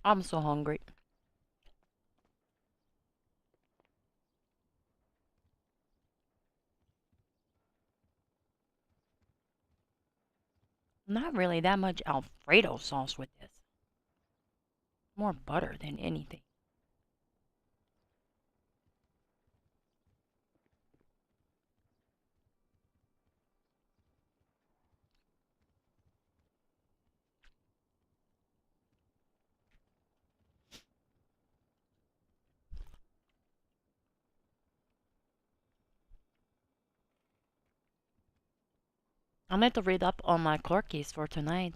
I'm so hungry. Not really that much Alfredo sauce with this. More butter than anything. I need to read up on my corkies for tonight.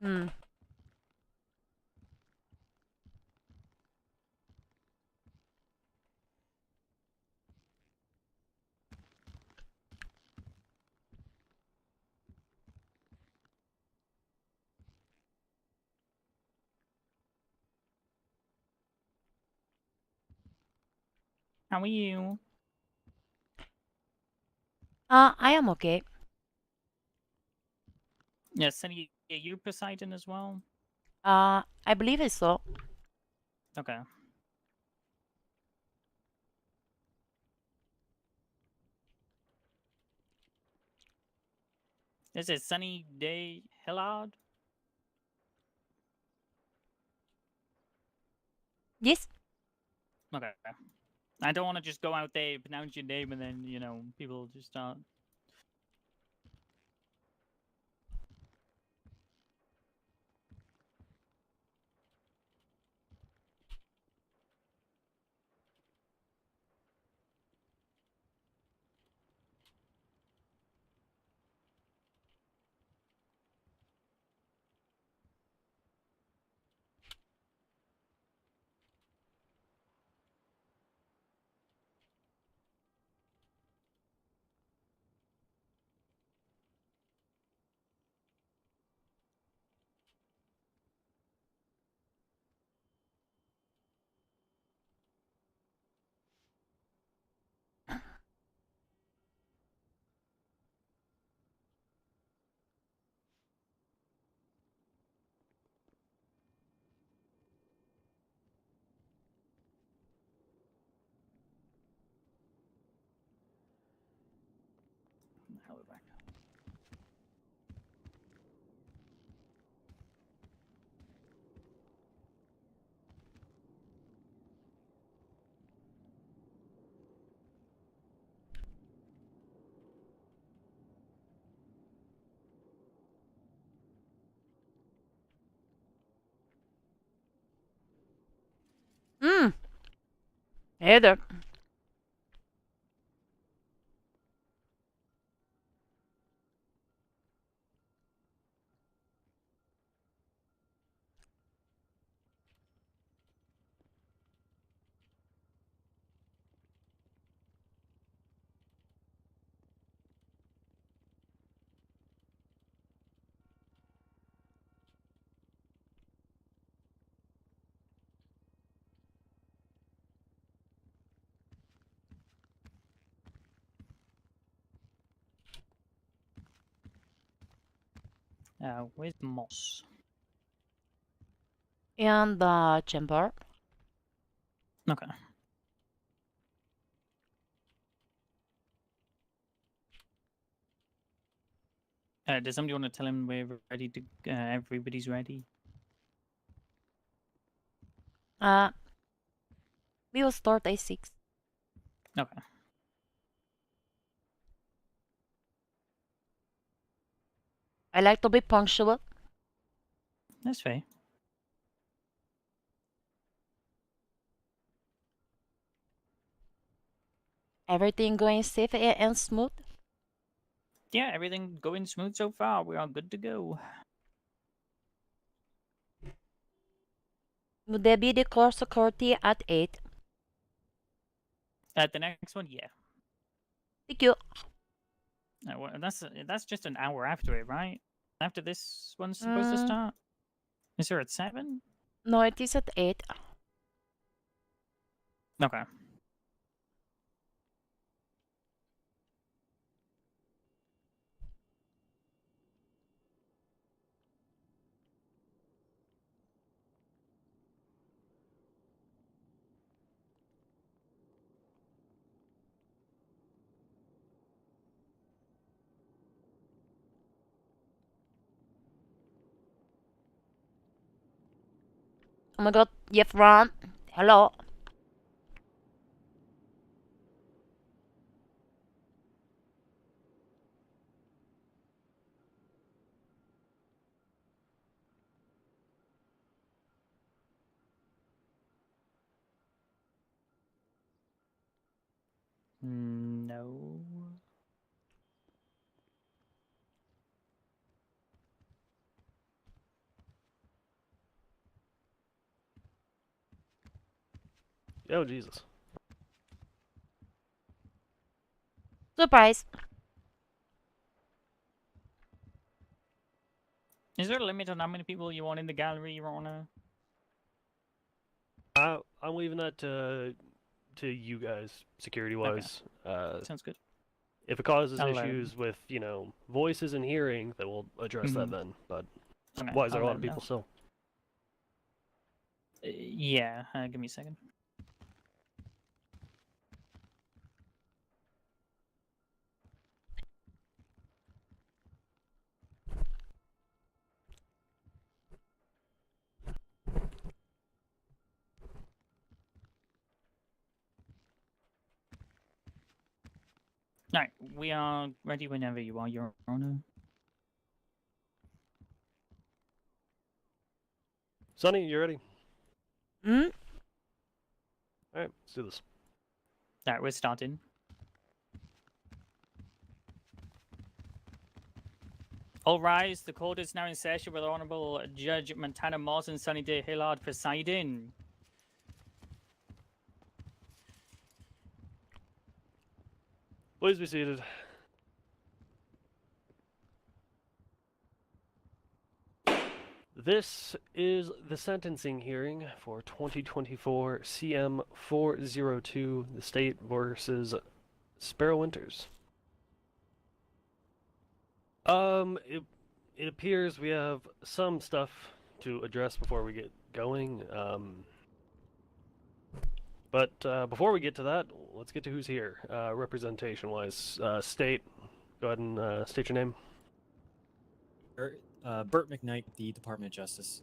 Hmm. How are you? I am okay. Yes, Sunny, are you Poseidon as well? I believe it's so. Okay. Is it sunny day Hillard? Yes. Okay. I don't want to just go out there, pronounce your name, and then, people just start. How would I Hmm. Hey there. Where's Moss? In the chamber. Okay. Does somebody want to tell him we're ready to? Everybody's ready. We will start at 6. Okay. I like to be punctual. That's fair. Everything going safe and smooth. Yeah, everything going smooth so far. We are good to go. Would there be the core security at 8? At the next one, yeah. Thank you. Well, that's just an hour after it, right? After this one's supposed to start. Is there at 7? No, it is at 8. Okay. Oh my god, Jeff Ron. Hello. No. Oh, Jesus. Surprise. Is there a limit on how many people you want in the gallery, Rona? I'm leaving that to you guys, security-wise. Sounds good. If it causes I'll, issues with, voices and hearing, then we'll address that then. But Okay, why is there I'll a let lot of him know. people still? Yeah, give me a second. Alright, we are ready whenever you are, Your Honor. Sonny, you ready? Hmm? Alright, let's do this. Alright, we're starting. All rise, the court is now in session with Honorable Judge Montana Moss and Sunny Day Hillard presiding. Please be seated. This is the sentencing hearing for 2024 CM 402, the state versus Sparrow Winters. It appears we have some stuff to address before we get going. But before we get to that, let's get to who's here, representation-wise. State, go ahead and state your name. Burt McKnight, the Department of Justice.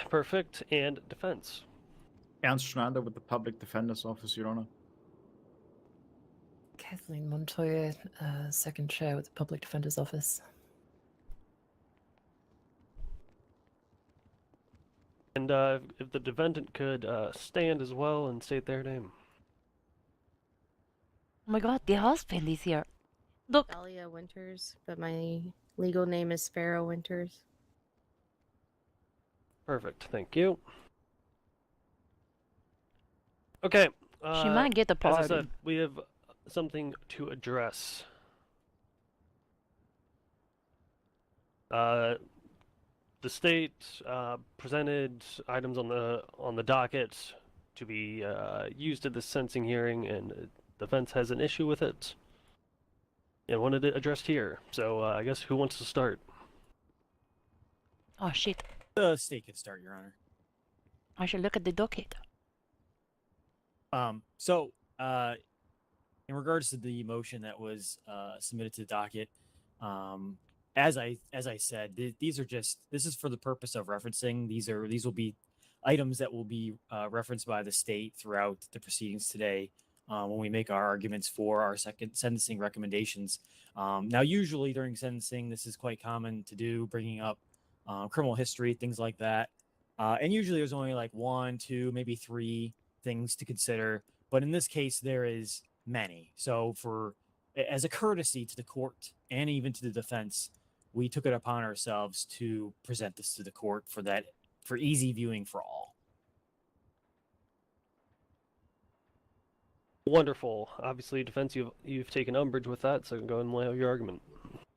Perfect. And defense. Ernst Schneider with the Public Defender's Office, Your Honor. Kathleen Montoya, second chair with the Public Defender's Office. And if the defendant could stand as well and state their name. Oh my god, the husband is here. Look. Dahlia Winters, but my legal name is Sparrow Winters. Perfect, thank you. Okay. She might get the As I party. said, we have something to address. The state presented items on the docket to be used at the sentencing hearing, and defense has an issue with it and wanted it addressed here. So I guess who wants to start? Oh shit. The state can start, Your Honor. I should look at the docket. So, in regards to the motion that was submitted to the docket, As I said, these are just, this is for the purpose of referencing. These will be items that will be referenced by the state throughout the proceedings today when we make our arguments for our second sentencing recommendations. Now, usually during sentencing, this is quite common to do, bringing up criminal history, things like that. And usually there's only like 1, 2, maybe 3 things to consider. But in this case, there is many. So as a courtesy to the court and even to the defense, we took it upon ourselves to present this to the court for easy viewing for all. Wonderful. Obviously, defense, you've taken umbrage with that, so go and lay out your argument.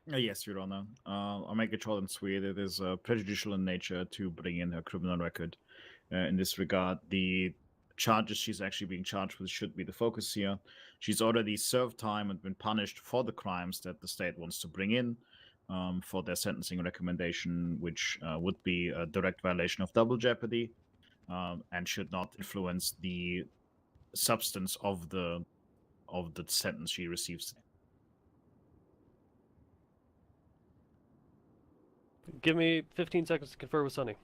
Yes, Your Honor. I'll make it short and sweet. It is prejudicial in nature to bring in her criminal record. In this regard, the charges she's actually being charged with should be the focus here. She's already served time and been punished for the crimes that the state wants to bring in for their sentencing recommendation, which would be a direct violation of double jeopardy and should not influence the substance of the sentence she receives. Give me 15 seconds to confer with Sonny.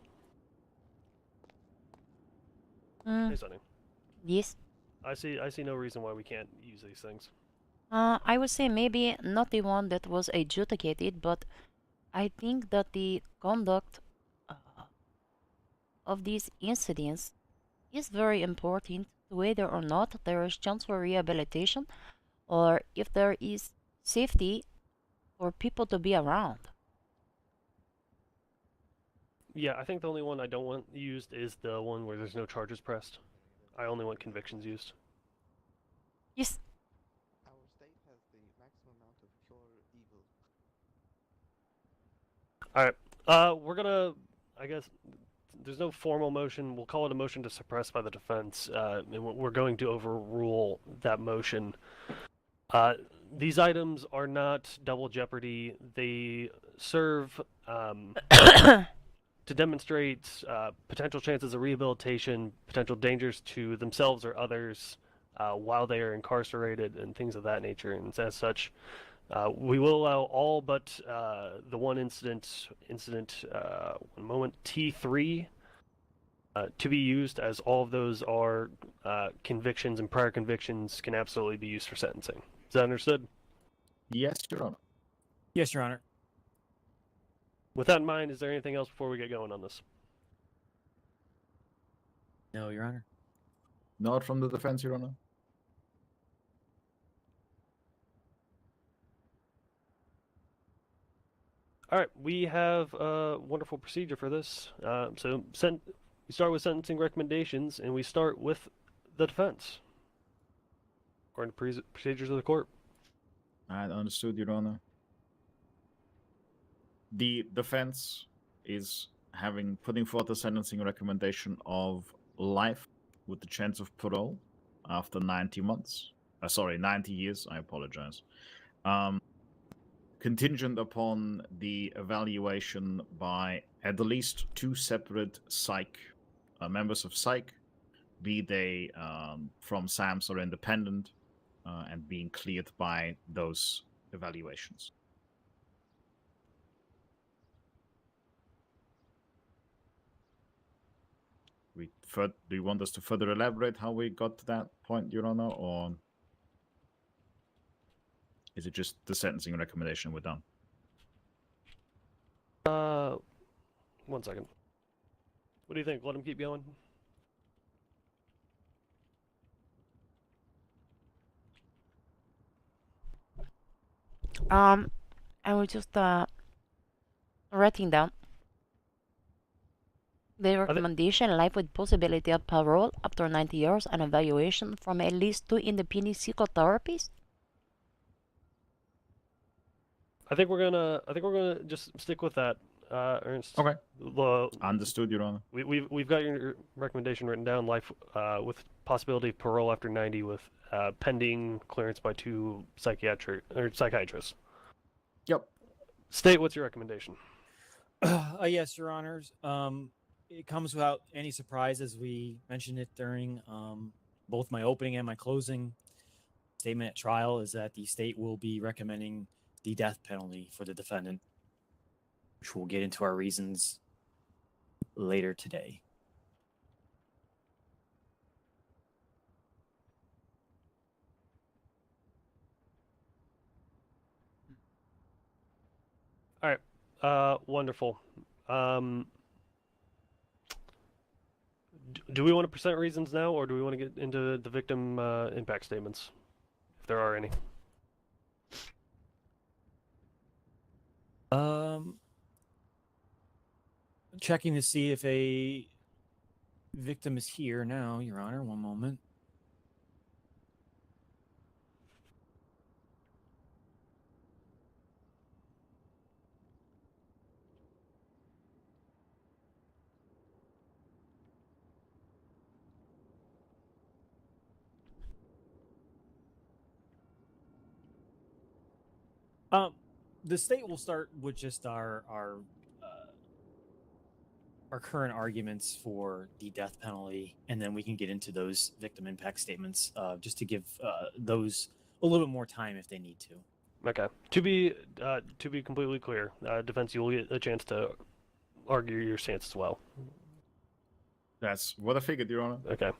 Hey, Sonny. Yes. I see no reason why we can't use these things. I would say maybe not the one that was adjudicated, but I think that the conduct of these incidents is very important to whether or not there is chance for rehabilitation or if there is safety for people to be around. Yeah, I think the only one I don't want used is the one where there's no charges pressed. I only want convictions used. Yes. Our state has the maximum amount of pure evil. Alright, we're gonna, I guess, there's no formal motion. We'll call it a motion to suppress by the defense, and we're going to overrule that motion. These items are not double jeopardy. They serve to demonstrate potential chances of rehabilitation, potential dangers to themselves or others while they are incarcerated, and things of that nature. And as such, we will allow all but the one incident, one moment, T3, to be used, as all of those are convictions, and prior convictions can absolutely be used for sentencing. Is that understood? Yes, Your Honor. Yes, Your Honor. With that in mind, is there anything else before we get going on this? No, Your Honor. Not from the defense, Your Honor. All right, we have a wonderful procedure for this. We start with sentencing recommendations, and we start with the defense, according to procedures of the court. I understood, Your Honor. The defense is putting forth a sentencing recommendation of life with the chance of parole after 90 months. 90 years. I apologize. Contingent upon the evaluation by at least 2 separate members of psych, be they from SAMS or independent, and being cleared by those evaluations. Do you want us to further elaborate how we got to that point, Your Honor, or is it just the sentencing recommendation we're done? 1 second. What do you think? Let him keep going? I was just writing down the recommendation: life with possibility of parole after 90 years, and evaluation from at least 2 independent psychotherapists. I think we're gonna just stick with that, Ernst. Okay. Understood, Your Honor. We've got your recommendation written down: life with possibility of parole after 90, with pending clearance by 2 psychiatrists. Yep. State, what's your recommendation? Yes, Your Honors. It comes without any surprise, as we mentioned it during both my opening and my closing statement at trial, is that the state will be recommending the death penalty for the defendant, which we'll get into our reasons later today. All right. Wonderful. Do we want to present reasons now, or do we want to get into the victim impact statements, if there are any? Checking to see if a victim is here now, Your Honor. One moment. The state will start with just our current arguments for the death penalty, and then we can get into those victim impact statements, just to give those a little bit more time if they need to. Okay. To be completely clear, defense, you will get a chance to argue your stance as well. That's what I figured, Your Honor. Okay.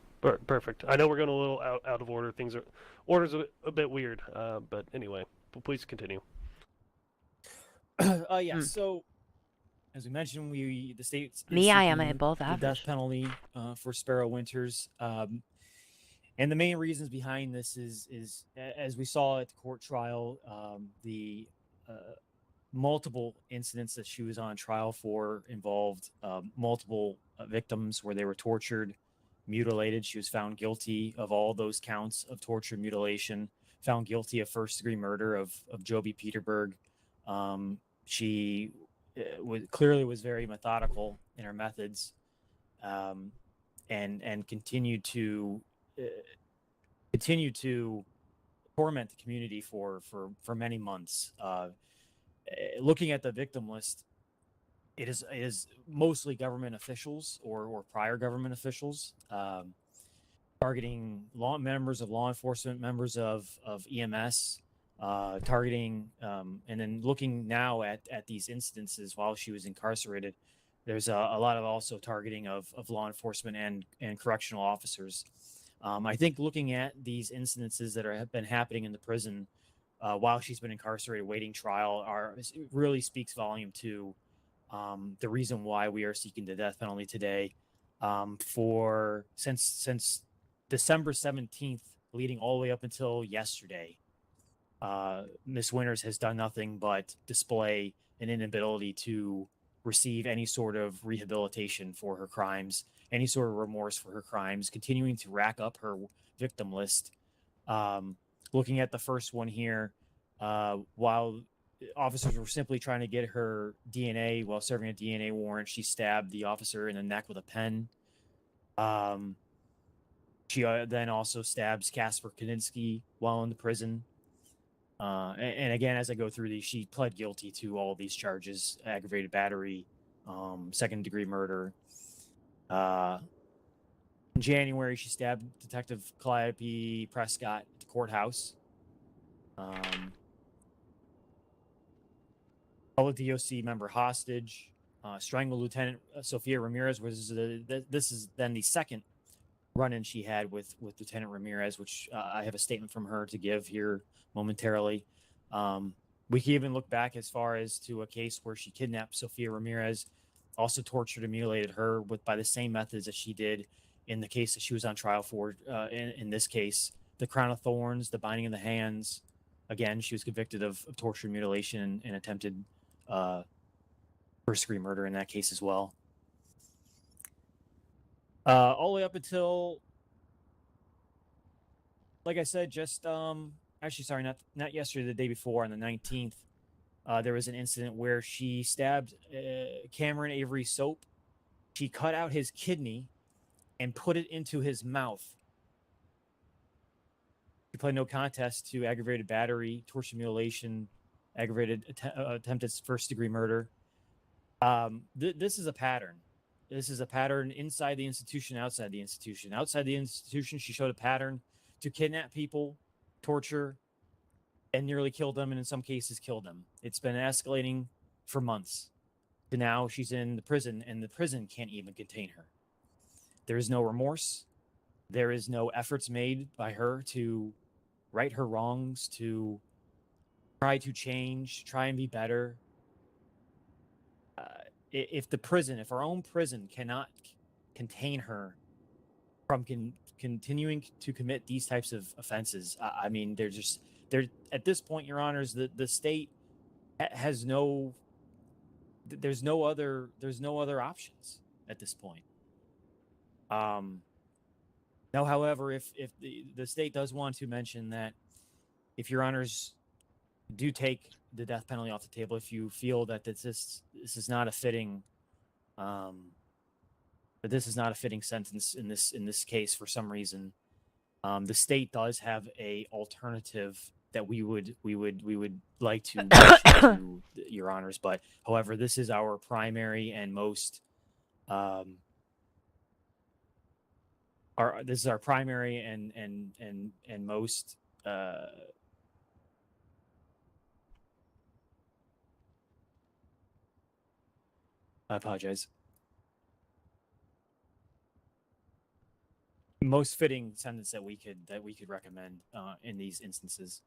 Perfect. I know we're going a little out of order. Order's a bit weird, but anyway, please continue. Yeah. So, as we mentioned, the state is I am seeking above the death average. penalty for Sparrow Winters, and the main reasons behind this is as we saw at the court trial, the multiple incidents that she was on trial for involved multiple victims where they were tortured, mutilated. She was found guilty of all those counts of torture, mutilation, found guilty of first-degree murder of Joby Peterberg. She clearly was very methodical in her methods, and continued to torment the community for many months. Looking at the victim list, it is mostly government officials or prior government officials, targeting members of law enforcement, members of EMS, targeting, and then looking now at these instances while she was incarcerated, there's a lot of also targeting of law enforcement and correctional officers. I think looking at these incidences that have been happening in the prison while she's been incarcerated, waiting trial, really speaks volume to the reason why we are seeking the death penalty today. Since December 17th, leading all the way up until yesterday, Miss Winters has done nothing but display an inability to receive any sort of rehabilitation for her crimes, any sort of remorse for her crimes, continuing to rack up her victim list. Looking at the first one here, while officers were simply trying to get her DNA while serving a DNA warrant, she stabbed the officer in the neck with a pen. She then also stabs Casper Kaninsky while in the prison. And again, as I go through these, she pled guilty to all these charges: aggravated battery, second-degree murder. In January, she stabbed Detective Calliope Prescott at the courthouse. Held a DOC member hostage. Strangled Lieutenant Sophia Ramirez. This is then the second run-in she had with Lieutenant Ramirez, which I have a statement from her to give here momentarily. We can even look back as far as to a case where she kidnapped Sophia Ramirez, also tortured and mutilated her by the same methods that she did in the case that she was on trial for. In this case, the crown of thorns, the binding of the hands. Again, she was convicted of torture, mutilation, and attempted first-degree murder in that case as well. All the way up until, like I said, just actually, sorry, not yesterday, the day before, on the 19th, there was an incident where she stabbed Cameron Avery Soap. She cut out his kidney and put it into his mouth. She pled no contest to aggravated battery, torture, mutilation, aggravated attempted first-degree murder. This is a pattern. This is a pattern inside the institution, outside the institution. Outside the institution, she showed a pattern to kidnap people, torture, and nearly killed them, and in some cases killed them. It's been escalating for months. To now she's in the prison, and the prison can't even contain her. There is no remorse. There is no efforts made by her to right her wrongs, to try to change, try and be better. If our own prison cannot contain her from continuing to commit these types of offenses, I mean, they're at this point, Your Honors, the state has there's no other options at this point. Now, however, if the state does want to mention that, if Your Honors do take the death penalty off the table, if you feel that this is not a fitting sentence in this case for some reason, the state does have a alternative that we would like to mention to Your Honors. But however, this is our primary and most most I apologize. Most fitting sentence that we could recommend in these instances.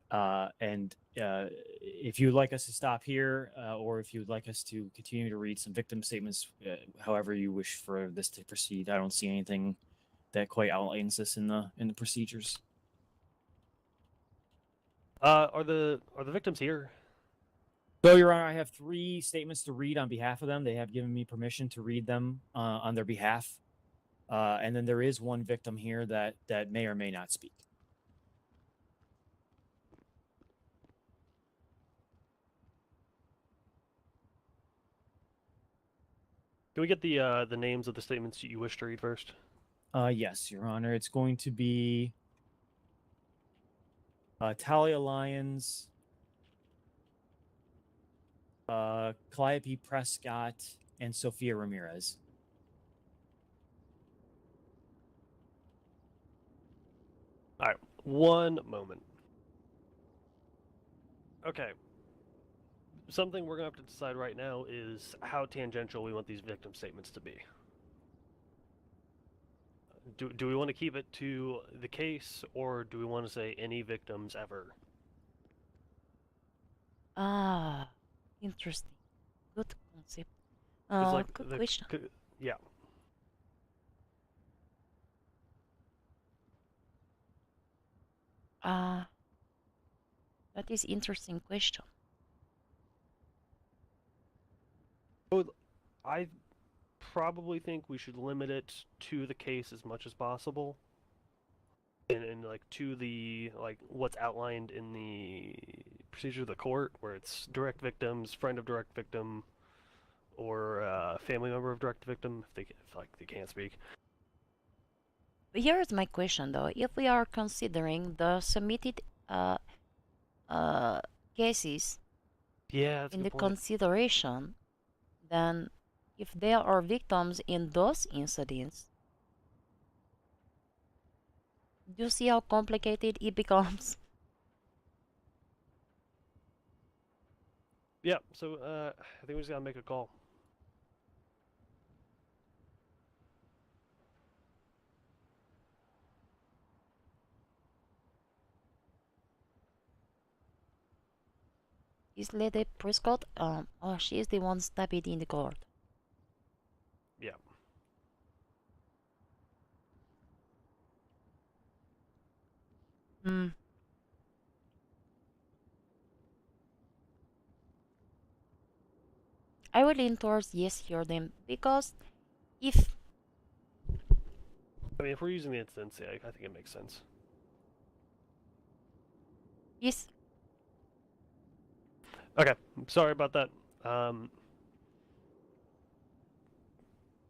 And if you'd like us to stop here, or if you'd like us to continue to read some victim statements, however you wish for this to proceed, I don't see anything that quite outlines this in the procedures. Are the victims here? So, Your Honor, I have 3 statements to read on behalf of them. They have given me permission to read them on their behalf. And then there is one victim here that may or may not speak. Can we get the names of the statements you wish to read first? Yes, Your Honor. It's going to be Talia Lyons, Calliope Prescott, and Sophia Ramirez. All right, one moment. Okay. Something we're going to have to decide right now is how tangential we want these victim statements to be. Do we want to keep it to the case, or do we want to say any victims ever? Ah, interesting. Good concept. 'Cause, like, Good question. Yeah. That is interesting question. I probably think we should limit it to the case as much as possible, and like to the what's outlined in the procedure of the court, where it's direct victims, friend of direct victim, or family member of direct victim if they can't speak. But here is my question though: if we are considering the submitted cases Yeah, that's a in the good point. consideration, then if there are victims in those incidents, do you see how complicated it becomes? Yeah, so I think we just gotta make a call. Is Lady Prescott? Oh, she is the one stabbed in the court. Yeah. Hmm. I would lean towards yes here then, because if I mean, if we're using the instance, yeah, I think it makes sense. yes, Okay, sorry about that.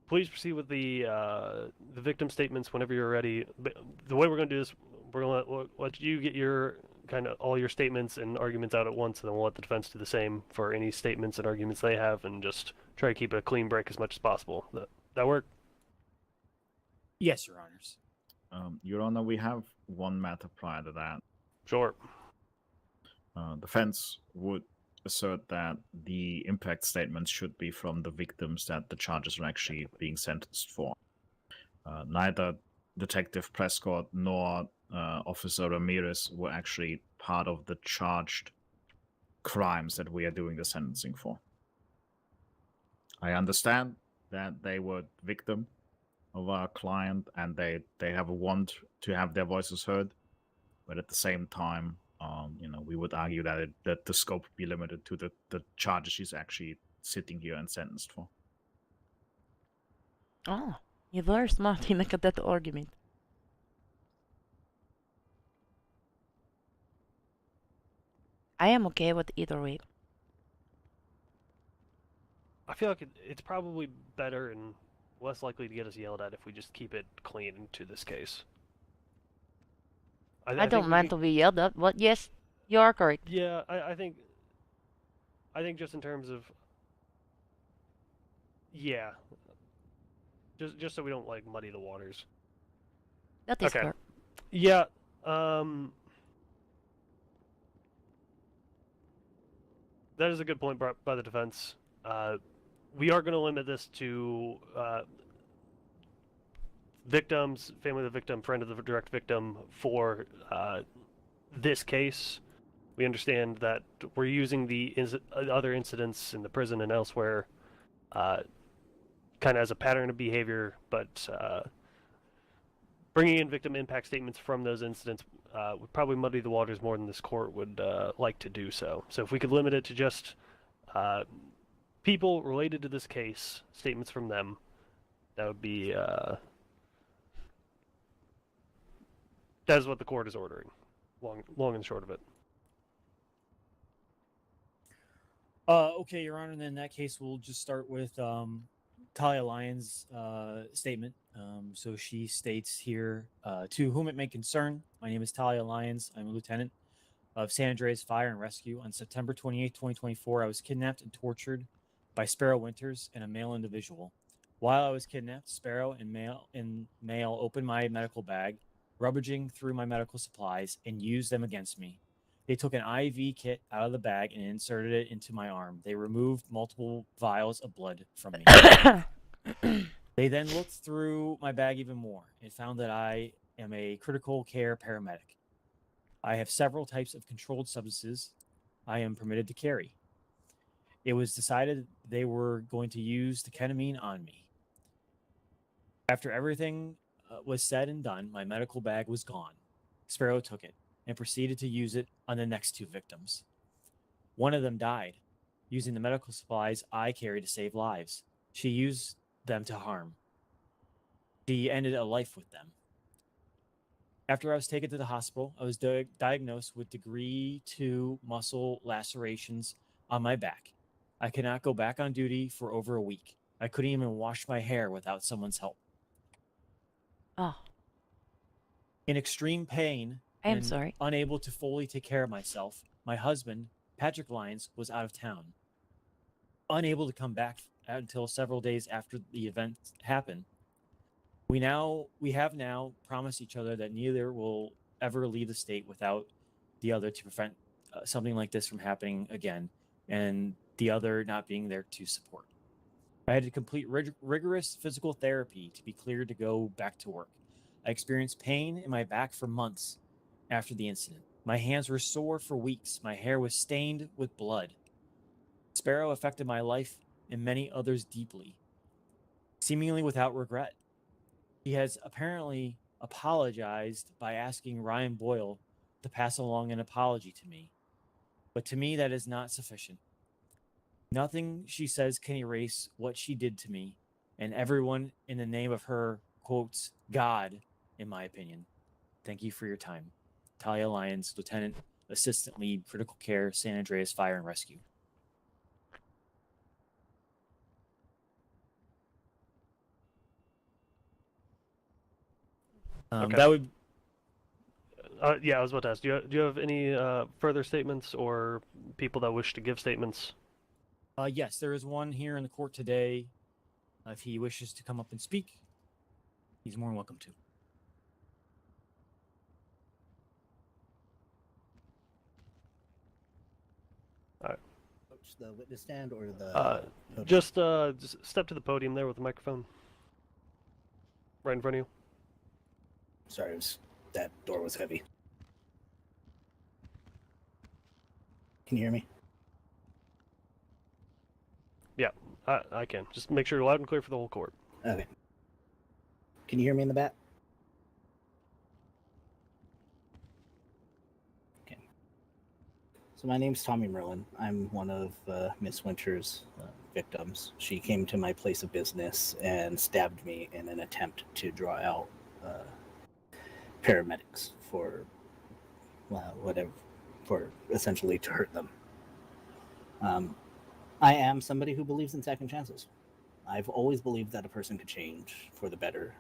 Please proceed with the victim statements whenever you're ready. But the way we're going to do this, we're going to let you get your kind of all your statements and arguments out at once, and then we'll let the defense do the same for any statements and arguments they have, and just try to keep a clean break as much as possible. That work? Yes, Your Honors. Your Honor, we have one matter prior to that. Sure. Defense would assert that the impact statements should be from the victims that the charges are actually being sentenced for. Neither Detective Prescott nor Officer Ramirez were actually part of the charged crimes that we are doing the sentencing for. I understand that they were victim of our client and they have a want to have their voices heard, but at the same time, we would argue that that the scope be limited to the charges she's actually sitting here and sentenced for. Oh, you're very smart. You make that argument. I am okay with either way. I feel like it's probably better and less likely to get us yelled at if we just keep it clean to this case. I think don't we mind can- to be yelled at, but yes, you are correct. Yeah, I think just in terms of just so we don't like muddy the waters. That is Okay. fair. Yeah, that is a good point brought by the defense. We are going to limit this to victims, family of the victim, friend of the direct victim for this case. We understand that we're using the other incidents in the prison and elsewhere kind of as a pattern of behavior, but bringing in victim impact statements from those incidents would probably muddy the waters more than this court would like to do so. So if we could limit it to just people related to this case, statements from them, that would be that is what the court is ordering. Long and short of it. Okay, Your Honor. Then in that case, we'll just start with Talia Lyons' statement. So she states here, to whom it may concern, my name is Talia Lyons. I'm a lieutenant of San Andreas Fire and Rescue. On September 28, 2024, I was kidnapped and tortured by Sparrow Winters and a male individual. While I was kidnapped, Sparrow and male opened my medical bag, rummaging through my medical supplies, and used them against me. They took an IV kit out of the bag and inserted it into my arm. They removed multiple vials of blood from me. They then looked through my bag even more and found that I am a critical care paramedic. I have several types of controlled substances I am permitted to carry. It was decided they were going to use the ketamine on me. After everything was said and done, my medical bag was gone. Sparrow took it and proceeded to use it on the next two victims. One of them died, using the medical supplies I carry to save lives. She used them to harm. She ended a life with them. After I was taken to the hospital, I was diagnosed with degree 2 muscle lacerations on my back. I could not go back on duty for over a week. I couldn't even wash my hair without someone's help. Oh, In extreme pain I am and sorry. unable to fully take care of myself, my husband, Patrick Lyons, was out of town. Unable to come back until several days after the event happened. We have now promised each other that neither will ever leave the state without the other to prevent something like this from happening again, and the other not being there to support. I had to complete rigorous physical therapy to be cleared to go back to work. I experienced pain in my back for months after the incident. My hands were sore for weeks. My hair was stained with blood. Sparrow affected my life and many others deeply, seemingly without regret. He has apparently apologized by asking Ryan Boyle to pass along an apology to me. But to me, that is not sufficient. Nothing she says can erase what she did to me and everyone in the name of her, quotes, God, in my opinion. Thank you for your time. Talia Lyons, Lieutenant, Assistant Lead, Critical Care, San Andreas Fire and Rescue. Okay. That would Yeah, I was about to ask. Do you have any further statements or people that wish to give statements? yes, there is one here in the court today. If he wishes to come up and speak, he's more than welcome to. approach the witness stand or the? podium? Just step to the podium there with the microphone. Right in front of you. Sorry, that door was heavy. Can you hear me? Yeah, I can. Just make sure you're loud and clear for the whole court. Okay. Can you hear me in the back? Okay. So my name's Tommy Merlin. I'm one of Miss Winter's victims. She came to my place of business and stabbed me in an attempt to draw out paramedics for whatever, for essentially to hurt them. I am somebody who believes in second chances. I've always believed that a person could change for the better,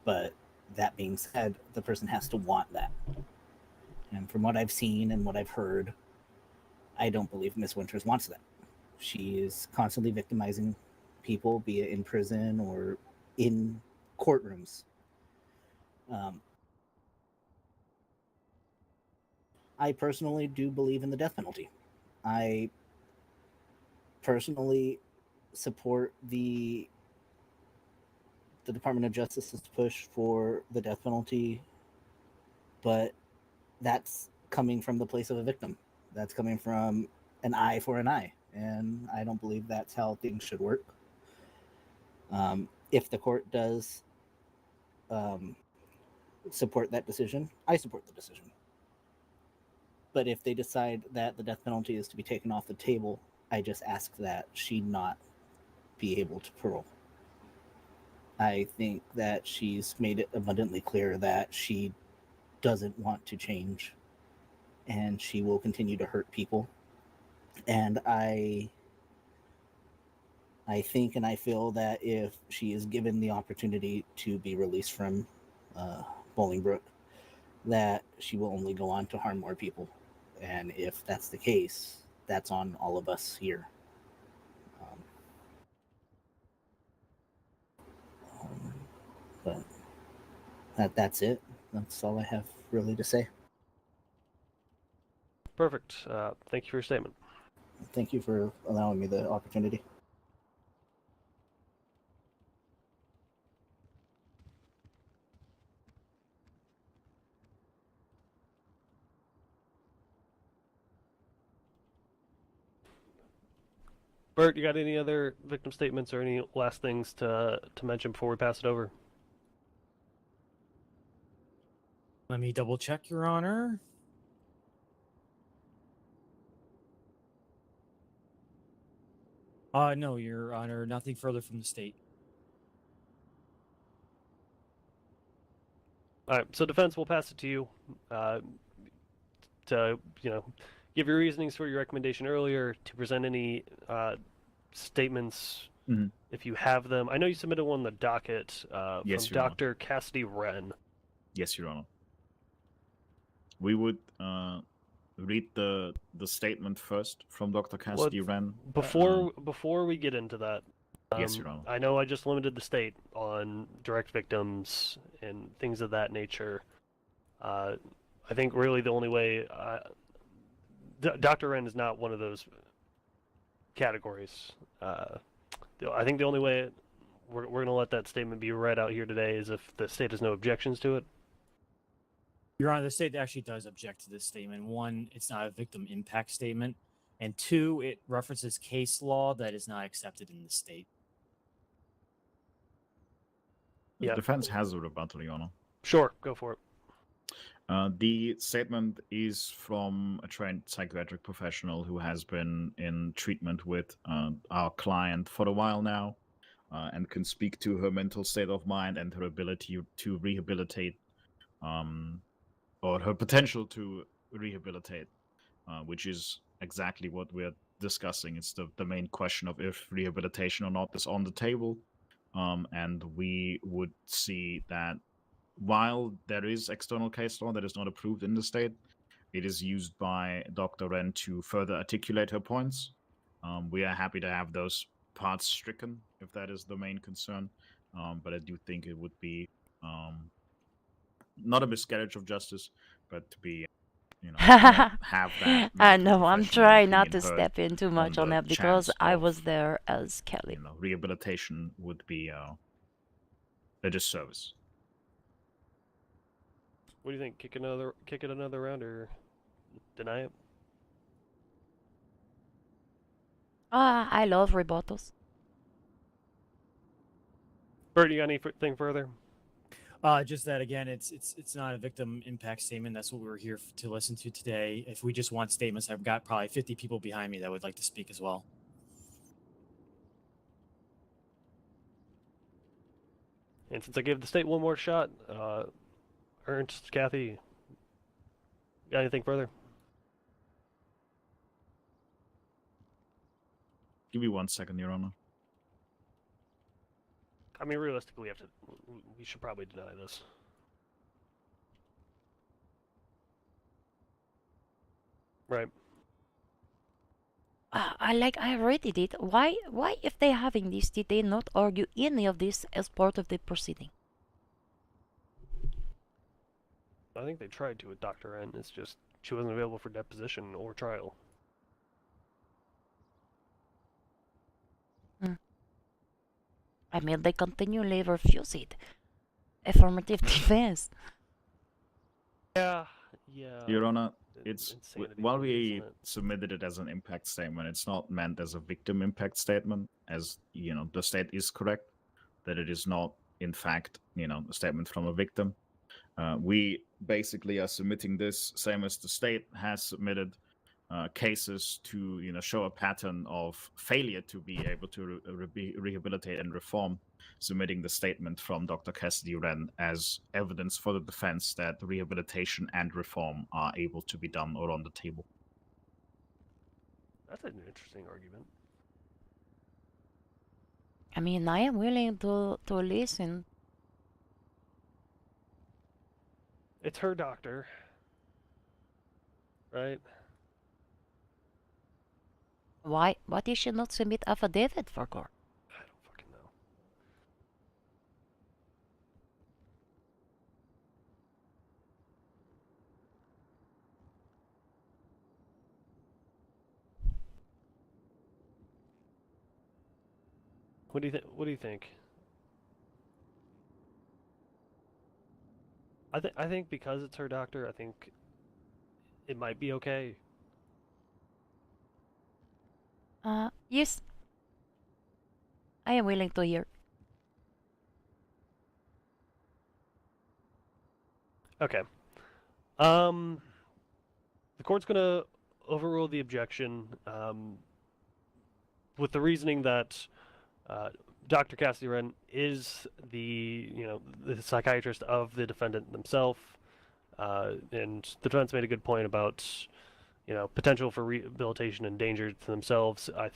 but that being said, the person has to want that. And from what I've seen and what I've heard, I don't believe Miss Winters wants that. She is constantly victimizing people, be it in prison or in courtrooms. I personally do believe in the death penalty. I personally support the Department of Justice's push for the death penalty, but that's coming from the place of a victim. That's coming from an eye for an eye, and I don't believe that's how things should work. If the court does support that decision, I support the decision. But if they decide that the death penalty is to be taken off the table, I just ask that she not be able to parole. I think that she's made it abundantly clear that she doesn't want to change and she will continue to hurt people. And I think and I feel that if she is given the opportunity to be released from Bolingbrook, that she will only go on to harm more people. And if that's the case, that's on all of us here. But that's it. That's all I have really to say. Perfect. Thank you for your statement. Thank you for allowing me the opportunity. Bert, you got any other victim statements or any last things to mention before we pass it over? Let me double check, Your Honor. No, Your Honor, nothing further from the state. All right, so defense will pass it to you to give your reasonings for your recommendation earlier, to present any statements if you have them. I know you submitted one on the docket Yes, from Your Honor. Dr. Cassidy Wren. Yes, Your Honor. We would read the statement first from Dr. Cassidy Wren. Before we get into that, yes, Your Honor. I know I just limited the state on direct victims and things of that nature. I think really the only way Dr. Wren is not one of those categories. I think the only way we're going to let that statement be read out here today is if the state has no objections to it. Your Honor, the state actually does object to this statement. One, it's not a victim impact statement. And two, it references case law that is not accepted in the state. The defense has a rebuttal, Your Honor. Sure, go for it. The statement is from a trained psychiatric professional who has been in treatment with our client for a while now and can speak to her mental state of mind and her ability to rehabilitate or her potential to rehabilitate, which is exactly what we're discussing. It's the main question of if rehabilitation or not is on the table. And we would see that while there is external case law that is not approved in the state, it is used by Dr. Wren to further articulate her points. We are happy to have those parts stricken if that is the main concern. But I do think it would be not a miscarriage of justice, but to be not have that. I medical know, I'm professional trying not opinion to heard step in too much on the that because chance I of, was there as Kelly. rehabilitation would be a disservice. What do you think? Kick it another round, or deny it? I love rebuttals. Bert, you got anything further? Just that again, it's not a victim impact statement. That's what we're here to listen to today. If we just want statements, I've got probably 50 people behind me that would like to speak as well. And since I gave the state one more shot, Ernst, Kathy, got anything further? Give me 1 second, Your Honor. I mean, realistically, we should probably deny this. Right. I already did. Why if they're having this, did they not argue any of this as part of the proceeding? I think they tried to with Dr. N. It's just she wasn't available for deposition or trial. I mean, they continually refuse it. Affirmative defense. Yeah. Your Honor, it's insanity, while isn't we it? submitted it as an impact statement, it's not meant as a victim impact statement. As the state is correct that it is not, in fact, a statement from a victim. We basically are submitting this same as the state has submitted cases to show a pattern of failure to be able to rehabilitate and reform, submitting the statement from Dr. Cassidy Wren as evidence for the defense that rehabilitation and reform are able to be done or on the table. That's an interesting argument. I mean, I am willing to listen. It's her doctor, right? Why did she not submit affidavit for court? I don't fucking know. What do you think? What do you think? I think because it's her doctor, I think it might be okay. Yes. I am willing to hear. Okay. The court's gonna overrule the objection, with the reasoning that Dr. Cassidy Wren is the psychiatrist of the defendant themselves, and the defense made a good point about potential for rehabilitation and danger to themselves. I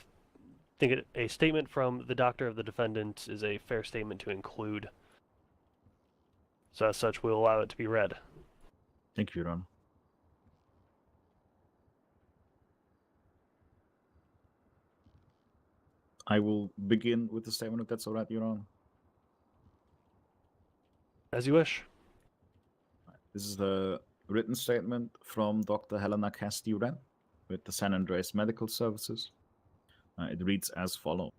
think a statement from the doctor of the defendant is a fair statement to include. So as such, we'll allow it to be read. Thank you, Your Honor. I will begin with the statement if that's all right, Your Honor. As you wish. This is the written statement from Dr. Helena Cassidy Wren with the San Andreas Medical Services. It reads as follows.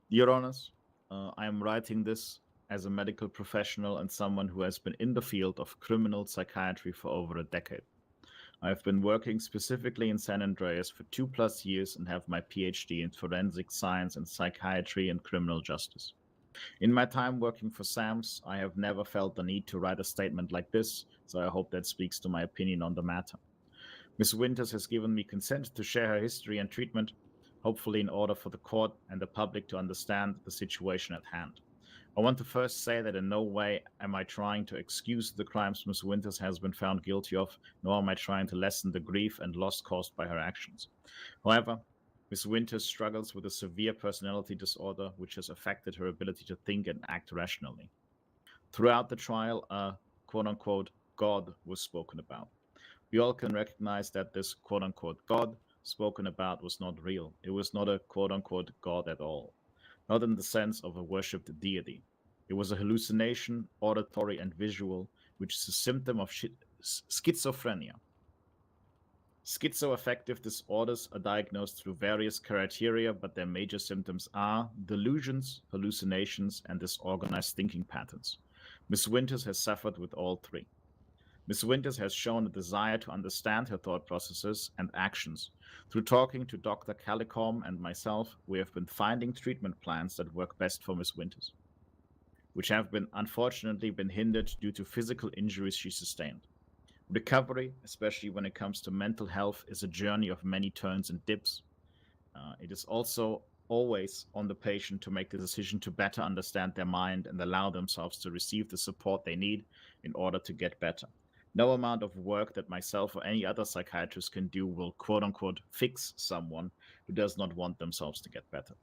Your Honors, I am writing this as a medical professional and someone who has been in the field of criminal psychiatry for over a decade. I have been working specifically in San Andreas for 2+ years and have my PhD in forensic science and psychiatry and criminal justice. In my time working for SAMS, I have never felt the need to write a statement like this, so I hope that speaks to my opinion on the matter. Ms. Winters has given me consent to share her history and treatment, hopefully in order for the court and the public to understand the situation at hand. I want to first say that in no way am I trying to excuse the crimes Ms. Winters has been found guilty of, nor am I trying to lessen the grief and loss caused by her actions. However, Ms. Winters struggles with a severe personality disorder which has affected her ability to think and act rationally. Throughout the trial, a quote-unquote God was spoken about. We all can recognize that this quote-unquote God spoken about was not real. It was not a quote-unquote God at all. Not in the sense of a worshipped deity. It was a hallucination, auditory and visual, which is a symptom of schizophrenia. Schizoaffective disorders are diagnosed through various criteria, but their major symptoms are delusions, hallucinations, and disorganized thinking patterns. Miss Winters has suffered with all three. Miss Winters has shown a desire to understand her thought processes and actions. Through talking to Dr. Calicom and myself, we have been finding treatment plans that work best for Miss Winters, which have been unfortunately been hindered due to physical injuries she sustained. Recovery, especially when it comes to mental health, is a journey of many turns and dips. It is also always on the patient to make the decision to better understand their mind and allow themselves to receive the support they need in order to get better. No amount of work that myself or any other psychiatrist can do will quote-unquote fix someone who does not want themselves to get better.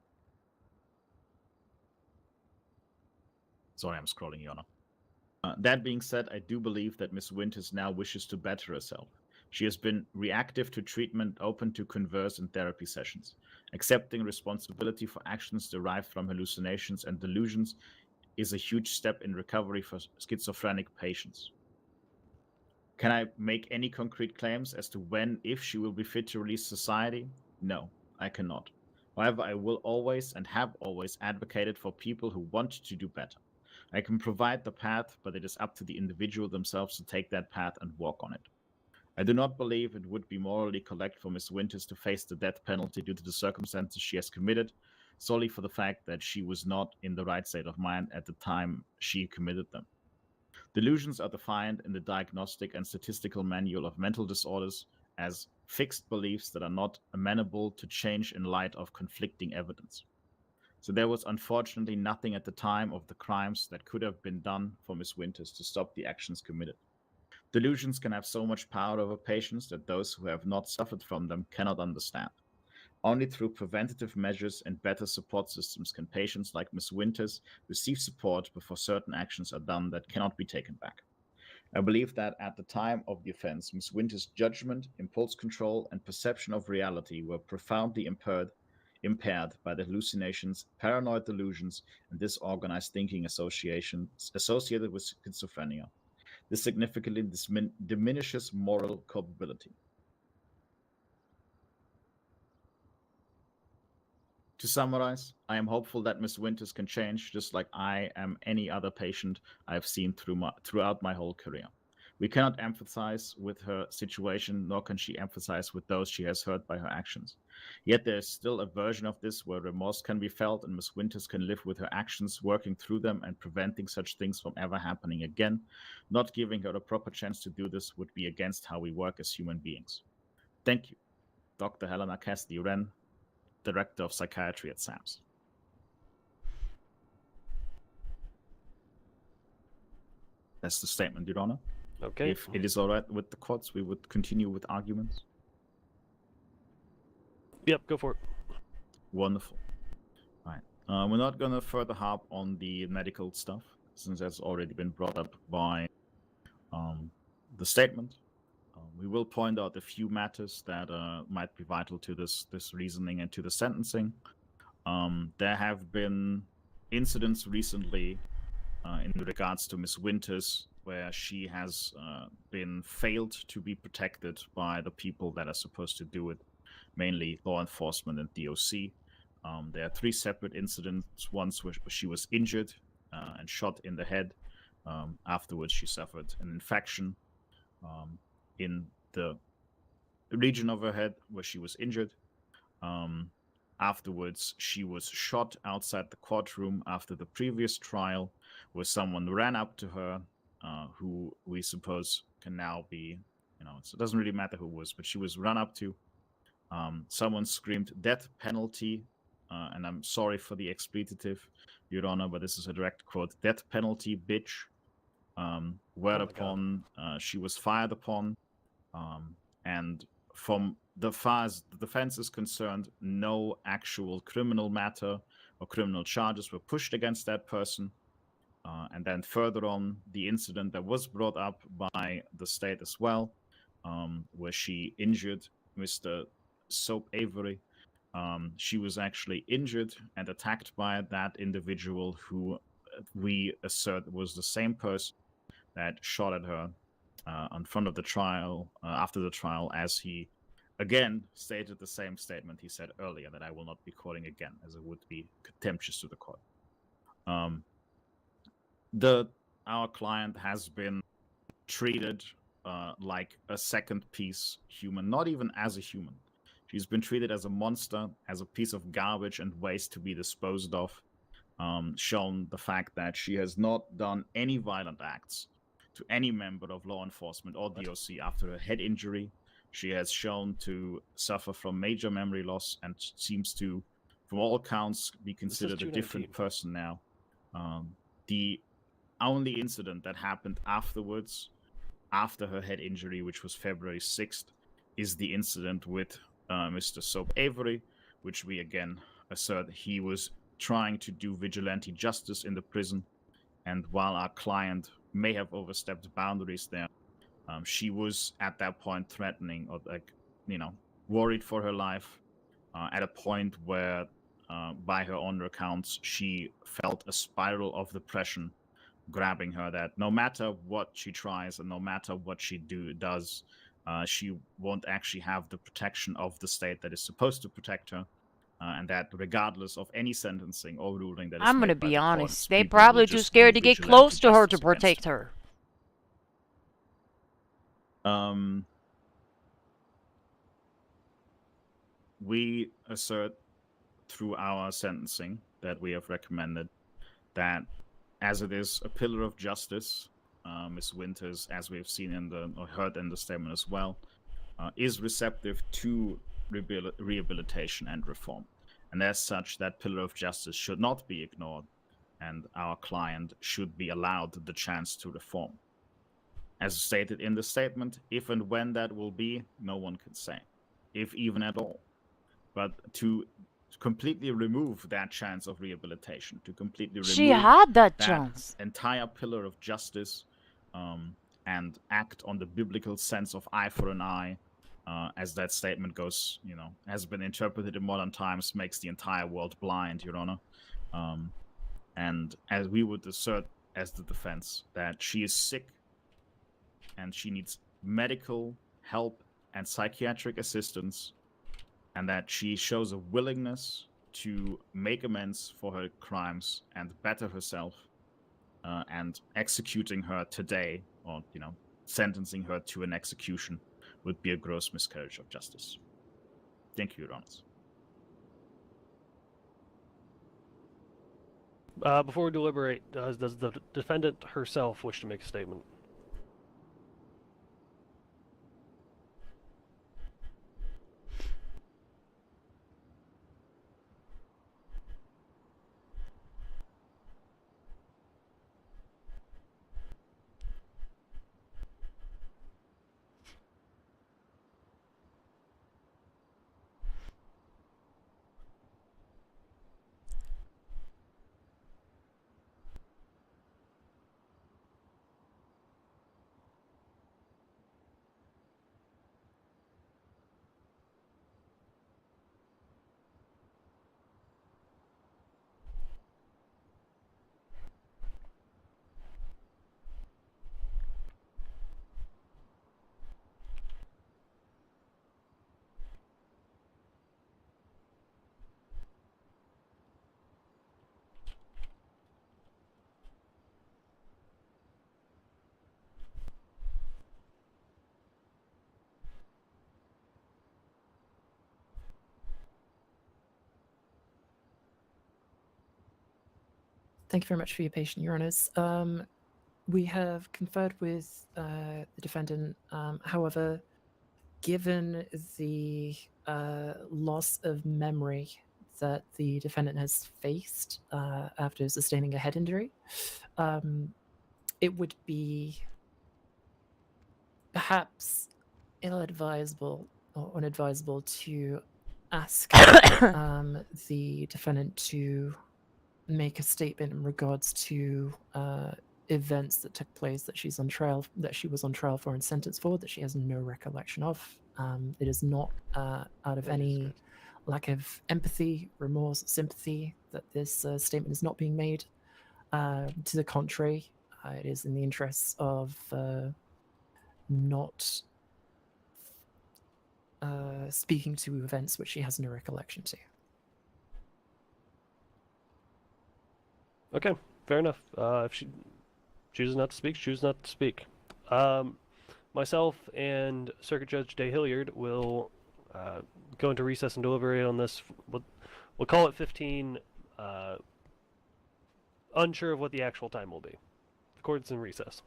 Sorry, I'm scrolling, Yona. That being said, I do believe that Miss Winters now wishes to better herself. She has been reactive to treatment, open to converse in therapy sessions. Accepting responsibility for actions derived from hallucinations and delusions is a huge step in recovery for schizophrenic patients. Can I make any concrete claims as to when, if she will be fit to release society? No, I cannot. However, I will always and have always advocated for people who want to do better. I can provide the path, but it is up to the individual themselves to take that path and walk on it. I do not believe it would be morally correct for Miss Winters to face the death penalty due to the circumstances she has committed, solely for the fact that she was not in the right state of mind at the time she committed them. Delusions are defined in the Diagnostic and Statistical Manual of Mental Disorders as fixed beliefs that are not amenable to change in light of conflicting evidence. So there was unfortunately nothing at the time of the crimes that could have been done for Miss Winters to stop the actions committed. Delusions can have so much power over patients that those who have not suffered from them cannot understand. Only through preventative measures and better support systems can patients like Miss Winters receive support before certain actions are done that cannot be taken back. I believe that at the time of the offense, Miss Winters' judgment, impulse control, and perception of reality were profoundly impaired by the hallucinations, paranoid delusions, and disorganized thinking associated with schizophrenia. This significantly diminishes moral culpability. To summarize, I am hopeful that Miss Winters can change, just like I am any other patient I have seen throughout my whole career. We cannot empathize with her situation, nor can she empathize with those she has hurt by her actions. Yet there is still a version of this where remorse can be felt and Miss Winters can live with her actions, working through them and preventing such things from ever happening again. Not giving her a proper chance to do this would be against how we work as human beings. Thank you, Dr. Helena Cassidy-Wren, Director of Psychiatry at SAMS. That's the statement, Your Honor. Okay. If it is all right with the courts, we would continue with arguments. Yep, go for it. Wonderful. All right. We're not going to further harp on the medical stuff, since that's already been brought up by the statement. We will point out a few matters that might be vital to this reasoning and to the sentencing. There have been incidents recently in regards to Miss Winters, where she has been failed to be protected by the people that are supposed to do it, mainly law enforcement and DOC. There are 3 separate incidents. Once where she was injured and shot in the head. Afterwards, she suffered an infection in the region of her head where she was injured. Afterwards, she was shot outside the courtroom after the previous trial, where someone ran up to her, who we suppose can now be, it doesn't really matter who it was, but she was run up to. Someone screamed death penalty, and I'm sorry for the expletive, Your Honor, but this is a direct quote, death penalty, bitch. Whereupon she was fired upon, and from the far as the defense is concerned, no actual criminal matter or criminal charges were pushed against that person. And then further on, the incident that was brought up by the state as well, where she injured Mr. Soap Avery. She was actually injured and attacked by that individual who we assert was the same person that shot at her in front of the trial, after the trial, as he again stated the same statement he said earlier, that I will not be calling again, as it would be contemptuous to the court. Our client has been treated like a second piece human, not even as a human. She's been treated as a monster, as a piece of garbage and waste to be disposed of. Shown the fact that she has not done any violent acts to any member of law enforcement or DOC after a head injury. She has shown to suffer from major memory loss and seems to, from all accounts, be considered a different person now. The only incident that happened afterwards, after her head injury, which was February 6th, is the incident with Mr. Soap Avery, which we again assert he was trying to do vigilante justice in the prison, and while our client may have overstepped boundaries there, she was at that point threatening or worried for her life, at a point where by her own accounts she felt a spiral of depression grabbing her, that no matter what she tries and no matter what she does, she won't actually have the protection of the state that is supposed to protect her. And that regardless of any sentencing or ruling that is I'm made gonna by be the honest, courts, they people will probably too just scared do to get vigilante close to her to justice against protect her. We assert through our sentencing that we have recommended that, as it is a pillar of justice, Ms. Winters, as we have seen or heard in the statement as well, is receptive to rehabilitation and reform. And as such, that pillar of justice should not be ignored, and our client should be allowed the chance to reform. As stated in the statement, if and when that will be, no one can say, if even at all. But to completely remove that chance of rehabilitation, to completely She remove had that that chance. entire pillar of justice, and act on the biblical sense of eye for an eye, as that statement goes, has been interpreted in modern times, makes the entire world blind, Your Honor. And as we would assert as the defense, that she is sick and she needs medical help and psychiatric assistance, and that she shows a willingness to make amends for her crimes and better herself, and executing her today, or sentencing her to an execution, would be a gross miscarriage of justice. Thank you, Your Honors. Before we deliberate, does the defendant herself wish to make a statement? Thank you very much for your patience, Your Honours. We have conferred with the defendant. However, given the loss of memory that the defendant has faced after sustaining a head injury, it would be perhaps ill-advisable or unadvisable to ask the defendant to make a statement in regards to events that took place that she was on trial for and sentenced for, that she has no recollection of. It is not out of any lack of empathy, remorse, sympathy that this statement is not being made. To the contrary, it is in the interests of not speaking to events which she has no recollection to. Okay, fair enough. If she chooses not to speak, she chooses not to speak. Myself and Circuit Judge Day Hilliard will go into recess and deliberate on this. We'll call it 15. Unsure of what the actual time will be. The court's in recess.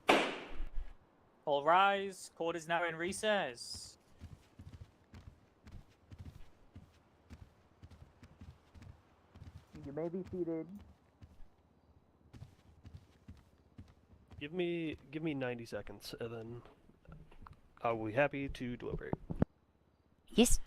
All rise. Court is now in recess. You may be seated. Give me 90 seconds, and then I will be happy to deliberate. Yes.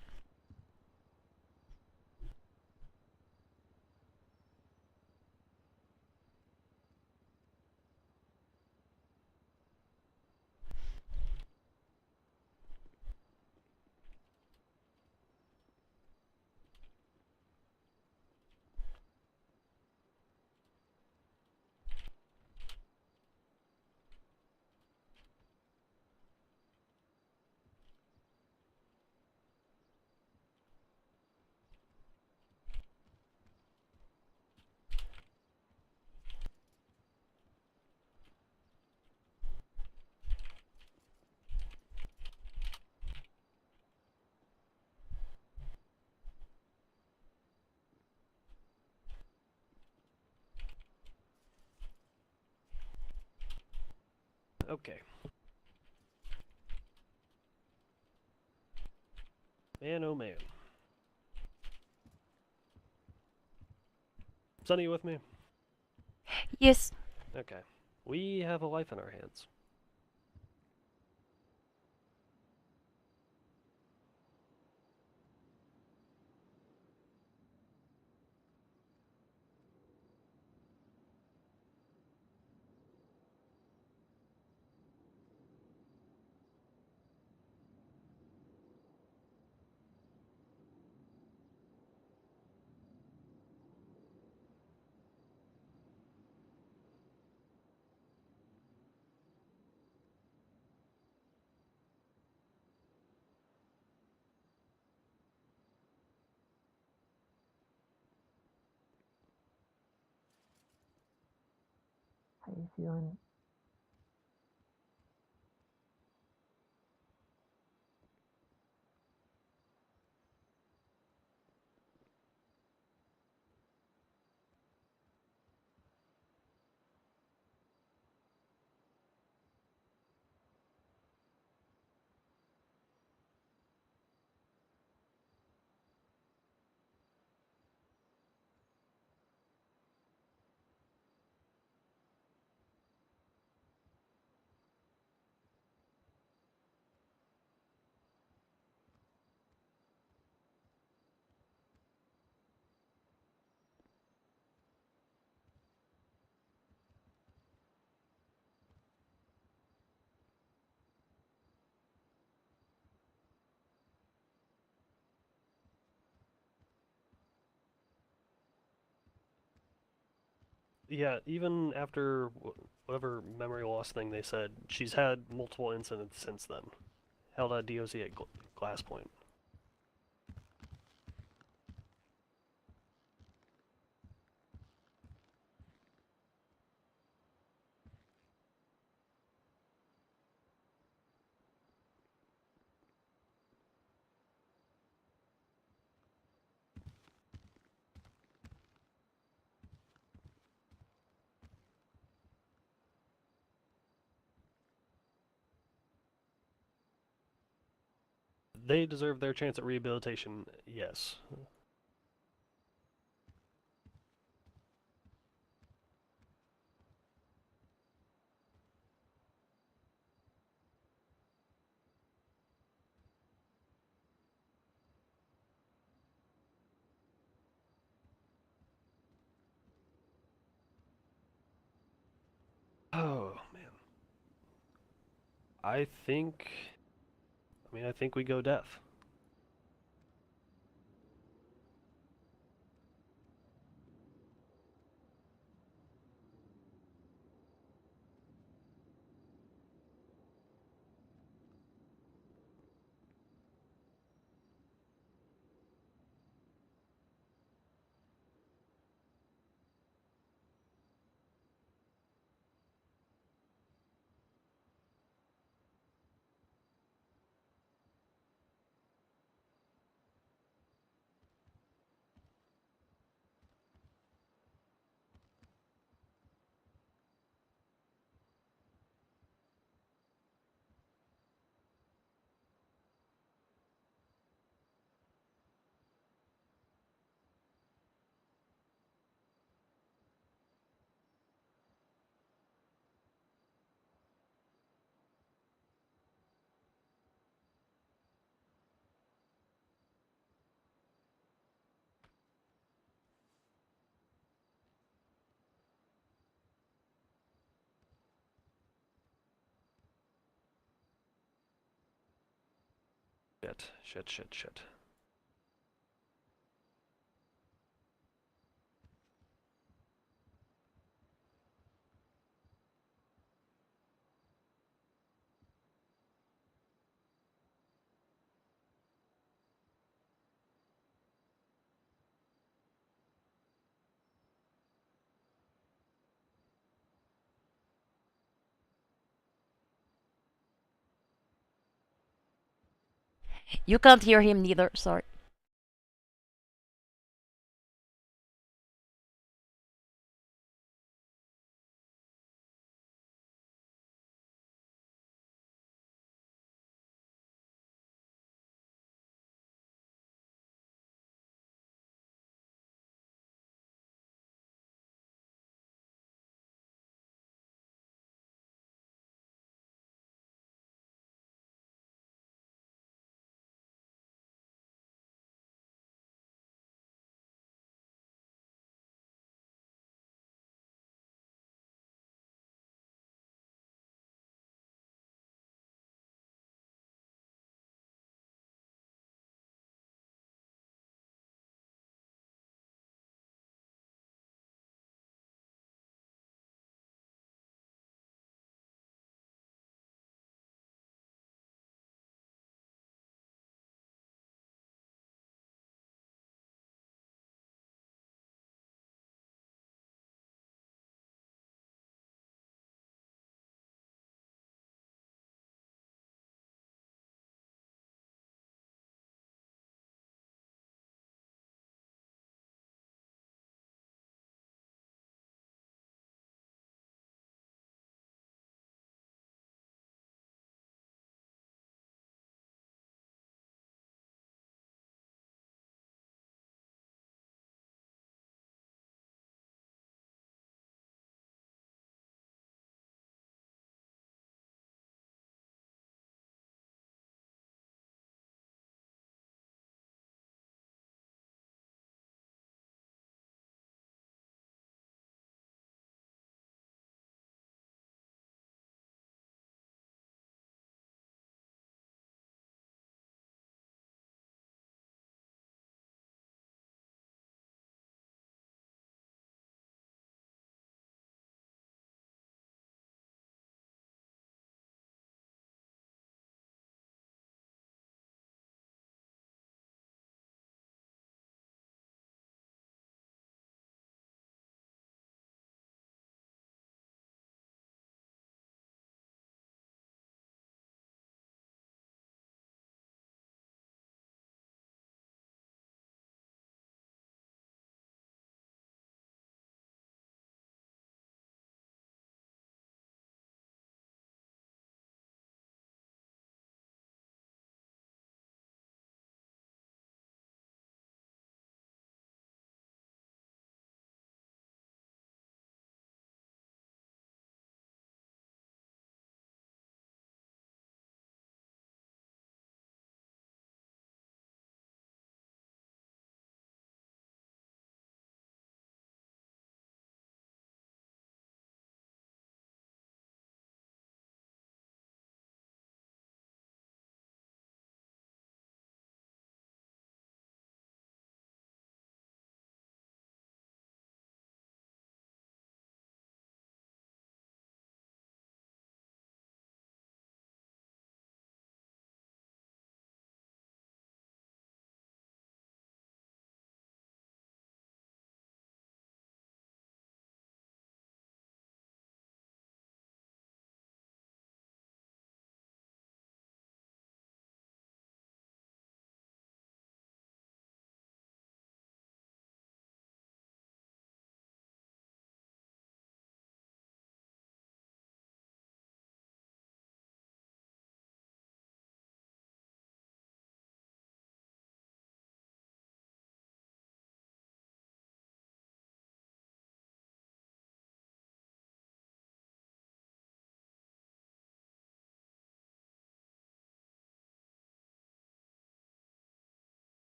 Okay. Man, oh man. Sonny, you with me? Yes. Okay. We have a life in our hands. How you feeling? Yeah, even after whatever memory loss thing they said, she's had multiple incidents since then. Held a DOC at Glass Point. They deserve their chance at rehabilitation, yes. Oh, man. I think we go deaf. Shit. You can't hear him neither, sorry.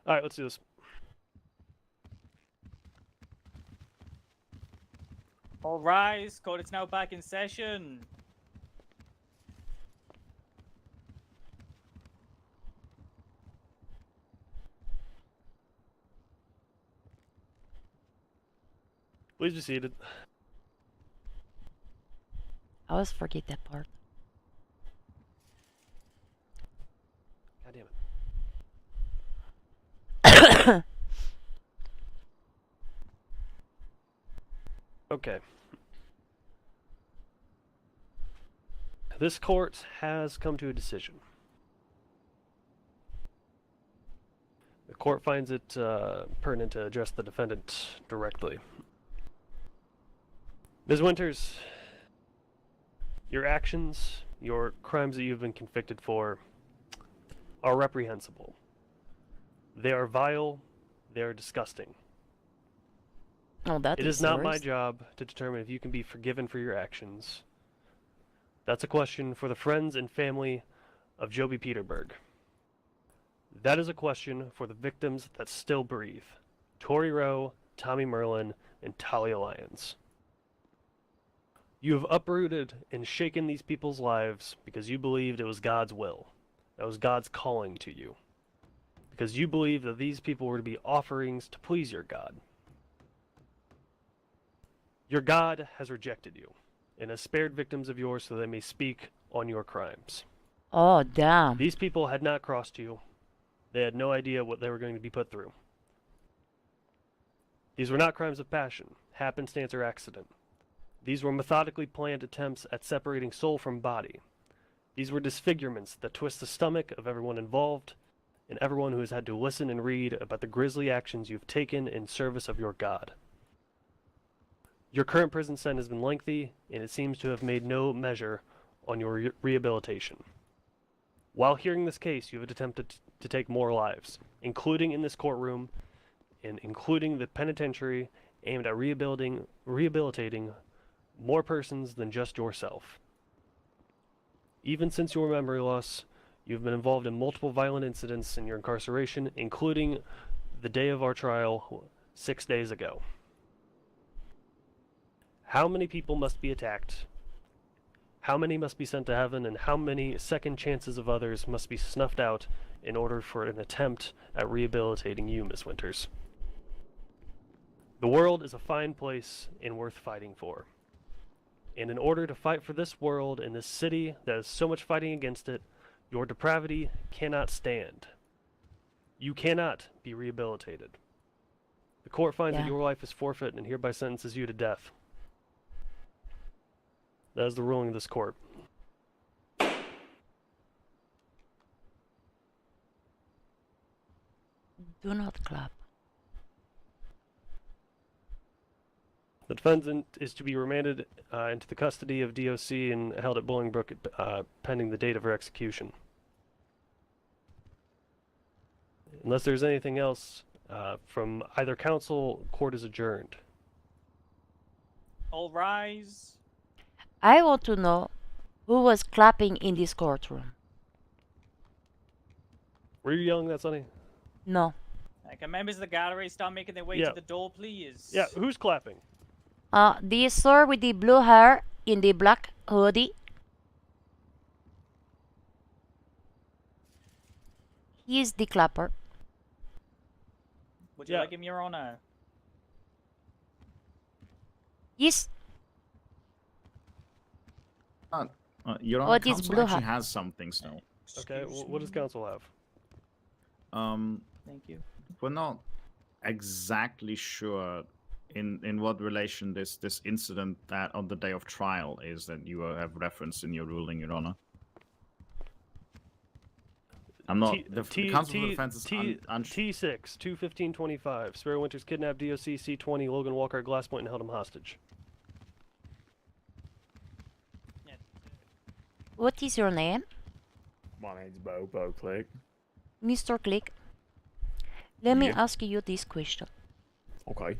All right, let's do this. All rise. Court is now back in session. Please be seated. I always forget that part. God damn it. Okay. This court has come to a decision. The court finds it pertinent to address the defendant directly. Ms. Winters, your actions, your crimes that you've been convicted for, are reprehensible. They are vile. They are disgusting. Oh, that It is not my worse. job to determine if you can be forgiven for your actions. That's a question for the friends and family of Joby Peterberg. That is a question for the victims that still breathe. Tori Rowe, Tommy Merlin, and Talia Lyons. You have uprooted and shaken these people's lives because you believed it was God's will. That was God's calling to you. Because you believed that these people were to be offerings to please your God. Your God has rejected you and has spared victims of yours so they may speak on your crimes. Oh, damn. These people had not crossed you. They had no idea what they were going to be put through. These were not crimes of passion, happenstance, or accident. These were methodically planned attempts at separating soul from body. These were disfigurements that twist the stomach of everyone involved and everyone who has had to listen and read about the grisly actions you've taken in service of your God. Your current prison sentence has been lengthy, and it seems to have made no measure on your rehabilitation. While hearing this case, you have attempted to take more lives, including in this courtroom, and including the penitentiary aimed at rehabilitating more persons than just yourself. Even since your memory loss, you've been involved in multiple violent incidents in your incarceration, including the day of our trial 6 days ago. How many people must be attacked? How many must be sent to heaven? And how many second chances of others must be snuffed out in order for an attempt at rehabilitating you, Miss Winters? The world is a fine place and worth fighting for. And in order to fight for this world and this city that has so much fighting against it, your depravity cannot stand. You cannot be rehabilitated. The court finds that Yeah. your life is forfeit and hereby sentences you to death. That is the ruling of this court. Do not clap. The defendant is to be remanded into the custody of DOC and held at Bolingbroke pending the date of her execution. Unless there's anything else from either counsel, court is adjourned. All rise. I want to know who was clapping in this courtroom. Were you yelling that, Sonny? No. Can members of the gallery start making their way Yeah. to the door, please? Yeah, who's clapping? The sir with the blue hair in the black hoodie. He is the clapper. Would you Yeah. like him, Your Honor? Yes. Your Oh, Honor, this counsel blue actually hat. has something still. Okay, Excuse what does me. counsel have? Thank you. We're not exactly sure in what relation this incident that on the day of trial is that you have referenced in your ruling, Your Honor. I'm not. The counsel for defense is T6, 21525. Sparrow Winters kidnapped DOC C20 Logan Walker at Glass Point and held him hostage. Yeah. What is your name? My name's Bo Click. Mr. Click. Let me Yeah. ask you this question. Okay.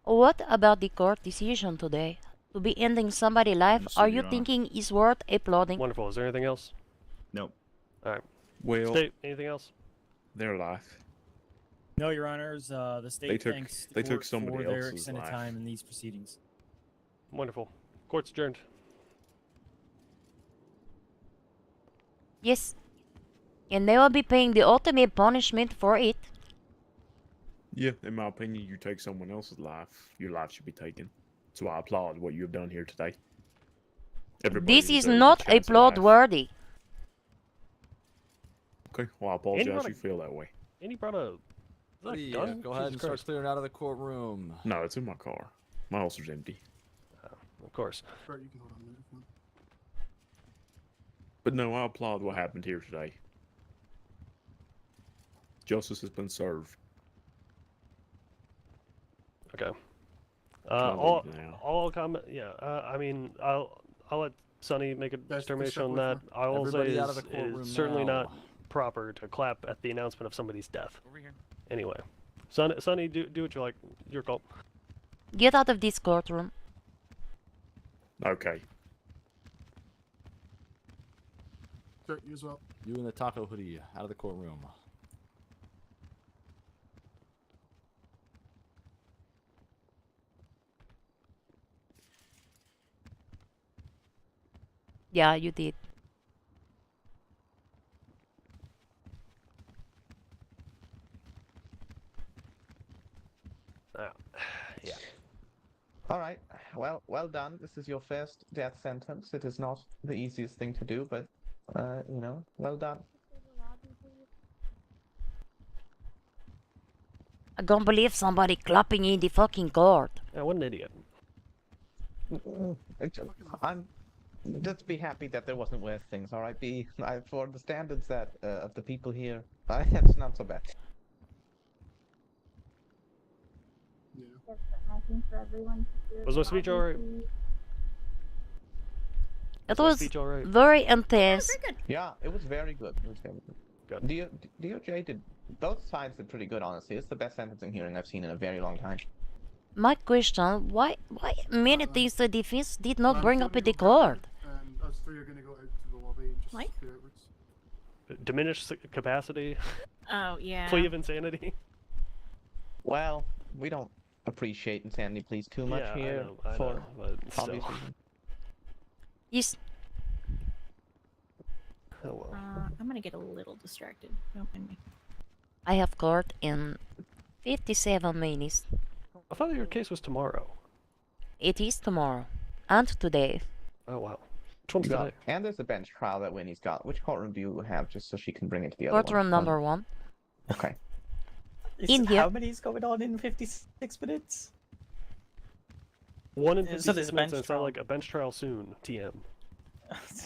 What about the court decision today? To be ending somebody's life, Understood, are you Your Honor. thinking is worth applauding? Wonderful. Is there anything else? No. Well, State, anything else? their life. No, Your Honors. The state took- thanks the they took court somebody for their else's extended life. time in these proceedings. Wonderful. Court's adjourned. Yes. And they will be paying the ultimate punishment for it. Yeah, in my opinion, you take someone else's life, your life should be taken. So I applaud what you have done here today. Everybody This is deserves not chance at life. applaud-worthy. Okay, well, I apologize brought a- you feel that way. And he brought a. Is that a Buddy, gun? go ahead Jesus and start Christ. clearing out of the courtroom. No, it's in my car. My holster's empty. Of course. Bert, you can hold on a minute if you want. But no, I applaud what happened here today. Justice has been served. Okay. I'll All leave now. all comment. Yeah. I mean, I'll let Sonny make a Guys, determination step on away that. from- I will say Everybody out of the is courtroom certainly now. not proper to clap at the announcement of somebody's death. Over here. Anyway, Sonny, do what you like. Your call. Get out of this courtroom. Okay. Kurt, you as well. You and the taco hoodie out of the courtroom. Yeah, you did. Yeah. All right. Well done. This is your first death sentence. It is not the easiest thing to do, but well done. I can't believe somebody clapping in the fucking court. Yeah, what an idiot. I'm just be happy that there wasn't worse things. All right. For the standards that of the people here, it's not so bad. Yeah. Was my speech alright? It my was speech alright? very intense. Yeah, it was very good. It was very good. Good. DOJ did both sides did pretty good, honestly. It's the best sentencing hearing I've seen in a very long time. My question, why many things the defense did not Man, bring so up we in the go down, court? And us three are going to go out to the lobby and just Mike? clear outwards. Diminished capacity, Oh, yeah. plea of insanity. Well, we don't appreciate insanity pleas too much Yeah, here I for know, but obvious still. reasons. Yes. Oh well. I'm going to get a little distracted. Don't mind me. I have court in 57 minutes. I thought your case was tomorrow. It is tomorrow. And today. Oh wow. Which one's You got- today? and there's a bench trial that Winnie's got. Which courtroom do you have, just so she can bring it to the other one? Courtroom number 1. Okay. In here. How many is going on in 56 minutes? 1 in Yeah, 56 so there's a minutes, bench and it's not trial. like a bench trial soon. TM.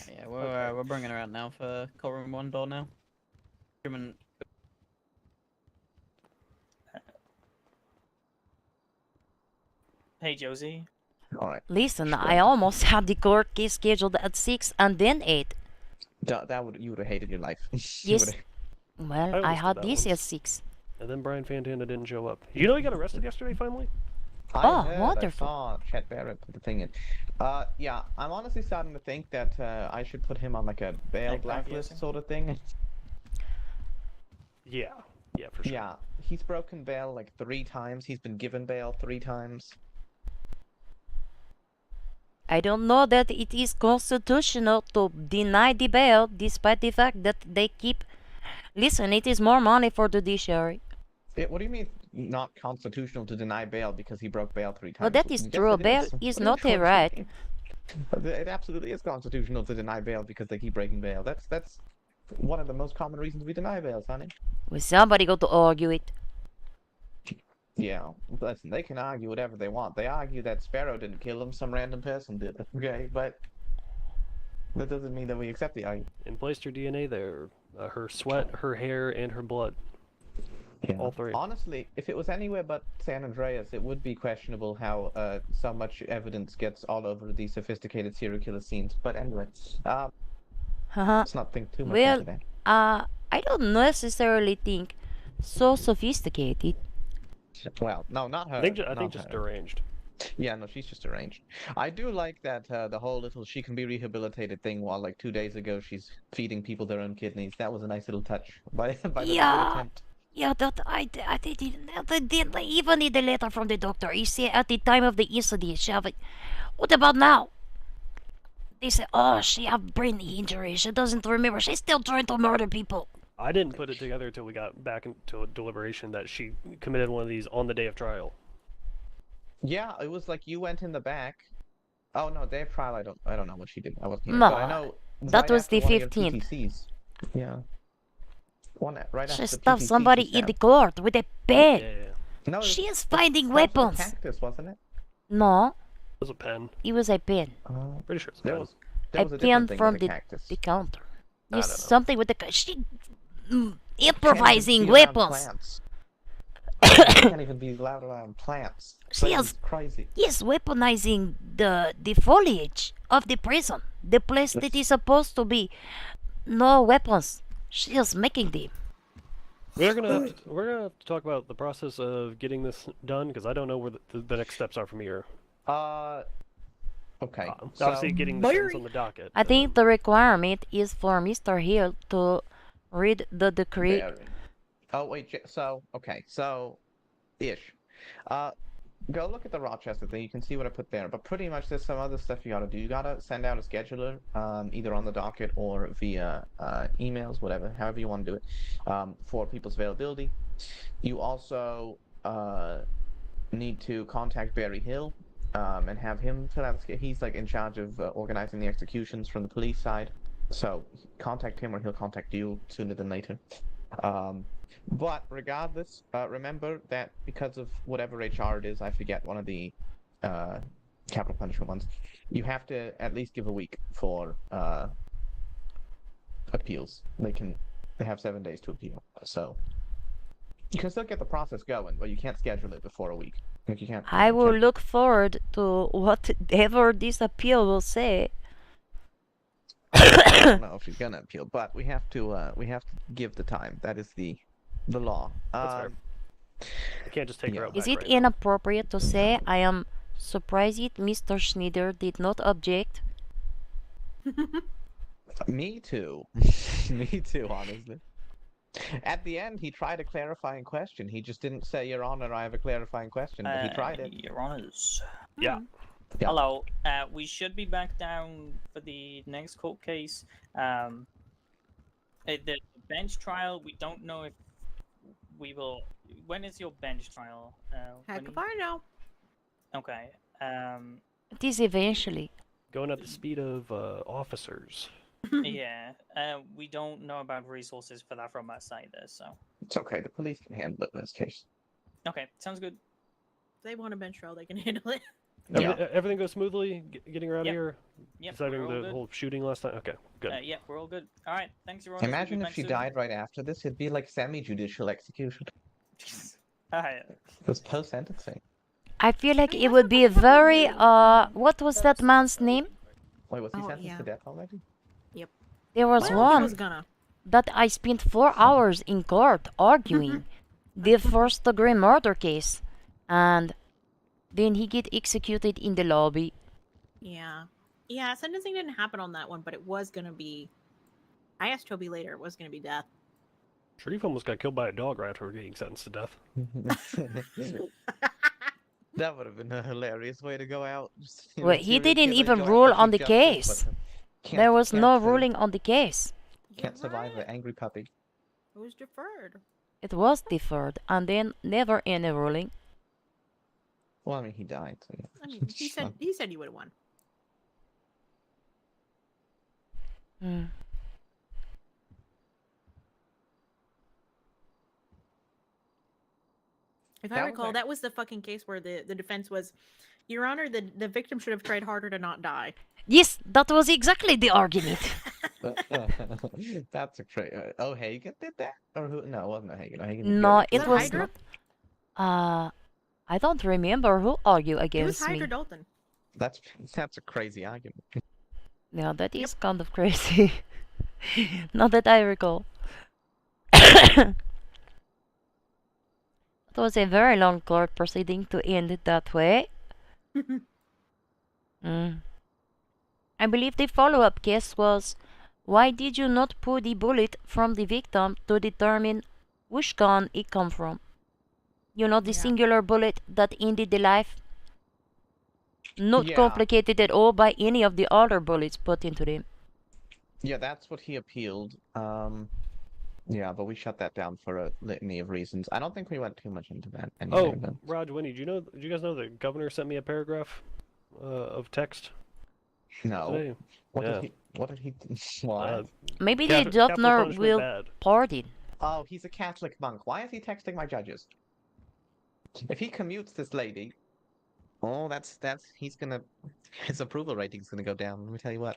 Yeah, we're bringing her out now for courtroom 1 door now. Human. Hey, Josie. All right. Listen, I almost had the court case scheduled at 6 and then 8. You would have hated your life. You Yes. would've- Well, I almost had did that this at once. 6. And then Brian Fantana didn't show up. You know he got arrested yesterday finally? Oh, I wonderful. saw Chet Barrett put the thing in. Yeah, I'm honestly starting to think that I should put him on like a bail Like blacklist blacklisting? sort of thing. Yeah. Yeah, for sure. Yeah, he's broken bail like 3 times. He's been given bail 3 times. I don't know that it is constitutional to deny the bail despite the fact that they keep... Listen, it is more money for the judiciary. What do you mean not constitutional to deny bail because he broke bail 3 times? Well, that is Yes, true. it Bail is. is What do you not a mean right. constitutional? It absolutely is constitutional to deny bail because they keep breaking bail. That's one of the most common reasons we deny bail, Sonny. Well, somebody got to argue it. Yeah, listen, they can argue whatever they want. They argue that Sparrow didn't kill him, some random person did. Okay, but that doesn't mean that we accept the argument. And placed her DNA there. Her sweat, her hair, and her blood. Yeah. All 3. Honestly, if it was anywhere but San Andreas, it would be questionable how so much evidence gets all over these sophisticated serial killer scenes. But anyway, let's not think too much Well, into that. I don't necessarily think so sophisticated. Well, no, not her. I think not just her. deranged. Yeah, no, she's just deranged. I do like that the whole little she can be rehabilitated thing. While like 2 days ago she's feeding people their own kidneys. That was a nice little touch by the Yeah. attempt. Yeah, that I didn't even need a letter from the doctor. He said at the time of the incident, she have. What about now? They said, oh, she have brain injury. She doesn't remember. She's still trying to murder people. I didn't put it together until we got back into deliberation that she committed one of these on the day of trial. Yeah, it was like you went in the back. Oh no, day of trial. I don't know what she did. I wasn't here. No, but I know that right was after the one of your 15th. PTCs. Yeah. Right She after the stuffed PTC somebody she in the found. court with a pen. Yeah. No, She it is finding was the weapons. cactus, wasn't it? No, It was a pen. it was a pen. Pretty sure it's a There pen. was there A was a pen different thing from with the cactus. the counter. I Yes, don't know. something with the she Can't improvising even be around weapons. plants. Can't even be allowed around plants. She That has is crazy. yes, weaponizing the foliage of the prison, the place that is supposed to be no weapons. She is making them. We're gonna have to talk about the process of getting this done because I don't know where the next steps are from here. Okay. Obviously, getting the sentence on the docket. I think the requirement is for Mr. Hill to read the decree. Oh wait. Okay. So, ish. Go look at the Rochester thing. You can see what I put there. But pretty much, there's some other stuff you gotta do. You gotta send out a scheduler, either on the docket or via emails, whatever, however you want to do it, for people's availability. You also need to contact Barry Hill, and have him fill out. He's like in charge of organizing the executions from the police side. So contact him, or he'll contact you sooner than later. But regardless, remember that because of whatever HR it is, I forget one of the capital punishment ones, you have to at least give a week for appeals. They have 7 days to appeal. So you can still get the process going, but you can't schedule it before a week. Like you can't. I will look forward to whatever this appeal will say. I don't know if she's gonna appeal, but we have to give the time. That is the law. That's fair. You can't just take her out Is back it right now. inappropriate to say I am surprised Mr. Schneider did not object? Me too. Me too, honestly. At the end, he tried a clarifying question. He just didn't say, Your Honor, I have a clarifying question, but he tried it. Your Honors. Yeah. Yeah. Hello. We should be back down for the next court case. The bench trial, we don't know if we will. When is your bench trial? Heck if I know. Okay. It is eventually. Going at the speed of officers. Yeah. We don't know about resources for that from us either, so. It's okay. The police can handle it in this case. Okay, sounds good. If they want a bench trial, they can handle it. Everything goes smoothly? Getting her out of here? Yep, Deciding we're all the good. whole shooting last time? Okay, good. Yeah, we're all good. All right, thanks, Your Honors. We'll be Imagine if back she soon. died right after this. It'd be like semi-judicial execution. Alright. It was post-sentencing. I feel like it would be a very what was that man's name? Wait, was he Oh, sentenced yeah. to death already? Yep. There was Well, he one was gonna. that I spent 4 hours in court arguing the first degree murder case, and then he get executed in the lobby. Yeah. Yeah, sentencing didn't happen on that one, but it was gonna be. I asked Toby later, it was gonna be death. Sharif almost got killed by a dog right after getting sentenced to death. That would have been a hilarious way to go out. Just, you know, Wait, he serial didn't killer even go out rule for on the justice, case. but There was no can't, ruling on the case. Can't survive an angry puppy. It was deferred. It was deferred, and then never any ruling. Well, I mean, he died. So yeah. I mean, he said he would have won. Hmm. If That I was recall, like- that was the fucking case where the defense was, Your Honor, the victim should have tried harder to not die. Yes, that was exactly the argument. That's a crazy. Oh, Hagen did that, or who? No, it wasn't Hagen. No, it was Hydra? not. I don't remember who argued It was against me. Hydra Dalton. That's a crazy argument. Yeah, that is kind of crazy. Not that I recall. It was a very long court proceeding to end it that way. I believe the follow-up case was, why did you not pull the bullet from the victim to determine Which gun it come from? You know, the Yeah. singular bullet that ended the life? Not Yeah. complicated at all by any of the other bullets put into them. Yeah, that's what he appealed. Yeah, but we shut that down for a litany of reasons. I don't think we went too much into that anyway. Oh, But... Raj, Winnie, do you guys know the governor sent me a paragraph of text No. today? What Yeah. did he? What did he? What? Maybe the Capital governor punishment will bad. pardon. Oh, he's a Catholic monk. Why is he texting my judges? If he commutes this lady, oh, that's he's gonna his approval rating's gonna go down. Let me tell you what.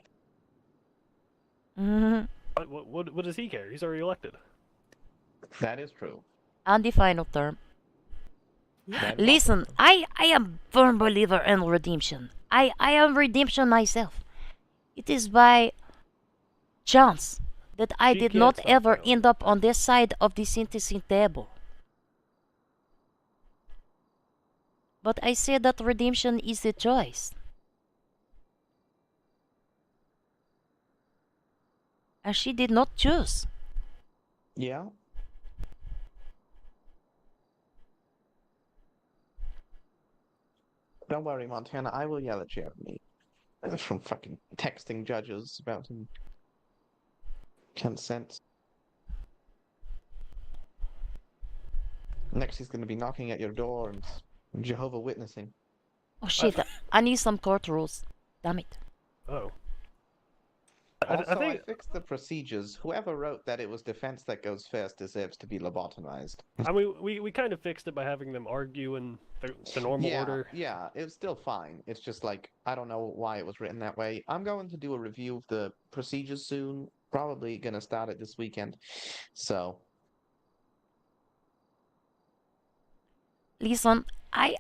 Mhm. What does he care? He's already elected. That is true. And the final term. That is Listen, I am firm believer in redemption. I am redemption myself. It is by chance that I She did can't not stop ever violence. end up on this side of the sentencing table. But I say that redemption is a choice. And she did not choose. Yeah. Don't worry, Montana. I will yell at Jeremy from fucking texting judges about him consent. Next, he's going to be knocking at your door and Jehovah Witnessing. Oh shit, I need some court rules. Damn it. Oh. Also, I think fixed the procedures. Whoever wrote that it was defense that goes first deserves to be lobotomized. I mean, we kind of fixed it by having them argue in the normal Yeah, order. yeah, it's still fine. It's just like, I don't know why it was written that way. I'm going to do a review of the procedures soon. Probably going to start it this weekend. So, Listen, I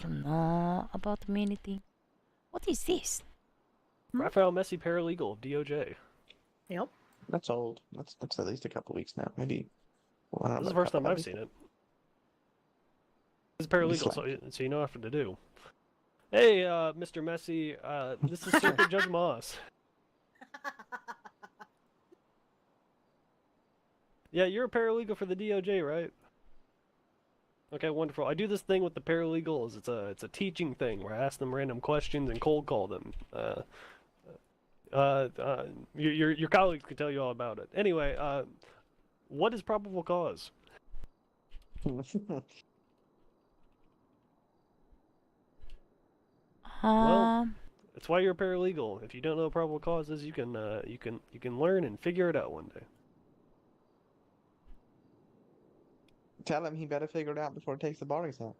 don't know about many things. What is this? Raphael Messi, paralegal of DOJ. Yep. that's old. That's at least a couple weeks now. Maybe. Well, I don't This is know, the first time couple I've weeks. seen it. It's paralegal, so you know what to do. Hey, Mr. Messi, this is Circuit Judge Moss. Yeah, you're a paralegal for the DOJ, right? Okay, wonderful. I do this thing with the paralegals. It's a teaching thing where I ask them random questions and cold call them. Your colleagues can tell you all about it. Anyway, what is probable cause? Well, it's why you're a paralegal. If you don't know what probable cause is, you can learn and figure it out one day. Tell him he better figure it out before he takes the bar exam.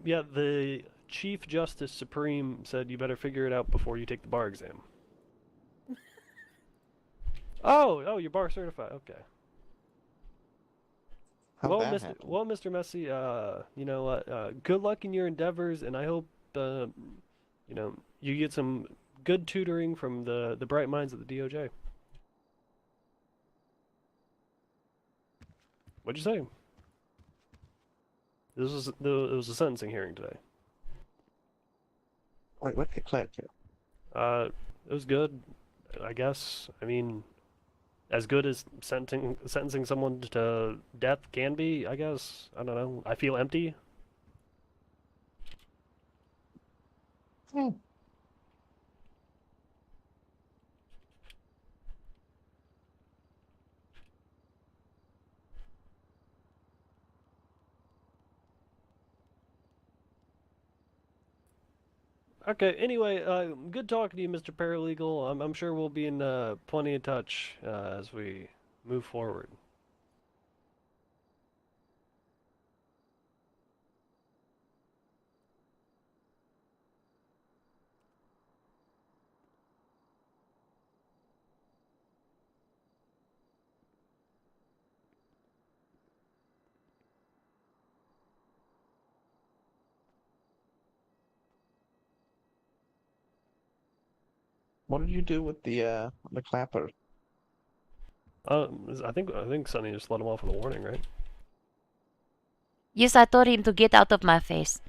Yeah, the Chief Justice Supreme said you better figure it out before you take the bar exam. Oh, you're bar certified. Okay. How'd Well, that Mr. happen? Well, Mr. Messi, good luck in your endeavors, and I hope you get some good tutoring from the bright minds of the DOJ. What'd you say? It was a sentencing hearing today. Wait, what did it play to? It was good, I guess. I mean, as good as sentencing someone to death can be, I guess. I don't know. I feel empty. Okay, anyway, good talking to you, Mr. Paralegal. I'm sure we'll be in plenty of touch as we move forward. What did you do with the clapper? I think Sonny just let him off with a warning, right? Yes, I told him to get out of my face.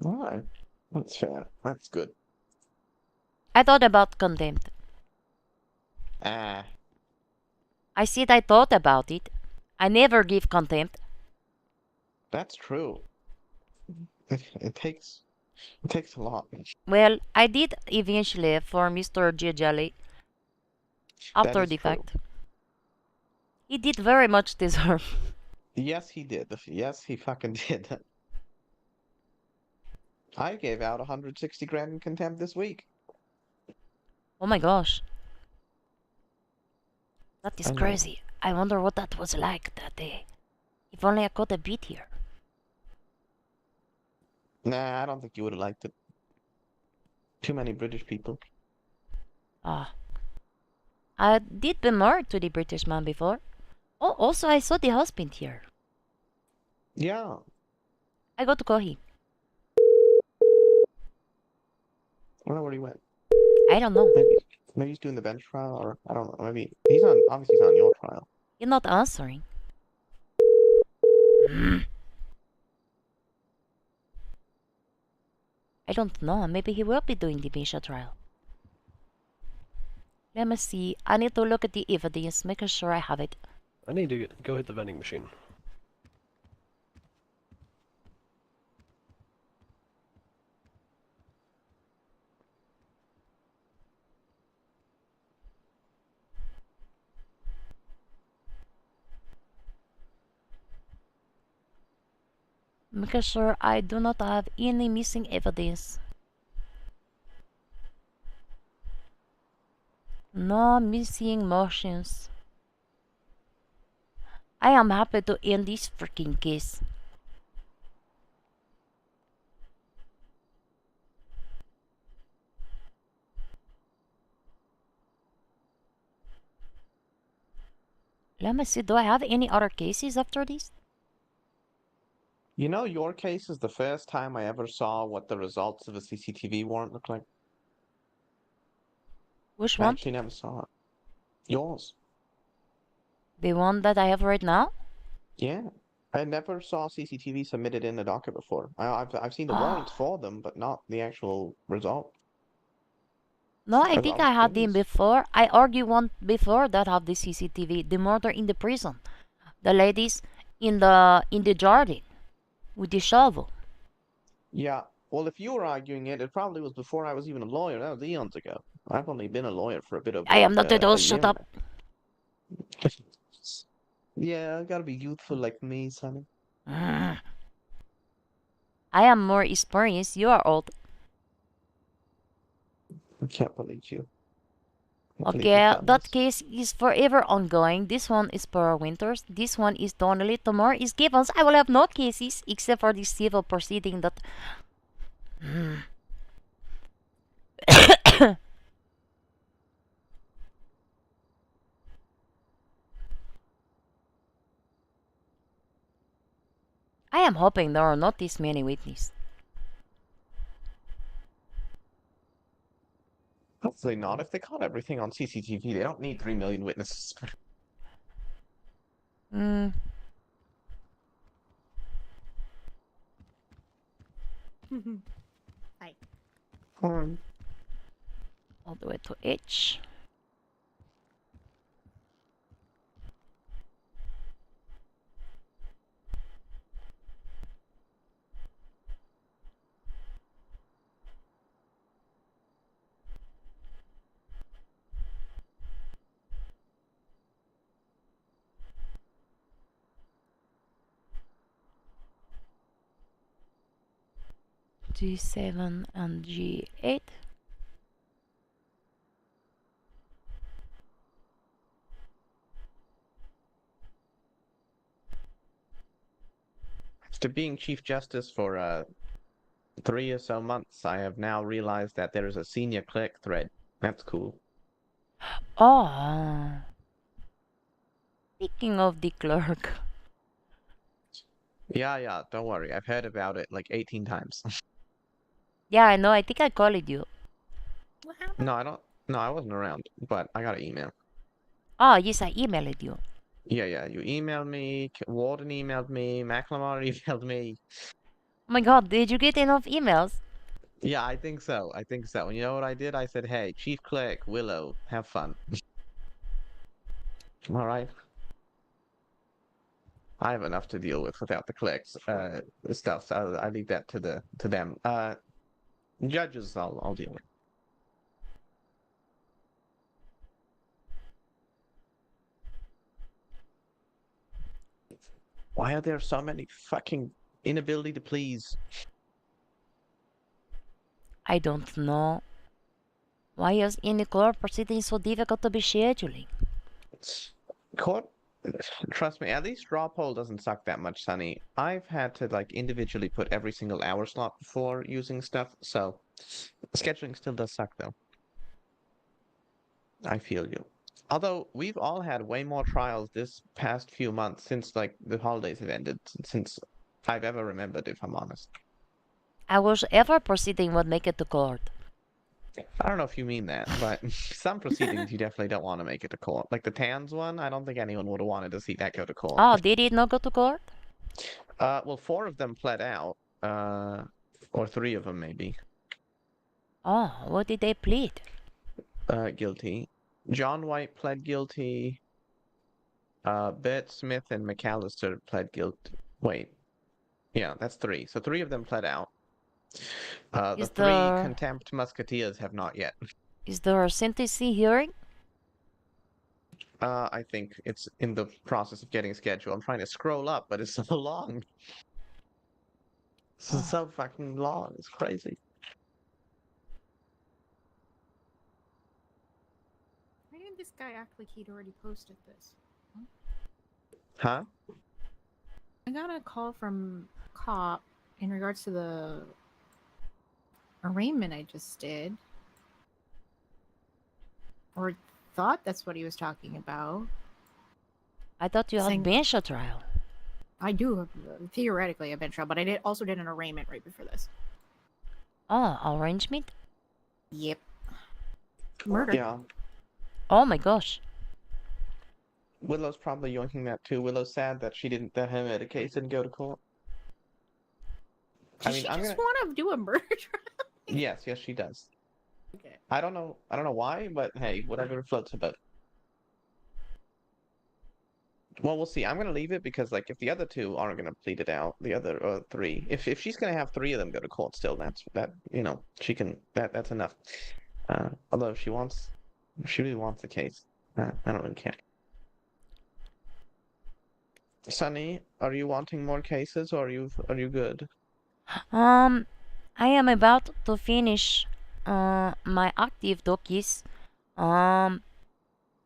Alright. That's fair. That's good. I thought about contempt. Ah. I said I thought about it. I never give contempt. That's true. It takes a lot. Well, I did eventually for Mr. Jejali That after is the true. fact. He did very much deserve. Yes, he did. Yes, he fucking did. I gave out 160 grand in contempt this week. Oh my gosh. That is I know. crazy. I wonder what that was like that day. If only I could have beat here. Nah, I don't think you would have liked it. Too many British people. Ah. I did be married to the British man before. Oh, also I saw the husband here. Yeah. I go to Kohi. I don't know where he went. I don't know. Maybe he's doing the bench trial, or I don't know. Maybe he's on. Obviously, he's on your trial. You're not answering. I don't know. Maybe he will be doing the Misha trial. Let me see. I need to look at the evidence, making sure I have it. I need to go hit the vending machine. Making sure I do not have any missing evidence. No missing motions. I am happy to end this freaking case. Let me see, do I have any other cases after this? You know, your case is the first time I ever saw what the results of a CCTV warrant look like. Which I one? actually never saw it. Yours. The one that I have right now? Yeah. I never saw CCTV submitted in the docket before. I've seen the warrants for them, but not the actual result. No, I was think I had them curious. before. I argued one before that have the CCTV. The murder in the prison. The ladies in the garden with the shovel. Yeah. Well, if you were arguing it, it probably was before I was even a lawyer. That was eons ago. I've only been a lawyer for a bit of I am not at all. a Shut year up. now. Yeah, gotta be youthful like me, Sonny. I am more experienced. You are old. I can't believe you. Can't believe Okay, you've done that this. case is forever ongoing. This one is Pearl Winters. This one is Donnelly. Tomorrow is Gibbons. I will have no cases except for the civil proceeding that... I am hoping there are not this many witnesses. Hopefully not. If they caught everything on CCTV, they don't need 3 million witnesses. Hmm. Hi. All the way to H. G7 and G8. After being Chief Justice for 3 or so months, I have now realized that there is a senior clerk thread. That's cool. Oh. Speaking of the clerk. Yeah, don't worry. I've heard about it like 18 times. Yeah, I know. I think I called you. What happened? No, I don't. No, I wasn't around, but I got an email. Oh, yes, I emailed you. Yeah. You emailed me. Warden emailed me. McLemore emailed me. Oh my god, did you get enough emails? Yeah, I think so. And you know what I did? I said, "Hey, Chief Clerk Willow, have fun." All right. I have enough to deal with without the clicks, stuff. So I leave that to them. Judges, I'll deal with. Why are there so many fucking inability to please? I don't know. Why is any court proceeding so difficult to be scheduling? Court, trust me, at least draw poll doesn't suck that much, Sonny. I've had to like individually put every single hour slot before using stuff, so scheduling still does suck though. I feel you. Although we've all had way more trials this past few months since like the holidays have ended, since I've ever remembered, if I'm honest. I wish every proceeding would make it to court. I don't know if you mean that, but some proceedings you definitely don't want to make it to court. Like the Tans one, I don't think anyone would have wanted to see that go to court. Oh, did it not go to court? Well, 4 of them pled out, or 3 of them maybe. Oh, what did they plead? Guilty. John White pled guilty. Bette Smith and McAllister pled guilty. Wait. Yeah, that's 3. So 3 of them pled out. The 3 contempt musketeers have not yet. Is there a sentencing hearing? I think it's in the process of getting scheduled. I'm trying to scroll up, but it's so long. This is so fucking long. It's crazy. Why didn't this guy act like he'd already posted this? Huh? I got a call from cop in regards to the arraignment I just did. Or thought that's what he was talking about. I thought you had bench a trial. I do theoretically a bench trial, but I also did an arraignment right before this. Oh, arrangement? Yep. Murder. Yeah. Oh my gosh. Willow's probably yoinking that too. Willow's sad that that her murder case didn't go to court. Does she just want to do a murder trial? Yes, she does. Okay. I don't know why, but hey, whatever floats her boat. Well, we'll see. I'm gonna leave it because, like, if the other 2 aren't gonna plead it out, the other 3, if she's gonna have 3 of them go to court, still, that's she can that's enough. Although if she really wants the case, I don't really care. Sunny, are you wanting more cases, or are you good? I am about to finish my active dokies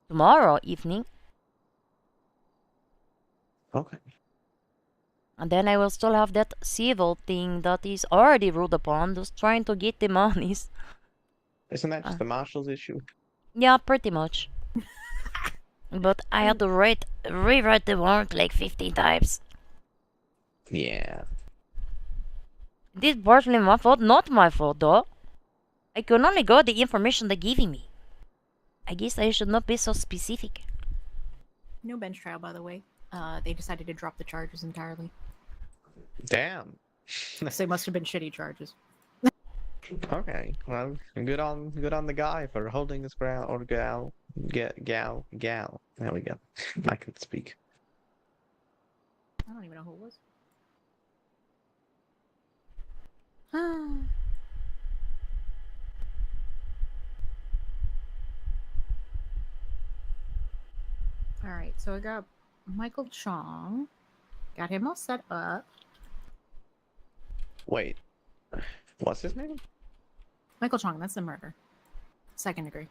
tomorrow evening. Okay. And then I will still have that civil thing that is already ruled upon, just trying to get the monies. Isn't that just the marshal's issue? Yeah, pretty much. But I had to rewrite the warrant like 15 times. Yeah. This partly my fault, not my fault though. I can only go the information they're giving me. I guess I should not be so specific. No bench trial, by the way. They decided to drop the charges entirely. Damn. So they must have been shitty charges. Okay. Well, good on the guy for holding his ground, or gal. There we go. I can speak. I don't even know who it was. Alright, so I got Michael Chong. Got him all set up. Wait. What's his name? Michael Chong, that's the murder. 2nd degree.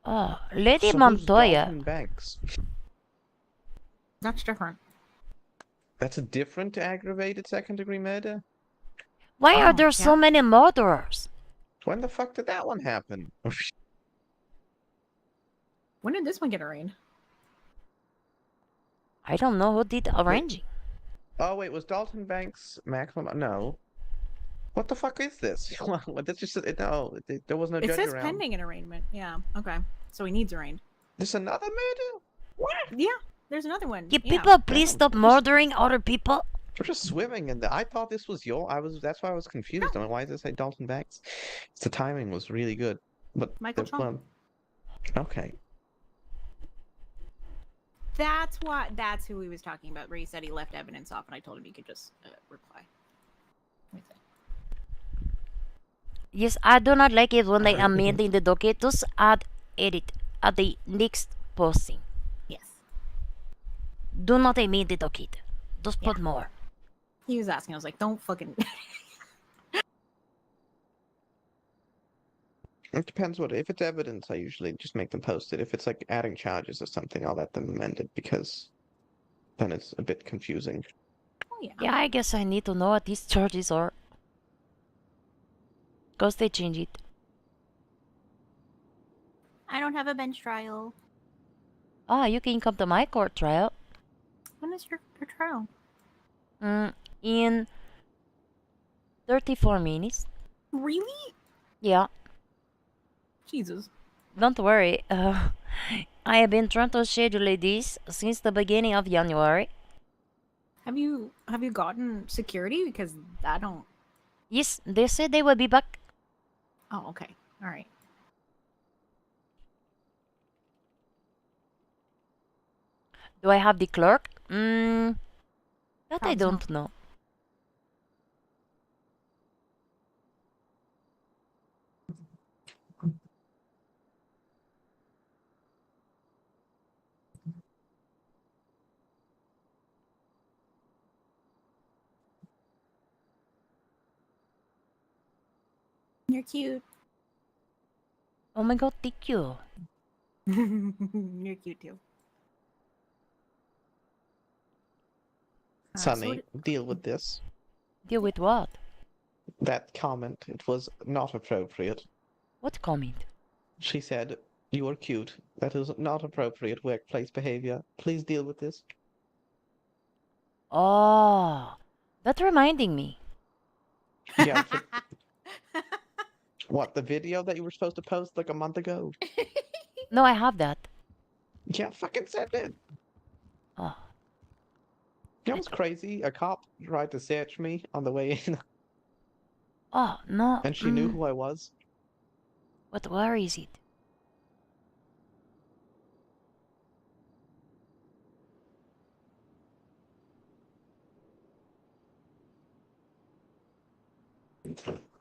Oh, Lady So who's Montoya. Dalton Banks? That's different. That's a different aggravated 2nd-degree murder? Why are there so many murderers? When the fuck did that one happen? When did this one get arraigned? I don't know who did the arranging. Oh wait, was Dalton Banks maximum? No. What the fuck is this? That's just no. There was no It judge says around. pending an arraignment. Yeah, okay. So he needs arraigned. There's another murder? What? Yeah, there's another one. Can Yeah. people please stop murdering other people? We're just swimming in the. I thought this was that's why I was confused. I mean, why does it say Dalton Banks? The timing was really good, but Michael Chong. Okay. That's who he was talking about, where he said he left evidence off, and I told him he could just reply with it. Yes, I do not like it when they amend in the docket. Just add edit at the next posting. Yes. Do not amend the docket. Just put more. He was asking. I was like, don't fucking. It depends what. If it's evidence, I usually just make them post it. If it's like adding charges or something, I'll let them amend it because then it's a bit confusing. Oh yeah. Yeah, I guess I need to know what these charges are. Because they change it. I don't have a bench trial. Ah, you can come to my court trial. When is your trial? In 34 minutes. Really? Yeah. Jesus. Don't worry. I have been trying to schedule this since the beginning of January. Have you gotten security? Because I don't. Yes, they said they will be back. Oh, okay. All right. Do I have the clerk? That I Probably don't not. know. You're cute. Oh my god, thank you. You're cute too. Sonny, deal with this. Deal with what? That comment, it was not appropriate. What comment? She said, you are cute. That is not appropriate workplace behavior. Please deal with this. Oh, that's reminding me. Yeah. What, the video that you were supposed to post like a month ago? No, I have that. Yeah, fucking send it. Oh. That was crazy. A cop tried to search me on the way in. Oh, no. And she knew who I was. Where is it?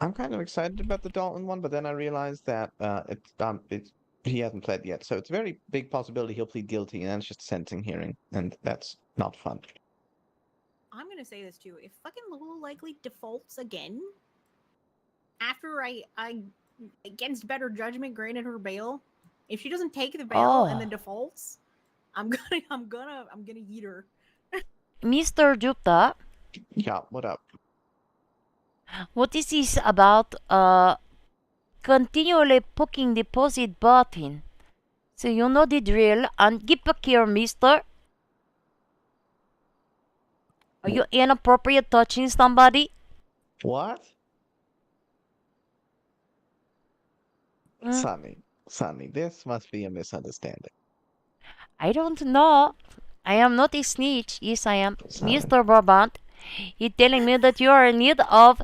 I'm kind of excited about the Dalton one, but then I realized that he hasn't pled yet, so it's a very big possibility he'll plead guilty, and then it's just a sentencing hearing, and that's not fun. I'm gonna say this too. If fucking Lulu likely defaults again, after I against better judgment granted her bail, if she doesn't take the bail and then defaults, I'm gonna eat her. Mr. Jupta, Yeah, what up? what is this about continually poking the deposit button? So you know the drill and get back here, mister. Are you inappropriate touching somebody? What? Sonny, this must be a misunderstanding. I don't know. I am not a snitch. Yes, I am. Mr. Brabant, you're telling me that you are in need of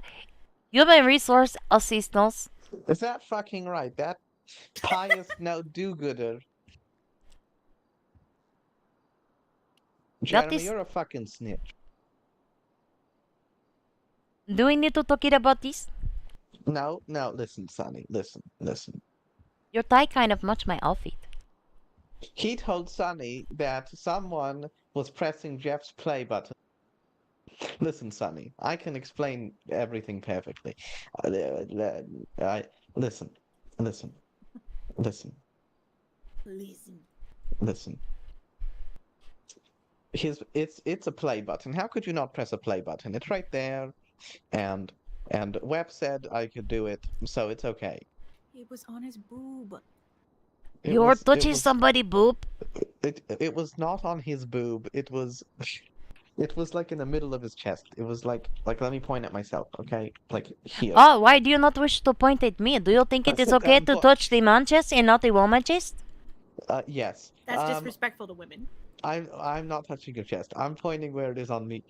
human resource assistance. Is that fucking right? That pious no do-gooder. Jeremy, you're a fucking snitch. Do we need to talk it about this? No, listen, Sonny, listen. Your tie kind of match my outfit. He told Sonny that someone was pressing Jeff's play button. Listen, Sonny, I can explain everything perfectly. Listen. It's a play button. How could you not press a play button? It's right there, and Webb said I could do it, so it's okay. It was on his boob. You're touching somebody's boob? It was not on his boob. It was like in the middle of his chest. It was like let me point at myself, okay? Like here. Oh, why do you not wish to point at me? Do you think it is okay to touch the man chest and not the woman chest? Yes. That's disrespectful to women. I'm not touching your chest. I'm pointing where it is on me.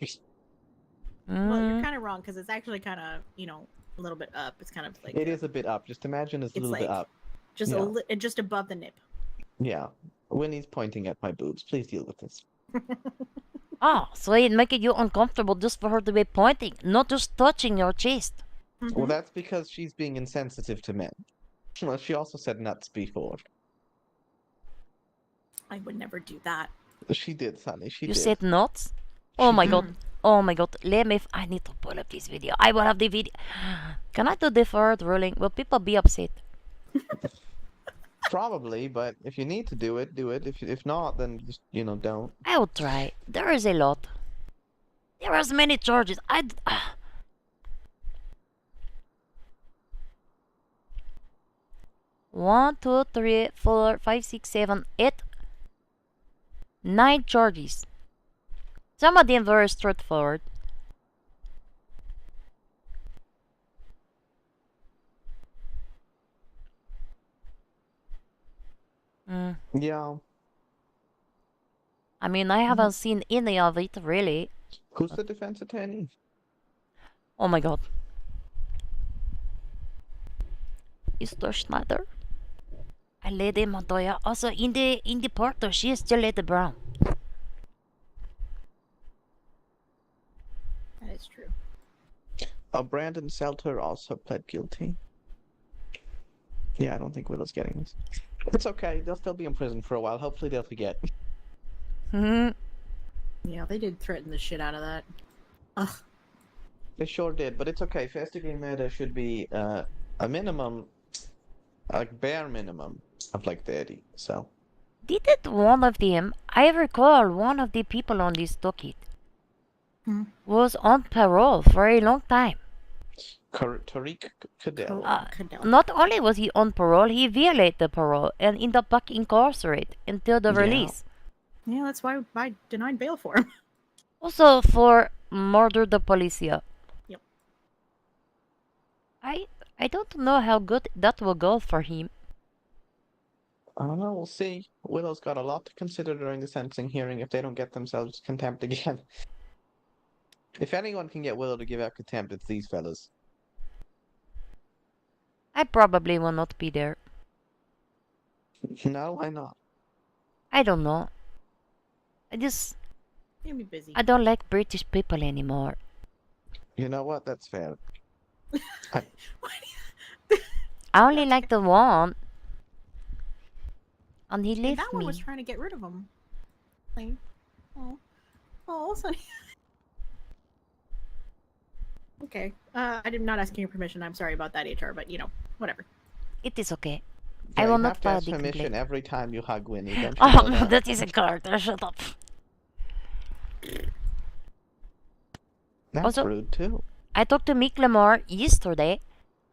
Well, you're kind of wrong because it's actually kind of a little bit up. It's kind of like it is a bit up. Just imagine it's a little bit up. Just just above the nip. Yeah. Winnie's pointing at my boobs. Please deal with this. Oh, so it making you uncomfortable just for her to be pointing, not just touching your chest. Well, that's because she's being insensitive to men. Well, she also said nuts before. I would never do that. She did, Sonny. She You did. said nuts? Oh my god. did. Oh my god. Let me. I need to pull up this video. I will have the video. Can I do deferred ruling? Will people be upset? Probably, but if you need to do it, do it. If not, then just don't. I will try. There is a lot. There are many charges. One, two, three, 4, 5, 6, 7, 8, 9 charges. Some of them very straightforward. Yeah. I mean, I haven't seen any of it really. Who's the defense attorney? Oh my god. Is there Schneider? I Lady Montoya. Also in the portal, she is still Lady Brown. That is true. Brandon Selter also pled guilty. Yeah, I don't think Willow's getting this. It's okay. They'll still be in prison for a while. Hopefully they'll forget. Yeah, they did threaten the shit out of that. Ugh. They sure did, but it's okay. First degree murder should be a minimum, like bare minimum of like 30. So. Didn't one of them, I recall one of the people on this docket was on parole for a long time. Tariq Cadell. Not only was he on parole, he violated the parole and ended up back incarcerated until the release. Yeah, that's why I denied bail for him. Also for murder de policia. Yep. I don't know how good that will go for him. I don't know, we'll see. Willow's got a lot to consider during the sentencing hearing if they don't get themselves contempt again. If anyone can get Willow to give out contempt, it's these fellas. I probably will not be there. No, why not? I don't know. You'll be busy. I don't like British people anymore. You know what? That's fair. I only like the one. And he And left that one me. was trying to get rid of him. Like, Sonny. Okay. I did not asking your permission. I'm sorry about that, HR, but whatever. It is okay. Yeah, I will you not have to file ask the permission complaint. every time you hug Winnie. Don't you know Oh, that? that is a character. Shut up. That's Also, rude too. I talked to Mick Lamar yesterday,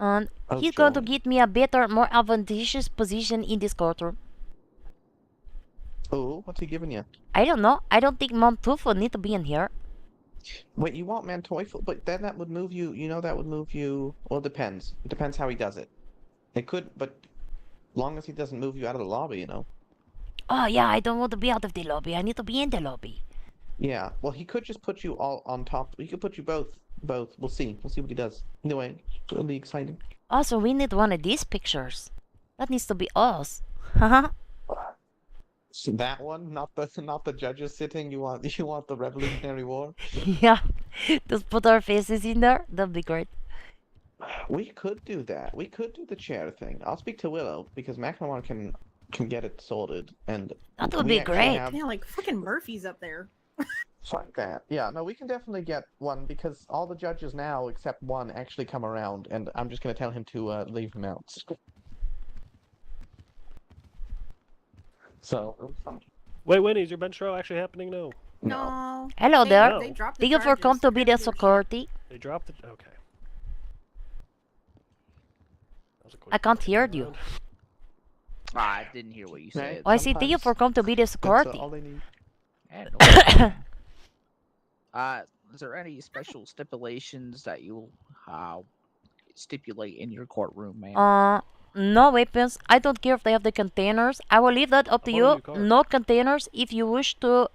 and Oh, he's going to joy. get me a better, more advantageous position in this courtroom. Oh, what's he giving you? I don't know. I don't think Montufo need to be in here. Wait, you want Mantoifel? But then that would move you. That would move you. Well, it depends. It depends how he does it. It could, but long as he doesn't move you out of the lobby, Oh yeah, I don't want to be out of the lobby. I need to be in the lobby. Yeah. Well, he could just put you all on top. He could put you both. Both. We'll see. We'll see what he does. Anyway, it'll be exciting. Also, we need one of these pictures. That needs to be us. Haha. So that one, not the judges sitting. You want the Revolutionary War? Yeah. Just put our faces in there. That'd be great. We could do that. We could do the chair thing. I'll speak to Willow because McNamara can get it sorted, and That would we be actually great. have- Yeah, like fucking Murphy's up there. Fuck that. Yeah, no, we can definitely get one because all the judges now, except one, actually come around, and I'm just gonna tell him to leave him out. So. Wait, Winnie, is your bench trial actually happening? No. No. Hello They- there. they dropped the Thank you for charges. come to be the security. They dropped it. Okay. I can't hear you. I didn't hear what you said. Oh, I say thank you for come to be the security. all they need. Yeah, no worries. Is there any special stipulations that you'll stipulate in your courtroom, man? No weapons. I don't care if they have the containers. I will leave that up to How you. about a new car? No containers if you wish to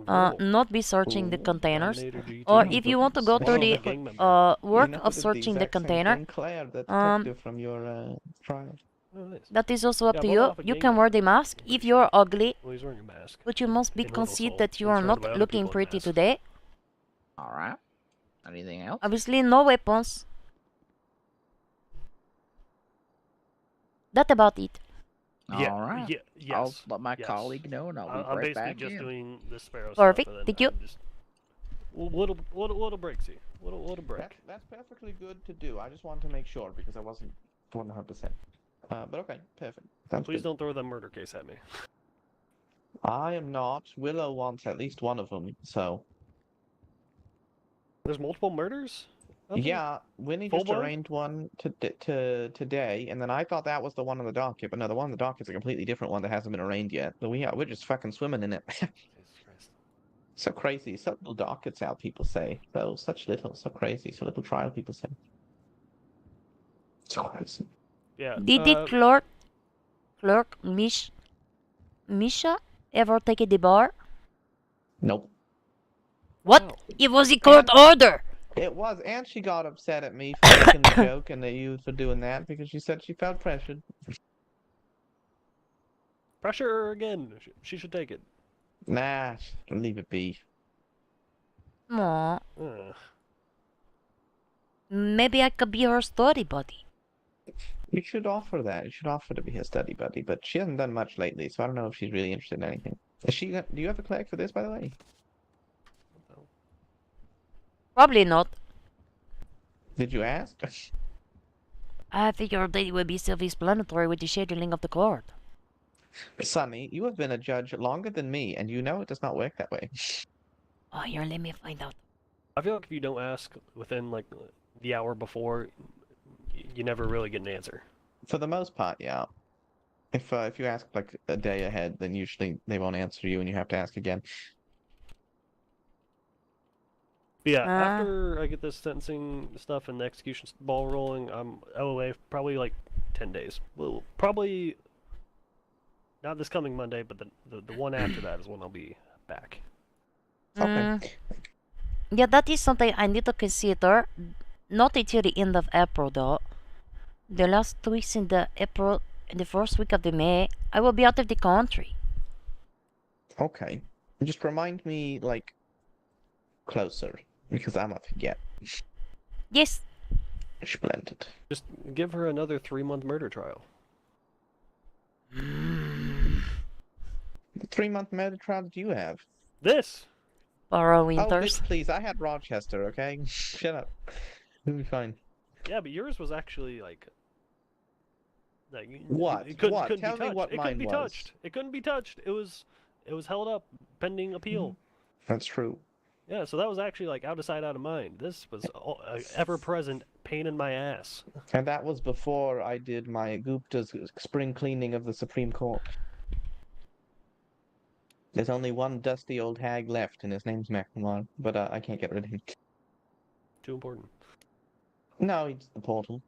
not be searching the containers. Dominator GT. Or if you want to go through Oh, the gang member. work You know of who did the searching the exact same container. thing, Claire, the detective from your trial. Oh, nice. That is also up Yeah, I to bought you. off a You gang can wear member. the mask if you're ugly, Well, he's wearing a mask. but you must be In Little concede Seoul. that you I'm are surrounded by not other looking people in pretty masks. today. All right. Anything else? Obviously, no weapons. That about it. Yeah, All right. yeah, I'll yes. let my yes. colleague know, and I'll be I'm right basically back just in. doing the sparrow Perfect, stuff, and thank then you. I'm just little breaksy, little break. That's perfectly good to do. I just wanted to make sure because I wasn't 100%. But okay, perfect. Sounds Please good. don't throw that murder case at me. I am not. Willow wants at least one of them, so. There's multiple murders? out there? Yeah, Winnie Full just blown? arranged one to today, and then I thought that was the one on the docket, but no, the one on the docket is a completely different one that hasn't been arranged yet. But we're just fucking swimming in it. Jesus Christ. So crazy. So little dockets out, people say. So such little, so crazy. So little trial, people say. So crazy. Yeah. Did the clerk Misha ever take the bar? Nope. What? Wow. It was a court order. It was, and she got upset at me for making the joke and at you for doing that because she said she felt pressured. Pressure her again. She should take it. Nah, leave it be. Aw, Ugh. maybe I could be her study buddy. You should offer that. You should offer to be his study buddy, but she hasn't done much lately, so I don't know if she's really interested in anything. Is she? Do you have a click for this, by the way? Probably not. Did you ask? I figured that it would be self-explanatory with the scheduling of the court. Sonny, you have been a judge longer than me, and you know it does not work that way. Oh, here, let me find out. I feel like if you don't ask within like the hour before, you never really get an answer. For the most part, yeah. If you ask like a day ahead, then usually they won't answer you, and you have to ask again. But yeah, after I get this sentencing stuff and the execution ball rolling, I'm LOA for probably like 10 days. Well, probably not this coming Monday, but the one after that is when I'll be back. Okay. Yeah, that is something I need to consider. Not until the end of April, though. The last 2 weeks in the first week of the May, I will be out of the country. Okay. Just remind me, like, closer, because I might forget. Yes. Splendid. Just give her another 3-month murder trial. 3-month murder trial did you have? This! Borrow Oh, this, Winters. please. I had Rochester, okay? Shut up. It'll be fine. Yeah, but yours was actually like What? It couldn't, What? couldn't Tell be me touched. what It couldn't mine be was. touched. It couldn't be touched. It was held up pending appeal. That's true. Yeah, so that was actually like out of sight, out of mind. This was ever-present pain in my ass. And that was before I did my Gupta's spring cleaning of the Supreme Court. There's only one dusty old hag left, and his name's McNamara, but I can't get rid of him. Too important. No, he's the portal.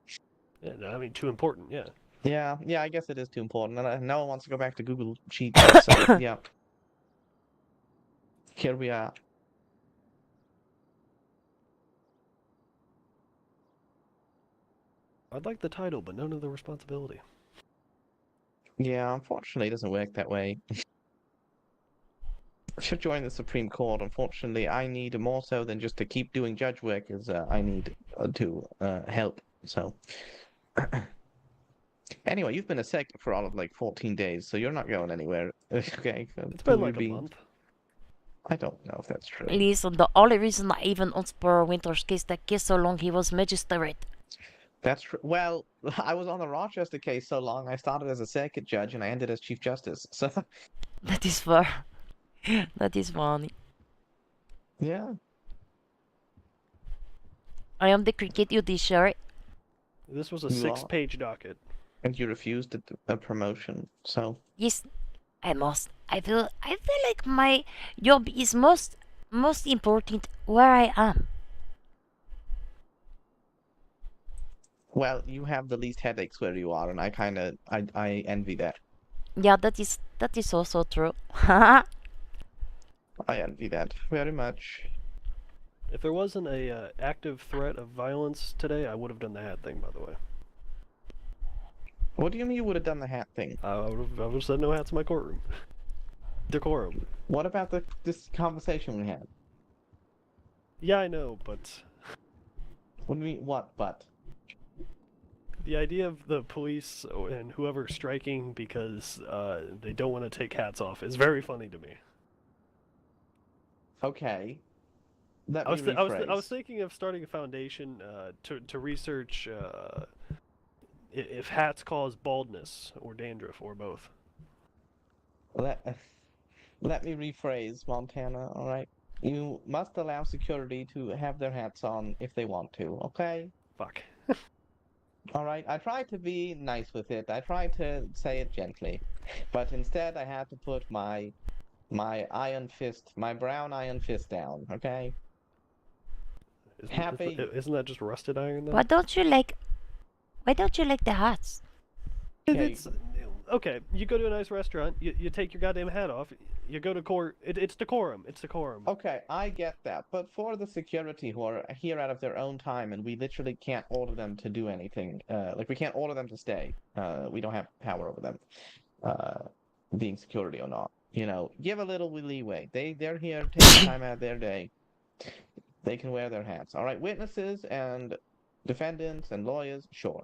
Yeah, no, I mean, too important, yeah. Yeah, I guess it is too important, and no one wants to go back to Google Sheets, so yeah. Here we are. I'd like the title, but none of the responsibility. Yeah, unfortunately, it doesn't work that way. I should join the Supreme Court. Unfortunately, I need more so than just to keep doing judge work, as I need to help. So, anyway, you've been a sec for all of like 14 days, so you're not going anywhere. Okay, It's been like a month. I don't know if that's true. Listen, the only reason I even on Spur Winter's case that case so long he was magistrate. That's true. Well, I was on the Rochester case so long. I started as a circuit judge and I ended as chief justice. So That is fair. That is funny. yeah. I am the cricket judiciary. This was a You are. 6-page docket. And you refused a promotion. So Yes, I must. I feel like my job is most important where I am. well, you have the least headaches where you are, and I envy that. Yeah, that is also true. I envy that very much. If there wasn't a active threat of violence today, I would have done the hat thing, by the way. What do you mean you would have done the hat thing? I would have said no hats in my courtroom. Decorum. What about this conversation we had? Yeah, I know, but What do you mean, what, but? the idea of the police and whoever striking because they don't want to take hats off is very funny to me. Okay. Let I me was rephrase. thinking of starting a foundation to research if hats cause baldness or dandruff or both. Let me rephrase, Montana, alright? You must allow security to have their hats on if they want to, okay? Fuck. Alright, I tried to be nice with it. I tried to say it gently. But instead I had to put my iron fist, my brown iron fist down, okay? Isn't that just rusted iron then? Why don't you like the hats? It's okay. You go to a nice restaurant. You take your goddamn hat off. You go to court. It's decorum. It's decorum. Okay, I get that. But for the security who are here out of their own time and we literally can't order them to do anything, like we can't order them to stay. We don't have power over them, being security or not. You know, give a little leeway. They're here taking time out of their day. They can wear their hats. All right, witnesses and defendants and lawyers, sure.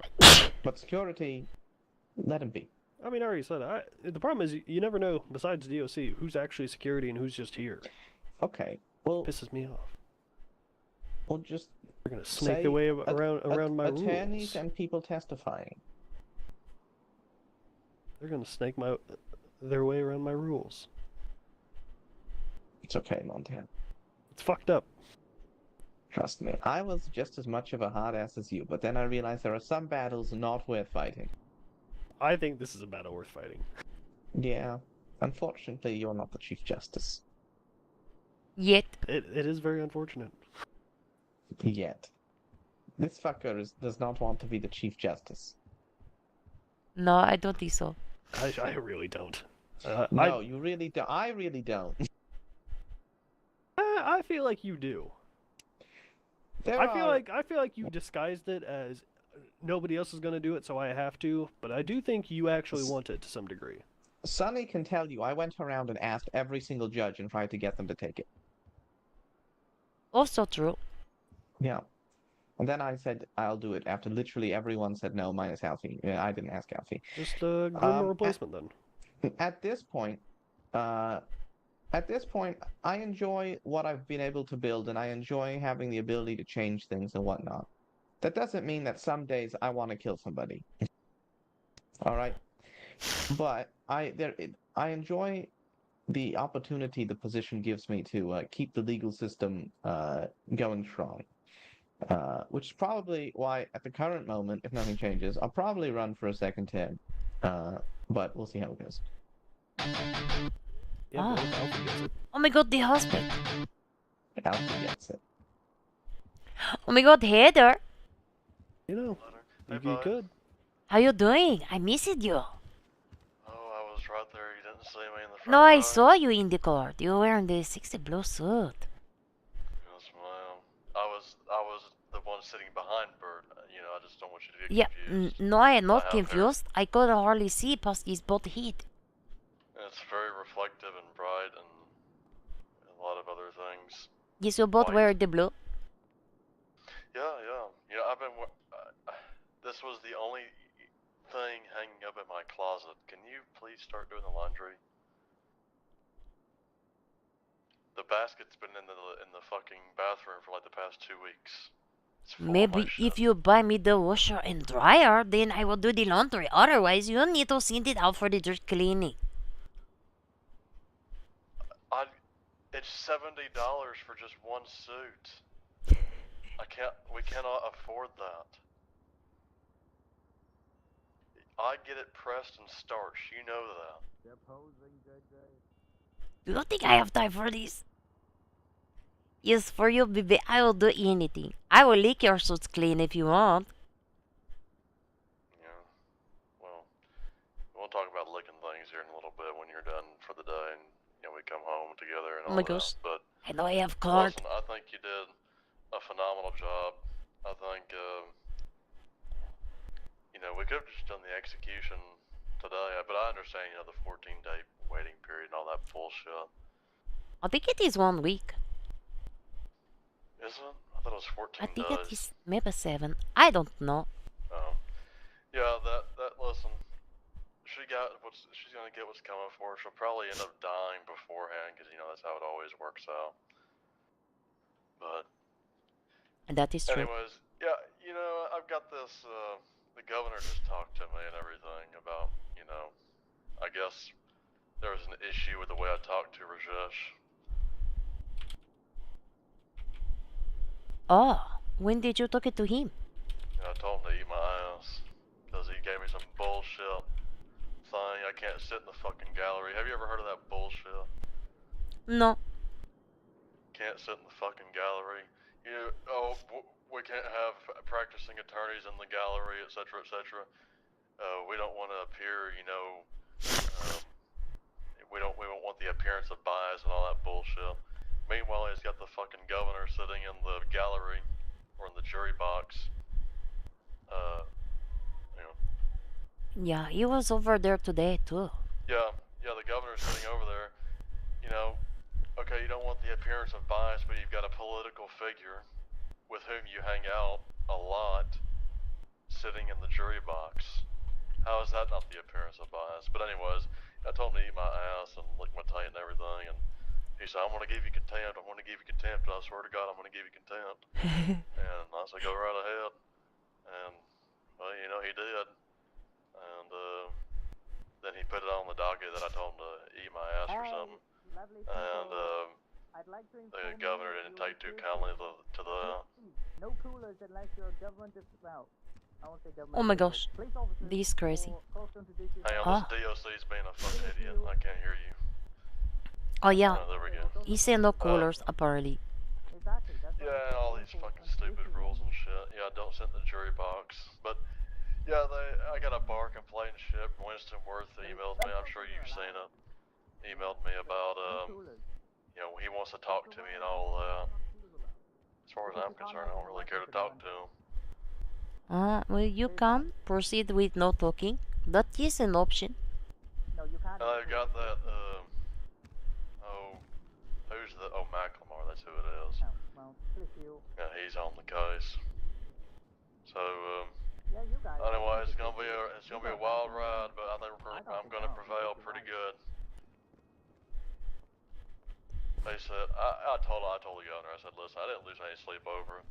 But security, let them be. I mean, I already said it. The problem is you never know, besides DOC, who's actually security and who's just here. Okay, well... Pisses me off. Well, just... They're gonna snake their way around my rules. Attorneys and people testifying. They're gonna snake their way around my rules. It's okay, Montana. It's fucked up. Trust me. I was just as much of a hard ass as you, but then I realized there are some battles not worth fighting. I think this is a battle worth fighting. Yeah. Unfortunately, you're not the Chief Justice. Yet. It is very unfortunate. Yet. This fucker does not want to be the Chief Justice. No, I don't think so. I really don't. No, you really don't. I really don't. I feel like you do. I feel like you disguised it as nobody else is going to do it, so I have to. But I do think you actually want it to some degree. Sonny can tell you I went around and asked every single judge and tried to get them to take it. Also true. Yeah. And then I said I'll do it after literally everyone said no, minus Alfie. Yeah, I didn't ask Alfie. Just give him a replacement then. At this point, I enjoy what I've been able to build, and I enjoy having the ability to change things and whatnot. That doesn't mean that some days I want to kill somebody. All right, but I enjoy the opportunity the position gives me to keep the legal system going strong. Which is probably why, at the current moment, if nothing changes, I'll probably run for a second term. But we'll see how it goes. Yeah, Alfie gets it. Oh my god, the husband. Alfie gets it. Oh my god, Heather. You know, you could. How you doing? I missed you. Oh, I was right there. You didn't see me in the front No, I row. saw you in the court. You were wearing the 60 blue suit. Yes, ma'am. I was the one sitting behind Bird. You know, I just don't want you to get Yeah, confused. no, I am not have hair. confused. I couldn't hardly see past his bald head. It's very reflective and bright and a lot of other things. Yes, you both wear the blue. Yeah. You know, I've been. This was the only thing hanging up in my closet. Can you please start doing the laundry? The basket's been in the fucking bathroom for like the past 2 weeks. It's full of my Maybe shit. if you buy me the washer and dryer, then I will do the laundry. Otherwise, you need to send it out for the dirt cleaning. It's $70 for just one suit. We cannot afford that. I get it pressed and starched, you know that. They're posing, JJ. You don't think I have time for this? Yes, for you, baby, I will do anything. I will lick your suits clean if you want. Yeah. Well, we'll talk about licking things here in a little bit when you're done for the day and we come home together and Oh all my that. gosh. But I know I have card. listen, I think you did a phenomenal job. I think we could have just done the execution today, but I understand, you know, the 14-day waiting period and all that bullshit. I think it is 1 week. Is it? I thought it was 14 I think days. it is maybe 7. I don't know. Oh. Yeah, listen. She's gonna get what's coming for her. She'll probably end up dying beforehand, because, you know, that's how it always works out. But And that is true. anyways, yeah, you know, I've got this, the governor just talked to me and everything about, you know, I guess there was an issue with the way I talked to Rajesh. Oh, when did you talk it to him? You know, I told him to eat my ass, because he gave me some bullshit thing. I can't sit in the fucking gallery. Have you ever heard of that bullshit? No. Can't sit in the fucking gallery. We can't have practicing attorneys in the gallery, etc., etc. We don't want to appear, you know, we don't want the appearance of bias and all that bullshit. Meanwhile, he's got the fucking governor sitting in the gallery, or in the jury box. You know. Yeah, he was over there today too. Yeah, the governor's sitting over there. You know, okay, you don't want the appearance of bias, but you've got a political figure with whom you hang out a lot sitting in the jury box. How is that not the appearance of bias? But anyways, I told him to eat my ass and lick my taint and everything, and he said, I'm going to give you contempt, and I swear to God, I'm going to give you contempt. And I said, go right ahead. And, well, you know, he did. And, then he put it on the docket that I told him to eat my ass or something. And, the governor didn't take too kindly to that. No coolers unless your government is Oh my gosh, this is crazy. Hang on, this DOC's being a fucking idiot. I can't hear you. Oh yeah, There we go. he said no coolers apparently. Yeah, and all these fucking stupid rules and shit. Yeah, don't sit in the jury box. But, yeah, I got a bar complaint and shit. Winston Worth emailed me. I'm sure you've seen it. Emailed me about, you know, he wants to talk to me and all that. As far as I'm concerned, I don't really care to talk to him. Will you come? Proceed with no talking. That is an option. I've got that, Macklemore, that's who it is. Yeah, he's on the case. So, anyway, it's gonna be a wild ride, but I think I'm gonna prevail pretty good. They said, I told the governor, I said, listen, I didn't lose any sleep over it.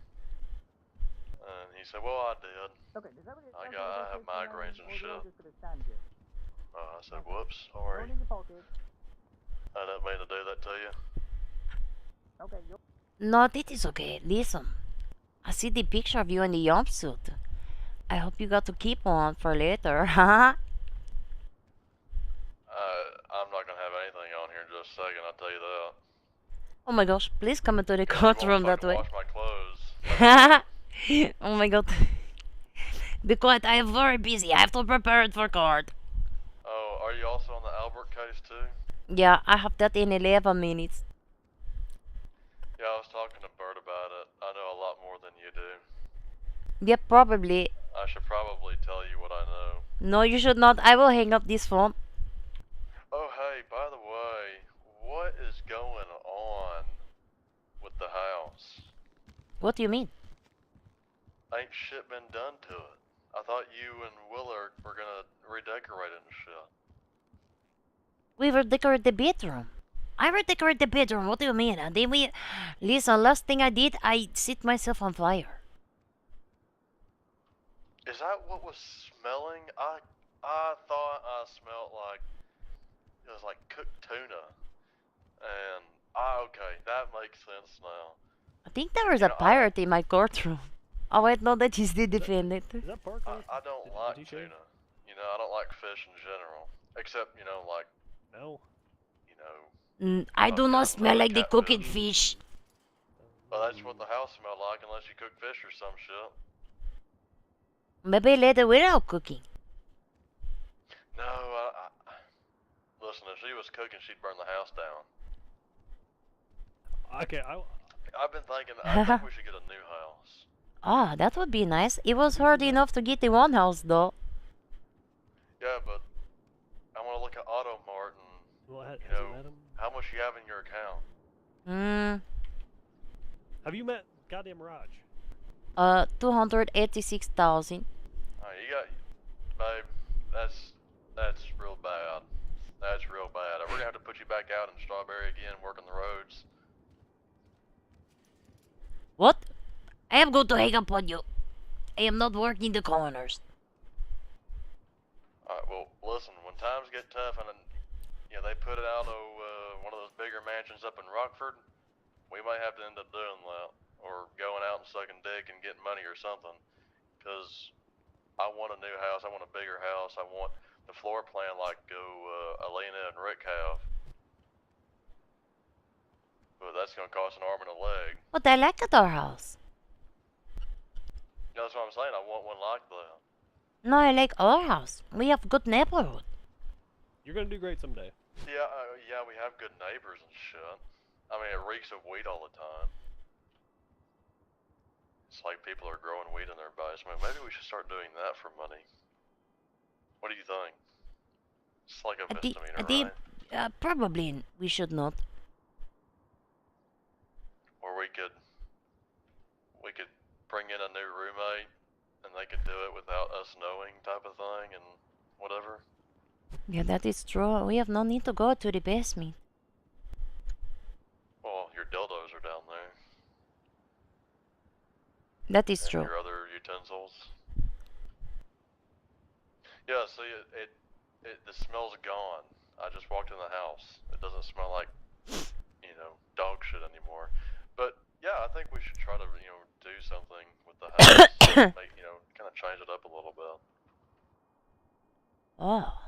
And he said, well, I did. I have migraines and shit. I said, whoops, sorry. I didn't mean to do that to you. No, it is okay. Listen, I see the picture of you in the jumpsuit. I hope you got to keep one for later, haha. I'm not gonna have anything on here in just a second, I'll tell you that. Oh my gosh, please come into the Yeah, courtroom that way. wash my clothes. Oh my god. Be quiet, I am very busy. I have to prepare it for court. Oh, are you also on the Albert case too? Yeah, I have that in 11 minutes. Yeah, I was talking to Bert about it. I know a lot more than you do. Yeah, probably. I should probably tell you what I know. No, you should not. I will hang up this phone. Oh, hey, by the way, what is going on with the house? What do you mean? Ain't shit been done to it. I thought you and Willard were gonna redecorate it and shit. We redecorated the bedroom. I redecorated the bedroom. What do you mean? And then we... Listen, last thing I did, I set myself on fire. Is that what was smelling? I thought I smelled like... It was like cooked tuna. And... okay, that makes sense now. I think there was a pirate in my courtroom. Oh wait, no, that is the defendant. I don't like tuna. You know, I don't like fish in general. Except, you know, like... No. You know... I do not smell like the cooked fish. Well, that's what the house smelled like, unless you cook fish or some shit. Maybe later without cooking. No, listen, if she was cooking, she'd burn the house down. Okay, I've been thinking, I think we should get a new house. Ah, that would be nice. It was hard enough to get the one house, though. Yeah, but I want to look at Auto Mart and Well, has you he know met him? how much you have in your account. Have you met goddamn Raj? 286,000. You got, babe. That's real bad. That's real bad. We're gonna have to put you back out in Strawberry again, working the roads. What? I am going to hang up on you. I am not working the corners. Alright, well, listen, when times get tough and you know, they put it out of one of those bigger mansions up in Rockford, we might have to end up doing that. Or going out and sucking dick and getting money or something. Because I want a new house, I want a bigger house, I want the floor plan like Elena and Rick have. But that's gonna cost an arm and a leg. But I like at our house. You know, that's what I'm saying, I want one like that. No, I like our house. We have good neighborhood. You're gonna do great someday. Yeah, yeah, we have good neighbors and shit. I mean, it reeks of weed all the time. It's like people are growing weed in their basement. Maybe we should start doing that for money. What do you think? It's like a misdemeanor, right? Probably we should not. Or we could bring in a new roommate, and they could do it without us knowing, type of thing, and whatever. Yeah, that is true. We have no need to go to the basement. Well, your dildos are down there. That is And true. your other utensils. Yeah, see, the smell's gone. I just walked in the house. It doesn't smell like, you know, dog shit anymore. But yeah, I think we should try to, you know, do something with the house. Make, you know, kind of change it up a little bit. Oh.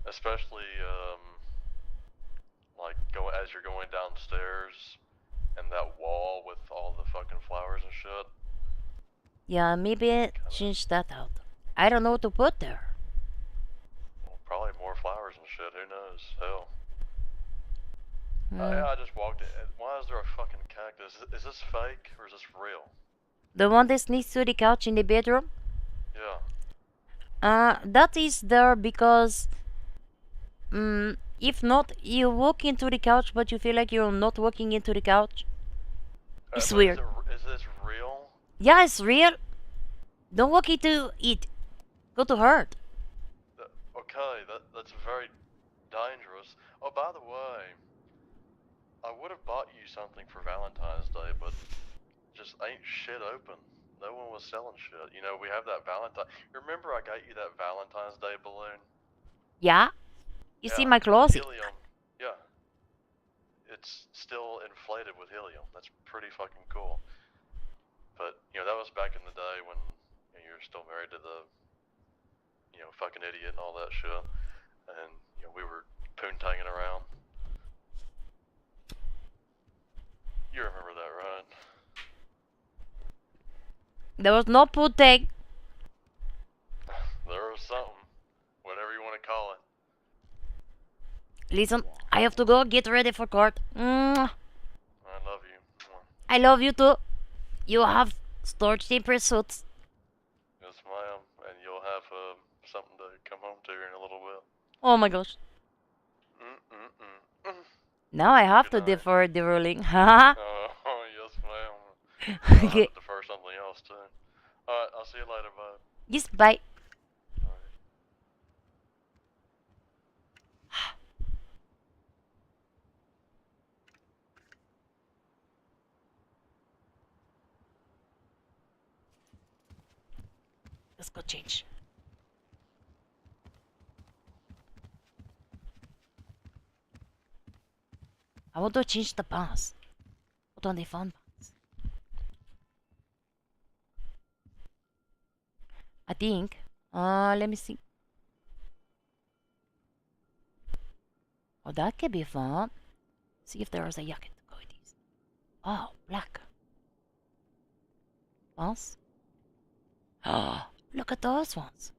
Especially, like as you're going downstairs, and that wall with all the fucking flowers and shit. Yeah, maybe change that out. I don't know what to put there. Well, probably more flowers and shit. Who knows? Hell. Hmm. I just walked in. Why is there a fucking cactus? Is this fake or is this real? The one that needs to the couch in the bedroom? Yeah. That is there because if not, you walk into the couch but you feel like you're not walking into the couch. It's weird. Is this real? Yeah, it's real. Don't walk into it. Go to hurt. Okay, that's very dangerous. Oh, by the way, I would have bought you something for Valentine's Day, but just ain't shit open. No one was selling shit. You know, we have that Valentine. Remember I got you that Valentine's Day balloon? Yeah? You see Yeah, my closet. Helium. Yeah. It's still inflated with helium. That's pretty fucking cool. But, you know, that was back in the day when you were still married to the, you know, fucking idiot and all that shit. And, you know, we were poontanging around. You remember that, right? There was no pudding. There was something. Whatever you want to call it. Listen, I have to go get ready for court. I love you. I love you too. You have storage temper suits. Yes, ma'am. And you'll have something to come home to in a little bit. Oh my gosh. Now I have to defer the ruling. Haha. Oh, yes, ma'am. I'll have to defer something else too. Alright, I'll see you later, bud. Yes, bye. Let's go change. I want to change the pants. Put on the fun pants. I think. Let me see. Oh, that could be fun. See if there is a jacket to go with these. Oh, black. Pants. Oh, look at those ones.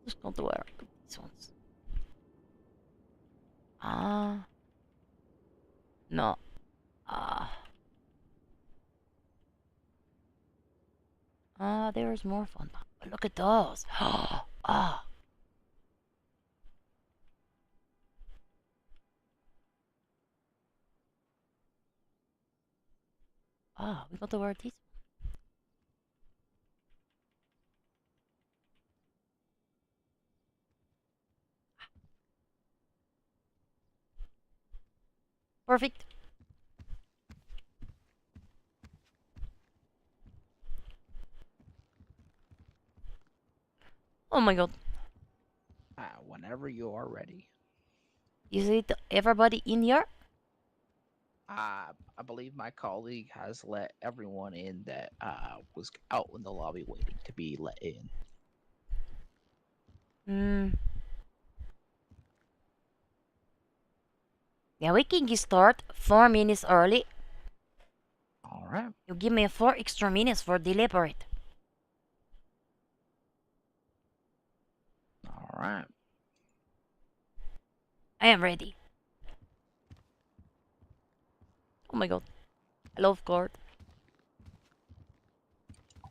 Just going to wear these ones. No. There's more fun. Look at those. Ah. We got to wear these. Perfect. Oh my god. Whenever you are ready. Is it everybody in here? I believe my colleague has let everyone in that was out in the lobby waiting to be let in. Yeah, we can start 4 minutes early. Alright. You give me 4 extra minutes for deliberate. Alright. I am ready. Oh my god. I love court.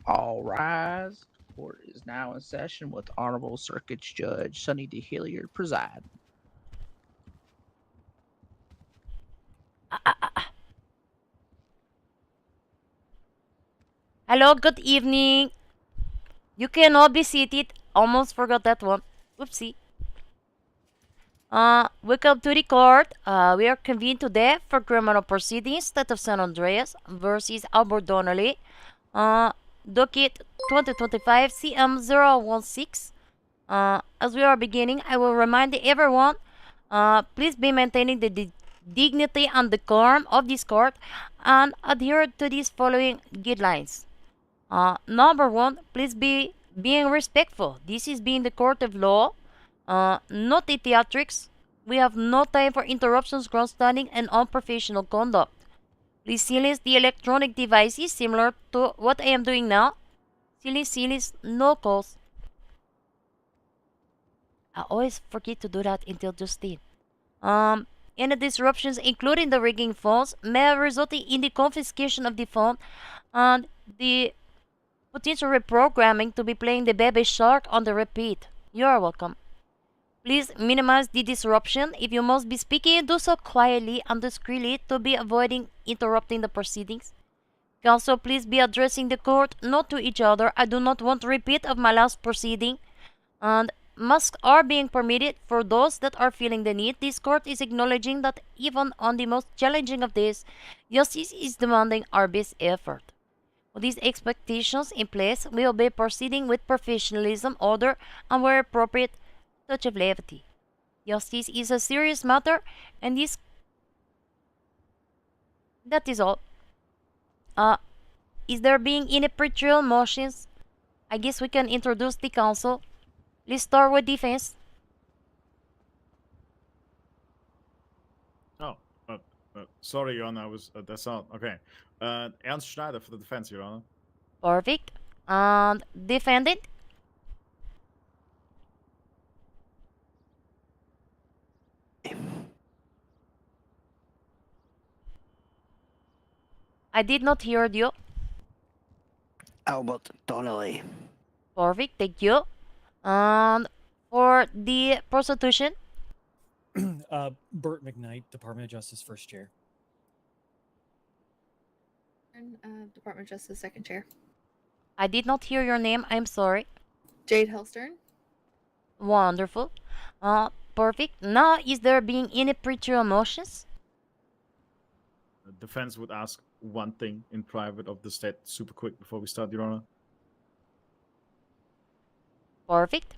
All rise. Court is now in session with Honorable Circuit Judge Sonny D. Hilliard preside. Hello, good evening. You can all be seated. Almost forgot that one. Oopsie. Welcome to the court. We are convened today for criminal proceedings, State of San Andreas versus Albert Donnelly. Docket 2025 CM016. As we are beginning, I will remind everyone, please be maintaining the dignity and decorum of this court and adhere to these following guidelines. Number 1, please be being respectful. This is being the court of law, not the theatrics. We have no time for interruptions, grandstanding, and unprofessional conduct. Please silence the electronic devices similar to what I am doing now. Silence, no calls. I always forget to do that until just then. Any disruptions, including the rigging phones, may result in the confiscation of the phone and the potential reprogramming to be playing the baby shark on the repeat. You are welcome. Please minimize the disruption. If you must be speaking, do so quietly and discreetly to be avoiding interrupting the proceedings. Counsel, please be addressing the court, not to each other. I do not want a repeat of my last proceeding. And masks are being permitted for those that are feeling the need. This court is acknowledging that even on the most challenging of days, justice is demanding our best effort. With these expectations in place, we will be proceeding with professionalism, order, and where appropriate, touch of levity. Justice is a serious matter, and that is all. Is there being any pretrial motions? I guess we can introduce the counsel. Let's start with defense. Oh, sorry, Your Honor. I was that's not okay. Ernst Schneider for the defense, Your Honor. Perfect. And defendant? I did not hear you. Albert Donnelly. Perfect, thank you. And for the prostitution? Burt McKnight, Department of Justice, first chair. Department of Justice, second chair. I did not hear your name, I'm sorry. Jade Hellstern. Wonderful. Perfect. Now, is there being any pretrial motions? Defense would ask one thing in private of the state super quick before we start, Your Honor. Perfect.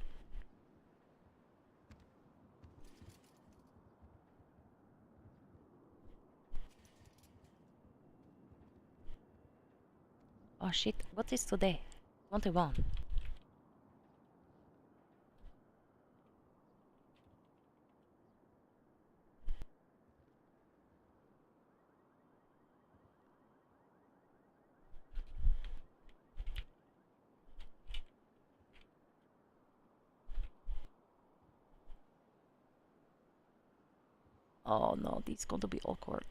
Oh shit, what is today? 21. Oh no, this is going to be awkward.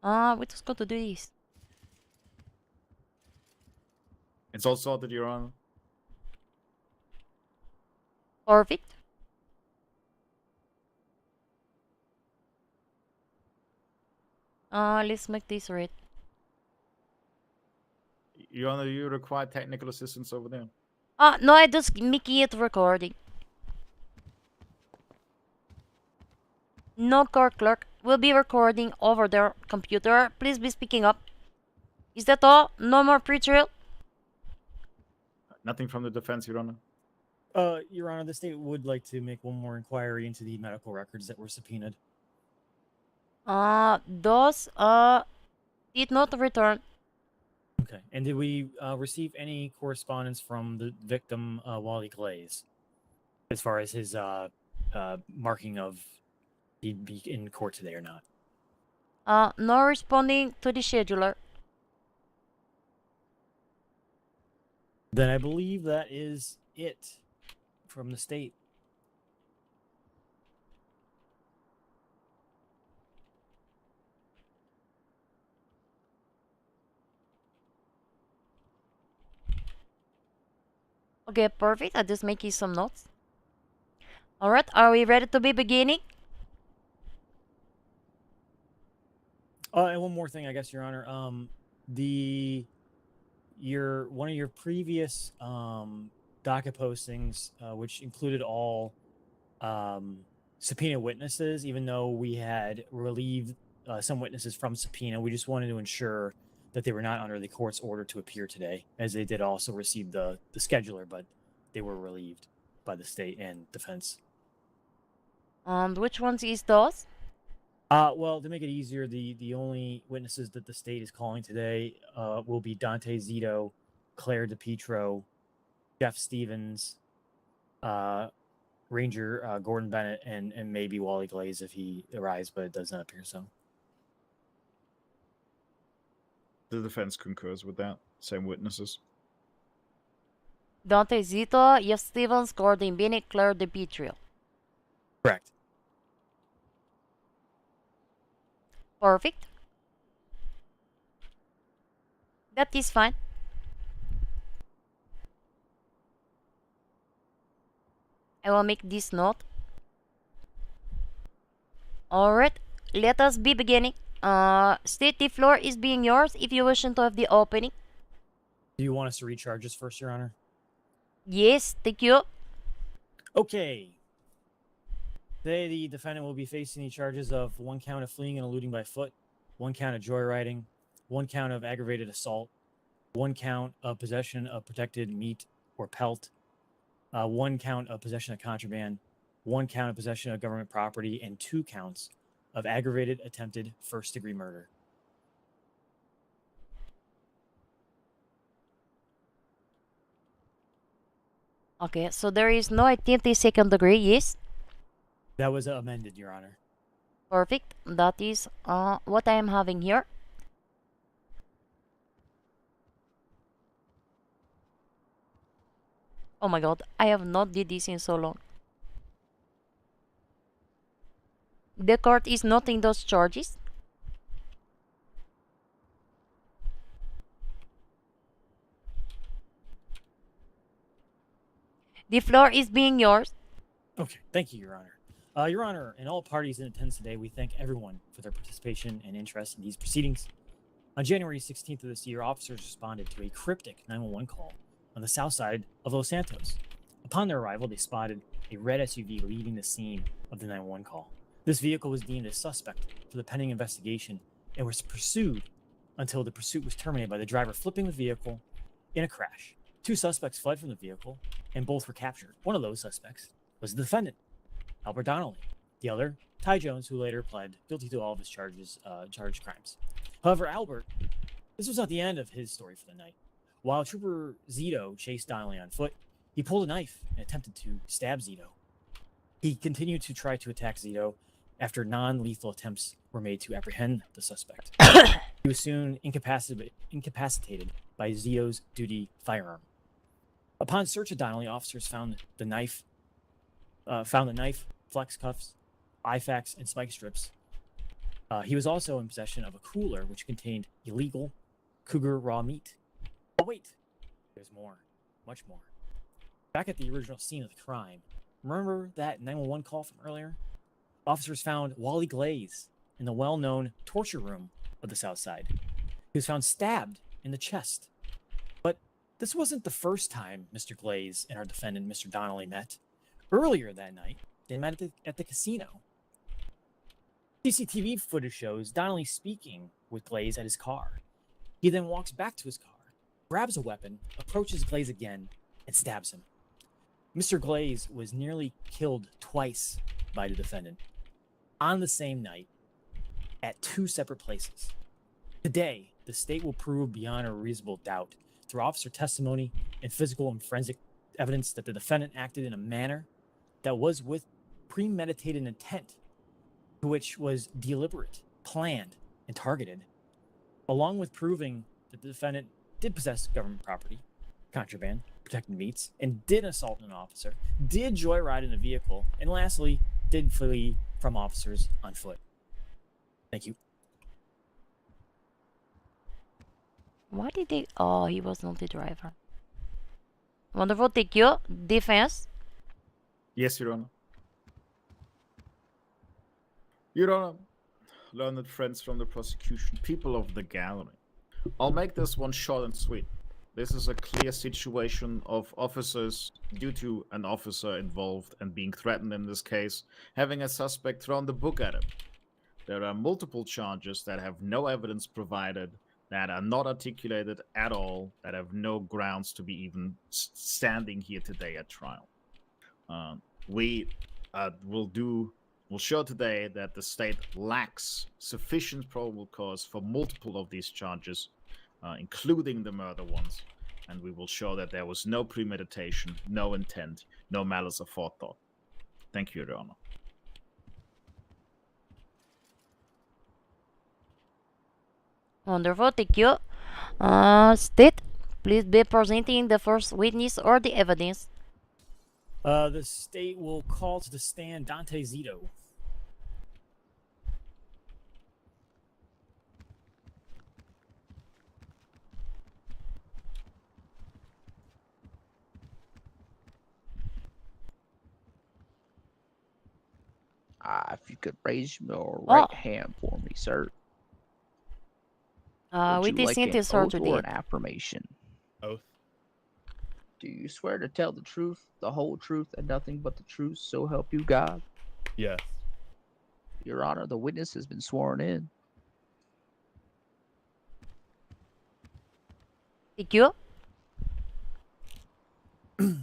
We're just going to do this. It's all sorted, Your Honor. Perfect. Let's make this red. Your Honor, you require technical assistance over there. No, I just making it recording. No, court clerk. We'll be recording over their computer. Please be speaking up. Is that all? No more pre-trial? Nothing from the defense, Your Honor. Your Honor, the state would like to make one more inquiry into the medical records that were subpoenaed. Those, did not return. Okay. And did we receive any correspondence from the victim, Wally Glaze, as far as his marking of he'd be in court today or not? No responding to the scheduler. Then I believe that is it from the state. Okay, perfect. I'm just making some notes. Alright, are we ready to be beginning? And one more thing, I guess, Your Honor. One of your previous docket postings, which included all subpoena witnesses, even though we had relieved some witnesses from subpoena, we just wanted to ensure that they were not under the court's order to appear today, as they did also receive the scheduler, but they were relieved by the state and defense. Which ones is those? Well, to make it easier, the only witnesses that the state is calling today will be Dante Zito, Claire DePietro, Jeff Stevens, Ranger Gordon Bennett, and maybe Wally Glaze if he arrives, but it does not appear so. The defense concurs with that. Same witnesses. Dante Zito, Jeff Stevens, Gordon Bennett, Claire DePietro. Correct. Perfect. That is fine. I will make this note. Alright, let us be beginning. State, the floor is being yours if you wish to have the opening. Do you want us to read charges first, Your Honor? Yes, thank you. Okay. Today, the defendant will be facing the charges of 1 count of fleeing and eluding by foot, 1 count of joyriding, 1 count of aggravated assault, 1 count of possession of protected meat or pelt, 1 count of possession of contraband, 1 count of possession of government property, and 2 counts of aggravated attempted first-degree murder. Okay, so there is no attempted second degree, yes? That was amended, Your Honor. Perfect. That is what I am having here. Oh my god, I have not did this in so long. The court is noting those charges. The floor is being yours. Okay, thank you, Your Honor. Your Honor, and all parties in attendance today, we thank everyone for their participation and interest in these proceedings. On January 16th of this year, officers responded to a cryptic 911 call on the south side of Los Santos. Upon their arrival, they spotted a red SUV leaving the scene of the 911 call. This vehicle was deemed a suspect for the pending investigation and was pursued until the pursuit was terminated by the driver flipping the vehicle in a crash. 2 suspects fled from the vehicle, and both were captured. One of those suspects was the defendant, Albert Donnelly. The other, Ty Jones, who later pled guilty to all of his charged crimes. However, Albert, this was not the end of his story for the night. While Trooper Zito chased Donnelly on foot, he pulled a knife and attempted to stab Zito. He continued to try to attack Zito, after non-lethal attempts were made to apprehend the suspect. He was soon incapacitated by Zito's duty firearm. Upon search of Donnelly, officers found the knife, flex cuffs, IFACs, and spike strips. He was also in possession of a cooler which contained illegal cougar raw meat. Oh wait, there's more, much more. Back at the original scene of the crime, remember that 911 call from earlier? Officers found Wally Glaze in the well-known torture room of the South Side. He was found stabbed in the chest. But this wasn't the first time Mr. Glaze and our defendant, Mr. Donnelly, met. Earlier that night, they met at the casino. CCTV footage shows Donnelly speaking with Glaze at his car. He then walks back to his car, grabs a weapon, approaches Glaze again, and stabs him. Mr. Glaze was nearly killed twice by the defendant on the same night at 2 separate places. Today, the state will prove beyond a reasonable doubt through officer testimony and physical and forensic evidence that the defendant acted in a manner that was with premeditated intent, which was deliberate, planned, and targeted, along with proving that the defendant did possess government property, contraband, protected meats, and did assault an officer, did joyride in a vehicle, and lastly, did flee from officers on foot. Thank you. Why did they... Oh, he was not the driver. Wonderful, thank you. Defense? Yes, Your Honor. Your Honor, learned friends from the prosecution, people of the gallery. I'll make this one short and sweet. This is a clear situation of officers, due to an officer involved and being threatened in this case, having a suspect thrown the book at him. There are multiple charges that have no evidence provided, that are not articulated at all, that have no grounds to be even standing here today at trial. We will show today that the state lacks sufficient probable cause for multiple of these charges, including the murder ones, and we will show that there was no premeditation, no intent, no malice of forethought. Thank you, Your Honor. Wonderful, thank you. State, please be presenting the first witness or the evidence. The state will call to the stand Dante Zito. If you could raise your right hand for me, sir. Would We you like did an sir oath or today. an affirmation? Oath. Do you swear to tell the truth, the whole truth, and nothing but the truth, so help you God? Yes. Your Honor, the witness has been sworn in. Thank you. All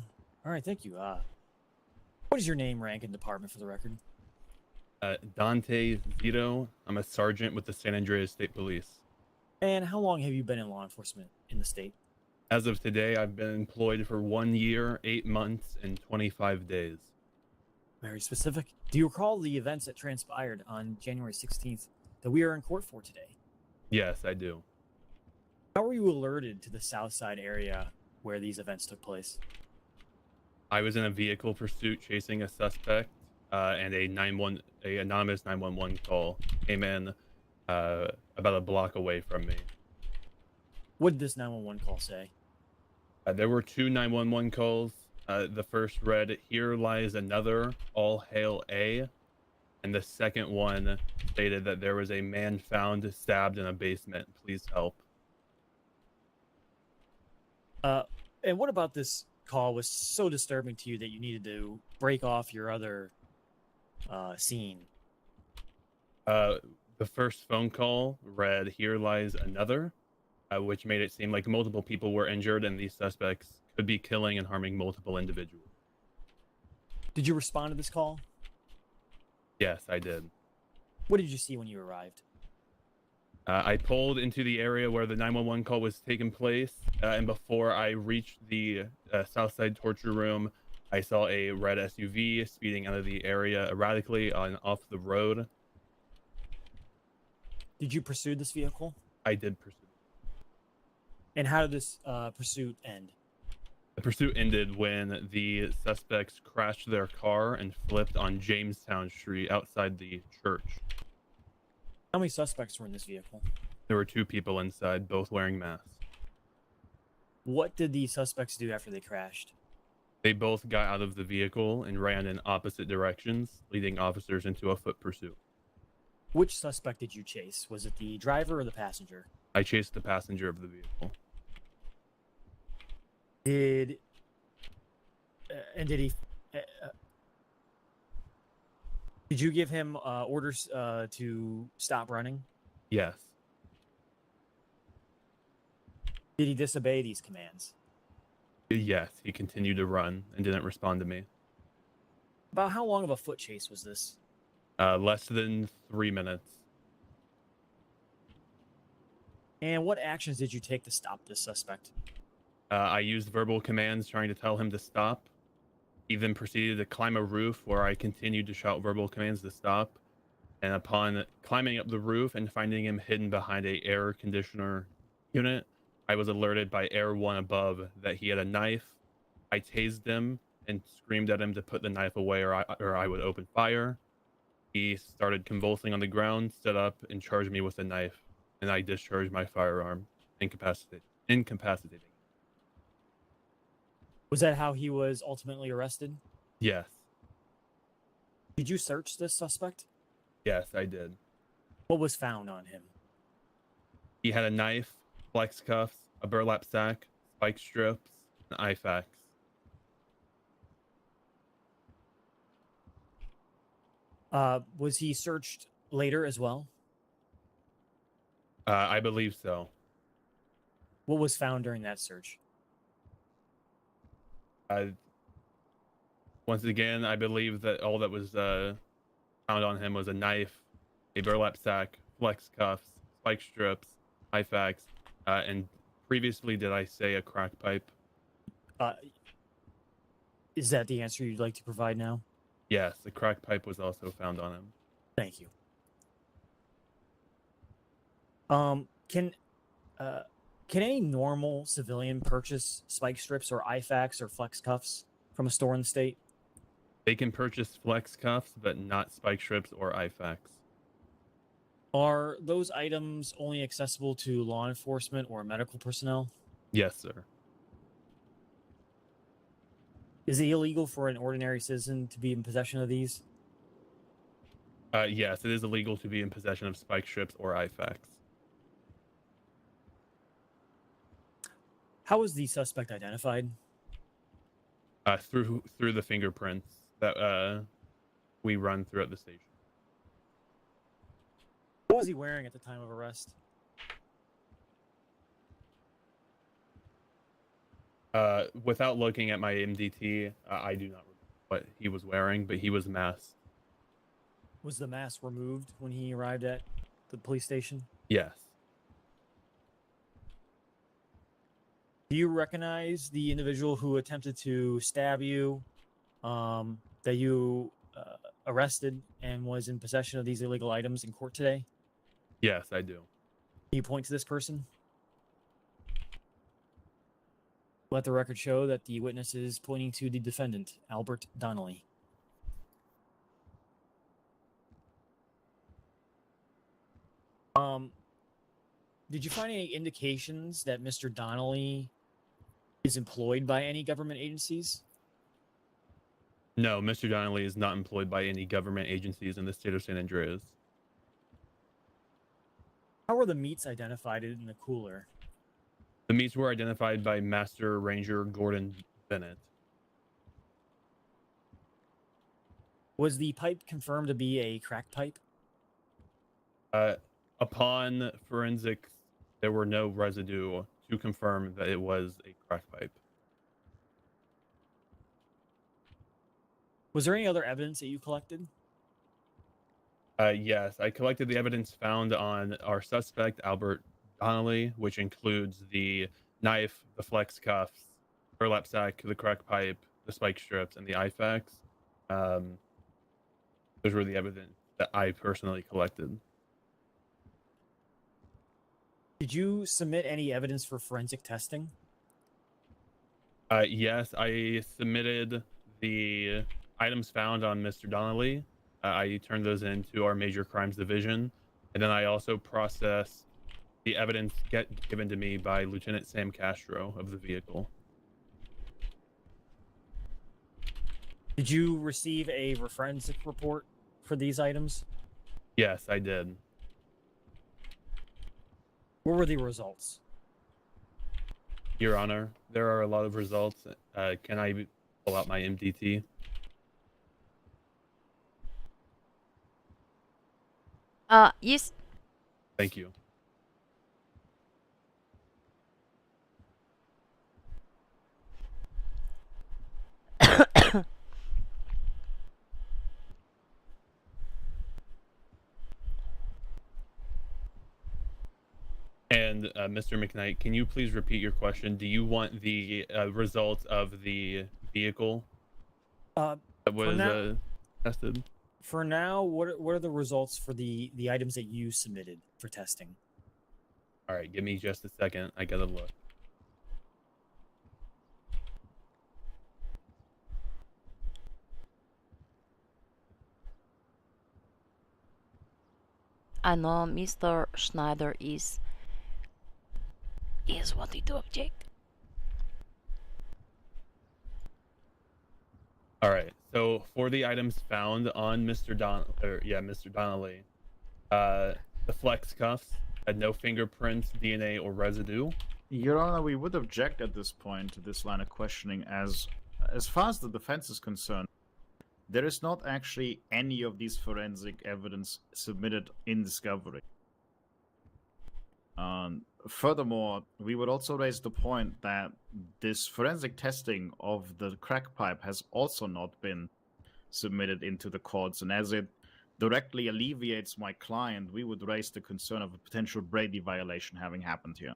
right, thank you. What is your name, rank, and department for the record? Dante Zito. I'm a sergeant with the San Andreas State Police. And how long have you been in law enforcement in the state? As of today, I've been employed for 1 year, 8 months, and 25 days. Very specific. Do you recall the events that transpired on January 16th that we are in court for today? Yes, I do. How were you alerted to the South Side area where these events took place? I was in a vehicle pursuit chasing a suspect, and a anonymous 911 call came in about a block away from me. What did this 911 call say? There were 2 911 calls. The first read, "Here lies another, all hail A." And the second one stated that there was a man found stabbed in a basement. Please help. And what about this call was so disturbing to you that you needed to break off your other scene? The first phone call read, "Here lies another," which made it seem like multiple people were injured and these suspects could be killing and harming multiple individuals. Did you respond to this call? Yes, I did. What did you see when you arrived? I pulled into the area where the 911 call was taking place, and before I reached the Southside torture room, I saw a red SUV speeding out of the area erratically on off the road. Did you pursue this vehicle? I did pursue. And how did this pursuit end? The pursuit ended when the suspects crashed their car and flipped on Jamestown Street outside the church. How many suspects were in this vehicle? There were 2 people inside, both wearing masks. What did the suspects do after they crashed? They both got out of the vehicle and ran in opposite directions, leading officers into a foot pursuit. Which suspect did you chase? Was it the driver or the passenger? I chased the passenger of the vehicle. Did you give him orders to stop running? Yes. Did he disobey these commands? Yes, he continued to run and didn't respond to me. About how long of a foot chase was this? Less than 3 minutes. And what actions did you take to stop this suspect? I used verbal commands trying to tell him to stop. He then proceeded to climb a roof where I continued to shout verbal commands to stop. And upon climbing up the roof and finding him hidden behind a air conditioner unit, I was alerted by Air 1 above that he had a knife. I tased him and screamed at him to put the knife away or I would open fire. He started convulsing on the ground, stood up, and charged me with a knife. And I discharged my firearm, incapacitating. Was that how he was ultimately arrested? Yes. Did you search this suspect? Yes, I did. What was found on him? He had a knife, flex cuffs, a burlap sack, spike strips, and IFAKs. Was he searched later as well? I believe so. What was found during that search? Once again, I believe that all that was found on him was a knife, a burlap sack, flex cuffs, spike strips, IFAKs, and previously did I say a crack pipe? Is that the answer you'd like to provide now? Yes, the crack pipe was also found on him. Thank you. Can any normal civilian purchase spike strips or IFAKs or flex cuffs from a store in the state? They can purchase flex cuffs, but not spike strips or IFAKs. Are those items only accessible to law enforcement or medical personnel? Yes, sir. Is it illegal for an ordinary citizen to be in possession of these? Yes, it is illegal to be in possession of spike strips or IFAKs. How was the suspect identified? Through the fingerprints that we run throughout the station. What was he wearing at the time of arrest? Without looking at my MDT, I do not remember what he was wearing, but he was masked. Was the mask removed when he arrived at the police station? Yes. Do you recognize the individual who attempted to stab you, that you arrested and was in possession of these illegal items in court today? Yes, I do. Can you point to this person? Let the record show that the witness is pointing to the defendant, Albert Donnelly. Did you find any indications that Mr. Donnelly is employed by any government agencies? No, Mr. Donnelly is not employed by any government agencies in the state of San Andreas. How were the meats identified in the cooler? The meats were identified by Master Ranger Gordon Bennett. Was the pipe confirmed to be a crack pipe? Upon forensics, there were no residue to confirm that it was a crack pipe. Was there any other evidence that you collected? Yes, I collected the evidence found on our suspect, Albert Donnelly, which includes the knife, the flex cuffs, burlap sack, the crack pipe, the spike strips, and the IFAKs. Those were the evidence that I personally collected. Did you submit any evidence for forensic testing? Yes, I submitted the items found on Mr. Donnelly. I turned those into our major crimes division, and then I also processed the evidence given to me by Lieutenant Sam Castro of the vehicle. Did you receive a forensic report for these items? Yes, I did. What were the results? Your Honor, there are a lot of results. Can I pull out my MDT? Yes. Thank you. And Mr. McKnight, can you please repeat your question? Do you want the results of the vehicle that was tested? For now, what are the results for the items that you submitted for testing? All right, give me just a second. I gotta look. I know Mr. Schneider is wanting to object. All right. So for the items found on Mr. Donnelly, the flex cuffs had no fingerprints, DNA, or residue. Your Honor, we would object at this point to this line of questioning as far as the defense is concerned, there is not actually any of these forensic evidence submitted in discovery. Furthermore, we would also raise the point that this forensic testing of the crack pipe has also not been submitted into the courts, and as it directly alleviates my client, we would raise the concern of a potential Brady violation having happened here.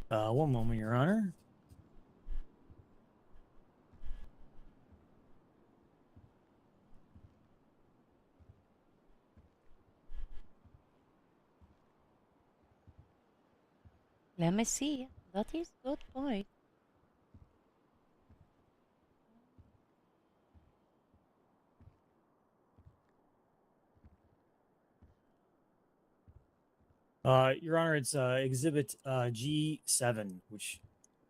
One moment, Your Honor. Let me see. That is good point. Your Honor, it's Exhibit G7, which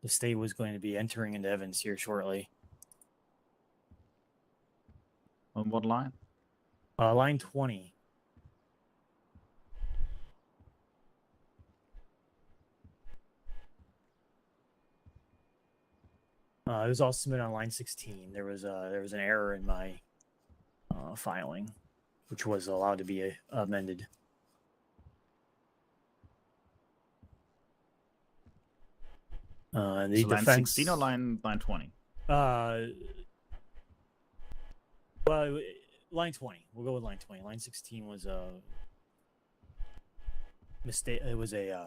the state was going to be entering into evidence here shortly. On what line? Line 20. It was all submitted on line 16. There was an error in my filing, which was allowed to be amended. The So line defense, 16 or line 20? Well, line 20. We'll go with line 20. Line 16 was a mistake. It was an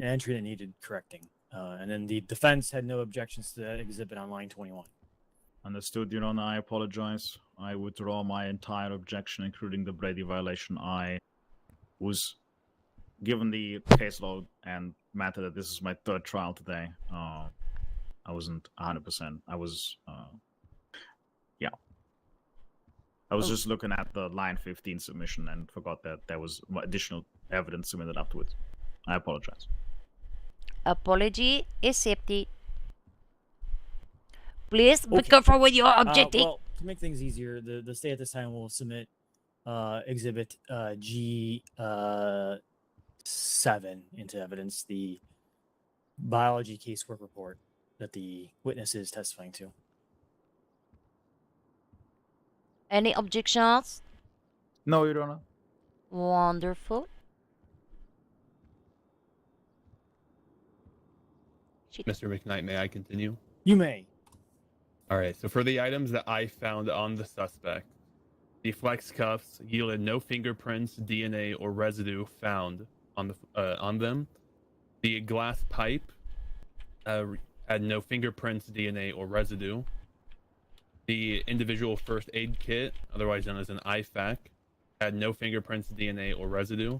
entry that needed correcting. And then the defense had no objections to that exhibit on line 21. Understood, Your Honor. I apologize. I withdraw my entire objection, including the Brady violation. I was given the caseload and matter that this is my third trial today. I wasn't 100%. I was, I was just looking at the line 15 submission and forgot that there was additional evidence submitted afterwards. I apologize. Apology accepted. Please be careful when you're objecting. Well, to make things easier, the state at this time will submit exhibit G7 into evidence, the biology casework report that the witness is testifying to. Any objections? No, Your Honor. Wonderful. Mr. McKnight, may I continue? You may. All right, so for the items that I found on the suspect, The flex cuffs yielded no fingerprints, DNA, or residue found on them. The glass pipe had no fingerprints, DNA, or residue. The individual first aid kit, otherwise known as an IFAC, had no fingerprints, DNA, or residue.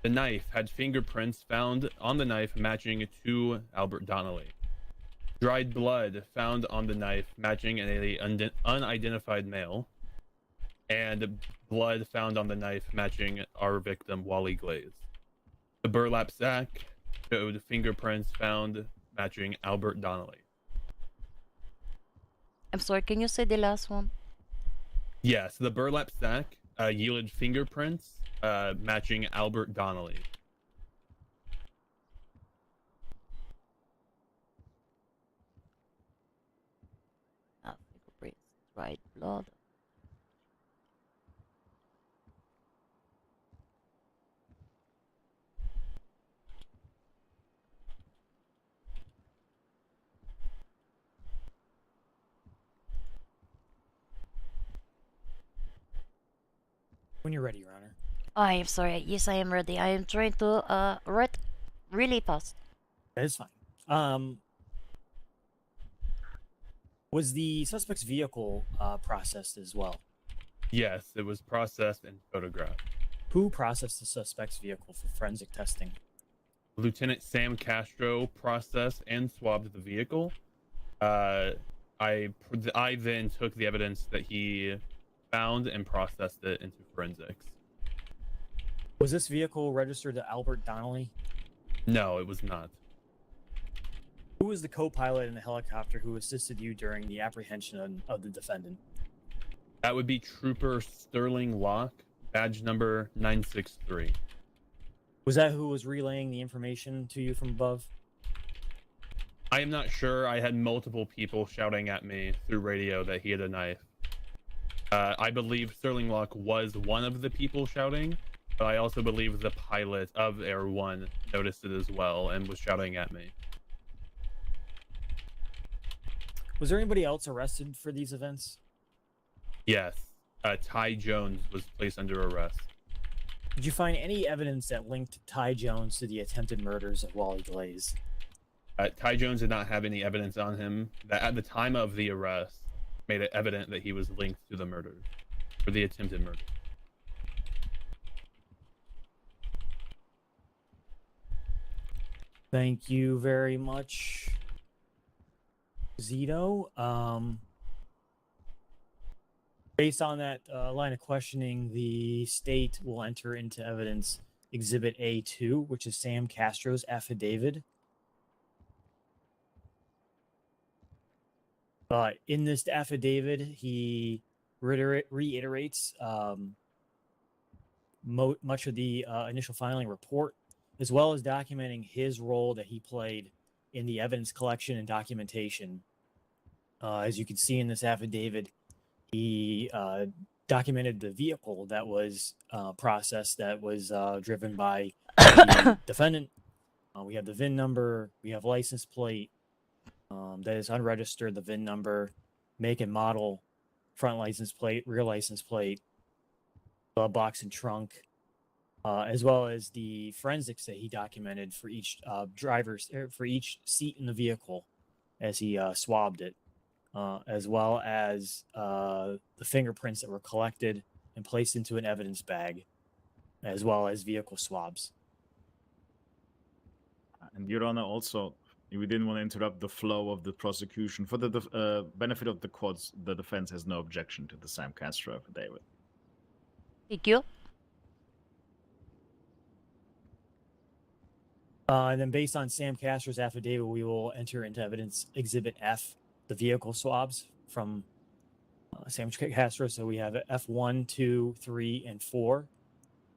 The knife had fingerprints found on the knife matching to Albert Donnelly. Dried blood found on the knife matching an unidentified male. And blood found on the knife matching our victim, Wally Glaze. The burlap sack showed fingerprints found matching Albert Donnelly. I'm sorry, can you say the last one? Yes, the burlap sack yielded fingerprints matching Albert Donnelly. Fingerprints, dried blood. When you're ready, Your Honor. I am sorry. Yes, I am ready. I am trying to write really fast. That is fine. Was the suspect's vehicle processed as well? Yes, it was processed and photographed. Who processed the suspect's vehicle for forensic testing? Lieutenant Sam Castro processed and swabbed the vehicle. I then took the evidence that he found and processed it into forensics. Was this vehicle registered to Albert Donnelly? No, it was not. Who was the co-pilot in the helicopter who assisted you during the apprehension of the defendant? That would be Trooper Sterling Locke, badge number 963. Was that who was relaying the information to you from above? I am not sure. I had multiple people shouting at me through radio that he had a knife. I believe Sterling Locke was one of the people shouting, but I also believe the pilot of Air One noticed it as well and was shouting at me. Was there anybody else arrested for these events? Yes. Ty Jones was placed under arrest. Did you find any evidence that linked Ty Jones to the attempted murders of Wally Glaze? Ty Jones did not have any evidence on him that at the time of the arrest made it evident that he was linked to the murder or the attempted murder. Thank you very much, Zito. Based on that line of questioning, the state will enter into evidence Exhibit A2, which is Sam Castro's affidavit. In this affidavit, he reiterates much of the initial filing report, as well as documenting his role that he played in the evidence collection and documentation. As you can see in this affidavit, he documented the vehicle that was processed, that was driven by the defendant. We have the VIN number, we have license plate that is unregistered, the VIN number, make and model, front license plate, rear license plate, glove box and trunk, as well as the forensics that he documented for each for each seat in the vehicle as he swabbed it, as well as the fingerprints that were collected and placed into an evidence bag, as well as vehicle swabs. And Your Honor, also, we didn't want to interrupt the flow of the prosecution. For the benefit of the courts, the defense has no objection to the Sam Castro affidavit. Thank you. And then based on Sam Castro's affidavit, we will enter into evidence Exhibit F, the vehicle swabs from Sam Castro. So we have F1, 2, 3, and 4.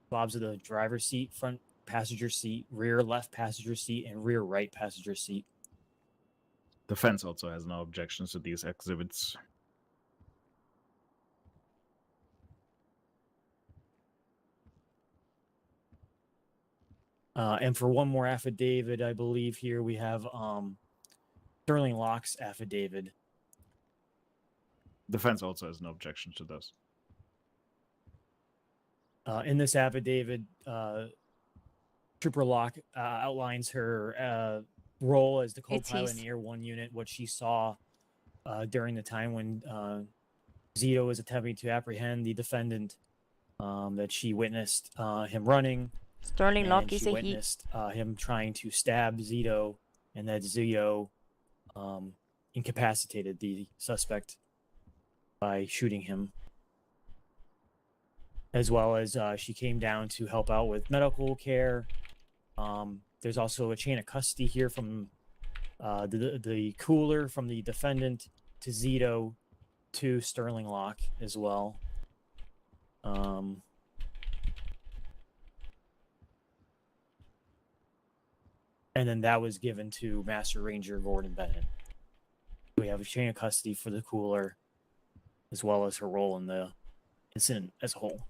Swabs of the driver's seat, front passenger seat, rear left passenger seat, and rear right passenger seat. Defense also has no objections to these exhibits. And for one more affidavit, I believe here we have Sterling Locke's affidavit. Defense also has no objection to this. In this affidavit, Trooper Locke outlines her role as the co-pilot in his. the Air 1 unit, what she saw during the time when Zito was attempting to apprehend the defendant, that she witnessed him running, Sterling and Locke she is a he. witnessed him trying to stab Zito, and that Zito incapacitated the suspect by shooting him. As well as she came down to help out with medical care. There's also a chain of custody here from the cooler from the defendant to Zito to Sterling Locke as well. And then that was given to Master Ranger Gordon Bennett. We have a chain of custody for the cooler, as well as her role in the incident as a whole.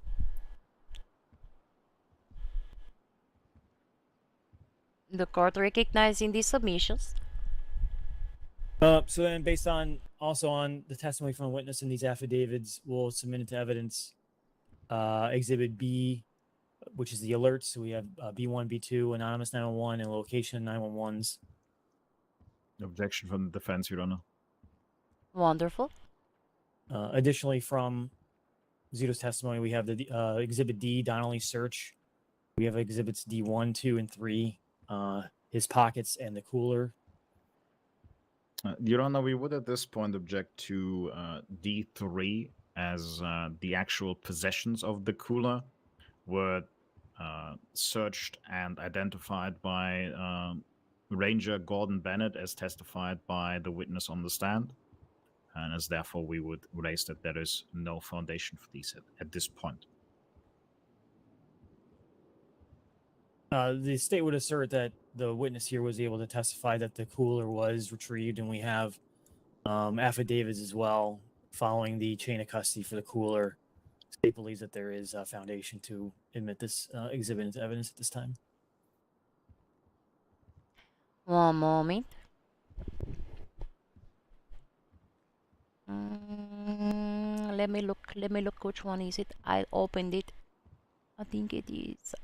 The court recognizing these submissions. So then, based on the testimony from the witness in these affidavits, we'll submit it to evidence. Exhibit B, which is the alerts. So we have B1, B2, anonymous 911, and location 911s. Objection from the defense, Your Honor. Wonderful. Additionally, from Zito's testimony, we have the Exhibit D, Donnelly search. We have exhibits D1, 2, and 3, his pockets and the cooler. Your Honor, we would at this point object to D3 as the actual possessions of the cooler were searched and identified by Ranger Gordon Bennett as testified by the witness on the stand. And as therefore we would raise that there is no foundation for these at this point. The state would assert that the witness here was able to testify that the cooler was retrieved, and we have affidavits as well following the chain of custody for the cooler. The state believes that there is a foundation to admit this exhibit into evidence at this time. One moment. Let me look. Let me look. Which one is it? I opened it. I think it is.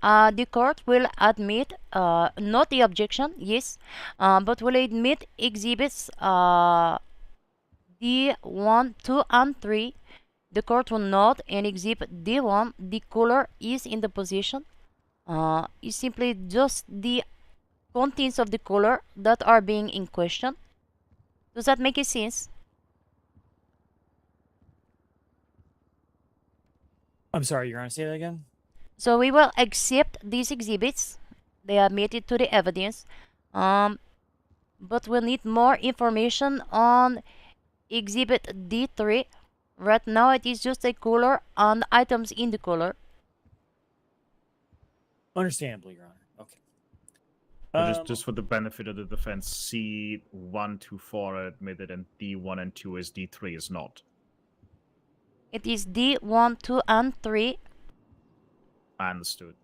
The court will admit, not the objection, yes, but will admit exhibits D1, 2, and 3. The court will note and exhibit D1, the cooler is in the position. It's simply just the contents of the cooler that are being in question. Does that make sense? I'm sorry, Your Honor, say that again? So we will accept these exhibits. They are admitted to the evidence. But we'll need more information on exhibit D3. Right now it is just a cooler and items in the cooler. Understandably, Your Honor. Okay. Just for the benefit of the defense, C1 to 4 are admitted and D1 and 2 is D3 is not. It is D1, 2, and 3. I understood.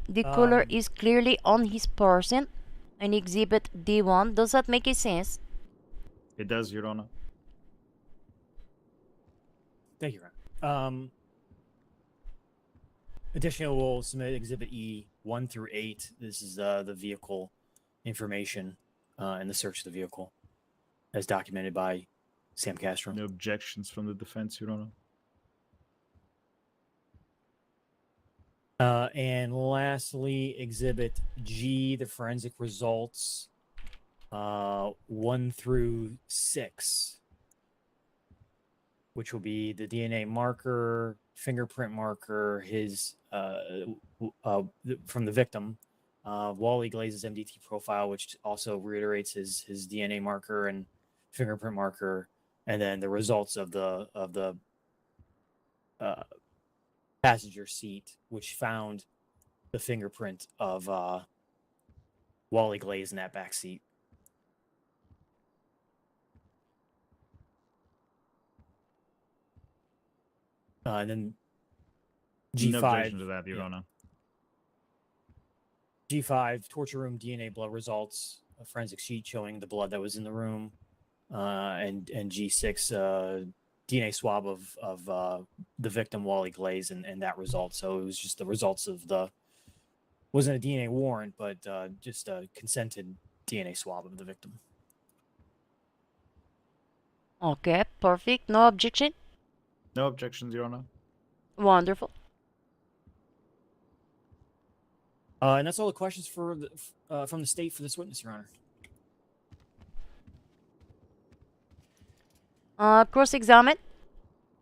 The cooler is clearly on his person. And exhibit D1. Does that make sense? It does, Your Honor. Thank you, Your Honor. Additionally, we'll submit Exhibit E 1 through 8. This is the vehicle information and the search of the vehicle, as documented by Sam Castro. No objections from the defense, Your Honor. And lastly, Exhibit G, the forensic results 1 through 6, which will be the DNA marker, fingerprint marker, his from the victim, Wally Glaze's MDT profile, which also reiterates his DNA marker and fingerprint marker, and then the results of the passenger seat, which found the fingerprint of Wally Glaze in that back seat. And then G5. No objection to that, Your Honor. G5 torture room DNA blood results, a forensic sheet showing the blood that was in the room, and G6 DNA swab of the victim Wally Glaze and that result. So it was just the results of the wasn't a DNA warrant, but just a consented DNA swab of the victim. Okay, perfect. No objection. No objections, Your Honor. Wonderful. And that's all the questions for the from the state for this witness, Your Honor. Cross-examine.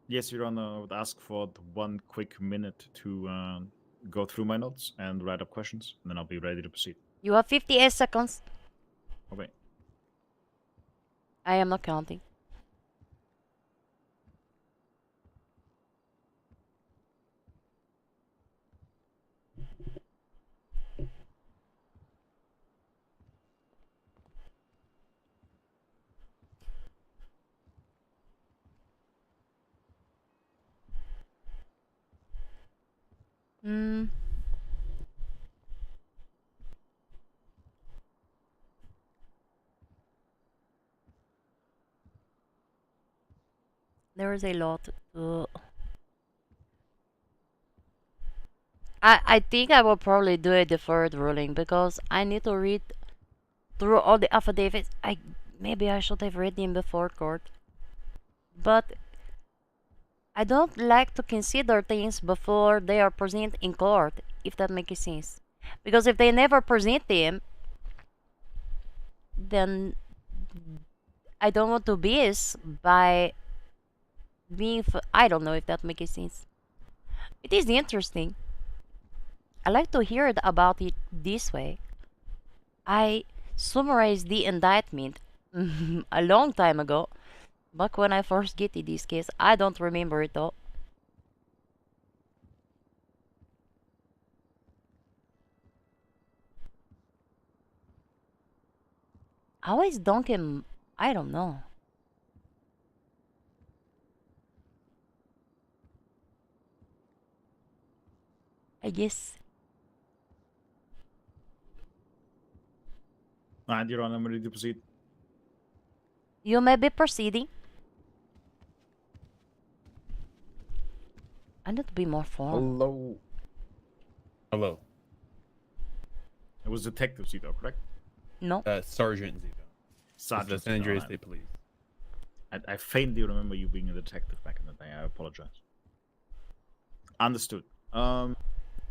Yes, Your Honor. I would ask for 1 quick minute to go through my notes and write up questions, and then I'll be ready to proceed. You have 58 seconds. Okay. I am not counting. Hmm. There is a lot to... I think I will probably do a deferred ruling because I need to read through all the affidavits. Maybe I should have read them before court. But I don't like to consider things before they are presented in court, if that makes sense. Because if they never present them, then I don't want to bias by being... I don't know if that makes sense. It is interesting. I like to hear about it this way. I summarized the indictment a long time ago, back when I first get to this case. I don't remember it though. How is Duncan? I don't know. I guess. And Your Honor, I'm ready to proceed. You may be proceeding. I need to be more formal. Hello. Hello. It was Detective Zito, correct? No. Sergeant Zito. Sergeant The San Andreas Zito, State Police. I faintly remember you being a detective back in the day. I apologize. Understood.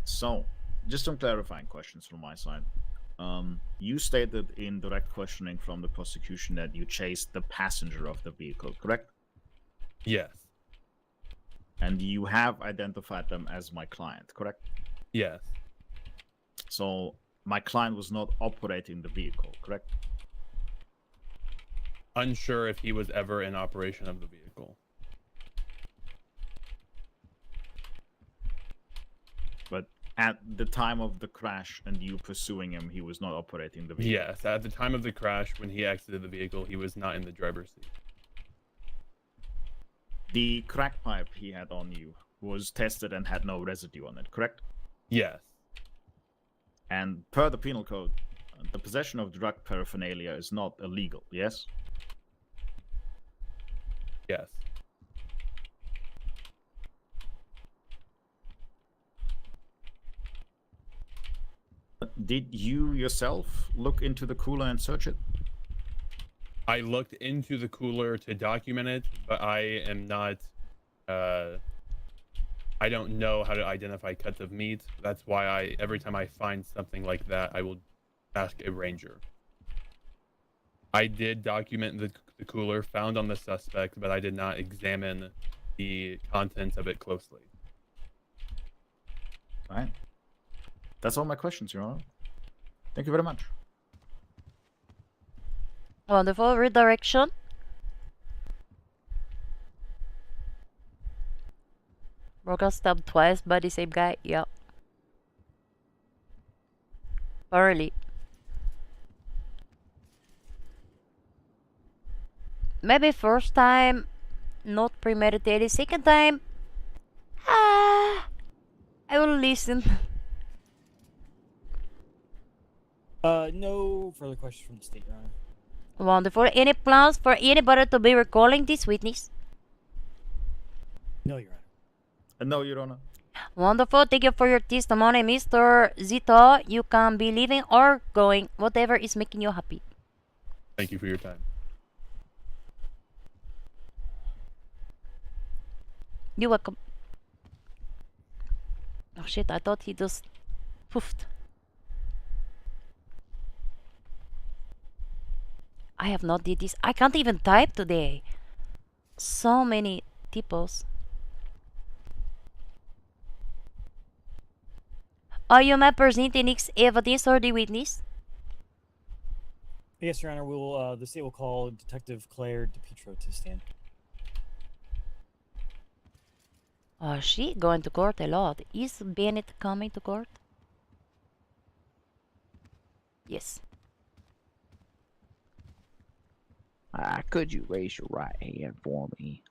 So, just some clarifying questions from my side. You stated in direct questioning from the prosecution that you chased the passenger of the vehicle, correct? Yes. And you have identified them as my client, correct? Yes. So, my client was not operating the vehicle, correct? Unsure if he was ever in operation of the vehicle. But at the time of the crash and you pursuing him, he was not operating the vehicle. Yes, at the time of the crash, when he exited the vehicle, he was not in the driver's seat. The crack pipe he had on you was tested and had no residue on it, correct? Yes. And per the penal code, the possession of drug paraphernalia is not illegal, yes? Yes. Did you yourself look into the cooler and search it? I looked into the cooler to document it, but I am not, I don't know how to identify cuts of meat. That's why every time I find something like that, I will ask a ranger. I did document the cooler found on the suspect, but I did not examine the contents of it closely. All right. That's all my questions, Your Honor. Thank you very much. Wonderful. Redirection. Roca stabbed twice by the same guy. Yep. Early. Maybe first time, not premeditated. Second time, I will listen. No further questions from the state, Your Honor. Wonderful. Any plans for anybody to be recalling this witness? No, Your Honor. No, Your Honor. Wonderful. Thank you for your testimony, Mr. Zito. You can be leaving or going, whatever is making you happy. Thank you for your time. You're welcome. Oh shit, I thought he just poofed. I have not did this. I can't even type today. So many typos. Are you my presenting next evidence or the witness? Yes, Your Honor. We'll the state will call Detective Claire DePietro to stand. Oh, she going to court a lot. Is Bennett coming to court? Yes. Could you raise your right hand for me?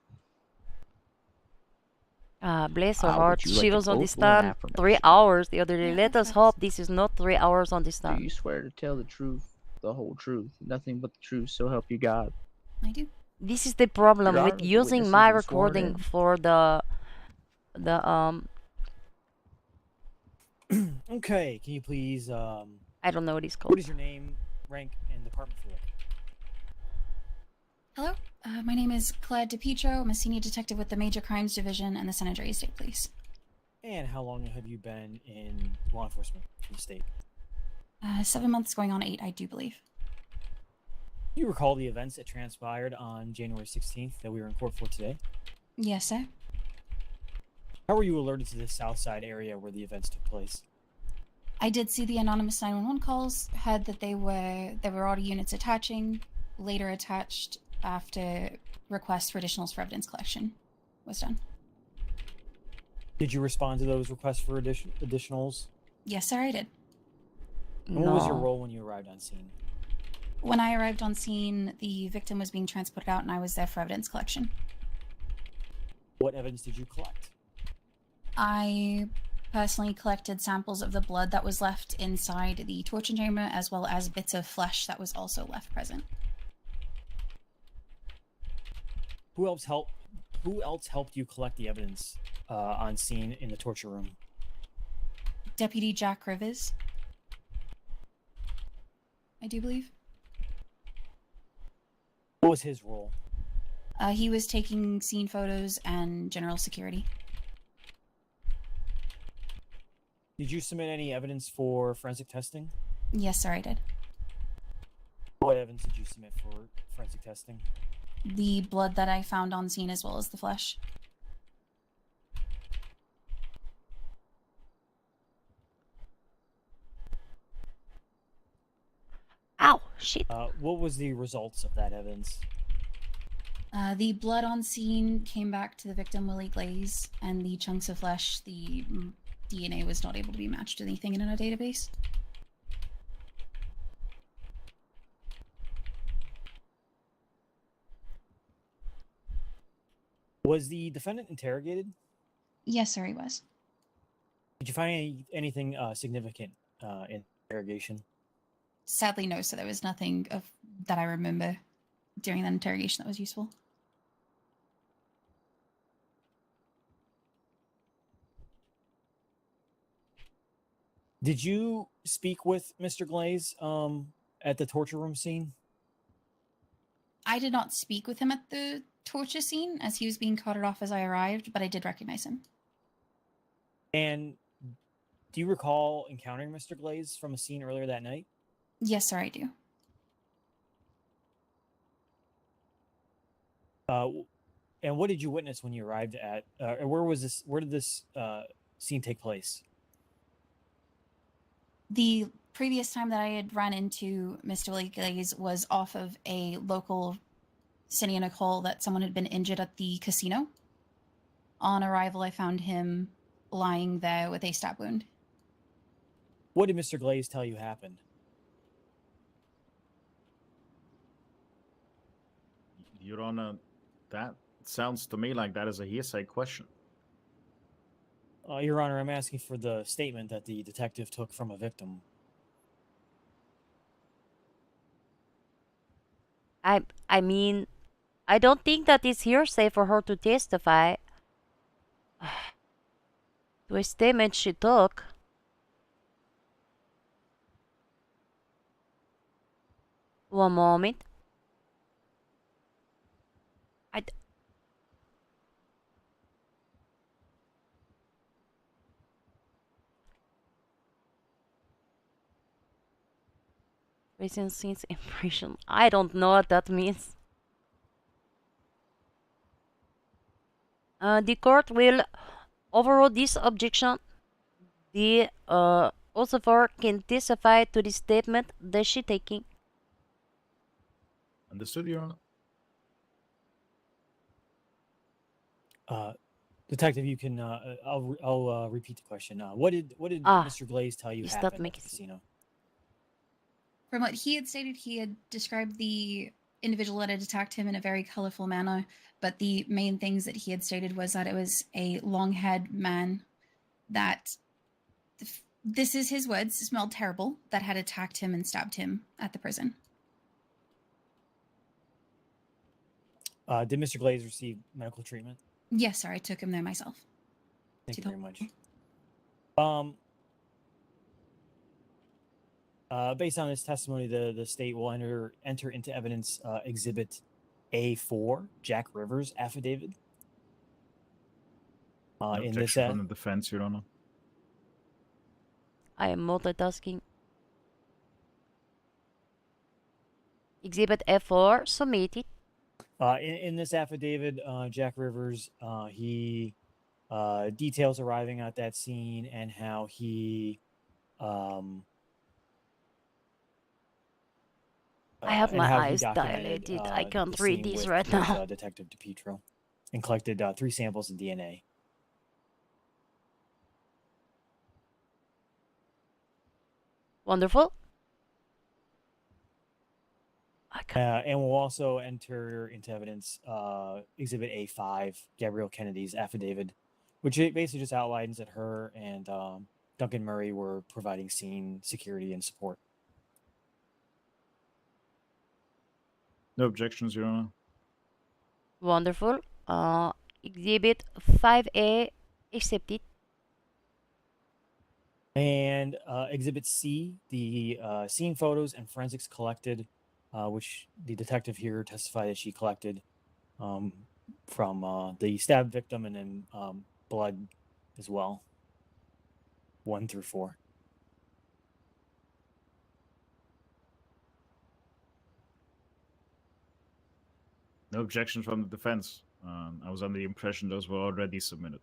Bless her Would heart. you She like to was on both this do an stand 3 affirmation? hours the other day. Yeah, Let go us for it. hope this is not 3 hours on this Do stand. you swear to tell the truth, the whole truth, nothing but the truth, so help you God? I do. This is the problem Your with Honor, the using witnesses my are sworn recording in. for the Okay, can you please I don't know what it's what called. is your name, rank, and department for record? Hello, my name is Claire DePietro. I'm a senior detective with the Major Crimes Division and the San Andreas State Police. And how long have you been in law enforcement for the state? 7 months going on 8, I do believe. Do you recall the events that transpired on January 16th that we were in court for today? Yes, sir. How were you alerted to the south side area where the events took place? I did see the anonymous 911 calls, heard that there were already units attaching, later attached after request for additionals for evidence collection was done. Did you respond to those requests for additionals? Yes, sir, I did. And what was your No. role when you arrived on scene? When I arrived on scene, the victim was being transported out and I was there for evidence collection. What evidence did you collect? I personally collected samples of the blood that was left inside the torture chamber, as well as bits of flesh that was also left present. Who else helped you collect the evidence on scene in the torture room? Deputy Jack Rivers, I do believe. What was his role? He was taking scene photos and general security. Did you submit any evidence for forensic testing? Yes, sir, I did. What evidence did you submit for forensic testing? The blood that I found on scene, as well as the flesh. Ow, shit. What was the results of that evidence? The blood on scene came back to the victim, Willie Glaze, and the chunks of flesh, the DNA was not able to be matched to anything in our database. Was the defendant interrogated? Yes, sir, he was. Did you find anything significant in interrogation? Sadly, no, so there was nothing that I remember during that interrogation that was useful. Did you speak with Mr. Glaze at the torture room scene? I did not speak with him at the torture scene as he was being carted off as I arrived, but I did recognize him. And do you recall encountering Mr. Glaze from a scene earlier that night? Yes, sir, I do. And what did you witness when you arrived at? Where did this scene take place? The previous time that I had run into Mr. Willie Glaze was off of a local Cindy and Nicole that someone had been injured at the casino. On arrival, I found him lying there with a stab wound. What did Mr. Glaze tell you happened? Your Honor, that sounds to me like that is a hearsay question. Your Honor, I'm asking for the statement that the detective took from a victim. I mean, I don't think that it's hearsay for her to testify to a statement she took. One moment. Recent since impression. I don't know what that means. The court will overrule this objection. The Osafor can testify to the statement that she taking. Understood, Your Honor. Detective, you can. I'll repeat the question. What did Ah, Mr. Glaze tell you is that happened at the makes- casino? From what he had stated, he had described the individual that had attacked him in a very colorful manner, but the main things that he had stated was that it was a long-haired man that, this is his words, smelled terrible, that had attacked him and stabbed him at the prison. Did Mr. Glaze receive medical treatment? Yes, sir, I took him there myself. Thank you To very the- much. Based on this testimony, the state will enter into evidence Exhibit A4, Jack Rivers affidavit. No In this objection from the defense, Your Honor. I am multitasking. Exhibit F4 submitted. In this affidavit, Jack Rivers he details arriving at that scene and how he I have and my how he eyes documented, dilated. I the can't read scene this with, right now. Detective DePietro, and collected 3 samples of DNA. Wonderful. And we'll also enter into evidence Exhibit A5, Gabrielle Kennedy's affidavit, which it basically just outlines that her and Duncan Murray were providing scene security and support. No objections, Your Honor. Wonderful. Exhibit 5A accepted. And Exhibit C, the scene photos and forensics collected, which the detective here testified that she collected from the stab victim and then blood as well. 1 through 4. No objections from the defense. I was under the impression those were already submitted.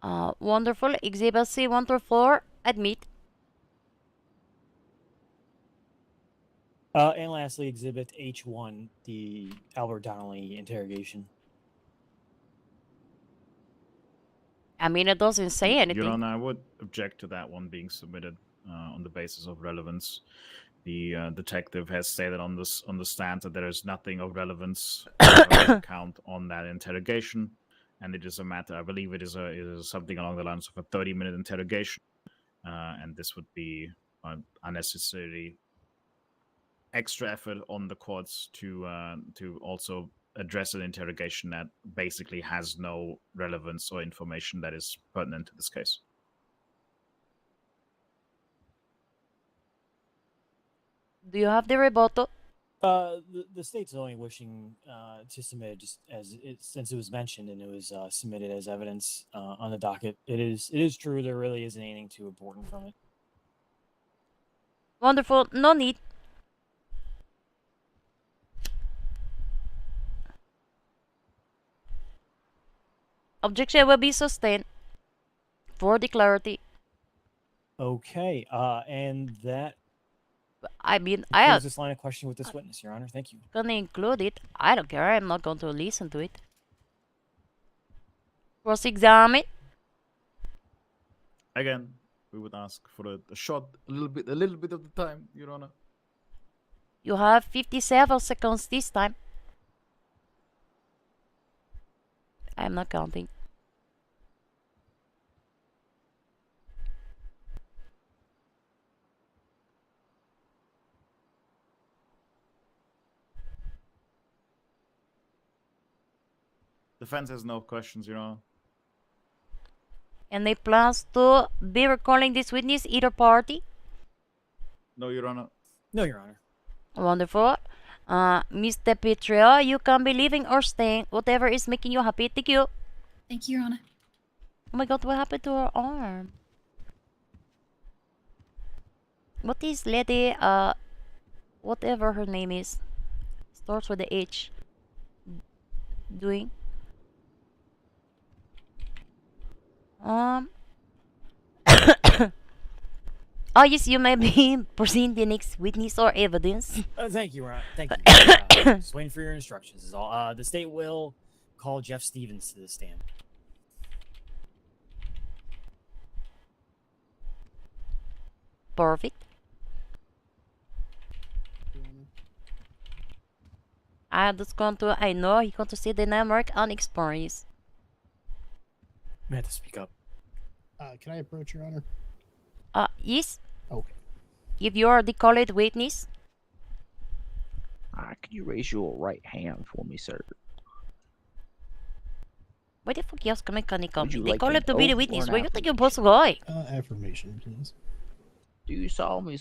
Wonderful. Exhibit C 1 through 4 admit. And lastly, Exhibit H1, the Albert Donnelly interrogation. I mean, it doesn't say anything. Your Honor, I would object to that one being submitted on the basis of relevance. The detective has stated on the stand that there is nothing of relevance account on that interrogation, and it is a matter. I believe it is something along the lines of a 30-minute interrogation, and this would be unnecessary extra effort on the courts to also address an interrogation that basically has no relevance or information that is pertinent to this case. Do you have the rebuttal? The state's only wishing to submit just as since it was mentioned and it was submitted as evidence on the docket. It is true there really isn't anything too important from it. Wonderful. No need. Objection will be sustained for the clarity. Okay, and that I mean, concludes this line of questioning with this witness, Your Honor. Thank you. Gonna include it. I don't care. I'm not going to listen to it. Cross-examine. Again, we would ask for a little bit of the time, Your Honor. You have 57 seconds this time. I'm not counting. Defense has no questions, you know. Any plans to be recalling this witness, either party? No, Your Honor. No, Your Honor. Wonderful. Mr. Petria, you can be leaving or staying, whatever is making you happy. Thank you. Thank you, Your Honor. Oh my god, what happened to her arm? What is lady, whatever her name is, starts with the H, doing? Oh yes, you may be proceeding the next witness or evidence. Thank you, Ron. Thank you. Just waiting for your instructions is all. The state will call Jeff Stevens to the stand. Perfect. I just going to, I know he going to see the network and experience. You have to speak up. Can I approach, Your Honor? Yes. Okay. If you are the called witness. Can you raise your right hand for me, sir? Why the fuck else can I come? Would you They like call an him to be the oath or witness. an Where you think you're supposed to go? Affirmation, please. Do you solemnly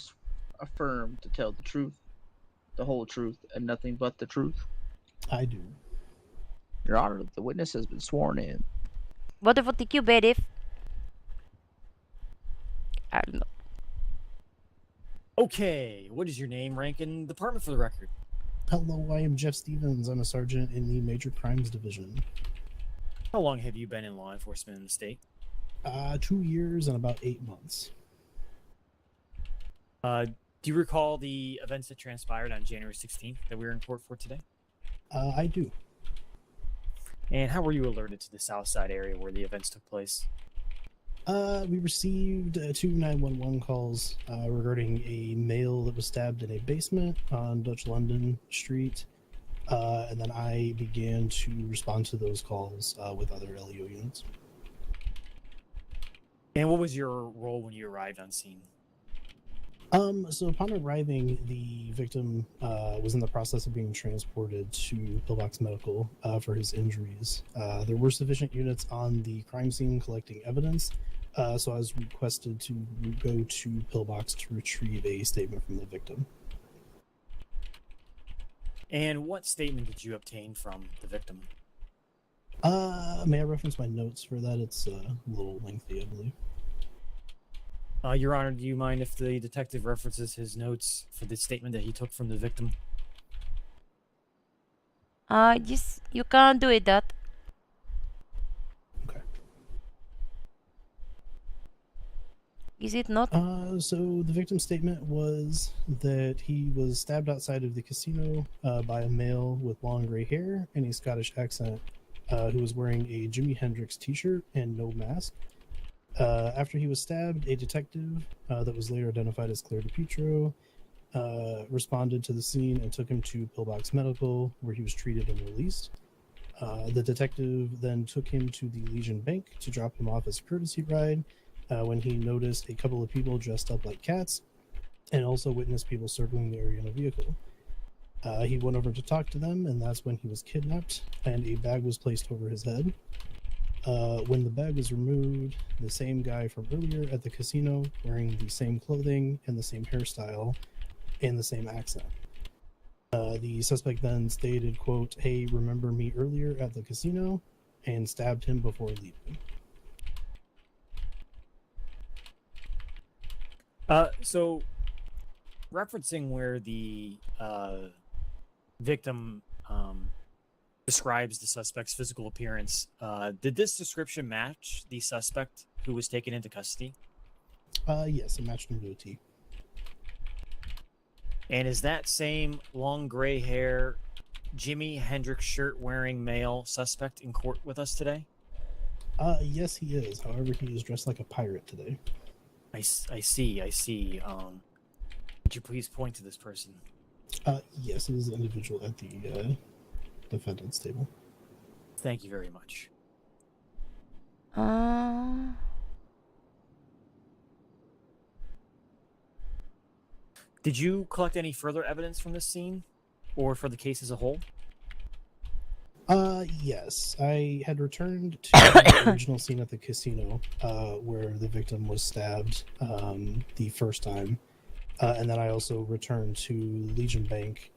affirm to tell the truth, the whole truth, and nothing but the truth? I do. Your Honor, the witness has been sworn in. Wonderful, thank you, Betty. I don't know. Okay, what is your name, rank, and department for the record? Hello, I am Jeff Stevens. I'm a sergeant in the Major Crimes Division. How long have you been in law enforcement in the state? 2 years and about 8 months. Do you recall the events that transpired on January 16th that we were in court for today? I do. And how were you alerted to the South Side area where the events took place? We received 2 911 calls regarding a male that was stabbed in a basement on Dutch London Street. And then I began to respond to those calls with other LEO units. And what was your role when you arrived on scene? So upon arriving, the victim was in the process of being transported to Pillbox Medical for his injuries. There were sufficient units on the crime scene collecting evidence, so I was requested to go to Pillbox to retrieve a statement from the victim. And what statement did you obtain from the victim? May I reference my notes for that? It's a little lengthy, I believe. Your Honor, do you mind if the detective references his notes for the statement that he took from the victim? Yes, you can't do it that. Okay. Is it not? So the victim's statement was that he was stabbed outside of the casino by a male with long gray hair and a Scottish accent who was wearing a Jimi Hendrix t-shirt and no mask. After he was stabbed, a detective that was later identified as Claire DePietro responded to the scene and took him to Pillbox Medical, where he was treated and released. The detective then took him to the Legion Bank to drop him off as a courtesy ride when he noticed a couple of people dressed up like cats and also witnessed people circling the area in a vehicle. He went over to talk to them, and that's when he was kidnapped and a bag was placed over his head. When the bag was removed, the same guy from earlier at the casino, wearing the same clothing and the same hairstyle and the same accent. The suspect then stated, quote, "Hey, remember me earlier at the casino?" and stabbed him before leaving. So, referencing where the victim describes the suspect's physical appearance, did this description match the suspect who was taken into custody? Yes, it matched him to a T. And is that same long gray hair, Jimi Hendrix shirt wearing male suspect in court with us today? Yes, he is. However, he is dressed like a pirate today. I see. Would you please point to this person? Yes, it is an individual at the defendant's table. Thank you very much. Did you collect any further evidence from this scene, or for the case as a whole? Yes. I had returned to the original scene at the casino, where the victim was stabbed the first time. And then I also returned to Legion Bank,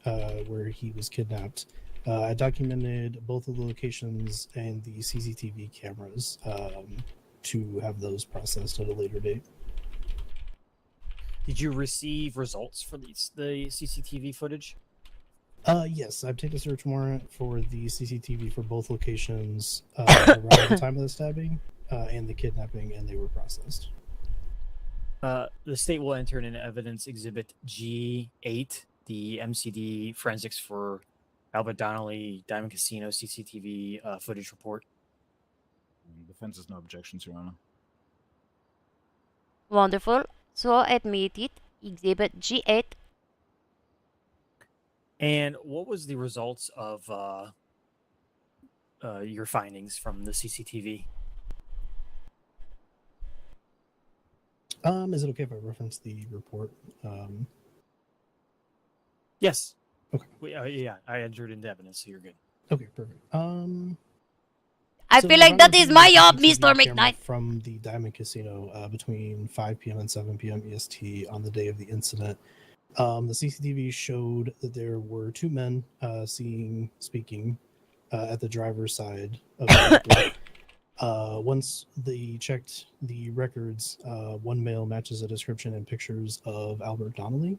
where he was kidnapped. I documented both of the locations and the CCTV cameras to have those processed at a later date. Did you receive results for the CCTV footage? Yes, I obtained a search warrant for the CCTV for both locations around the time of the stabbing and the kidnapping, and they were processed. The state will enter in evidence exhibit G8, the MCD forensics for Albert Donnelly Diamond Casino CCTV footage report. Defense has no objections, Your Honor. Wonderful. So admit it. Exhibit G8. And what was the results of your findings from the CCTV? Is it okay if I reference the report? Yes. Okay. Yeah, I entered into evidence, so you're good. Okay, perfect. I So feel the like that is running my through job, the Mr. CCTV camera McKnight. from the Diamond Casino between 5 p.m. and 7 p.m. EST on the day of the incident. The CCTV showed that there were two men speaking at the driver's side of the vehicle. Once they checked the records, one male matches a description and pictures of Albert Donnelly.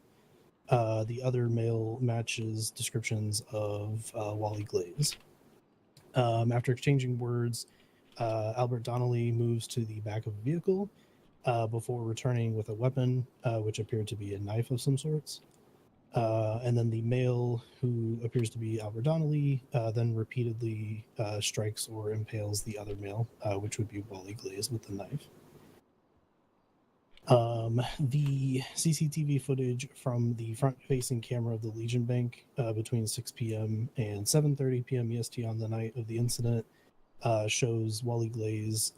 The other male matches descriptions of Wally Glaze. After exchanging words, Albert Donnelly moves to the back of the vehicle before returning with a weapon, which appeared to be a knife of some sorts. And then the male, who appears to be Albert Donnelly, then repeatedly strikes or impales the other male, which would be Wally Glaze, with the knife. The CCTV footage from the front-facing camera of the Legion Bank between 6 p.m. and 7:30 p.m. EST on the night of the incident shows Wally Glaze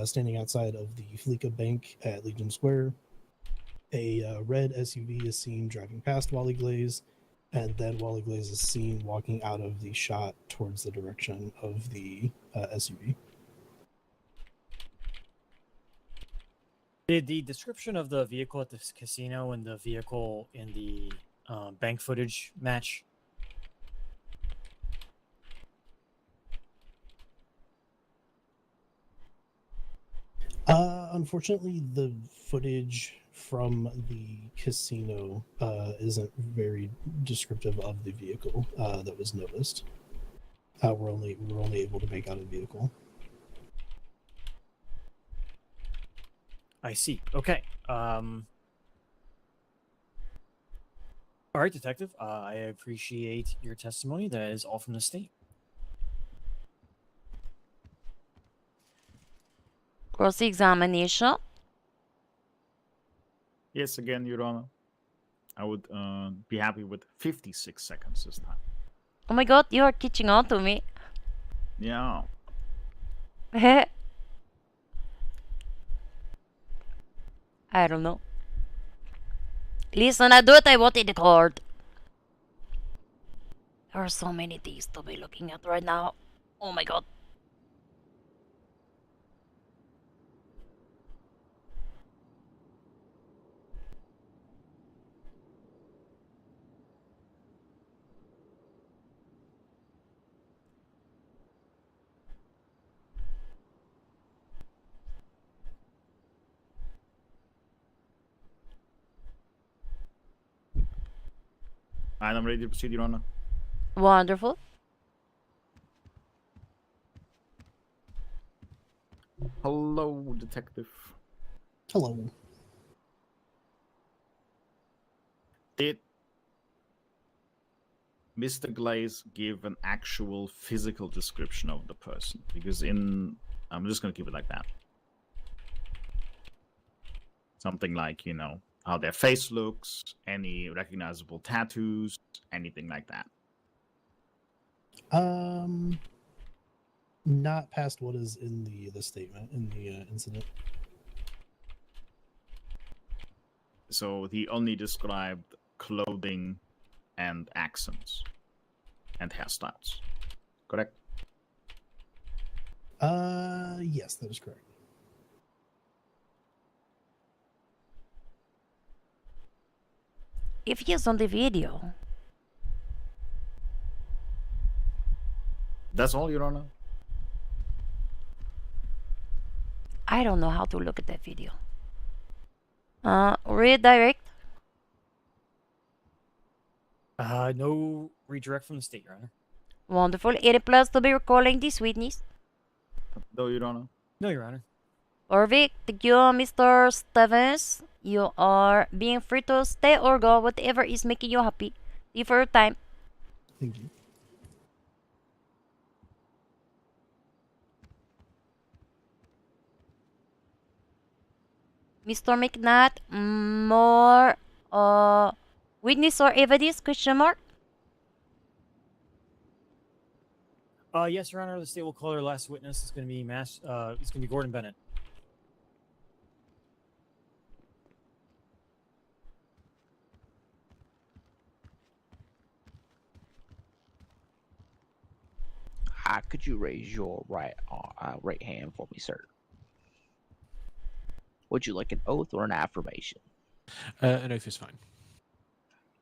standing outside of the Fleeca Bank at Legion Square. A red SUV is seen driving past Wally Glaze, and then Wally Glaze is seen walking out of the shot towards the direction of the SUV. Did the description of the vehicle at the casino and the vehicle in the bank footage match? Unfortunately, the footage from the casino isn't very descriptive of the vehicle that was noticed. We're only able to make out a vehicle. I see. Okay. All right, Detective. I appreciate your testimony. That is all from the state. Cross-examination. Yes, again, Your Honor. I would be happy with 56 seconds this time. Oh my god, you are catching on to me. Yeah. I don't know. Listen, I do what I want in the court. There are so many things to be looking at right now. Oh my god. And I'm ready to proceed, Your Honor. Wonderful. Hello, Detective. Hello. Did Mr. Glaze give an actual physical description of the person? Because I'm just going to keep it like that. Something like, how their face looks, any recognizable tattoos, anything like that. Not past what is in the statement, in the incident. So he only described clothing and accents and hairstyles, correct? Yes, that is correct. If he's on the video. That's all, Your Honor. I don't know how to look at that video. Redirect. No redirect from the state, Your Honor. Wonderful. Any plans to be recalling this witness? No, Your Honor. No, Your Honor. Orvik, thank you, Mr. Stevens. You are being free to stay or go, whatever is making you happy. Thank you for your time. Thank you. Mr. McNatt, more witness or evidence? Question mark. Yes, Your Honor. The state will call their last witness. It's going to be it's going to be Gordon Bennett. Could you raise your right hand for me, sir? Would you like an oath or an affirmation? An oath is fine.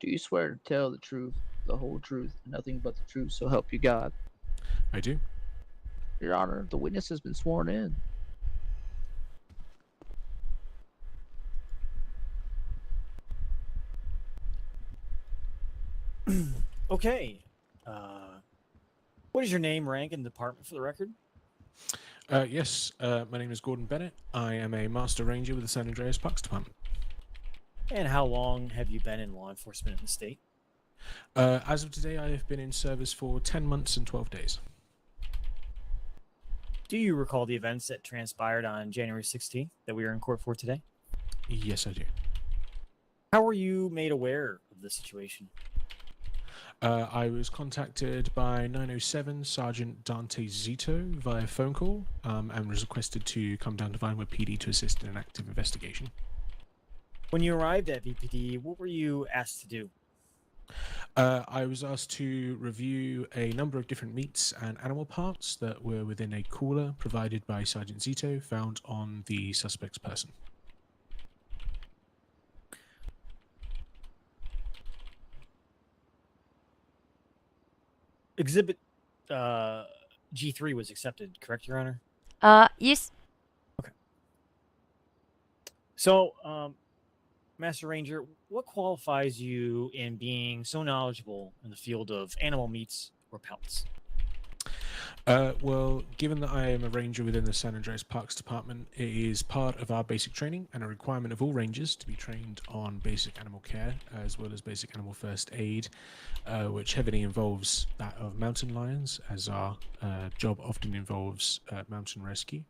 Do you swear to tell the truth, the whole truth, and nothing but the truth, so help you God? I do. Your Honor, the witness has been sworn in. Okay. What is your name, rank, and department for the record? Yes, my name is Gordon Bennett. I am a Master Ranger with the San Andreas Parks Department. And how long have you been in law enforcement in the state? As of today, I have been in service for 10 months and 12 days. Do you recall the events that transpired on January 16th that we are in court for today? Yes, I do. How were you made aware of the situation? I was contacted by 907 Sergeant Dante Zito via phone call and was requested to come down to Vinewood PD to assist in an active investigation. When you arrived at VPD, what were you asked to do? I was asked to review a number of different meats and animal parts that were within a cooler provided by Sergeant Zito found on the suspect's person. Exhibit G3 was accepted, correct, Your Honor? Yes. Okay. So, Master Ranger, what qualifies you in being so knowledgeable in the field of animal meats or pelts? Well, given that I am a ranger within the San Andreas Parks Department, it is part of our basic training and a requirement of all rangers to be trained on basic animal care as well as basic animal first aid, which heavily involves that of mountain lions, as our job often involves mountain rescue.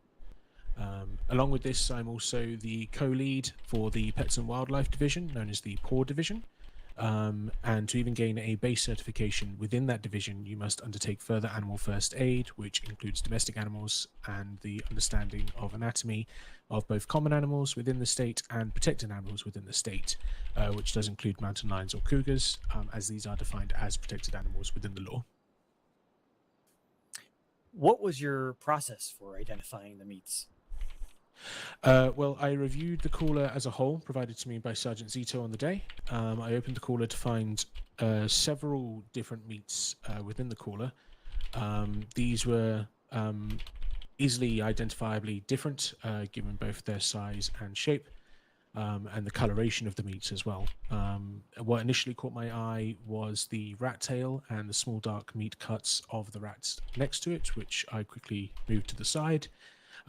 Along with this, I'm also the co-lead for the Pets and Wildlife Division, known as the PAW Division. And to even gain a base certification within that division, you must undertake further animal first aid, which includes domestic animals and the understanding of anatomy of both common animals within the state and protected animals within the state, which does include mountain lions or cougars, as these are defined as protected animals within the law. What was your process for identifying the meats? Well, I reviewed the cooler as a whole provided to me by Sergeant Zito on the day. I opened the cooler to find several different meats within the cooler. These were easily identifiably different, given both their size and shape, and the coloration of the meats as well. What initially caught my eye was the rat tail and the small dark meat cuts of the rats next to it, which I quickly moved to the side.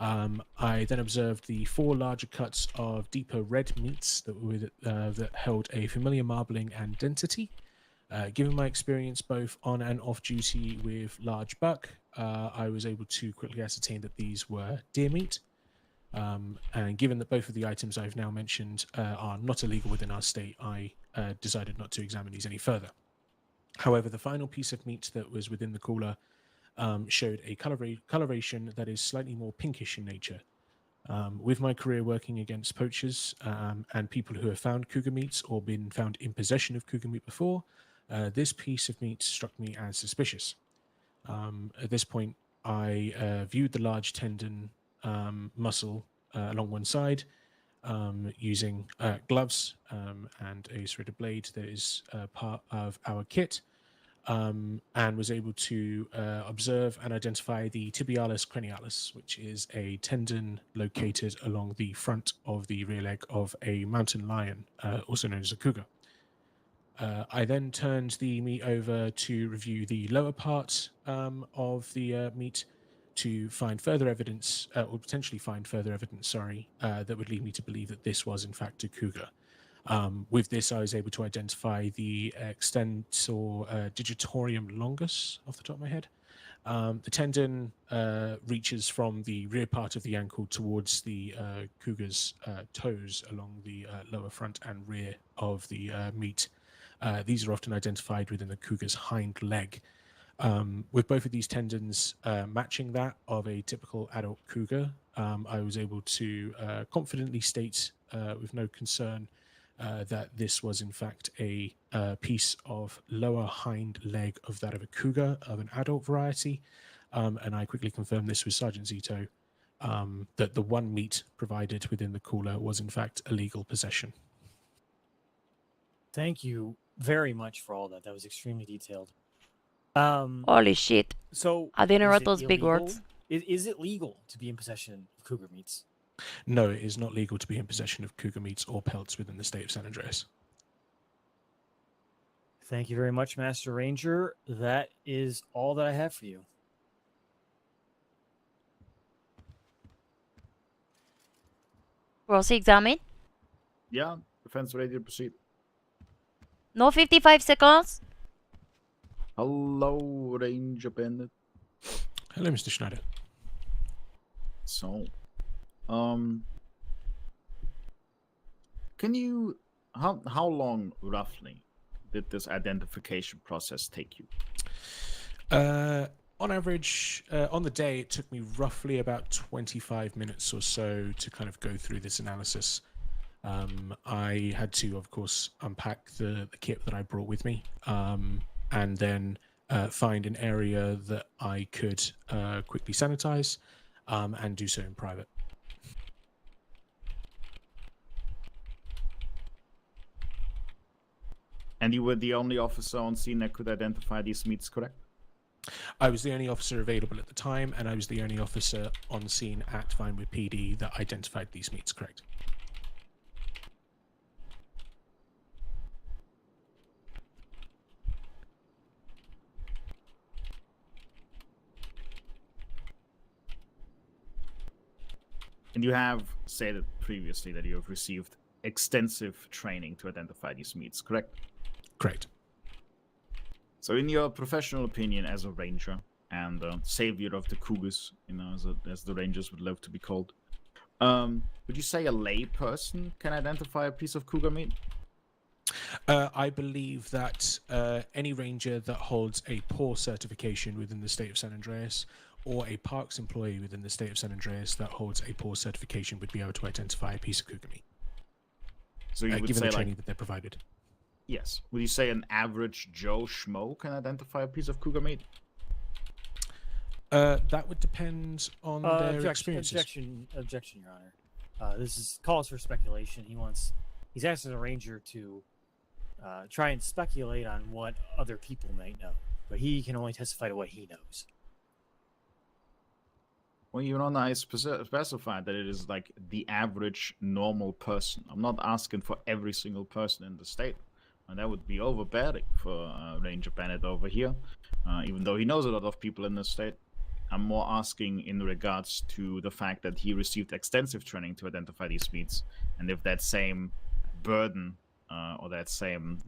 I then observed the 4 larger cuts of deeper red meats that held a familiar marbling and density. Given my experience both on and off duty with large buck, I was able to quickly ascertain that these were deer meat. And given that both of the items I've now mentioned are not illegal within our state, I decided not to examine these any further. However, the final piece of meat that was within the cooler showed a coloration that is slightly more pinkish in nature. With my career working against poachers and people who have found cougar meats or been found in possession of cougar meat before, this piece of meat struck me as suspicious. At this point, I viewed the large tendon muscle along one side using gloves and a serrated blade that is part of our kit, and was able to observe and identify the tibialis cranialis, which is a tendon located along the front of the rear leg of a mountain lion, also known as a cougar. I then turned the meat over to review the lower part of the meat to find further evidence, or potentially find further evidence, that would lead me to believe that this was in fact a cougar. With this, I was able to identify the extensor digitorum longus off the top of my head. The tendon reaches from the rear part of the ankle towards the cougar's toes along the lower front and rear of the meat. These are often identified within the cougar's hind leg. With both of these tendons matching that of a typical adult cougar, I was able to confidently state with no concern that this was in fact a piece of lower hind leg of that of a cougar of an adult variety. And I quickly confirmed this with Sergeant Zito, that the one meat provided within the cooler was in fact illegal possession. Thank you very much for all that. That was extremely detailed. Holy shit. So I didn't is write it those big illegal? words. Is it legal to be in possession of cougar meats? No, it is not legal to be in possession of cougar meats or pelts within the state of San Andreas. Thank you very much, Master Ranger. That is all that I have for you. Cross-examine. Yeah, defense ready to proceed. No 55 seconds. Hello, Ranger Bennett. Hello, Mr. Schneider. So, can you how long roughly did this identification process take you? On average, on the day, it took me roughly about 25 minutes or so to kind of go through this analysis. I had to, of course, unpack the kit that I brought with me, and then find an area that I could quickly sanitize, and do so in private. And you were the only officer on scene that could identify these meats, correct? I was the only officer available at the time, and I was the only officer on scene at Vinewood PD that identified these meats, correct? And you have said previously that you have received extensive training to identify these meats, correct? Correct. So in your professional opinion as a ranger and savior of the cougars, you know, as the rangers would love to be called, would you say a lay person can identify a piece of cougar meat? I believe that any ranger that holds a PAW certification within the state of San Andreas, or a parks employee within the state of San Andreas that holds a PAW certification, would be able to identify a piece of cougar meat. So you would given say the training like, that they're provided. Yes. Would you say an average Joe Schmo can identify a piece of cougar meat? That would depend on their experiences. Objection, Your Honor. This is calls for speculation. He's asking the ranger to try and speculate on what other people may know, but he can only testify to what he knows. Well, Your Honor, I specified that it is like the average normal person. I'm not asking for every single person in the state. And that would be overbearing for Ranger Bennett over here, even though he knows a lot of people in the state. I'm more asking in regards to the fact that he received extensive training to identify these meats, and if that same burden or that same,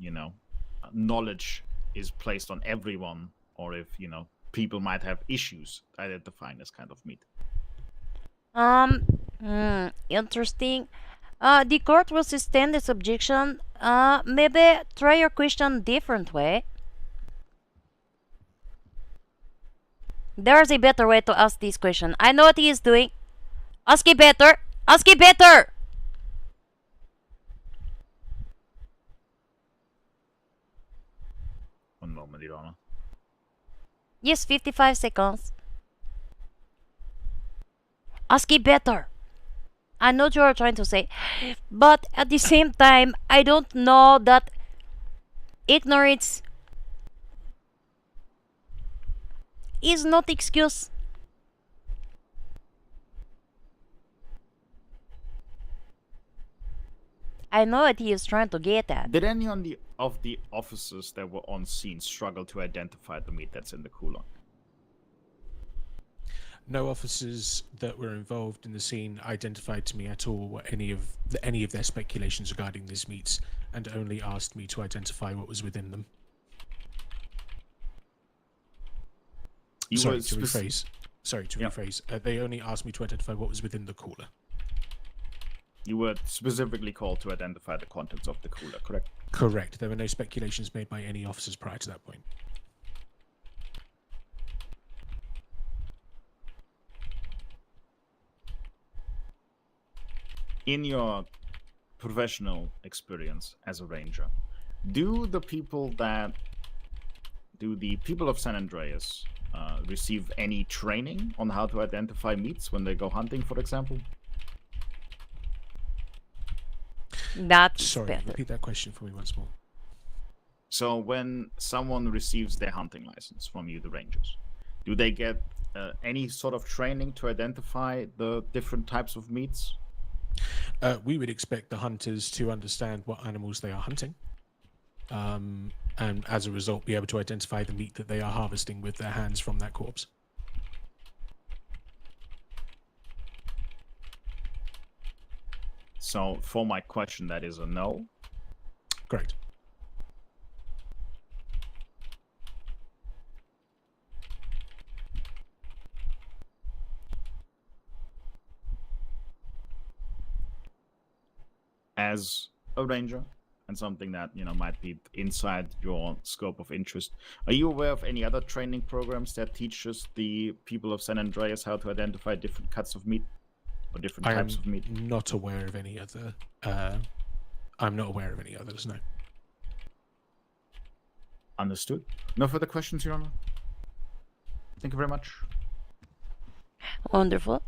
knowledge is placed on everyone, or if, people might have issues identifying this kind of meat. Interesting. The court will sustain this objection. Maybe try your question different way. There's a better way to ask this question. I know what he is doing. Ask it better. Ask it better. One moment, Your Honor. Yes, 55 seconds. Ask it better. I know what you are trying to say, but at the same time, I don't know that ignorance is not excuse. I know what he is trying to get at. Did any of the officers that were on scene struggle to identify the meat that's in the cooler? No officers that were involved in the scene identified to me at all what any of their speculations regarding these meats, and only asked me to identify what was within them. Sorry to rephrase. They only asked me to identify what was within the cooler. You were specifically called to identify the contents of the cooler, correct? Correct. There were no speculations made by any officers prior to that point. In your professional experience as a ranger, do the people of San Andreas receive any training on how to identify meats when they go hunting, for example? Sorry, repeat that question for me once more. So when someone receives their hunting license from you, the rangers, do they get any sort of training to identify the different types of meats? We would expect the hunters to understand what animals they are hunting, and as a result be able to identify the meat that they are harvesting with their hands from that corpse. So for my question, that is a no? Correct. As a ranger, and something that might be inside your scope of interest, are you aware of any other training programs that teaches the people of San Andreas how to identify different cuts of meat or different types of meat? I'm not aware of any other. I'm not aware of any others. No. Understood. No further questions, Your Honor. Thank you very much. Wonderful.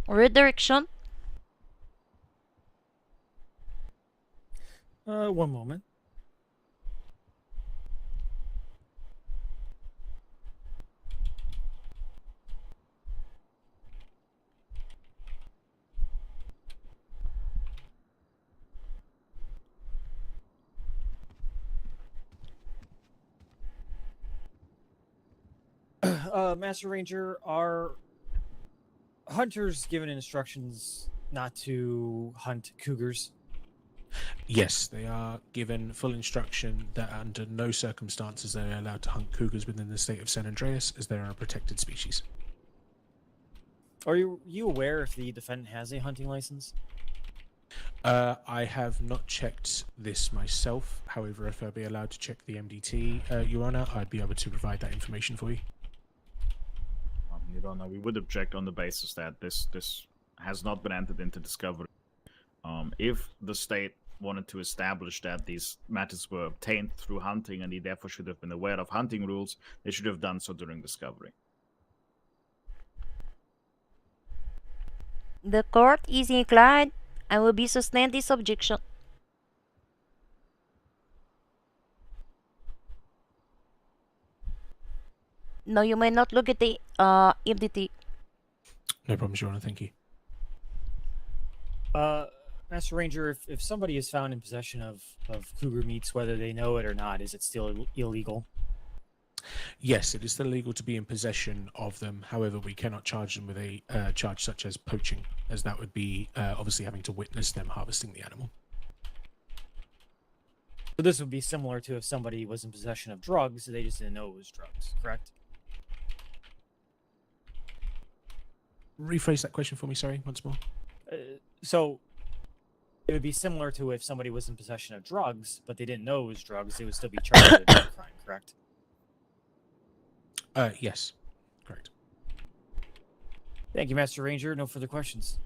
Redirection. One moment. Master Ranger, are hunters given instructions not to hunt cougars? Yes, they are given full instruction that under no circumstances they are allowed to hunt cougars within the state of San Andreas, as they are a protected species. Are you aware if the defendant has a hunting license? I have not checked this myself. However, if I'd be allowed to check the MDT, Your Honor, I'd be able to provide that information for you. Your Honor, we would object on the basis that this has not been entered into discovery. If the state wanted to establish that these matters were obtained through hunting and he therefore should have been aware of hunting rules, they should have done so during discovery. The court is inclined and will be sustained this objection. No, you may not look at the MDT. No problems, Your Honor. Thank you. Master Ranger, if somebody is found in possession of cougar meats, whether they know it or not, is it still illegal? Yes, it is still illegal to be in possession of them. However, we cannot charge them with a charge such as poaching, as that would be obviously having to witness them harvesting the animal. So this would be similar to if somebody was in possession of drugs, they just didn't know it was drugs, correct? Rephrase that question for me, sorry, once more. So it would be similar to if somebody was in possession of drugs, but they didn't know it was drugs, they would still be charged with a drug crime, correct? Yes, correct. Thank you, Master Ranger. No further questions.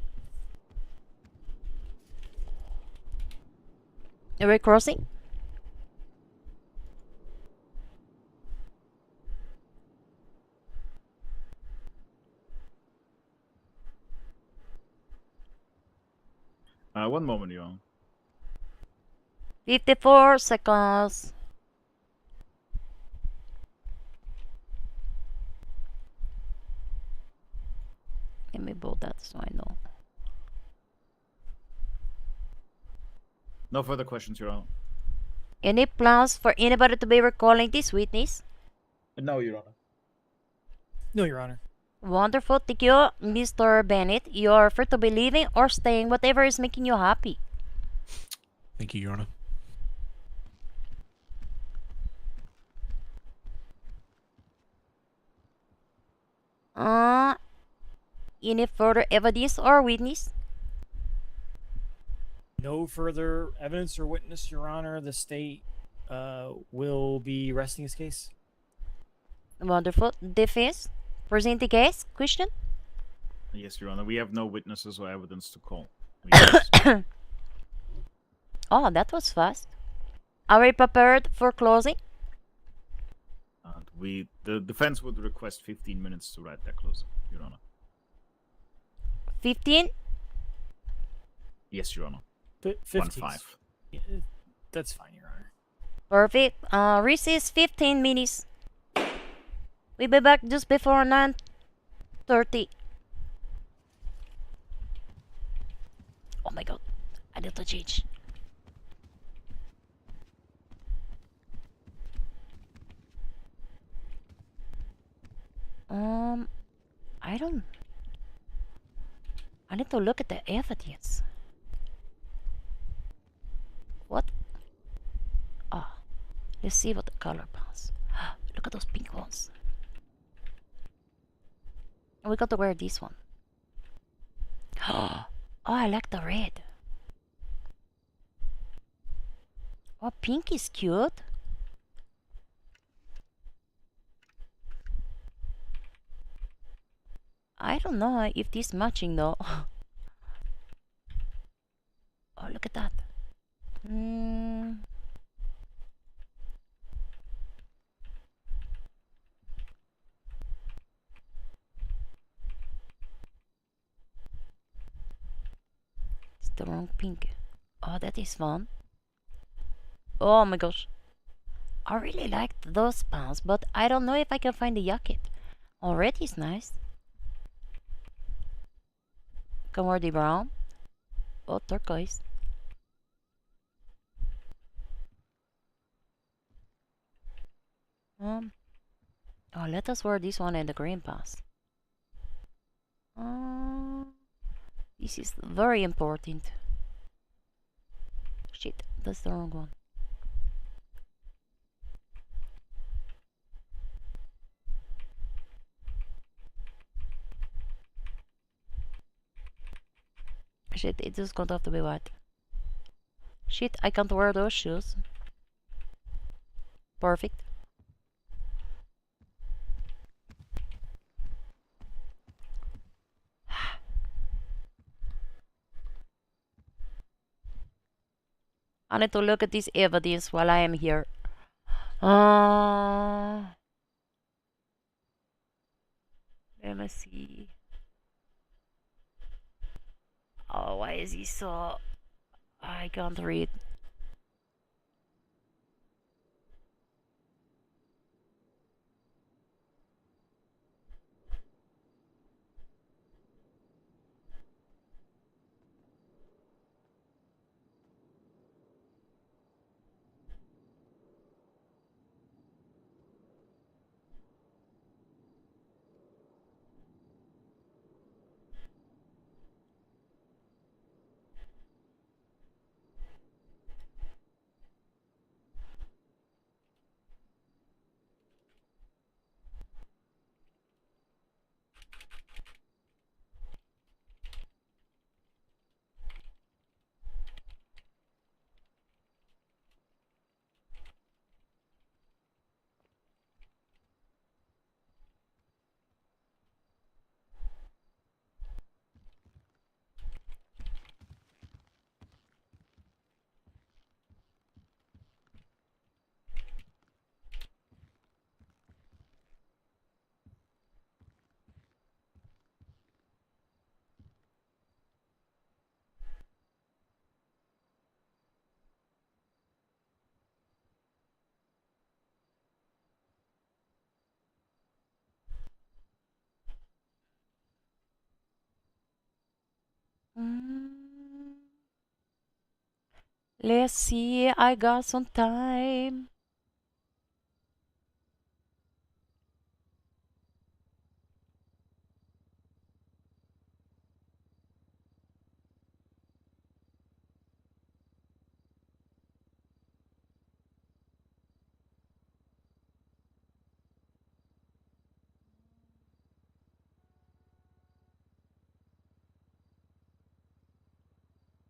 Are we crossing? One moment, Your Honor. 54 seconds. Let me bold that so I know. No further questions, Your Honor. Any plans for anybody to be recalling this witness? No, Your Honor. No, Your Honor. Wonderful, thank you, Mr. Bennett. You're free to be leaving or staying, whatever is making you happy. Thank you, Your Honor. Any further evidence or witness? No further evidence or witness, Your Honor. The state will be resting his case. Wonderful. Defense, present the case. Question? Yes, Your Honor. We have no witnesses or evidence to call. Oh, that was fast. Are we prepared for closing? The defense would request 15 minutes to write their closing, Your Honor. 15? Yes, Your Honor. 15. 1-5. Yeah, that's fine, Your Honor. Perfect. Recess 15 minutes. We'll be back just before 9:30. Oh my god. I need to change. I need to look at the evidence. What? Oh, let's see what the color pants. Look at those pink ones. And we got to wear this one. Oh, I like the red. Oh, pink is cute. I don't know if this matching though. Oh, look at that. It's the wrong pink. Oh, that is fun. Oh my gosh. I really liked those pants, but I don't know if I can find the jacket. Already is nice. Can wear the brown. Oh, turquoise. Oh, let us wear this one and the green pants. This is very important. Shit, that's the wrong one. Shit, it just going to have to be white. Shit, I can't wear those shoes. Perfect. I need to look at this evidence while I am here. Let me see. Oh, why is he so... I can't read. Let's see, I got some time.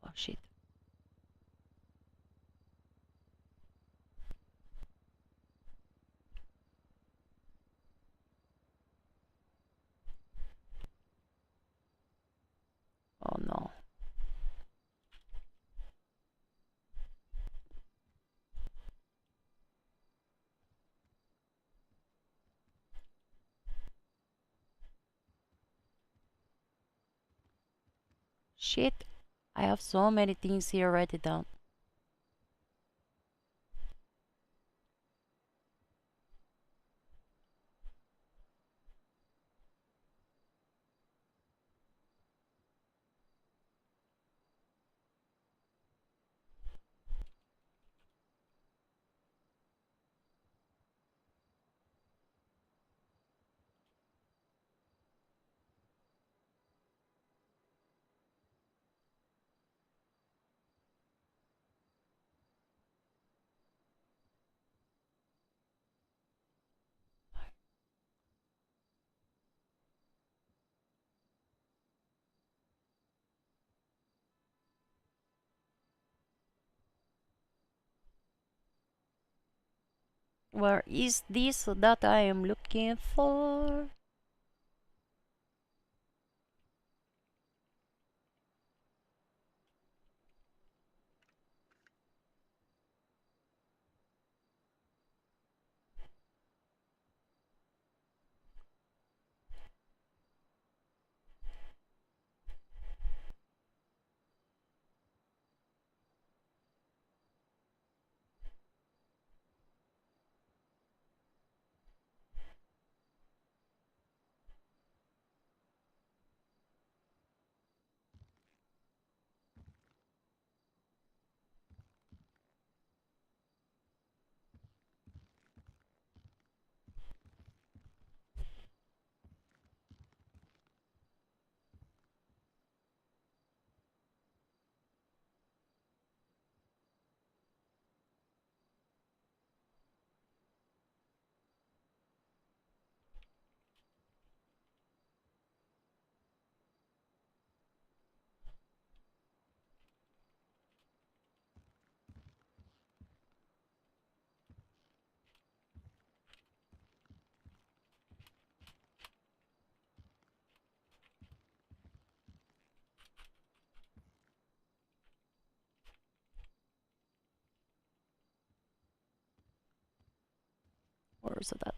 Oh shit. Oh no. Shit. I have so many things here. Write it down. Where is this that I am looking for? Where is that?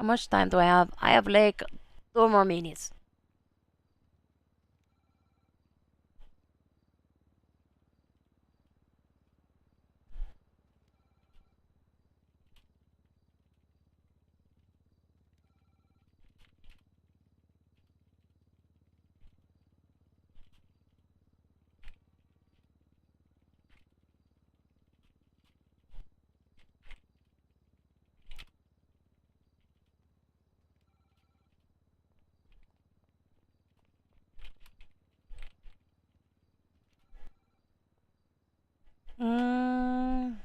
How much time do I have? I have like 2 more minutes. Mm.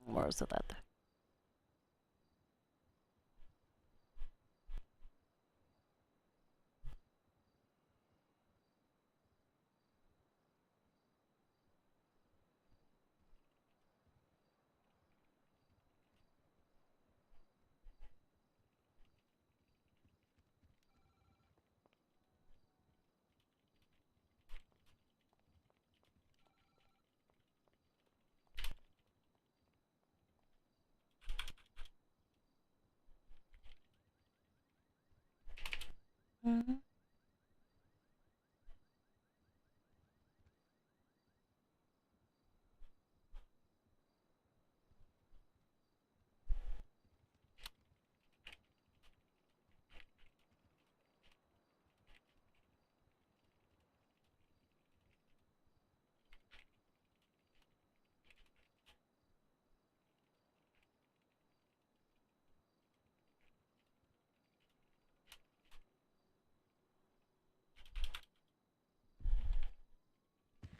Where's that? Mhm.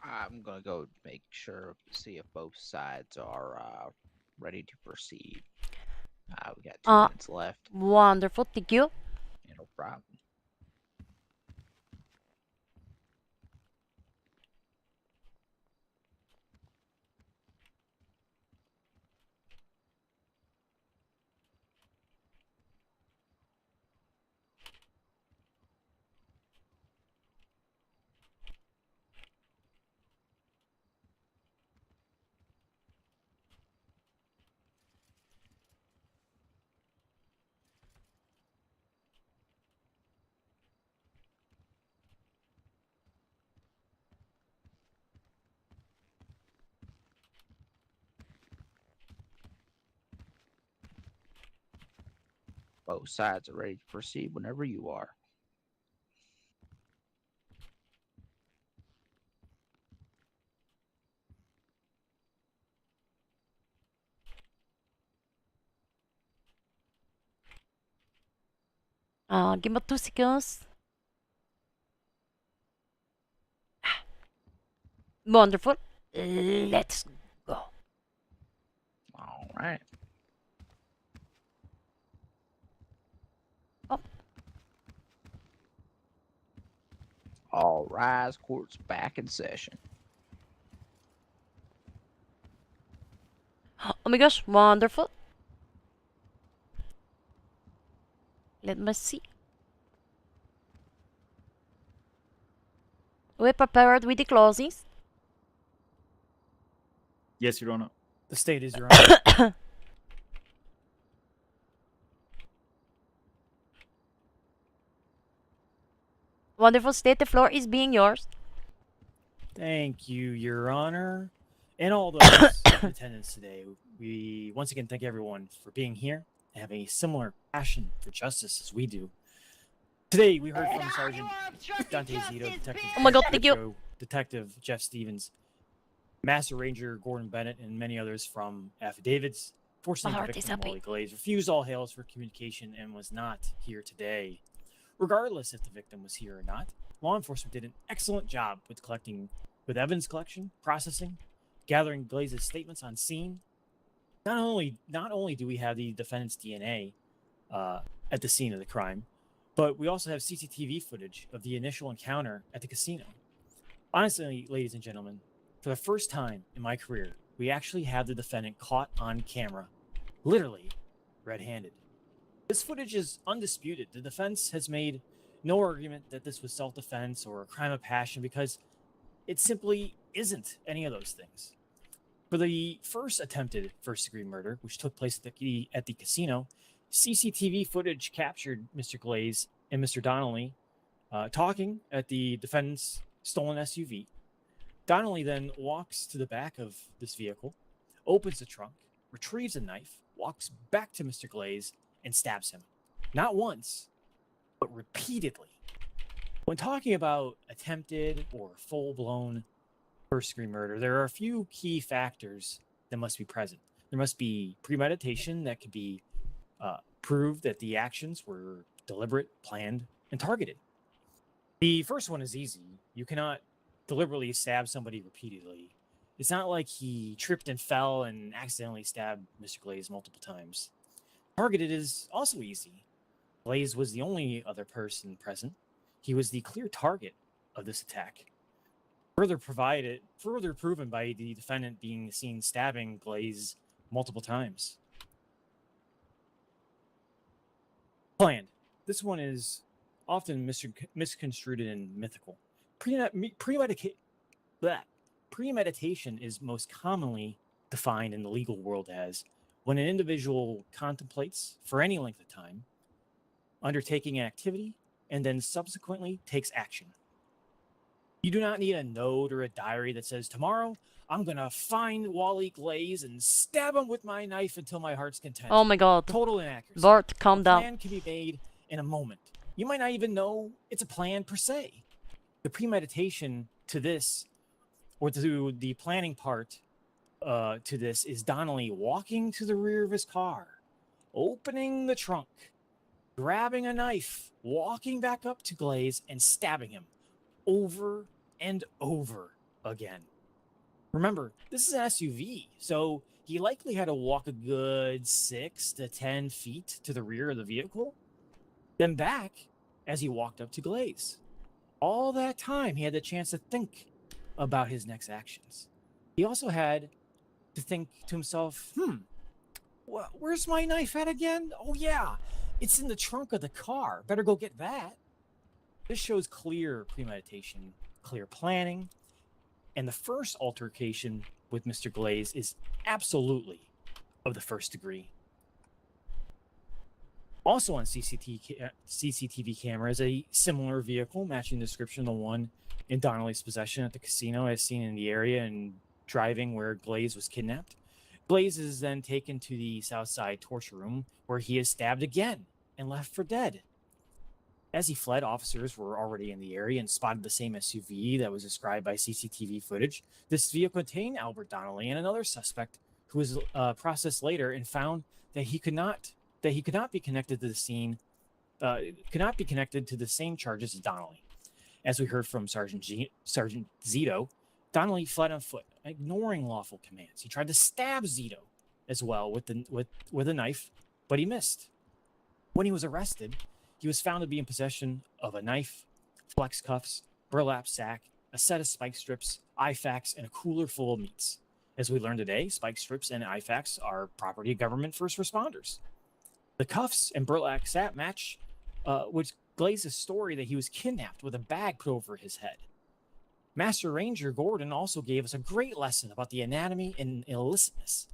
I'm gonna go make sure see if both sides are ready to proceed. We got 2 minutes left. Wonderful, thank you. Yeah, no problem. Both sides are ready to proceed whenever you are. Give me 2 seconds. Wonderful. Let's go. All right. All rise. Court's back in session. Oh my gosh, wonderful. Let me see. We're prepared with the closings. Yes, Your Honor. The state is, Your Honor. Wonderful state, the floor is being yours. Thank you, Your Honor. And all those in attendance today, we once again thank everyone for being here and having a similar passion for justice as we do. Today, we heard from Sergeant Dante Zito, Detective Oh my God, Craig thank you. Petro, Detective Jeff Stevens, Master Ranger Gordon Bennett, and many others from affidavits. Fortunately, My the heart is victim, happy. Wally Glaze, refused all hails for communication and was not here today. Regardless if the victim was here or not, law enforcement did an excellent job with evidence collection, processing, gathering Glaze's statements on scene. Not only do we have the defendant's DNA at the scene of the crime, but we also have CCTV footage of the initial encounter at the casino. Honestly, ladies and gentlemen, for the first time in my career, we actually have the defendant caught on camera, literally red-handed. This footage is undisputed. The defense has made no argument that this was self-defense or a crime of passion because it simply isn't any of those things. For the first attempted first-degree murder, which took place at the casino, CCTV footage captured Mr. Glaze and Mr. Donnelly talking at the defendant's stolen SUV. Donnelly then walks to the back of this vehicle, opens the trunk, retrieves a knife, walks back to Mr. Glaze, and stabs him. Not once, but repeatedly. When talking about attempted or full-blown first-degree murder, there are a few key factors that must be present. There must be premeditation that can be proved that the actions were deliberate, planned, and targeted. The first one is easy. You cannot deliberately stab somebody repeatedly. It's not like he tripped and fell and accidentally stabbed Mr. Glaze multiple times. Targeted is also easy. Glaze was the only other person present. He was the clear target of this attack. Further proven by the defendant being seen stabbing Glaze multiple times. Planned. This one is often misconstrued and mythical. Premeditation is most commonly defined in the legal world as when an individual contemplates for any length of time, undertaking an activity, and then subsequently takes action. You do not need a note or a diary that says, tomorrow I'm going to find Wally Glaze and stab him with my knife until my heart's content. Oh my god. Total inaccuracy. Bart, calm A down. plan can be made in a moment. You might not even know it's a plan per se. The premeditation to this, or to the planning part to this, is Donnelly walking to the rear of his car, opening the trunk, grabbing a knife, walking back up to Glaze, and stabbing him over and over again. Remember, this is an SUV, so he likely had to walk a good 6 to 10 feet to the rear of the vehicle, then back as he walked up to Glaze. All that time, he had the chance to think about his next actions. He also had to think to himself, where's my knife at again? Oh yeah, it's in the trunk of the car. Better go get that. This shows clear premeditation, clear planning, and the first altercation with Mr. Glaze is absolutely of the first degree. Also on CCTV cameras, a similar vehicle matching the description of the one in Donnelly's possession at the casino as seen in the area and driving where Glaze was kidnapped. Glaze is then taken to the South Side torture room where he is stabbed again and left for dead. As he fled, officers were already in the area and spotted the same SUV that was described by CCTV footage. This vehicle contained Albert Donnelly and another suspect who was processed later and found that he could not be connected to the scene, could not be connected to the same charges as Donnelly. As we heard from Sergeant Zito, Donnelly fled on foot, ignoring lawful commands. He tried to stab Zito as well with a knife, but he missed. When he was arrested, he was found to be in possession of a knife, flex cuffs, burlap sack, a set of spike strips, IFACs, and a cooler full of meats. As we learned today, spike strips and IFACs are property of government first responders. The cuffs and burlap sack match which Glaze's story that he was kidnapped with a bag put over his head. Master Ranger Gordon also gave us a great lesson about the anatomy and illicitness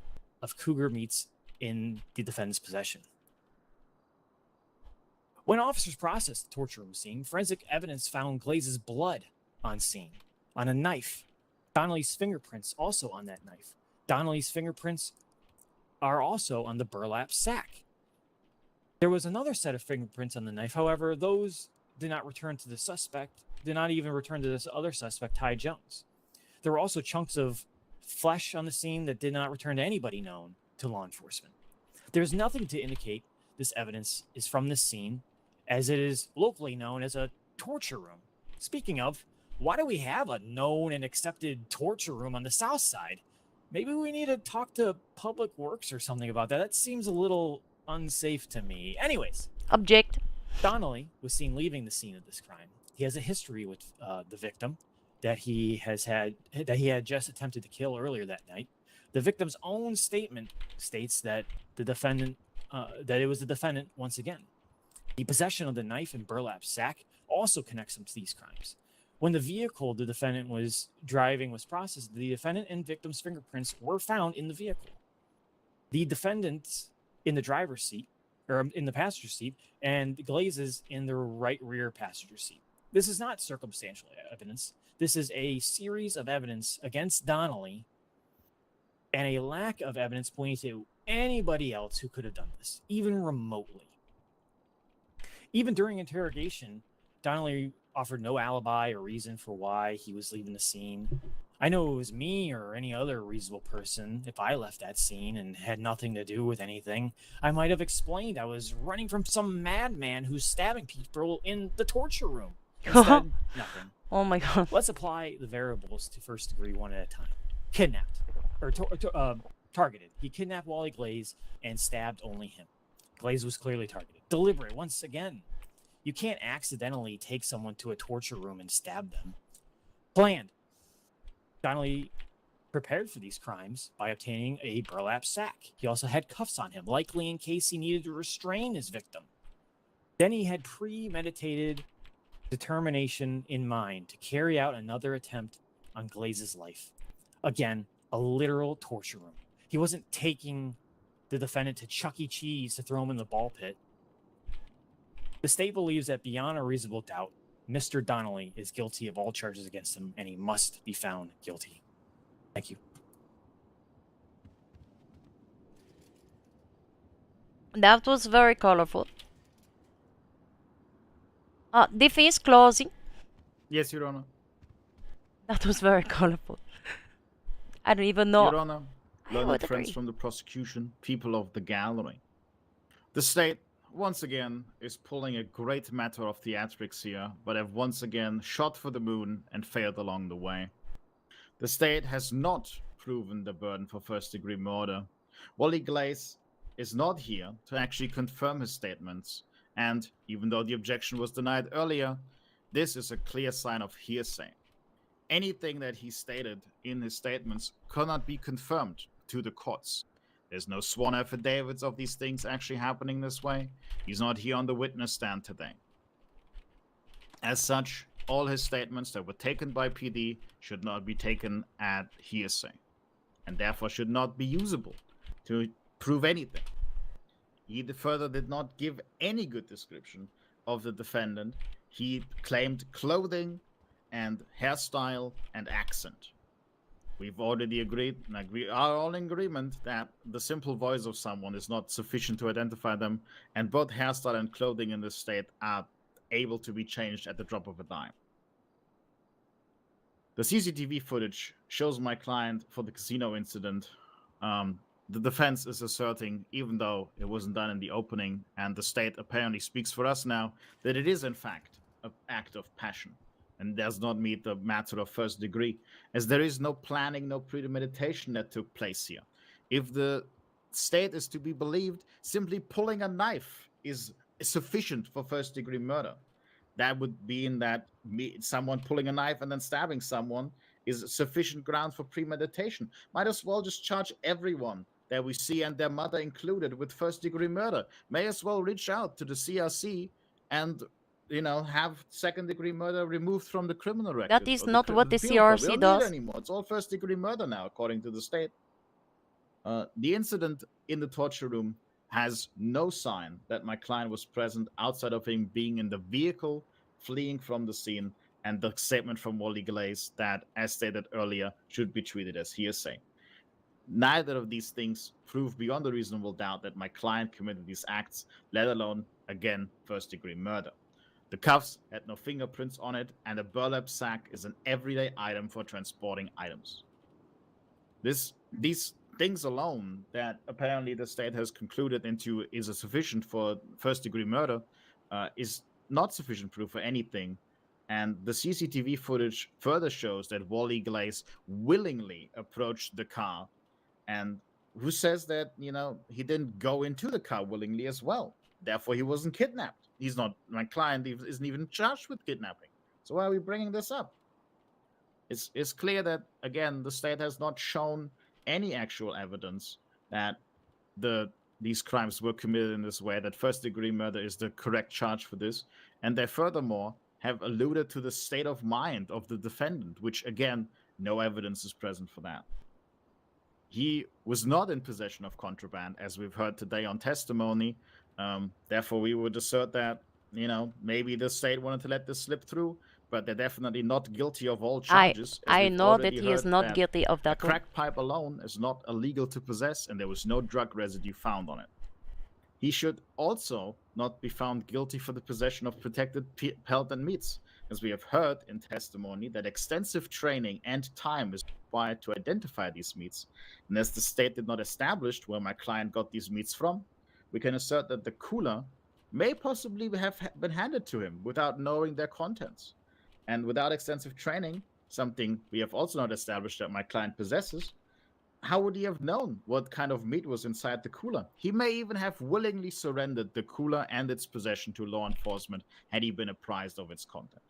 of cougar meats in the defendant's possession. When officers processed the torture room scene, forensic evidence found Glaze's blood on scene, on a knife. Donnelly's fingerprints also on that knife. Donnelly's fingerprints are also on the burlap sack. There was another set of fingerprints on the knife. However, those did not return to the suspect, did not even return to this other suspect, Ty Jones. There were also chunks of flesh on the scene that did not return to anybody known to law enforcement. There is nothing to indicate this evidence is from this scene, as it is locally known as a torture room. Speaking of, why do we have a known and accepted torture room on the South Side? Maybe we need to talk to Public Works or something about that. That seems a little unsafe to me. Anyways. Object. Donnelly was seen leaving the scene of this crime. He has a history with the victim that he had just attempted to kill earlier that night. The victim's own statement states that the defendant, that it was the defendant once again. The possession of the knife and burlap sack also connects him to these crimes. When the vehicle the defendant was driving was processed, the defendant and victim's fingerprints were found in the vehicle. The defendant in the driver's seat, or in the passenger seat, and Glazes in the right rear passenger seat. This is not circumstantial evidence. This is a series of evidence against Donnelly and a lack of evidence pointing to anybody else who could have done this, even remotely. Even during interrogation, Donnelly offered no alibi or reason for why he was leaving the scene. I know it was me or any other reasonable person. If I left that scene and had nothing to do with anything, I might have explained I was running from some madman who's stabbing people in the torture room. Instead, nothing. Oh my god. Let's apply the variables to first degree one at a time. Kidnapped. Or targeted. He kidnapped Wally Glaze and stabbed only him. Glaze was clearly targeted. Deliberate, once again. You can't accidentally take someone to a torture room and stab them. Planned. Donnelly prepared for these crimes by obtaining a burlap sack. He also had cuffs on him, likely in case he needed to restrain his victim. Then he had premeditated determination in mind to carry out another attempt on Glaze's life. Again, a literal torture room. He wasn't taking the defendant to Chuck E. Cheese to throw him in the ball pit. The state believes that beyond a reasonable doubt, Mr. Donnelly is guilty of all charges against him, and he must be found guilty. Thank you. That was very colorful. Defense closing. Yes, Your Honor. That was very colorful. I don't even know. Your Honor, I learned would friends agree. from the prosecution, people of the gallery. The state, once again, is pulling a great matter of theatrics here, but have once again shot for the moon and failed along the way. The state has not proven the burden for first-degree murder. Wally Glaze is not here to actually confirm his statements, and even though the objection was denied earlier, this is a clear sign of hearsay. Anything that he stated in his statements cannot be confirmed to the courts. There's no sworn affidavits of these things actually happening this way. He's not here on the witness stand today. As such, all his statements that were taken by PD should not be taken at hearsay, and therefore should not be usable to prove anything. He further did not give any good description of the defendant. He claimed clothing and hairstyle and accent. We've already agreed, and we are all in agreement, that the simple voice of someone is not sufficient to identify them, and both hairstyle and clothing in this state are able to be changed at the drop of a dime. The CCTV footage shows my client for the casino incident. The defense is asserting, even though it wasn't done in the opening, and the state apparently speaks for us now, that it is in fact an act of passion and does not meet the matter of first degree, as there is no planning, no premeditation that took place here. If the state is to be believed, simply pulling a knife is sufficient for first degree murder. That would mean that someone pulling a knife and then stabbing someone is sufficient ground for premeditation. Might as well just charge everyone that we see, and their mother included, with first degree murder. May as well reach out to the CRC and have second degree murder removed from the criminal record. That is not what the CRC we don't does. need it anymore. It's all first degree murder now, according to the state. The incident in the torture room has no sign that my client was present outside of him being in the vehicle, fleeing from the scene, and the statement from Wally Glaze that, as stated earlier, should be treated as hearsay. Neither of these things prove beyond a reasonable doubt that my client committed these acts, let alone, again, first-degree murder. The cuffs had no fingerprints on it, and a burlap sack is an everyday item for transporting items. These things alone that apparently the state has concluded into is sufficient for first-degree murder is not sufficient proof for anything. And the CCTV footage further shows that Wally Glaze willingly approached the car, and who says that, he didn't go into the car willingly as well. Therefore, he wasn't kidnapped. My client isn't even charged with kidnapping. So why are we bringing this up? It's clear that, again, the state has not shown any actual evidence that these crimes were committed in this way, that first-degree murder is the correct charge for this, and they furthermore have alluded to the state of mind of the defendant, which again, no evidence is present for that. He was not in possession of contraband, as we've heard today on testimony. Therefore, we would assert that, maybe the state wanted to let this slip through, but they're definitely not guilty of all charges. as I we've know that already he is heard not guilty of a that one. crack pipe alone is not illegal to possess, and there was no drug residue found on it. He should also not be found guilty for the possession of protected pelt and meats, as we have heard in testimony that extensive training and time is required to identify these meats. And as the state did not establish where my client got these meats from, we can assert that the cooler may possibly have been handed to him without knowing their contents. And without extensive training, something we have also not established that my client possesses, how would he have known what kind of meat was inside the cooler? He may even have willingly surrendered the cooler and its possession to law enforcement had he been apprised of its content.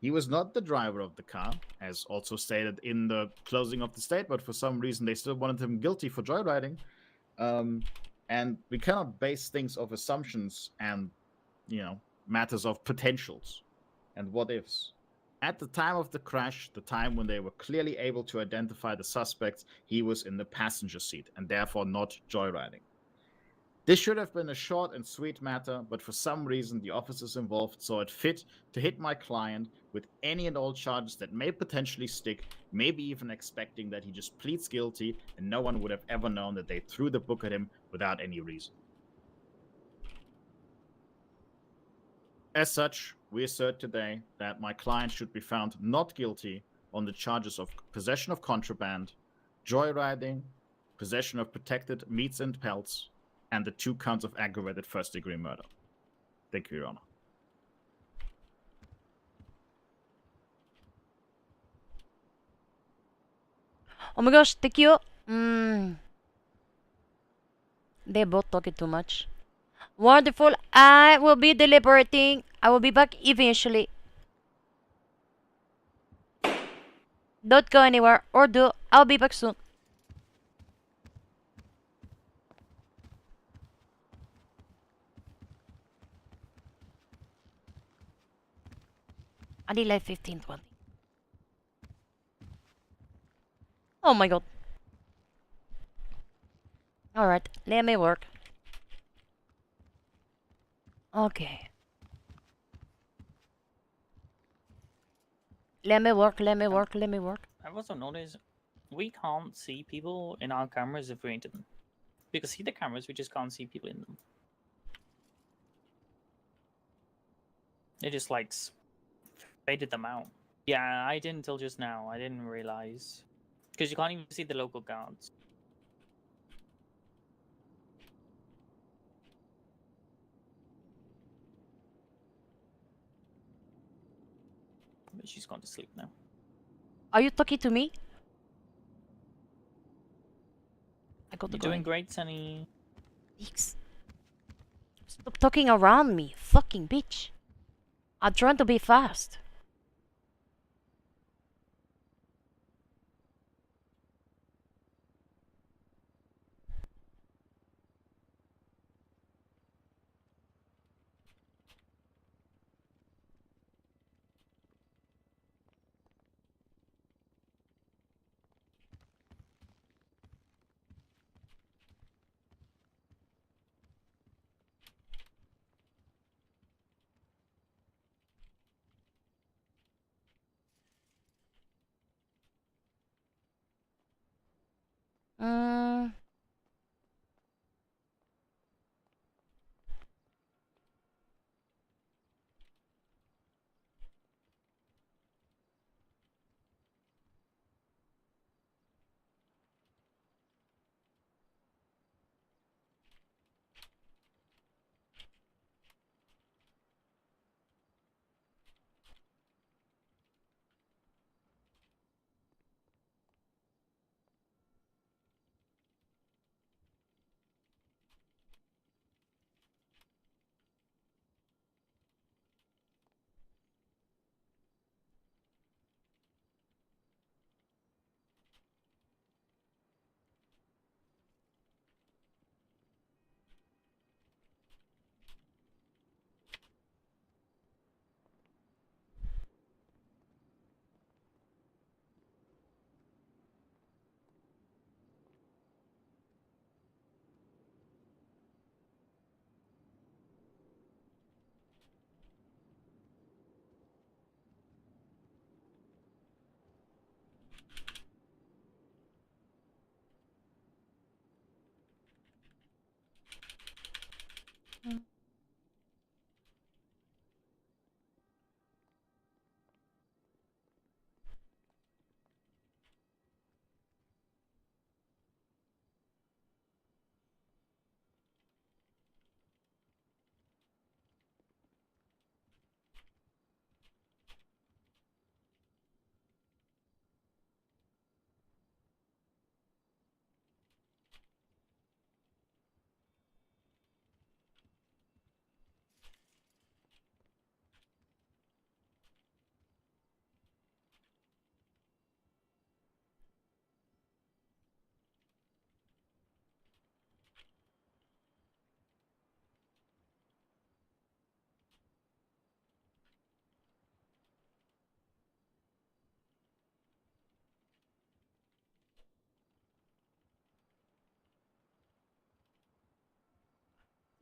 He was not the driver of the car, as also stated in the closing of the state, but for some reason they still wanted him guilty for joyriding. And we cannot base things off assumptions and, matters of potentials and what ifs. At the time of the crash, the time when they were clearly able to identify the suspects, he was in the passenger seat and therefore not joyriding. This should have been a short and sweet matter, but for some reason the officers involved saw it fit to hit my client with any and all charges that may potentially stick, maybe even expecting that he just pleads guilty and no one would have ever known that they threw the book at him without any reason. As such, we assert today that my client should be found not guilty on the charges of possession of contraband, joyriding, possession of protected meats and pelts, and the 2 counts of aggravated first-degree murder. Thank you, Your Honor. Oh my gosh, thank you. They're both talking too much. Wonderful. I will be deliberating. I will be back eventually. Don't go anywhere, or do. I'll be back soon. I need like 15-20. Oh my god. Alright, let me work. Okay. Let me work. I've also noticed we can't see people in our cameras if we're into them. We can see the cameras, we just can't see people in them. They just like faded them out. Yeah, I didn't until just now. I didn't realize. Because you can't even see the local guards. But she's gone to sleep now. Are you talking to me? I got to You're go. doing great, Sunny. Thanks. Stop talking around me, fucking bitch. I'm trying to be fast.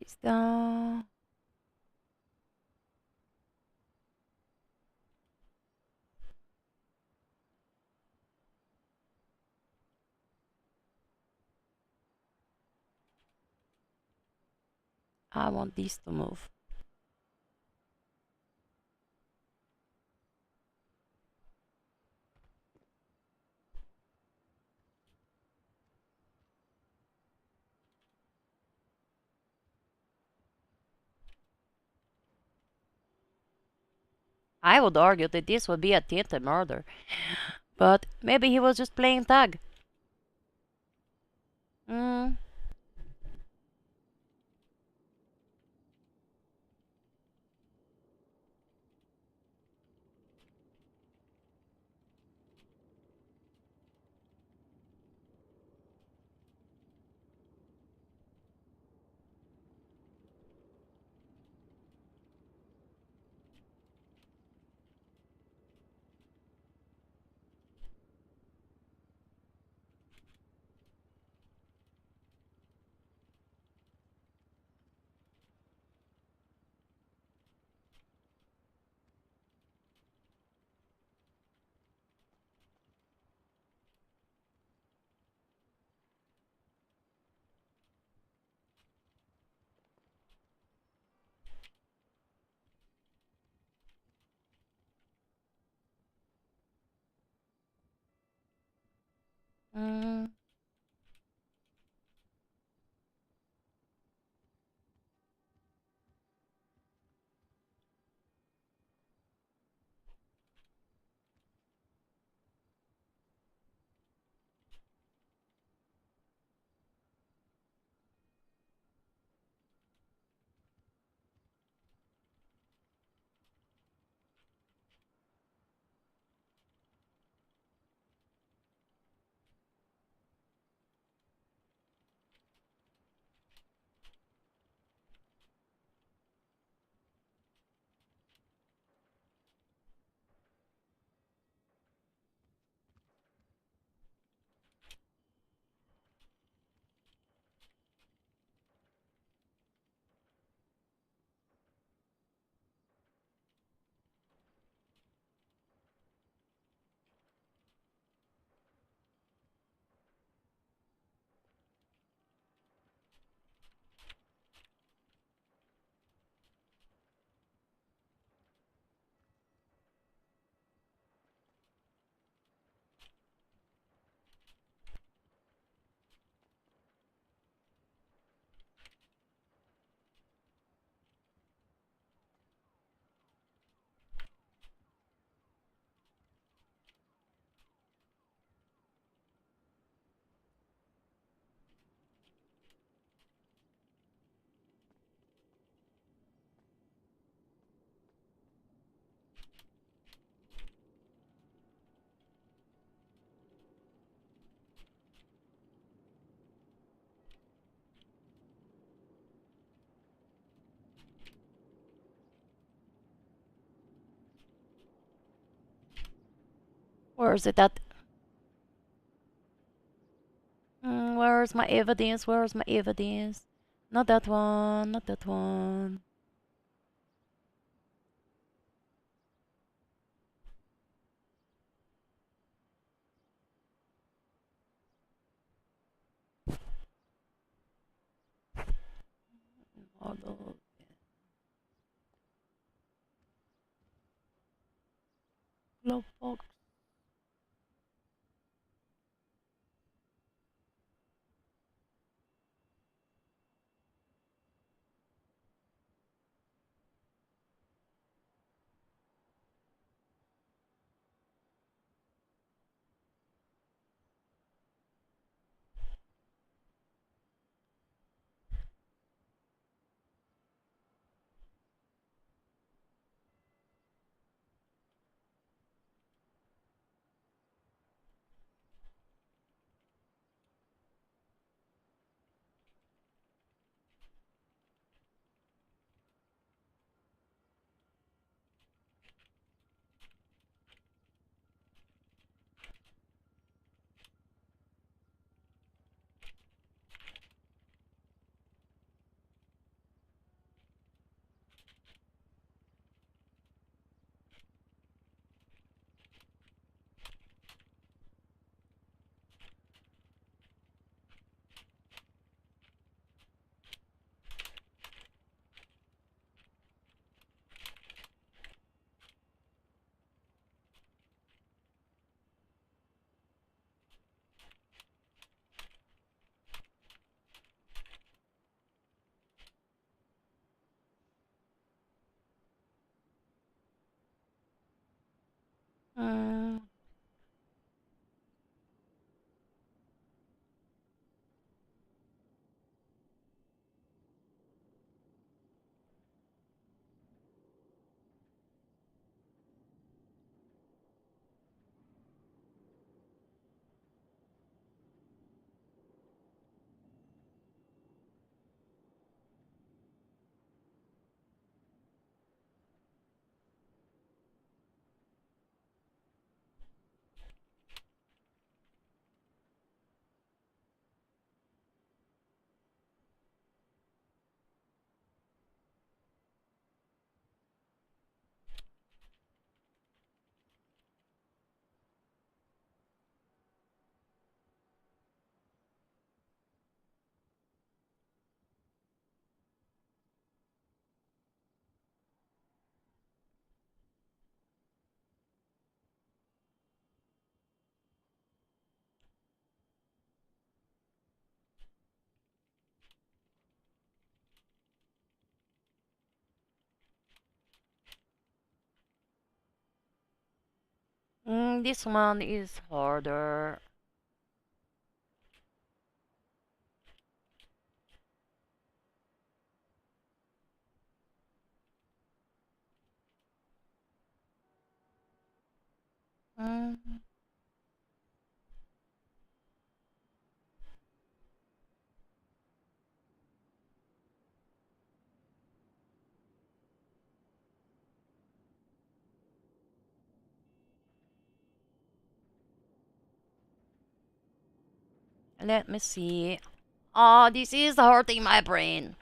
Is that... I want this to move. I would argue that this would be attempted murder. But maybe he was just playing tag. Hmm. Mm. Where is it at? Where's my evidence? Where's my evidence? Not that one, not that one. glove box. Mm. This one is harder. Mm. Let me see. Oh, this is hurting my brain.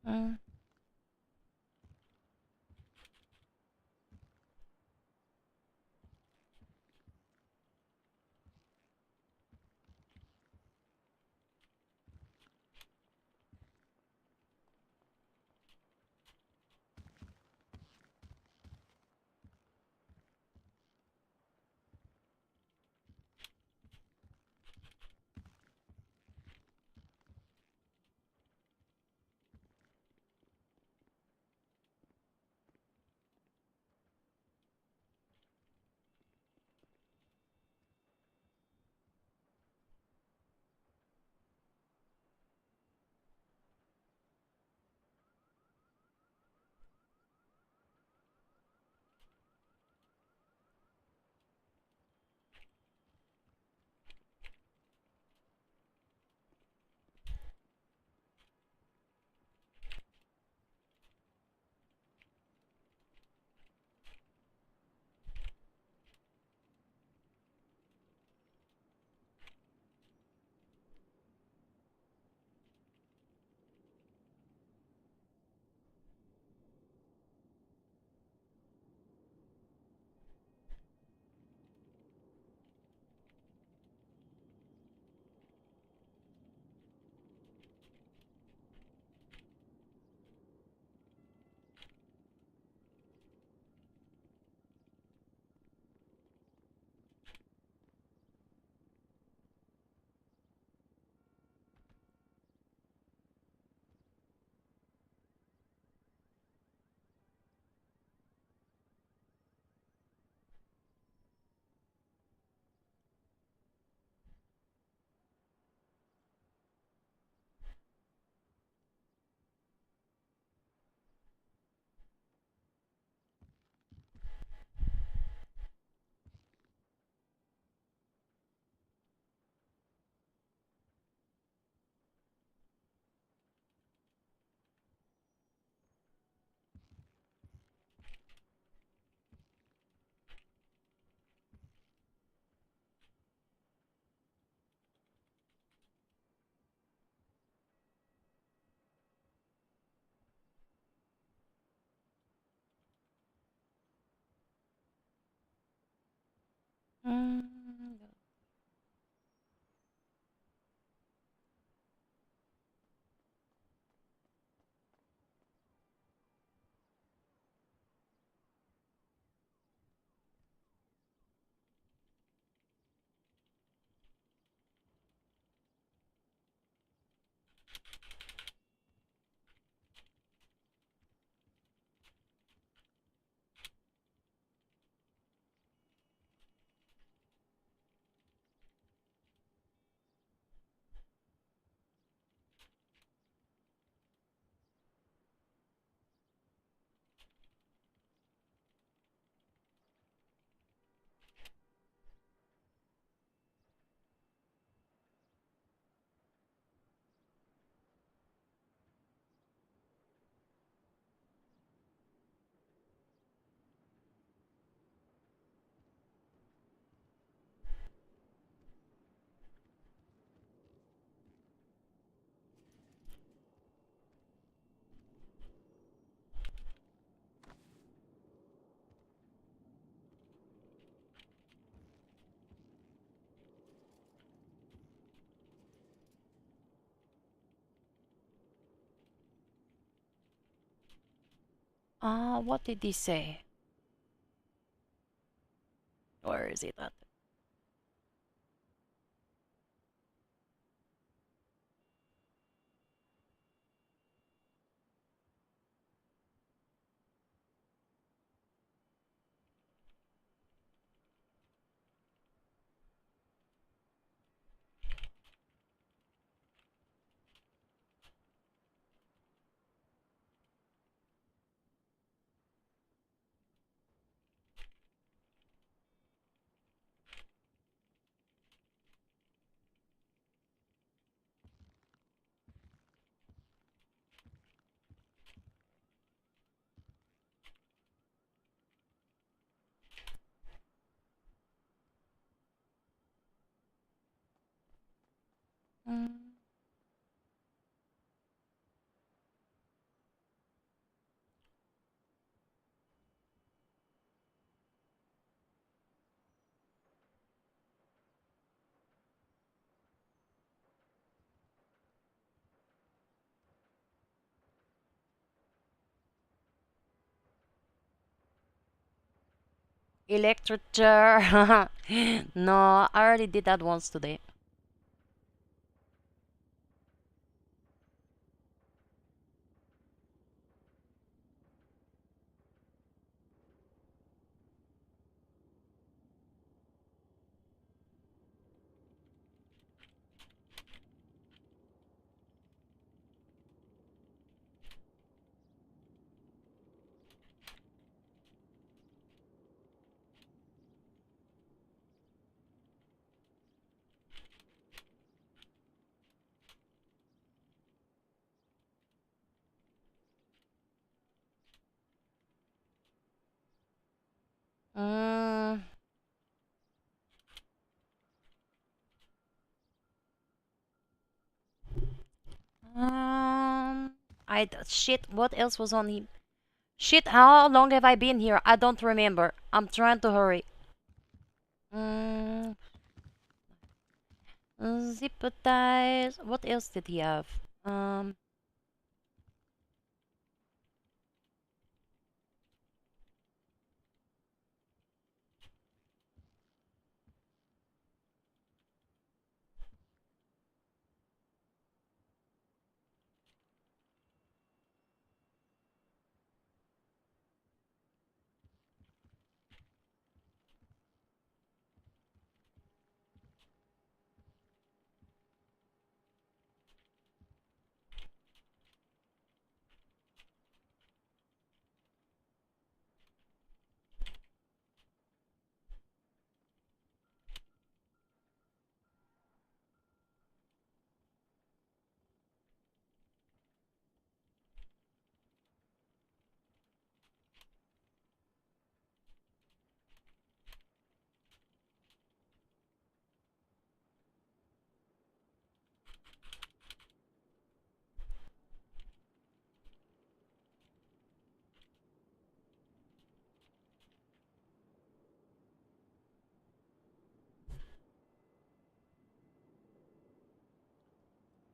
Mm. Mm. What did he say? Where is it at? Mm. Electric chair. No, I already did that once today. Mm. Shit, what else was on him? Shit, how long have I been here? I don't remember. I'm trying to hurry. Mm. Zipper ties. What else did he have?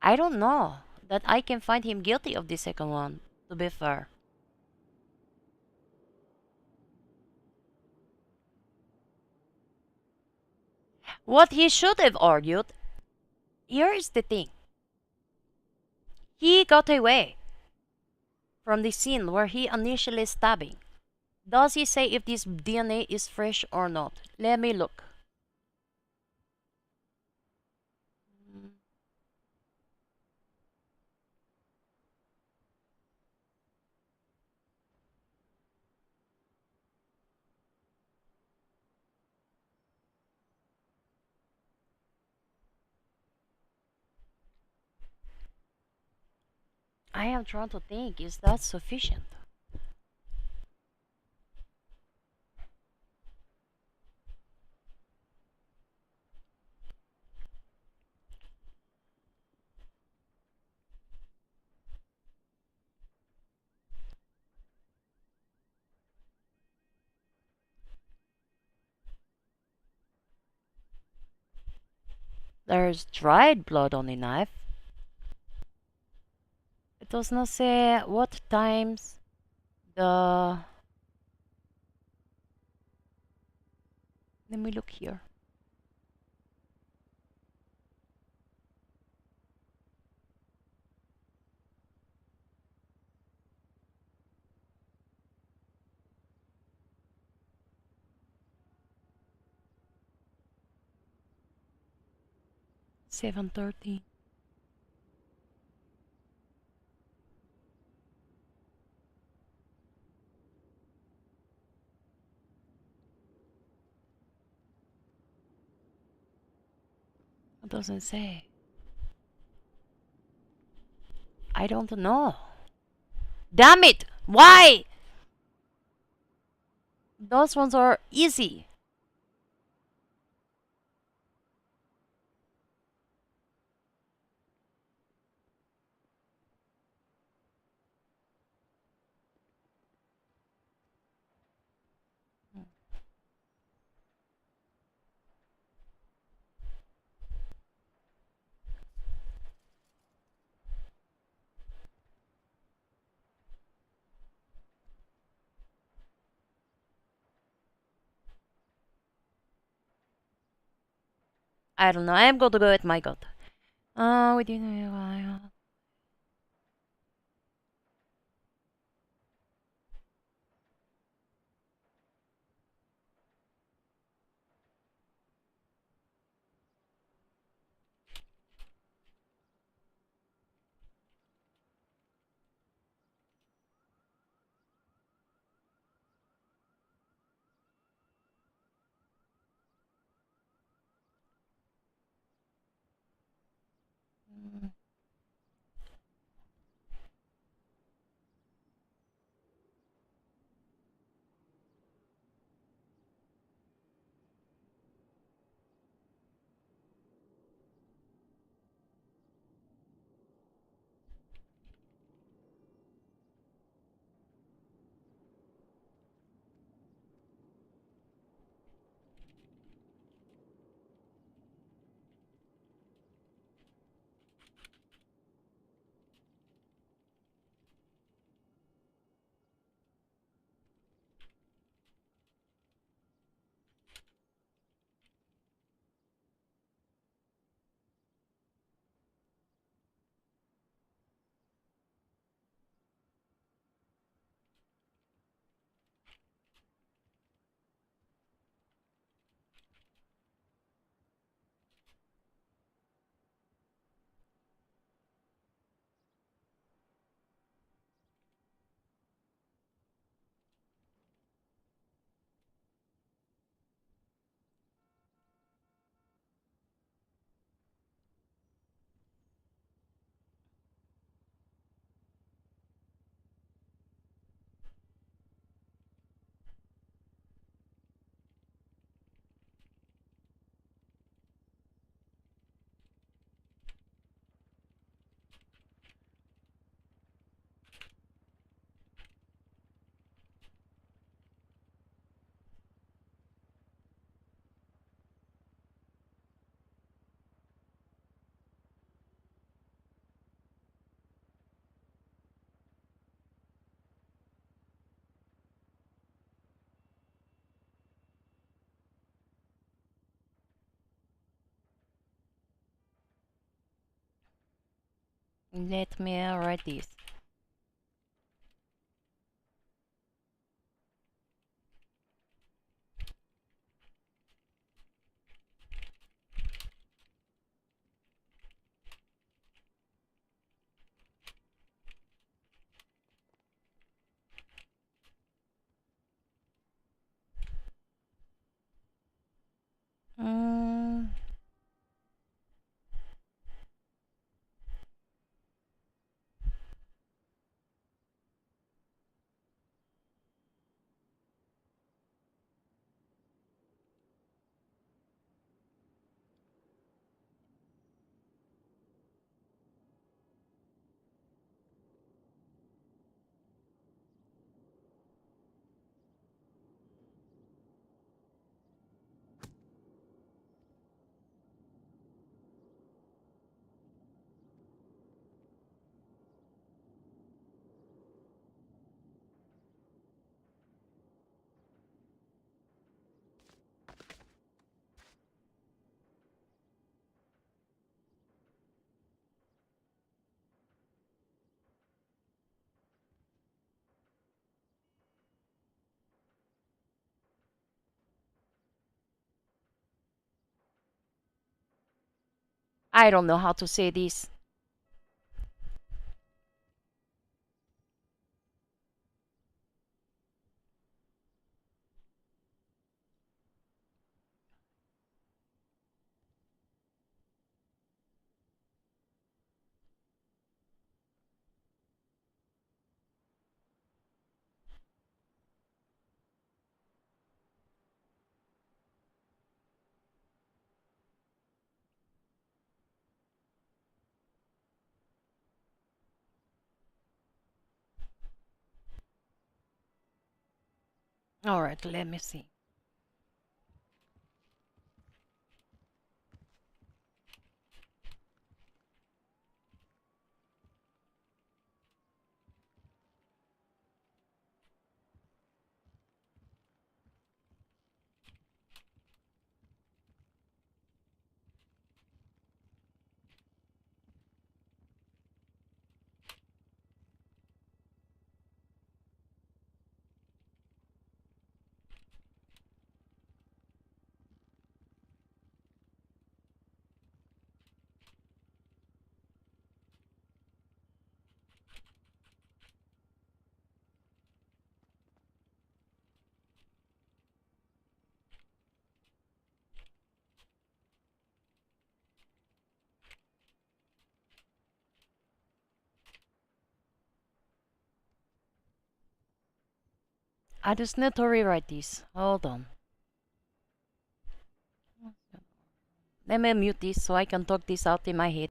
I don't know that I can find him guilty of the second one, to be fair. What he should have argued, here is the thing. He got away from the scene where he initially stabbing. Does he say if this DNA is fresh or not? Let me look. I am trying to think, is that sufficient? There's dried blood on the knife. It does not say what times Let me look here. $7.30. It doesn't say. I don't know. Damn it! Why? Those ones are easy. I don't know. I'm going to go with my gut. We didn't. Let me write this. Mm. I don't know how to say this. All right, let me see. I just need to rewrite this. Hold on. Let me mute this so I can talk this out in my head.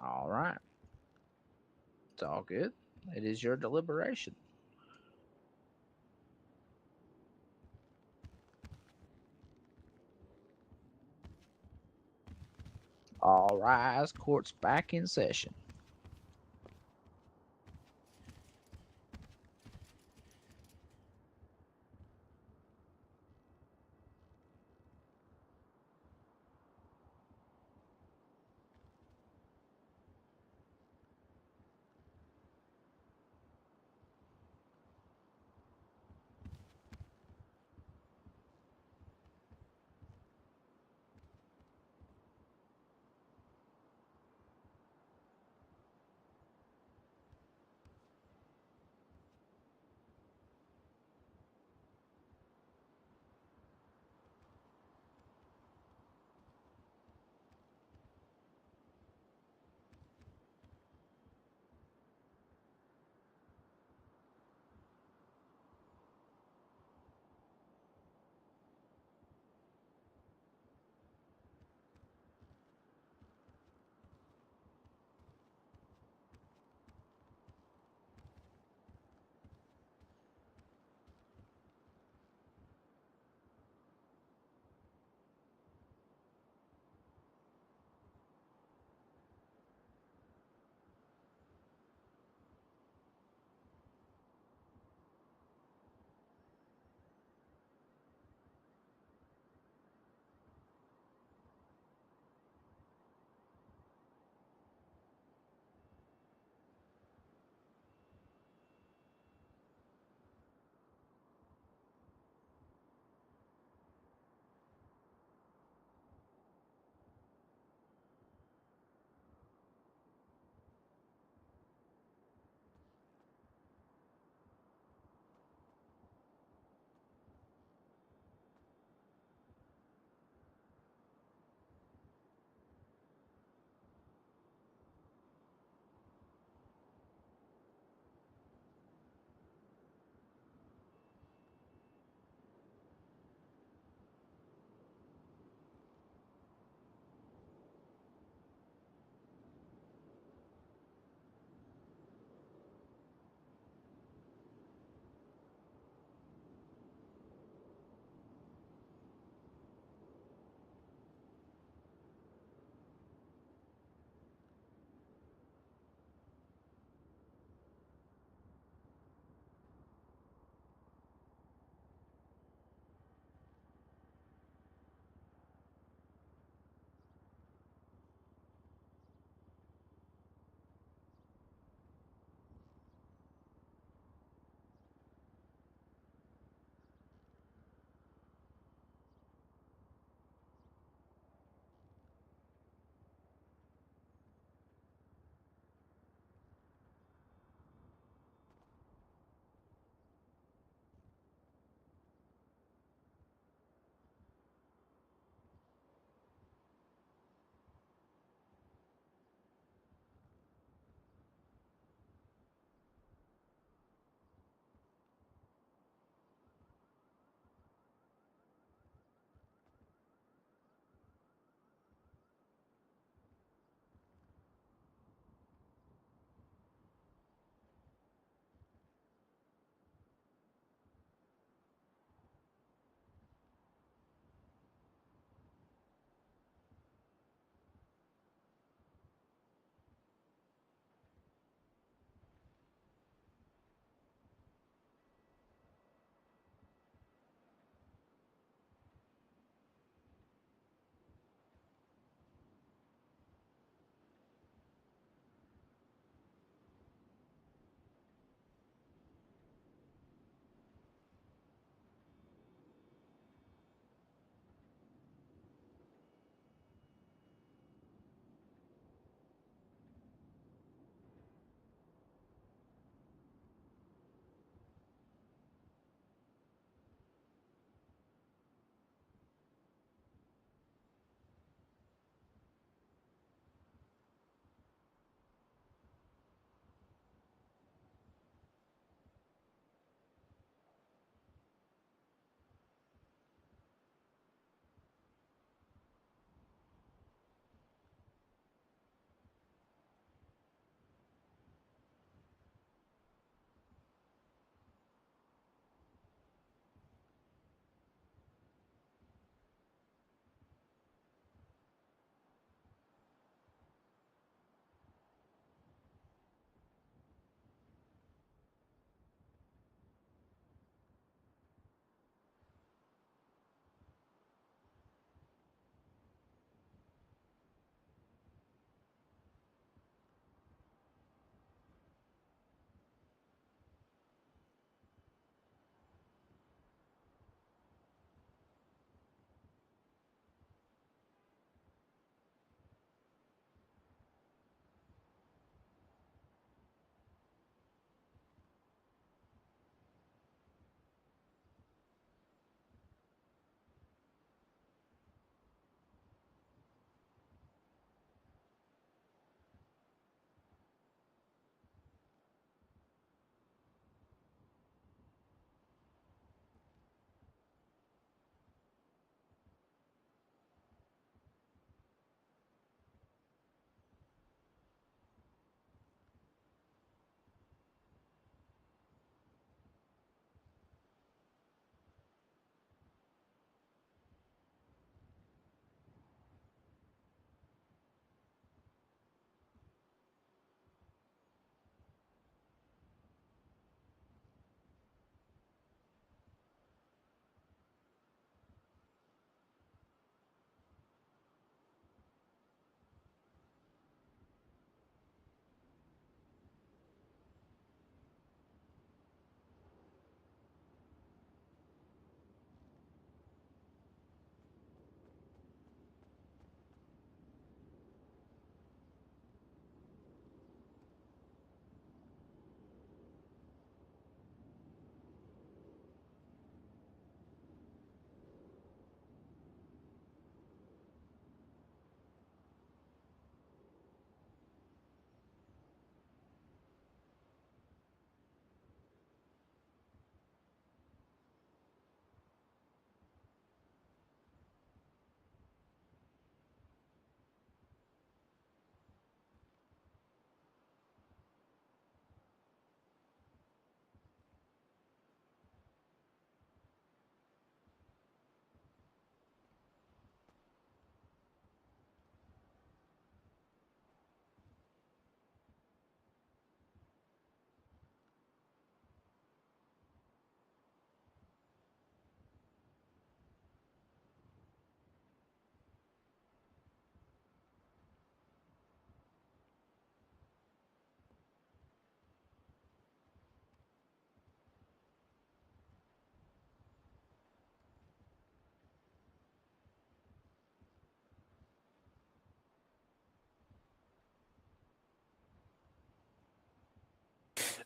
All right. It's all good. It is your deliberation. All rise. Court's back in session.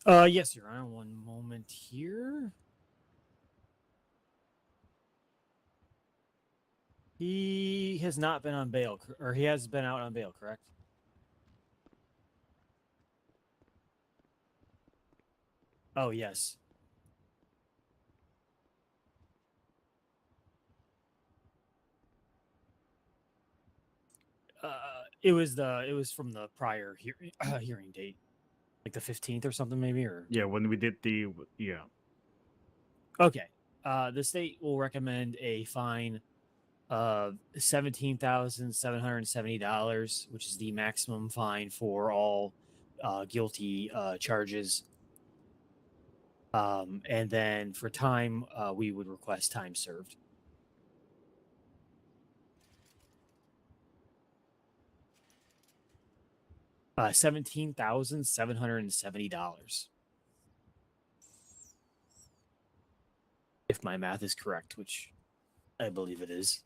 Yes, Your Honor. One moment here. He has not been on bail, or he has been out on bail, correct? Oh, yes. It was from the prior hearing date, like the 15th or something, maybe, or Yeah, when we did the yeah. okay. The state will recommend a fine of $17,770, which is the maximum fine for all guilty charges. And then for time, we would request time served. $17,770. If my math is correct, which I believe it is.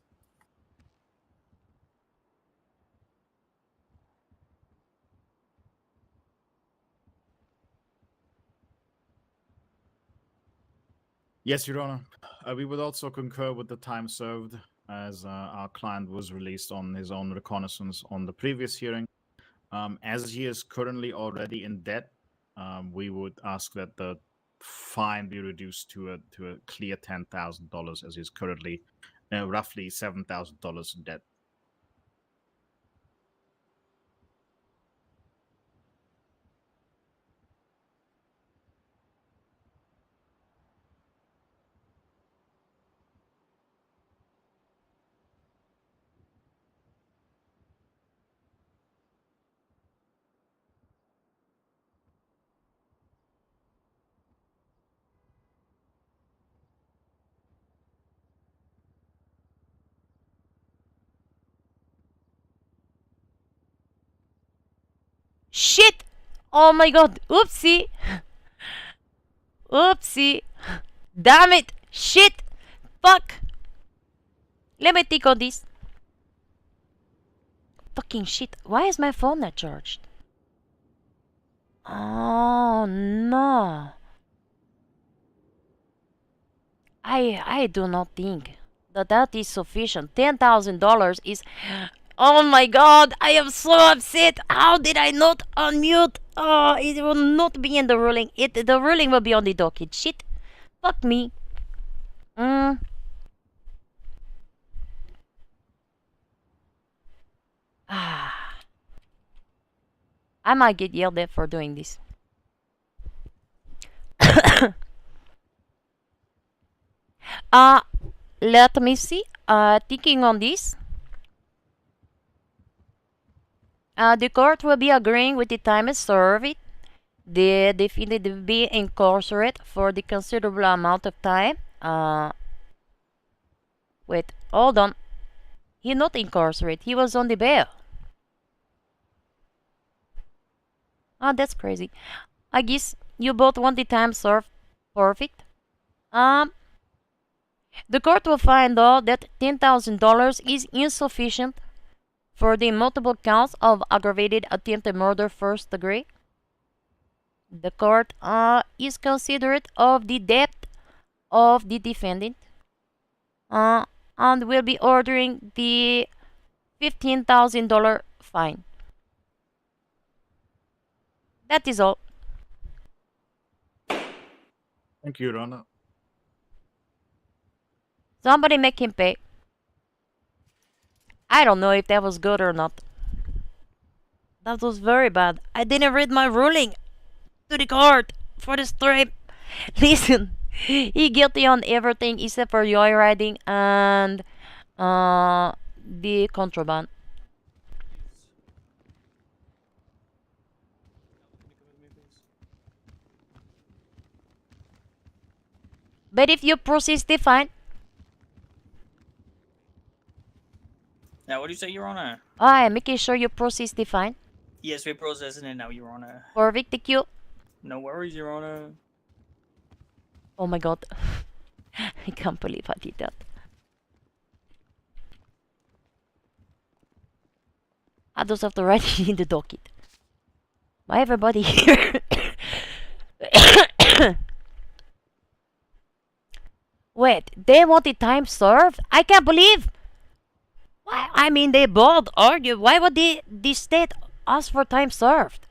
Yes, Your Honor. We would also concur with the time served, as our client was released on his own reconnaissance on the previous hearing. As he is currently already in debt, we would ask that the fine be reduced to a clear $10,000, as he's currently roughly $7,000 in debt. Shit! Oh my god! Oopsie! Oopsie! Damn it! Shit! Fuck! Let me think on this. Fucking shit. Why is my phone not charged? Oh no. I do not think that is sufficient. $10,000 is... Oh my god, I am so upset. How did I not unmute? Oh, it will not be in the ruling. The ruling will be on the docket. Shit. Fuck me. I might get yelled at for doing this. Let me see. Thinking on this. The court will be agreeing with the time served. The defendant will be incarcerated for the considerable amount of time. Wait, hold on. He not incarcerated. He was on the bail. Oh, that's crazy. I guess you both want the time served. Perfect. The court will find out that $10,000 is insufficient for the multiple counts of aggravated attempted murder first degree. The court is considerate of the debt of the defendant and will be ordering the $15,000 fine. That is all. Thank you, Your Honor. Somebody make him pay. I don't know if that was good or not. That was very bad. I didn't read my ruling to the court for the stream. Listen, he guilty on everything except for joyriding and the contraband. But if you process the fine, Now, what do you say, Your Honor? I am making sure you process the fine. Yes, we're processing it now, Your Honor. For Vic you. No worries, Your Honor. Oh my god. I can't believe I did that. I just have to write it in the docket. Why everybody here? Wait, they wanted time served? I can't believe. Why? I mean, they both argue. Why would the state ask for time served?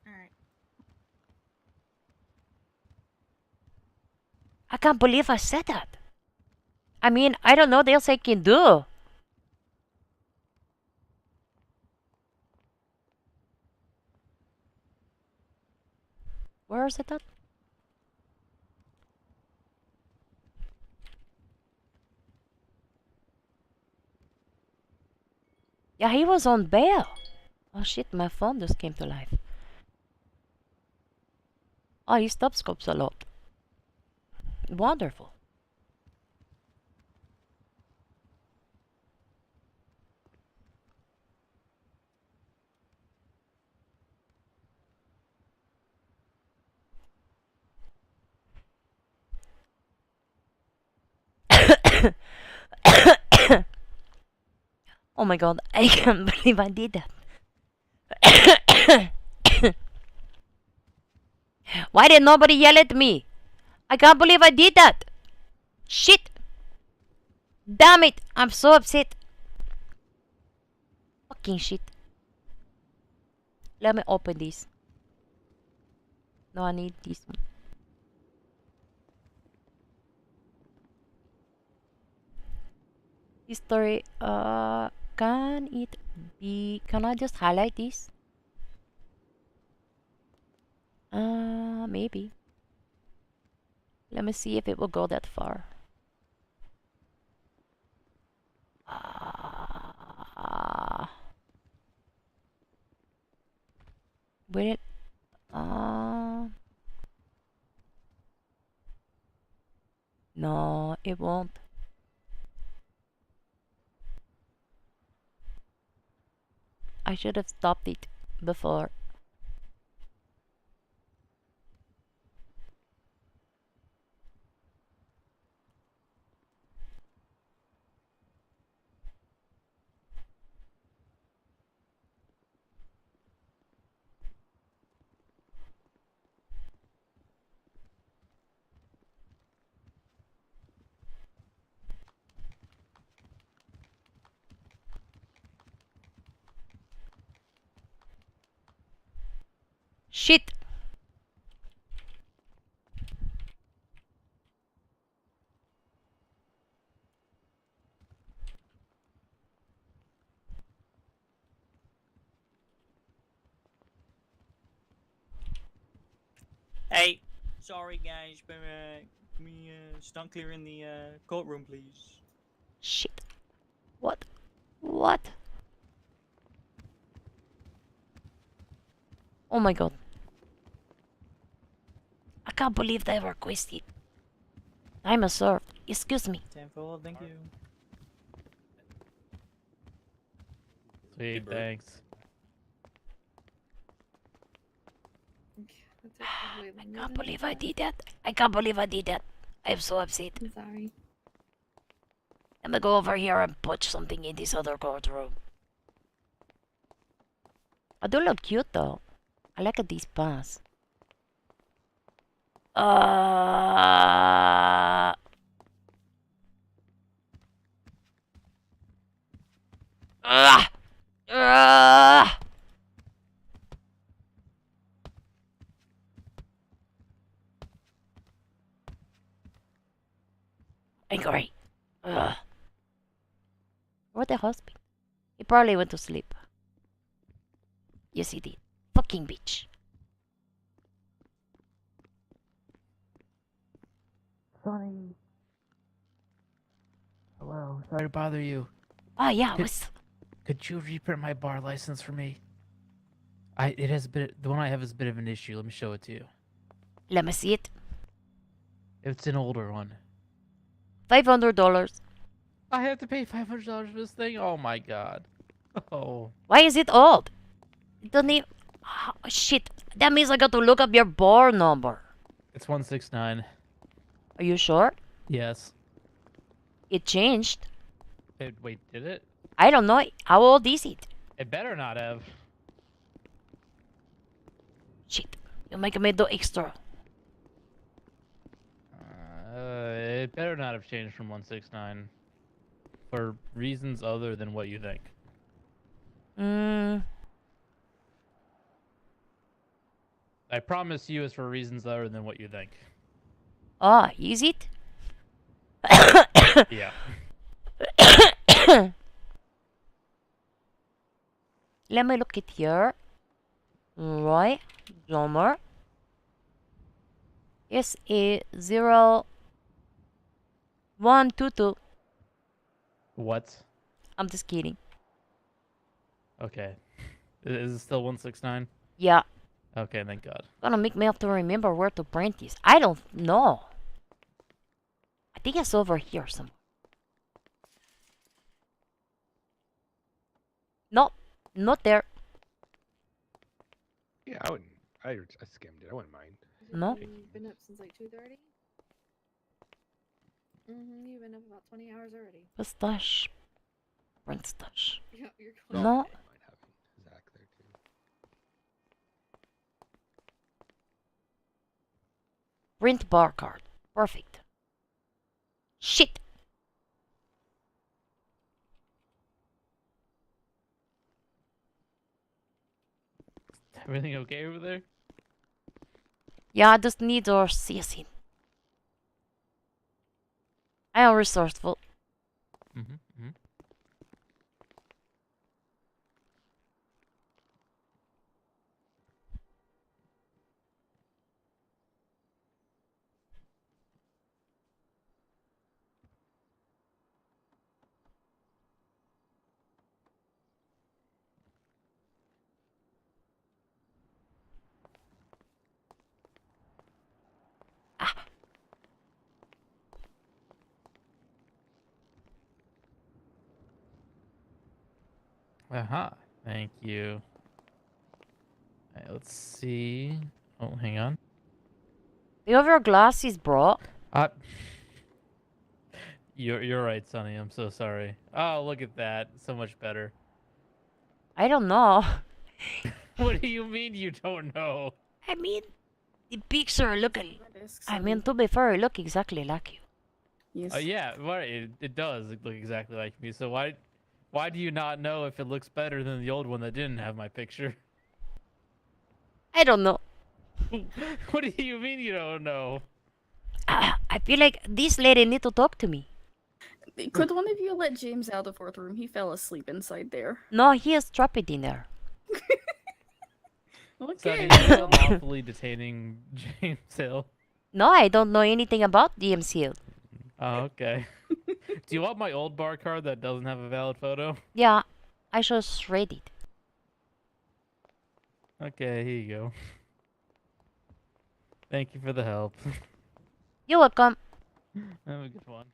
Alright. I can't believe I said that. I mean, I don't know what else I can do. Where is it at? Yeah, he was on bail. Oh shit, my phone just came to life. Oh, he stop scopes a lot. Wonderful. Oh my god, I can't believe I did that. Why did nobody yell at me? I can't believe I did that. Shit. Damn it, I'm so upset. Fucking shit. Let me open this. No, I need this one. History, can it be, can I just highlight this? Maybe. Let me see if it will go that far. Will it, no, it won't. I should have stopped it before. Shit! Hey, sorry guys, but can we start clearing the courtroom, please? Shit. What? What? Oh my god. I can't believe they requested. I'm a served. Excuse me. 10-4, thank you. Sweet, thanks. I can't believe I did that. I can't believe I did that. I'm so upset. I'm sorry. Let me go over here and put something in this other courtroom. I do look cute though. I like these pants. Angry. Where'd the husband? He probably went to sleep. Yes, he did. Fucking bitch. Sonny. Hello, sorry to bother you. Oh yeah, could you reprint my bar license for me? It has a bit. The one I have is a bit of an issue. Let me show it to you. Let me see it. It's an older one. $500. I have to pay $500 for this thing. Oh my god. Oh. Why is it old? It doesn't even... Oh, shit. That means I got to look up your bar number. It's 169. Are you sure? Yes. It changed. Wait, did it? I don't know. How old is it? It better not have. Shit. You make me do extra. It better not have changed from 169 for reasons other than what you think. I promise you it's for reasons other than what you think. Ah, is it? Yeah. Let me look it here. Right, drummer. SA0122. What? I'm just kidding. Okay. Is it still 169? Yeah. Okay, thank God. Gonna make me have to remember where to print this. I don't know. I think it's over here somewhere. No, not there. Yeah, I wouldn't. I skimmed it. I wouldn't mind. No. You've been up since like 2:30. You've been up about 20 hours already. Mustache. Print stash. Yeah, you're No. Zach there too. Print bar card. Perfect. Shit. Everything okay over there? Yeah, I just need our CSin. I am resourceful. Aha. Thank you. Alright, let's see. Oh, hang on. Do you have your glasses, bro? You're right, Sonny. I'm so sorry. Oh, look at that. So much better. I don't know. What do you mean you don't know? I mean, the picture look. I mean, to be fair, it look exactly like you. Yes. Yeah, right. It does look exactly like me. So why do you not know if it looks better than the old one that didn't have my picture? I don't know. What do you mean you don't know? I feel like this lady need to talk to me. Could one of you let James out of the fourth room? He fell asleep inside there. No, he is trapped in there. Okay. Sonny, you're lawfully detaining James Hill. No, I don't know anything about DMC. Oh, okay. Do you want my old bar card that doesn't have a valid photo? Yeah, I just read it. Okay, here you go. Thank you for the help. You're welcome. Have a good one.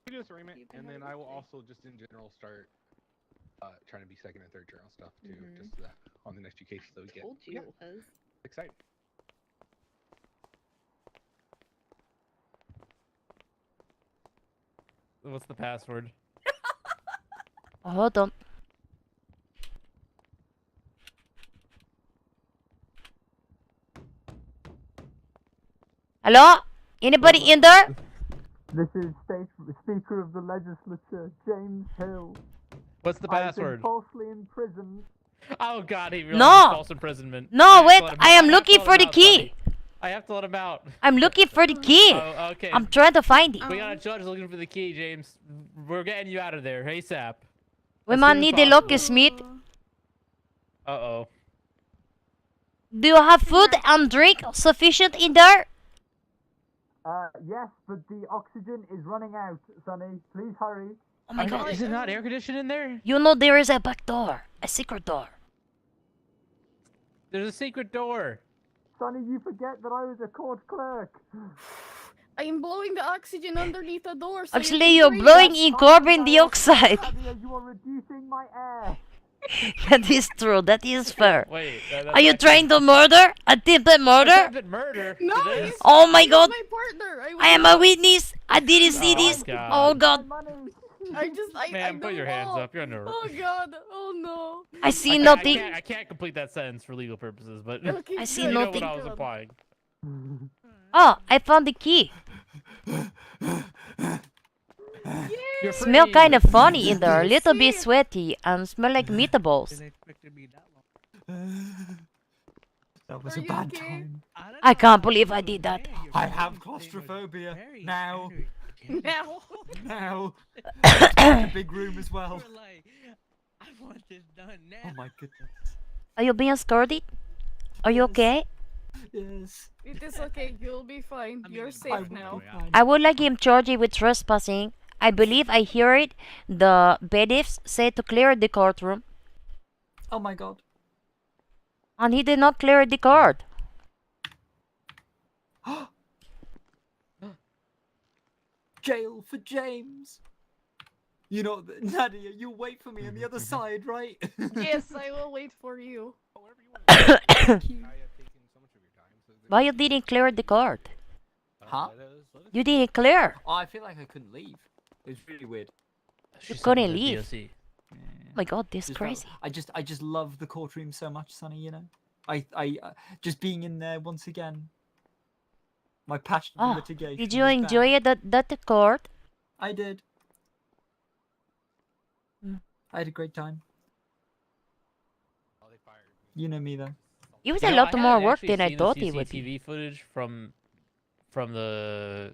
We do this arraignment, and then I will also just in general start trying to be second and third journal stuff too, just on the next few cases that we get. Told you it was. Excited. What's the password? Hold on. Hello? Anybody in there? This is Speaker of the Legislature, James Hill. What's the I've been password? falsely imprisoned. Oh God, he realized No. it's false imprisonment. No, wait, have to let him I out. am have looking to let for him the out, key. Sonny. I have to let him out. I'm looking for the key. Oh, okay. I'm trying to find it. We got a judge looking for the key, James. We're getting you out of there, ASAP. We As might soon as need the possible. locksmith. Uh-oh. Do you have food and drink sufficient in there? Yes, but the oxygen is running out, Sonny. Please hurry. Oh my God. Is it not air conditioned in there? You know there is a back door. A secret door. There's a secret door. Sonny, you forget that I was a court clerk. I'm blowing the oxygen underneath the door. So Actually, you you're can breathe. blowing in carbon dioxide. Javier, you are reducing my air. That is true. That is fair. Wait. Are you trying to murder? Attempted murder? Attempted murder? No, for this? Oh my he's God. my partner. I am a witness. I didn't see Oh, this. God. Oh God. I Man, put know your hands all. up. You're under. Oh god. Oh no. I see can't- nothing. I can't complete that sentence for legal purposes, but Okay, I see you know nothing. what I was implying. Oh, I found the key. You're Smell free. kind of funny in there, a little bit sweaty, and smell like meatballs. That was Are a you bad okay? time. I can't believe I did that. I have claustrophobia now. Now. Now. It's a big room as well. I want this done now. Oh my goodness. Are you being scolded? Are you okay? Yes. It is okay. You'll be fine. You're safe now. I would like him charged with trespassing. I believe I heard the bailiffs say to clear the courtroom, Oh my god. and he did not clear the court. Jail for James. You know, Nadia, you wait for me on the other side, right? Yes, I will wait for you. Why you didn't clear the court? Huh? You didn't clear. Oh, I feel like I couldn't leave. It was really weird. You couldn't leave. My God, this is Just crazy. I just love the courtroom so much, Sonny. You know, just being in there once again. My passion for Oh, litigation. did you was enjoy back. it at the court? I did. Mm. I had a great time. You know me though. It was You a know, lot I more hadn't work actually than I seen the thought it would be. CCTV footage from the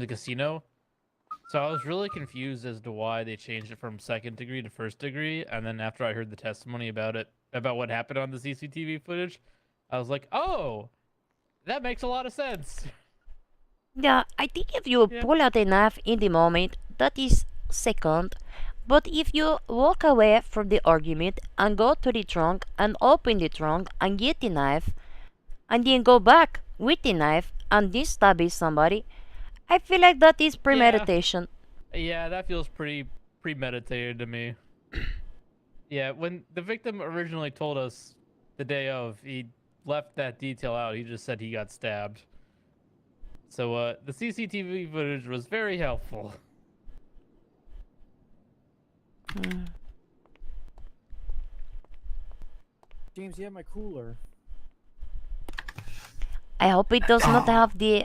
casino, so I was really confused as to why they changed it from second degree to first degree. And then after I heard the testimony about what happened on the CCTV footage, I was like, oh, that makes a lot of sense. Yeah, I think if you pull out a knife in the moment, that is second. But if you walk away from the argument and go to the trunk and open the trunk and get the knife, and then go back with the knife and disturb somebody, I feel like that is premeditation. Yeah, that feels pretty premeditated to me. Yeah, when the victim originally told us the day of, he left that detail out. He just said he got stabbed. So the CCTV footage was very helpful. James, you have my cooler. I hope it does not have the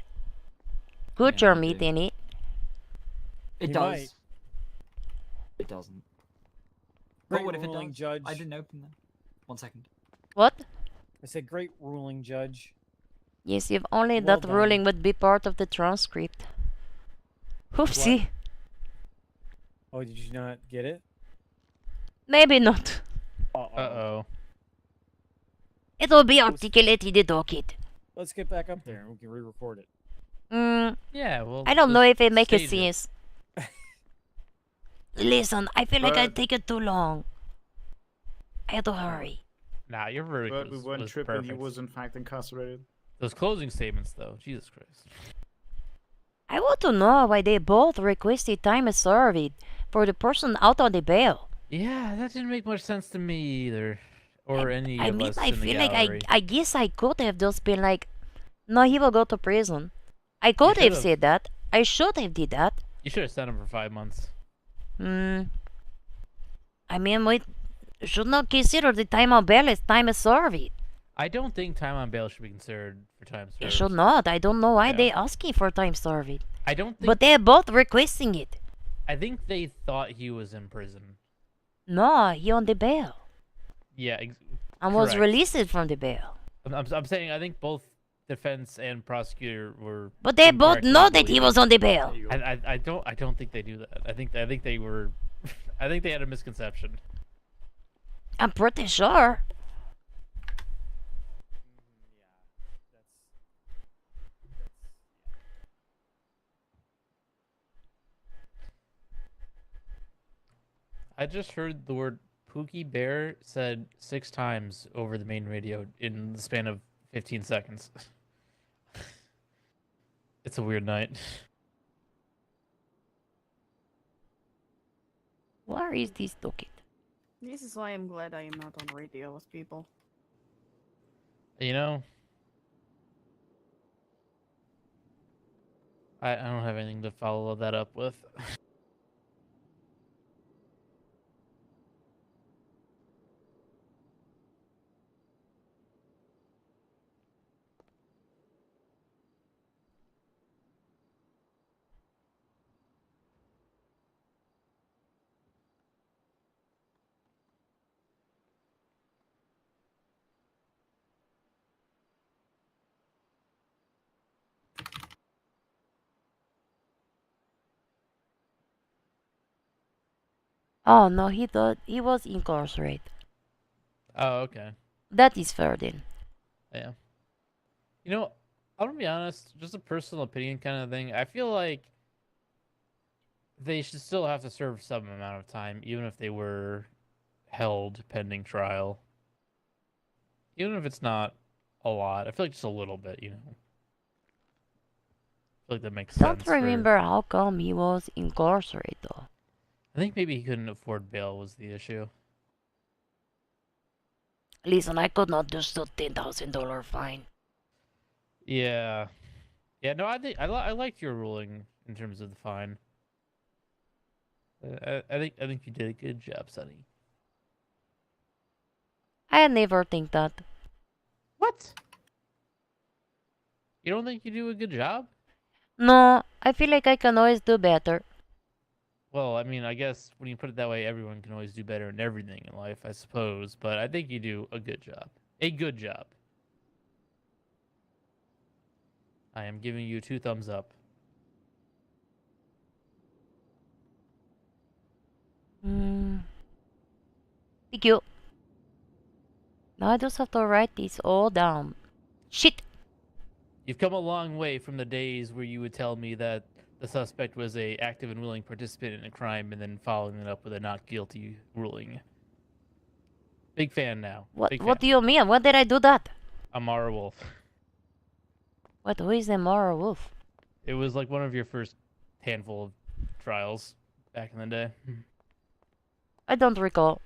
butcher meat in it. It You does. might. It doesn't. Great But what if it ruling, does? Judge. I didn't open them. 1 second. What? I said great ruling, Judge. Yes, if only Well that done. ruling would be part of the transcript. Oopsie. Oh, did you not get it? Maybe not. Uh-oh. It will be articulated in the docket. Let's get back up there and we can re-record it. Yeah, well, I don't know if it makes stage sense. Listen, I feel like I But- take it too long. I have to hurry. Nah, your verdict But we weren't was tripping. perfect. He was in fact incarcerated. Those closing statements, though, Jesus Christ. I want to know why they both requested time served for the person out on the bail. Yeah, that didn't make much sense to me either, or any I of mean, us I in the feel like gallery. I guess I could have just been like, no, he will go to prison. I could have should've. said that. I should have did that. You should have sent him for 5 months. I mean, we should not consider the time on bail as time served. I don't think time on bail should be considered for time served. It should not. I don't know why they asking for time served. I don't think. But they're both requesting it. I think they thought he was in prison. No, he on the bail. Yeah, And was correct. released from the bail. I'm saying I think both defense and prosecutor were. But they both incorrect in know that he believing- was on the bail. I don't think they do that. I think they were. I think they had a misconception. I'm pretty sure. I just heard the word Pookie Bear said 6 times over the main radio in the span of 15 seconds. It's a weird night. Where is this docket? This is why I'm glad I am not on radio with people. You know, I don't have anything to follow that up with. Oh no, he was incarcerated. Oh, okay. That is fair then. Yeah. You know, I'm gonna be honest, just a personal opinion kind of thing. I feel like they should still have to serve some amount of time, even if they were held pending trial. Even if it's not a lot. I feel like just a little bit, you know. I feel like that makes Don't sense for... remember how come he was incarcerated though. I think maybe he couldn't afford bail was the issue. Listen, I could not just do $10,000 fine. Yeah. Yeah, no, I think I liked your ruling in terms of the fine. I think you did a good job, Sonny. I never think that. What? You don't think you do a good job? No, I feel like I can always do better. Well, I mean, I guess when you put it that way, everyone can always do better in everything in life, I suppose. But I think you do a good job. A good job. I am giving you 2 thumbs up. Thank you. Now I just have to write this all down. Shit! You've come a long way from the days where you would tell me that the suspect was a active and willing participant in a crime and then following it up with a not guilty ruling. Big fan now. Big fan. What do you mean? When did I do that? Amara Wolf. What, who is Amara Wolf? It was like one of your first handful of trials back in the day. I don't recall.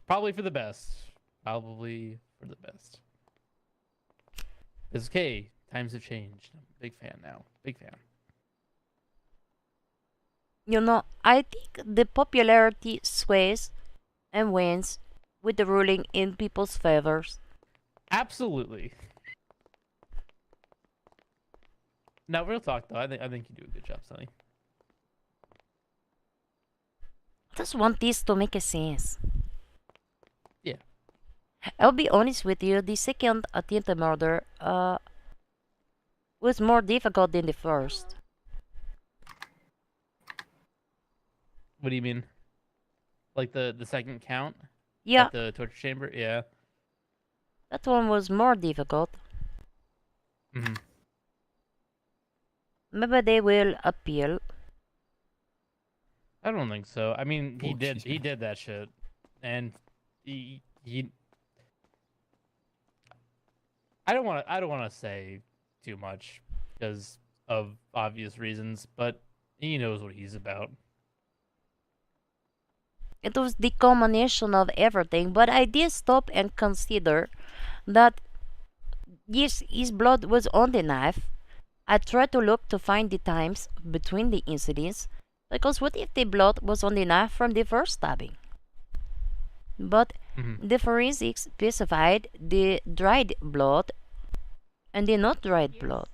Probably for the best. Probably for the best. It's okay. Times have changed. I'm a big fan now. Big fan. You know, I think the popularity sways and wins with the ruling in people's favors. Absolutely. Now, real talk though, I think you do a good job, Sonny. I just want this to make a sense. Yeah. I'll be honest with you, the second attempted murder was more difficult than the first. What do you mean? Like the second count? Yeah. At the torture chamber? Yeah. That one was more difficult. Mm-hmm. Maybe they will appeal. I don't think so. I mean, he did that shit, and he I don't want to say too much because of obvious reasons, but he knows what he's about. It was the combination of everything, but I did stop and consider that yes, his blood was on the knife. I tried to look to find the times between the incidents, because what if the blood was on the knife from the first stabbing? But the forensics specified the dried blood and the not dried blood.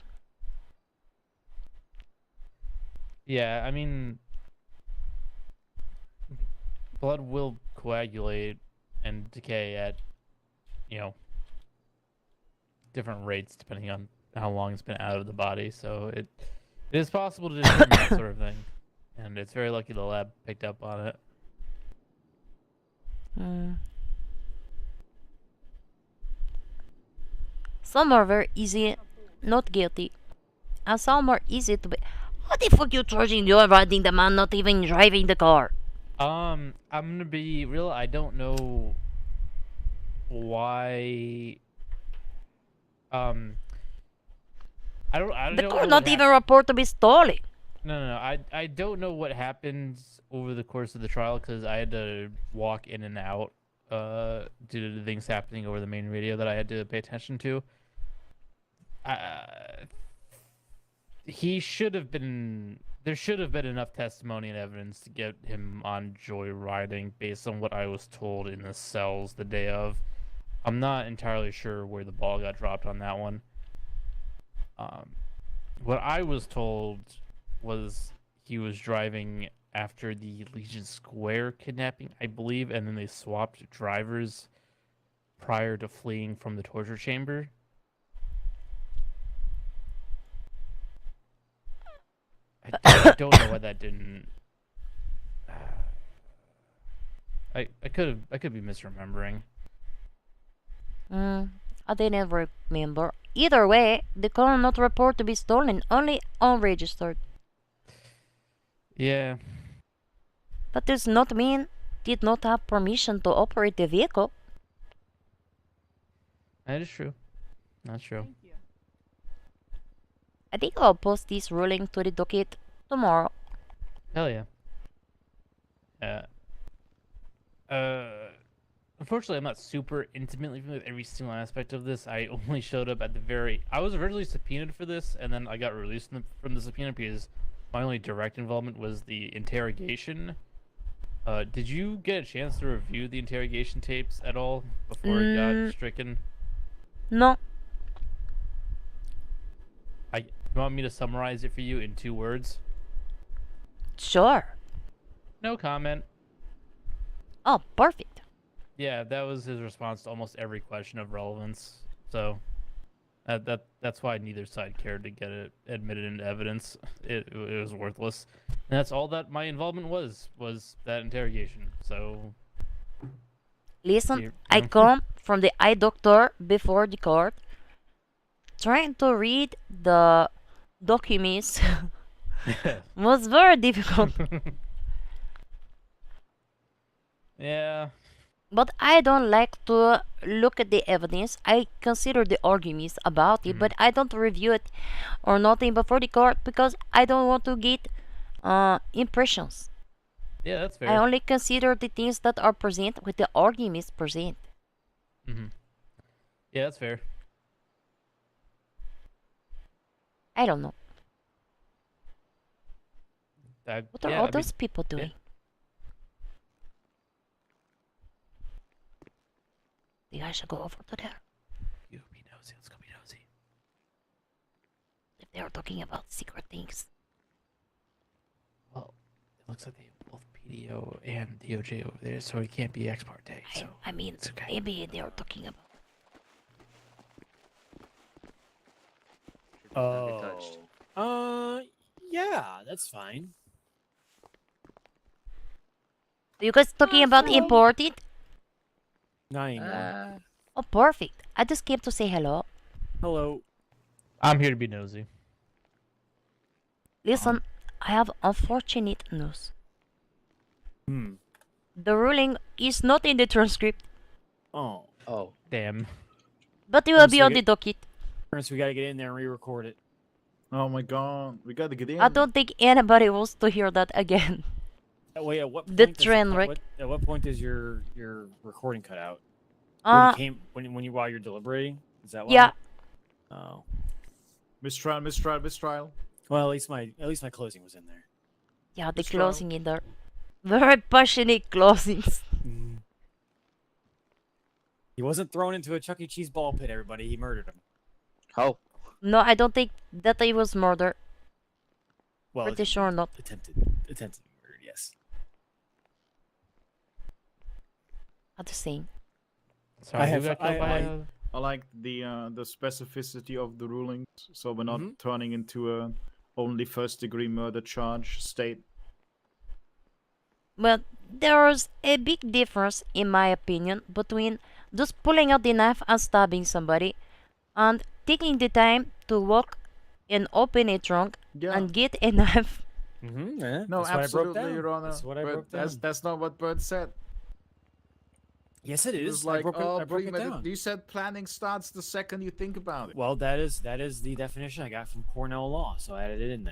Yeah, I mean, blood will coagulate and decay at, different rates depending on how long it's been out of the body. So it is possible to determine that sort of thing. And it's very lucky the lab picked up on it. Some are very easy, not guilty. And some are easy to be... What the fuck you charging? You're riding the man, not even driving the car. I'm gonna be real. I don't know why. I don't The know. car not even report to be stolen. No. I don't know what happened over the course of the trial because I had to walk in and out due to the things happening over the main radio that I had to pay attention to. He should have been. There should have been enough testimony and evidence to get him on joyriding based on what I was told in the cells the day of. I'm not entirely sure where the ball got dropped on that one. What I was told was he was driving after the Legion Square kidnapping, I believe, and then they swapped drivers prior to fleeing from the torture chamber. I don't know why that didn't... I could be misremembering. I didn't remember. Either way, the car not report to be stolen, only unregistered. Yeah. That does not mean did not have permission to operate the vehicle. That is true. That's true. I think I'll post this ruling to the docket tomorrow. Hell yeah. Unfortunately, I'm not super intimately familiar with every single aspect of this. I only showed up at the very. I was originally subpoenaed for this, and then I got released from the subpoena because my only direct involvement was the interrogation. Did you get a chance to review the interrogation tapes at all before it got stricken? No. You want me to summarize it for you in 2 words? Sure. No comment. Oh, perfect. Yeah, that was his response to almost every question of relevance. So that's why neither side cared to get it admitted into evidence. It was worthless. And that's all that my involvement was that interrogation. So Listen, I come from the eye doctor before the court, trying to read the documents was very difficult. Yeah. But I don't like to look at the evidence. I consider the arguments about it, but I don't review it or nothing before the court because I don't want to get impressions. Yeah, that's fair. I only consider the things that are present with the arguments present. Yeah, that's fair. I don't know. What are all I those mean, people doing? Maybe I should go over to there. You be nosy. Let's go be nosy. If they are talking about secret things. Well, it looks like they have both PDO and DOJ over there, so it can't be ex parte. So I mean, maybe they are talking about. Yeah, that's fine. Are you guys talking about imported? Not anymore. Oh, perfect. I just came to say hello. Hello. I'm here to be nosy. Listen, I have unfortunate news. Hmm. The ruling is not in the transcript, Oh. Oh. Damn. but it will be on the docket. Prince, we gotta get in there and re-record it. Oh my god, we gotta get in. I don't think anybody wants to hear that again. Wait, at what The point train wreck. At what point does your recording cut out? When you while you're deliberating? Is that why? Yeah. Oh. Mistrial. Well, at least my closing was in there. Yeah, the closing in there. Very passionate closings. He wasn't thrown into a Chuck E. Cheese ball pit, everybody. He murdered him. Oh. No, I don't think that he was murdered. Well, Pretty sure not. Attempted murder, yes. At the same. Sorry, I like the specificity of the rulings, so we're not turning into a only first-degree murder charge state. But there's a big difference, in my opinion, between just pulling out the knife and stabbing somebody and taking the time to walk and open a trunk and get a knife. Yeah, No, that's what I broke absolutely, down. Your Honor. That's what I but broke down. That's not what Bert said. Yes, it It is. was like, I broke it down. You said planning starts the second you think about it. Well, that is the definition I got from Cornell law, so I added it in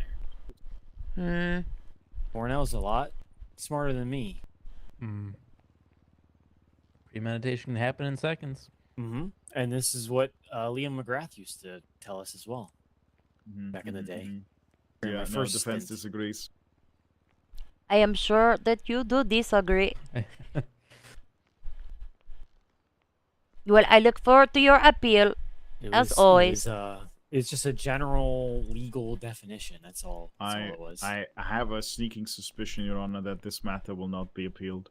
there. Cornell's a lot smarter than me. Premeditation can happen in seconds. And this is what Liam McGrath used to tell us as well back in the day. During Yeah, my no, first defense stint. disagrees. I am sure that you do disagree. Well, I look forward to your appeal, as always. It's just a general legal definition. That's all. That's all it was. I have a sneaking suspicion, Your Honor, that this matter will not be appealed.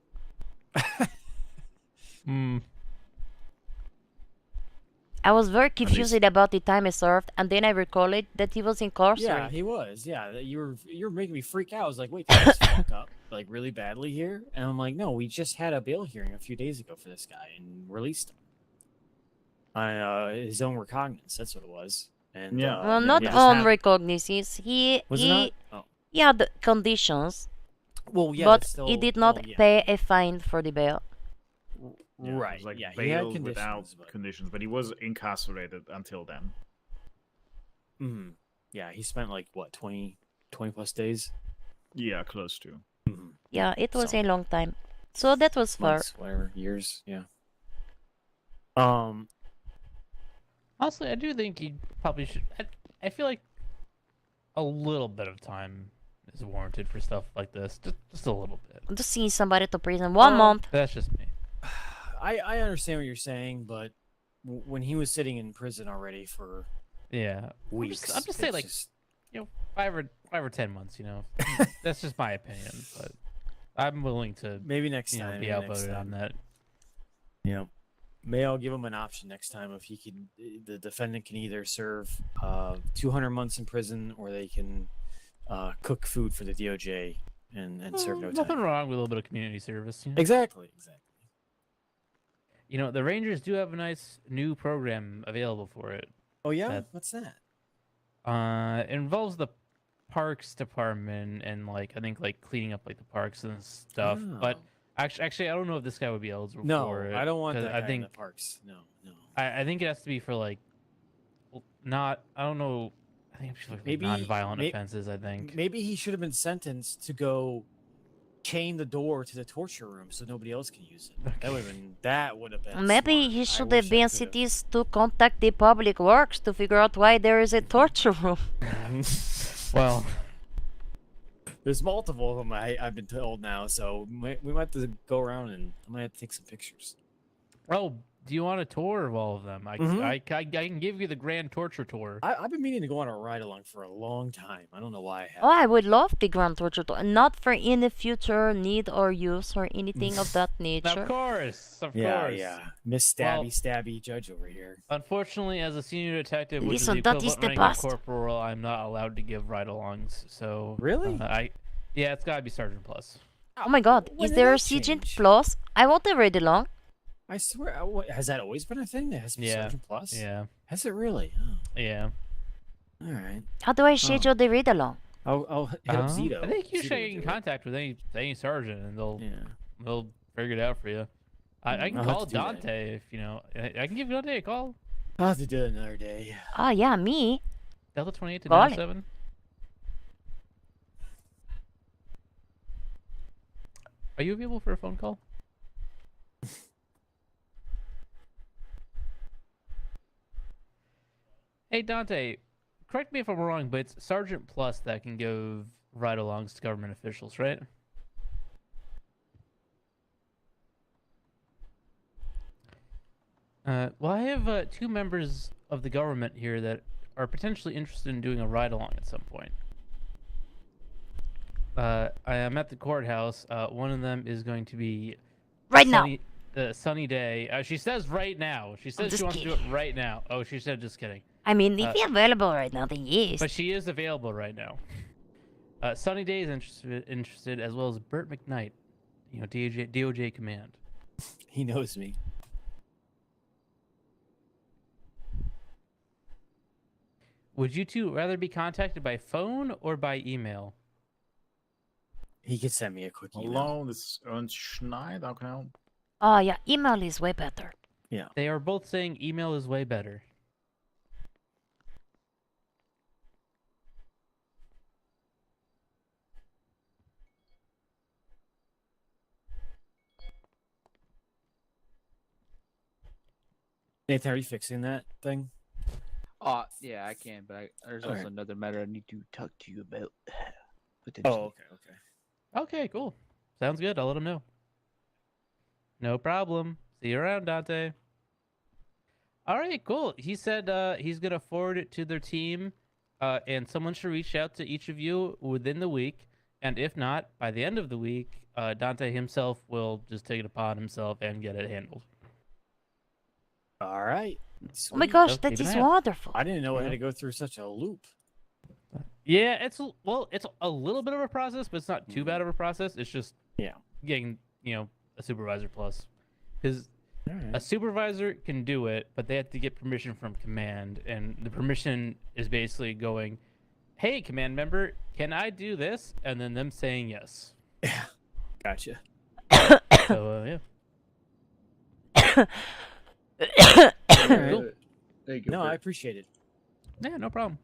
I was very confused about the time he served, and then I recalled that he was Yeah, incarcerated. he was. Yeah, you were making me freak out. I was like, wait, did this fuck up like really badly here? And I'm like, no, we just had a bail hearing a few days ago for this guy and released him on his own recognizance. That's what it was. And Well, yeah, not we just on had- recognizance. He Was it not? Oh. he had the conditions. Well, yeah, but that's still, he did not well, yeah. pay a fine for the bail. Yeah, it Right. was like Yeah, he had bail without conditions, conditions, but he was incarcerated until then. Mm. Yeah, he spent like what 20 plus days. Yeah, close to. Yeah, it was So- a long time. So that was fair. Months, whatever, years. Yeah. Honestly, I do think he probably should. I feel like a little bit of time is warranted for stuff like this. Just a little bit. To see somebody to prison 1 month. That's just me. I understand what you're saying, but when he was sitting in prison already for Yeah. weeks, I'm just saying, it's like, just- you know, 5 or 10 months. You know, that's just my opinion. But I'm willing to maybe next you know, time be maybe next outvoted time. on that. Yeah. May I'll give him an option next time if he can. The defendant can either serve 200 months in prison, or they can cook food for the DOJ and serve no time. Nothing wrong with a little bit of community service. You know? Exactly. You know, the Rangers do have a nice new program available for it. Oh yeah, what's that? It involves the parks department and like I think like cleaning up like the parks and stuff. But actually, I don't know if this guy would be eligible No, for it. I don't want 'cause that I guy think in the parks. No. I think it has to be for like not. I don't know. I think it's for like, Maybe non-violent may- offenses. I think. Maybe he should have been sentenced to go chain the door to the torture room so nobody else can use it. That would have been. Maybe he should have been cities to contact the public works to figure out why there is a torture room. Well, there's multiple of them. I've been told now, so we might have to go around and I might have to take some pictures. Oh, do you want a tour of all of them? I can give you the grand torture tour. I've been meaning to go on a ride along for a long time. I don't know why I haven't. Oh, I would love the Grand Torture Tour. Not for any future need or use or anything of that nature. Of course. Yeah. Miss Stabby Judge over here. Unfortunately, as a senior detective, which Listen, is the that is equivalent the rank of best. corporal, I'm not allowed to give ride-alongs. So really, yeah, it's got to be Sergeant Plus. Oh my god, When is did there a that Sergeant change? Plus? I want to read along. I swear, has that always been a thing? That has to be Yeah. Sergeant Plus. Yeah. Has it really? Oh. Yeah. All right. How do I schedule the read along? I'll hit up Zito. I think you Zito should will get in do it. contact with any sergeant, and they'll figure it out for you. I can I'll have call to do that. Dante if you know. I can give Dante a call. I'll have to do it another day. Oh yeah, me. Delta 28 to Call it. 97. Are you available for a phone call? Hey Dante, correct me if I'm wrong, but it's Sergeant Plus that can give ride-alongs to government officials, right? Well, I have 2 members of the government here that are potentially interested in doing a ride-along at some point. I am at the courthouse. One of them is going to be Right now. Sunny day. She says right now. She says just she wants to do it right now. Oh, she said just kidding. I mean, if you're available right now, then yes. But she is available right now. Sunny Day is interested, as well as Burt McKnight, you know, DOJ command. He knows me. Would you two rather be contacted by phone or by email? He could send me a quick email. Hello, this is Ernst Schneider. How can I help? Oh yeah, email is way better. Yeah. They are both saying email is way better. Nathan, are you fixing that thing? Yeah, I can, but there's All also right. another matter I need to talk to you about. Oh, okay. Okay, cool. Sounds good. I'll let him know. No problem. See you around, Dante. All right, cool. He said he's going to forward it to their team, and someone should reach out to each of you within the week. And if not, by the end of the week, Dante himself will just take it upon himself and get it handled. All right. Oh my gosh, Keep that an is eye out. wonderful. I didn't know I Yeah. had to go through such a loop. Yeah, it's a little bit of a process, but it's not too Mm-hmm. bad of a process. It's just getting a supervisor plus, because a supervisor can do it, but they have to get permission from command, and the permission is basically going, "Hey, command member, can I do this?" and then them saying yes. Gotcha. So yeah. Cool. Thank you. No, I appreciate it. Yeah, no problem.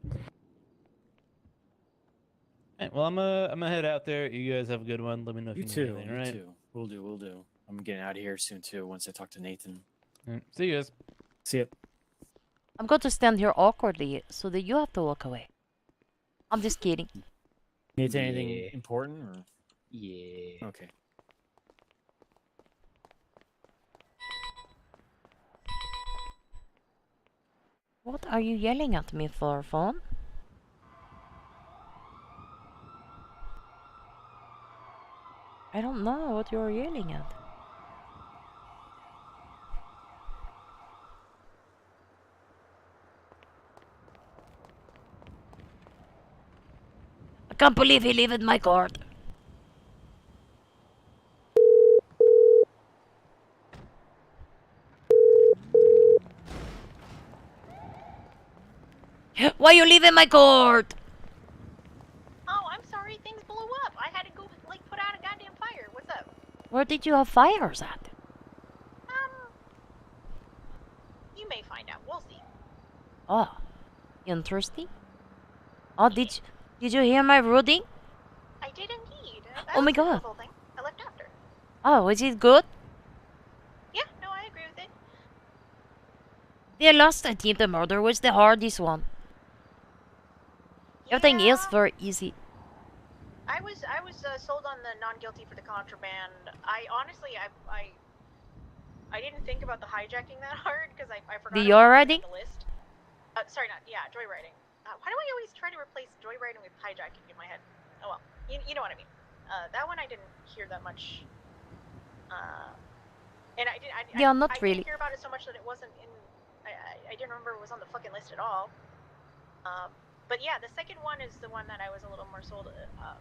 Alright, well, I'm gonna head out there. You guys have a good one. Let me know if You you need too. anything. You All right. too. We'll do. We'll do. I'm getting out of here soon too. Once I talk to Nathan. See you guys. See ya. I'm going to stand here awkwardly so that you have to walk away. I'm just kidding. Nathan, anything Yeah. important or? Yeah. Okay. What are you yelling at me for, phone? I don't know what you're yelling at. I can't believe he left my card. Why you leaving my card? Oh, I'm sorry. Things blew up. I had to go like put out a goddamn fire. What's up? Where did you have fires at? You may find out. We'll see. Oh, interesting. Oh, did you hear my reading? I did indeed. Oh my listened to God. The whole thing. I left after. Oh, was it good? Yeah. No, I agree with it. The last attempted murder was the hardest one. Everything else very easy. I was sold on the non-guilty for the contraband. I honestly I didn't think about the hijacking that hard because I forgot. The it was on joyriding? the list. Sorry, not joyriding. Why do I always try to replace joyriding with hijacking in my head? Oh well, you know what I mean. That one I didn't hear that much. And Yeah, not I really. didn't hear about it so much that it wasn't in. I didn't remember it was on the fucking list at all. But yeah, the second one is the one that I was a little more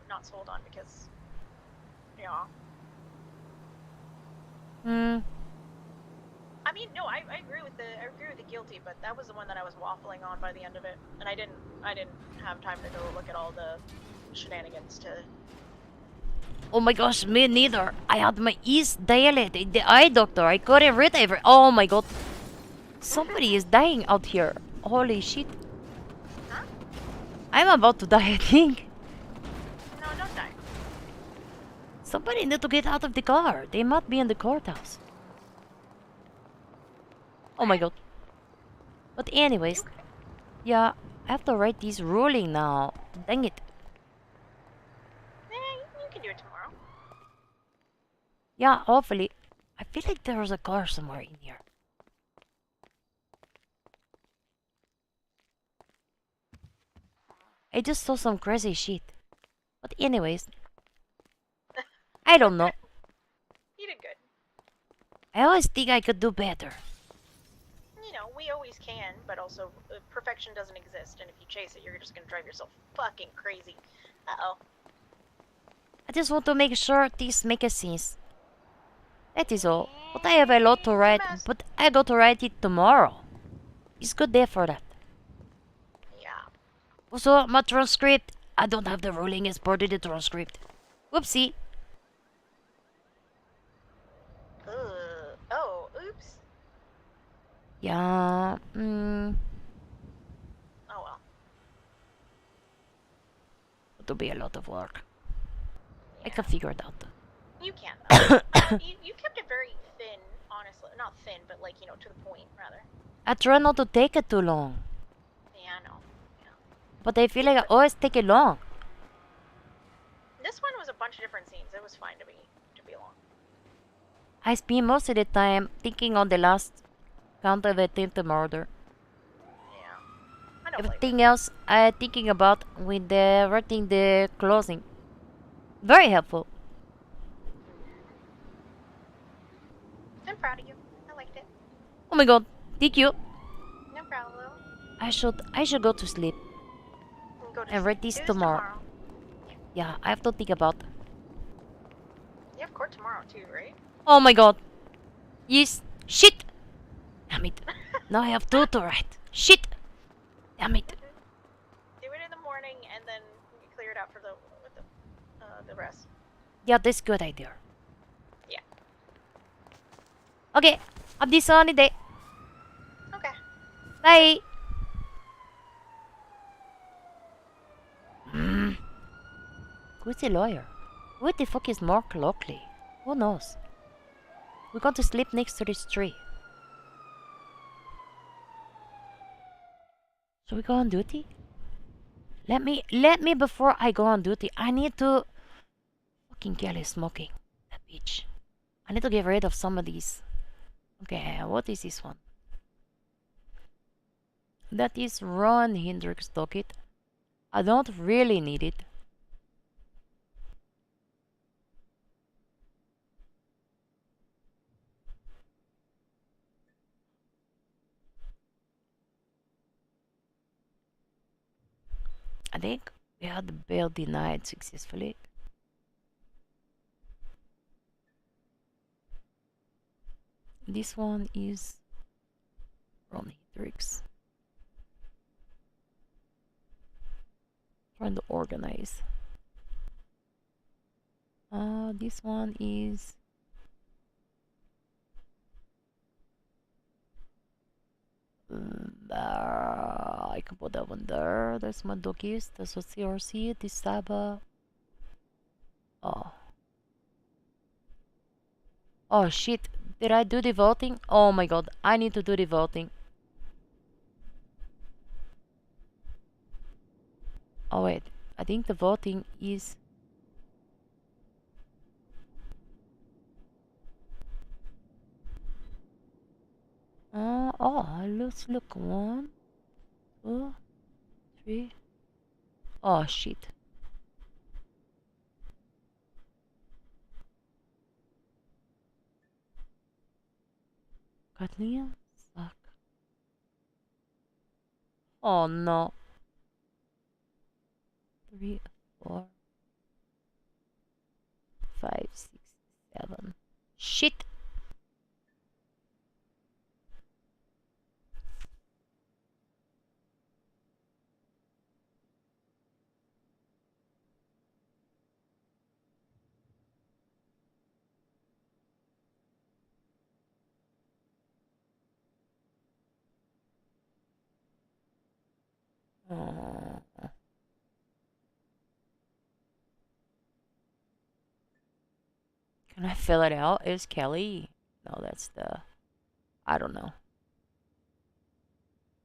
not sold on because, yeah. I mean, no, I agree with the guilty, but that was the one that I was waffling on by the end of it, and I didn't have time to go look at all the shenanigans to. Oh my gosh, me neither. I had my ears dilated. The eye doctor, I couldn't read every. Oh my god. Somebody is dying out here. Holy shit. Huh? I'm about to die, I think. No, don't die. Somebody need to get out of the car. They might be in the courthouse. Oh my god. But anyways. Yeah, I have to write this ruling now. Dang it. You can do it tomorrow. Yeah, hopefully. I feel like there's a car somewhere in here. I just saw some crazy shit. But anyways. I don't know. You did good. I always think I could do better. You know, we always can, but also perfection doesn't exist, and if you chase it, you're just gonna drive yourself fucking crazy. Uh-oh. I just want to make sure these make a sense. That is all. But I have a lot to write, but I got to write it tomorrow. It's good day for that. Yeah. Also, my transcript. I don't have the ruling as part of the transcript. Whoopsie. Oh, oops. Yeah, Oh well. It'll be a lot of work. I can figure it out. You can, though. you kept it very thin, honestly. Not thin, but like, you know, to the point, rather. I try not to take it too long. Yeah, I know. But I feel like I always take it long. This one was a bunch of different scenes. It was fine to be long. I spend most of the time thinking on the last count of attempted murder. Yeah. I don't blame Everything else I'm thinking about with the writing the closing. Very helpful. I'm proud of you. I liked it. Oh my god, thank you. problem. I should go to sleep. Go to And read this tomorrow. Yeah, I have to think about. You have court tomorrow too, right? Oh my god. Yes. Shit. Damn it. Now I have two to write. Shit. Damn it. Do it in the morning and then you clear it out for the rest. Yeah, that's a good idea. Yeah. Okay. Have this sunny day. Okay. Bye. Who's the lawyer? Who the fuck is Mark Lockley? Who knows? We're going to sleep next to this tree. Should we go on duty? Let me before I go on duty. I need to fucking Kelly smoking. That bitch. I need to get rid of some of these. Okay, what is this one? That is Ron Hendricks docket. I don't really need it. I think we had the bail denied successfully. This one is Ron Hendricks. Trying to organize. This one is I can put that one there. There's my doggies. That's what CRC. This Saba. Oh. Oh shit. Did I do the voting? Oh my god. I need to do the voting. Oh wait. I think the voting is... let's look. 1, 2, 3. Oh shit. Kathleen? Fuck. Oh no. 3, 4, 5, 6, 7. Shit. Can I fill it out? Is Kelly? No, that's the... I don't know.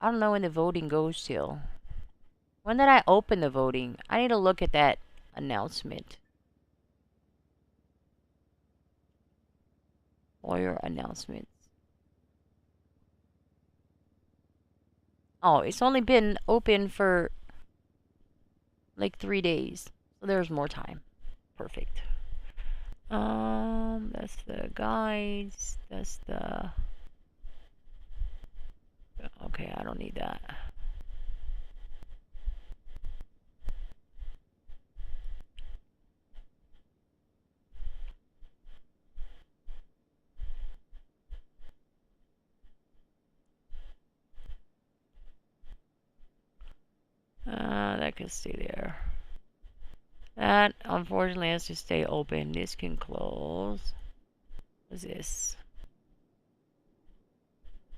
I don't know when the voting goes till. When did I open the voting? I need to look at that announcement. Lawyer announcements. Oh, it's only been open for like 3 days. So there's more time. Perfect. That's the guides. That's the... Okay, I don't need that. That can stay there. That, unfortunately, has to stay open. This can close. What's this?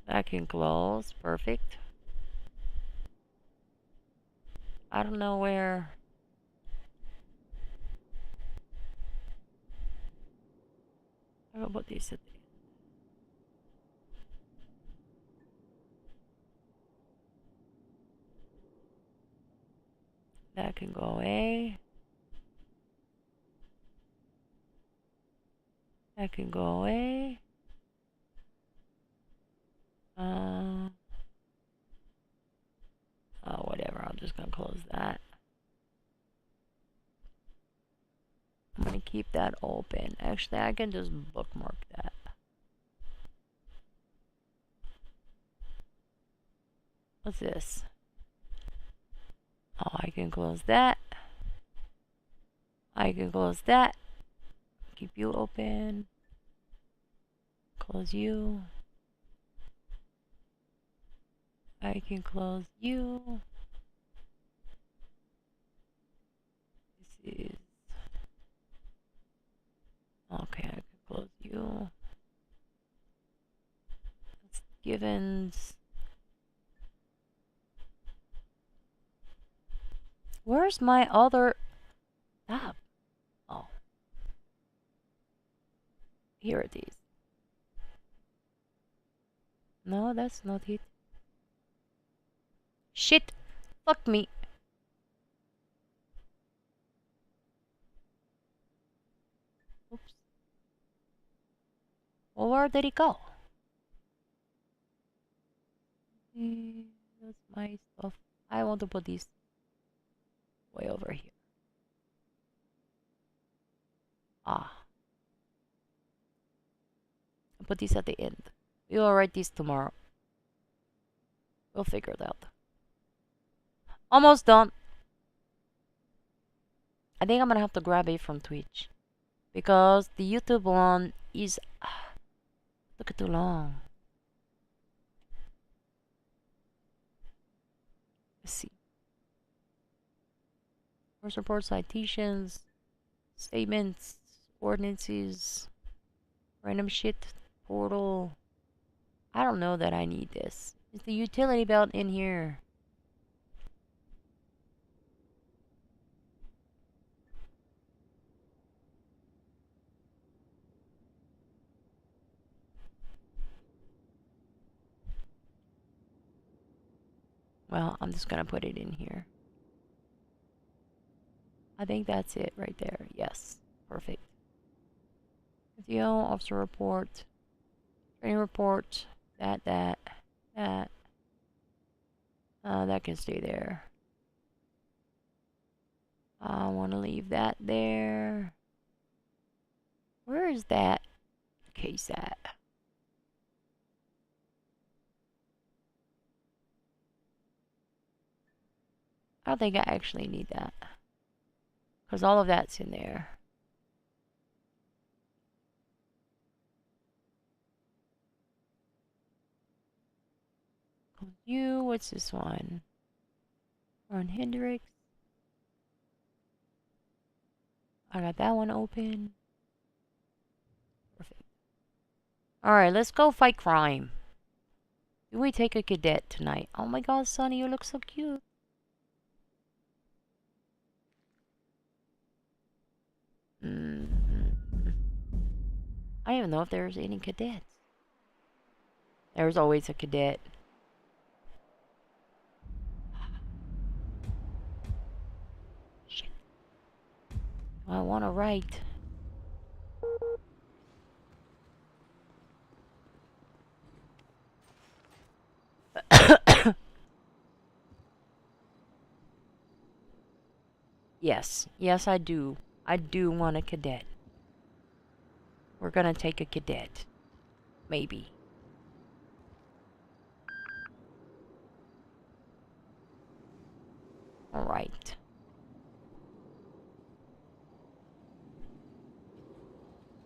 That can close. Perfect. I don't know where... How about this? That can go away. That can go away. Oh, whatever. I'm just gonna close that. I'm gonna keep that open. Actually, I can just bookmark that. What's this? Oh, I can close that. I can close that. Keep you open. Close you. I can close you. This is... Okay, I can close you. That's Givens. Where's my other... Ah. Oh. Here it is. No, that's not it. Shit! Fuck me! Oops. Well, where did it go? That's my stuff. I want to put this way over here. Ah. I'll put this at the end. We will write this tomorrow. We'll figure it out. Almost done. I think I'm gonna have to grab it from Twitch. Because the YouTube one is... look, too long. Let's see. First report, citations, statements, ordinances, random shit, portal. I don't know that I need this. Is the utility belt in here? Well, I'm just gonna put it in here. I think that's it right there. Yes. Perfect. Video, officer report, training report, that. That can stay there. I want to leave that there. Where is that case at? I don't think I actually need that. Because all of that's in there. You, what's this one? Ron Hendricks. I got that one open. Perfect. Alright, let's go fight crime. Do we take a cadet tonight? Oh my god, Sonny, you look so cute. I don't even know if there's any cadets. There's always a cadet. Shit. I want to write. Yes. Yes, I do. I do want a cadet. We're gonna take a cadet. Maybe. Alright.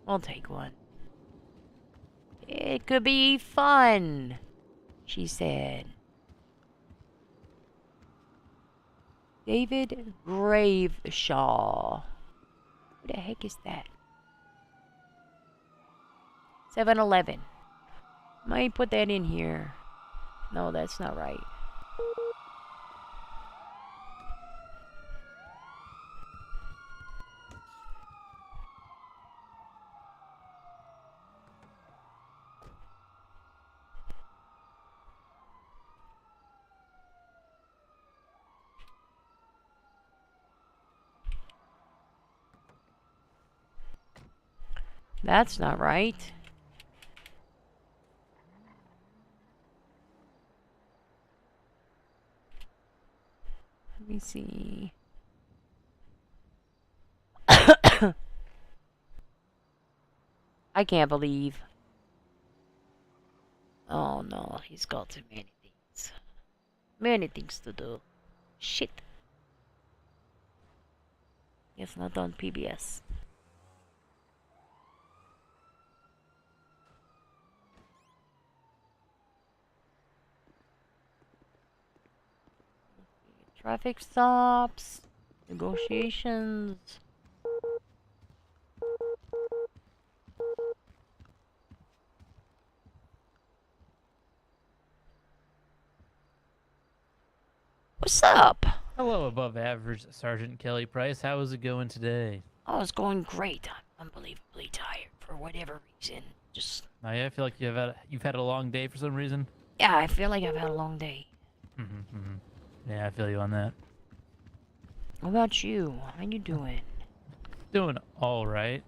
I'll take one. It could be fun, she said. David Graveshaw. Who the heck is that? 7-Eleven. Might put that in here. No, that's not right. That's not right. Let me see. I can't believe. Oh no, he's got too many things. Many things to do. Shit. Yes, not on PBS. Traffic stops. Negotiations. What's up? Hello, above average Sergeant Kelly Price. How is it going today? Oh, it's going great. I'm unbelievably tired for whatever reason. Just Oh, yeah, I feel like you've had a long day for some reason. yeah, I feel like I've had a long day. Yeah, I feel you on that. What about you? How you doing? Doing all right.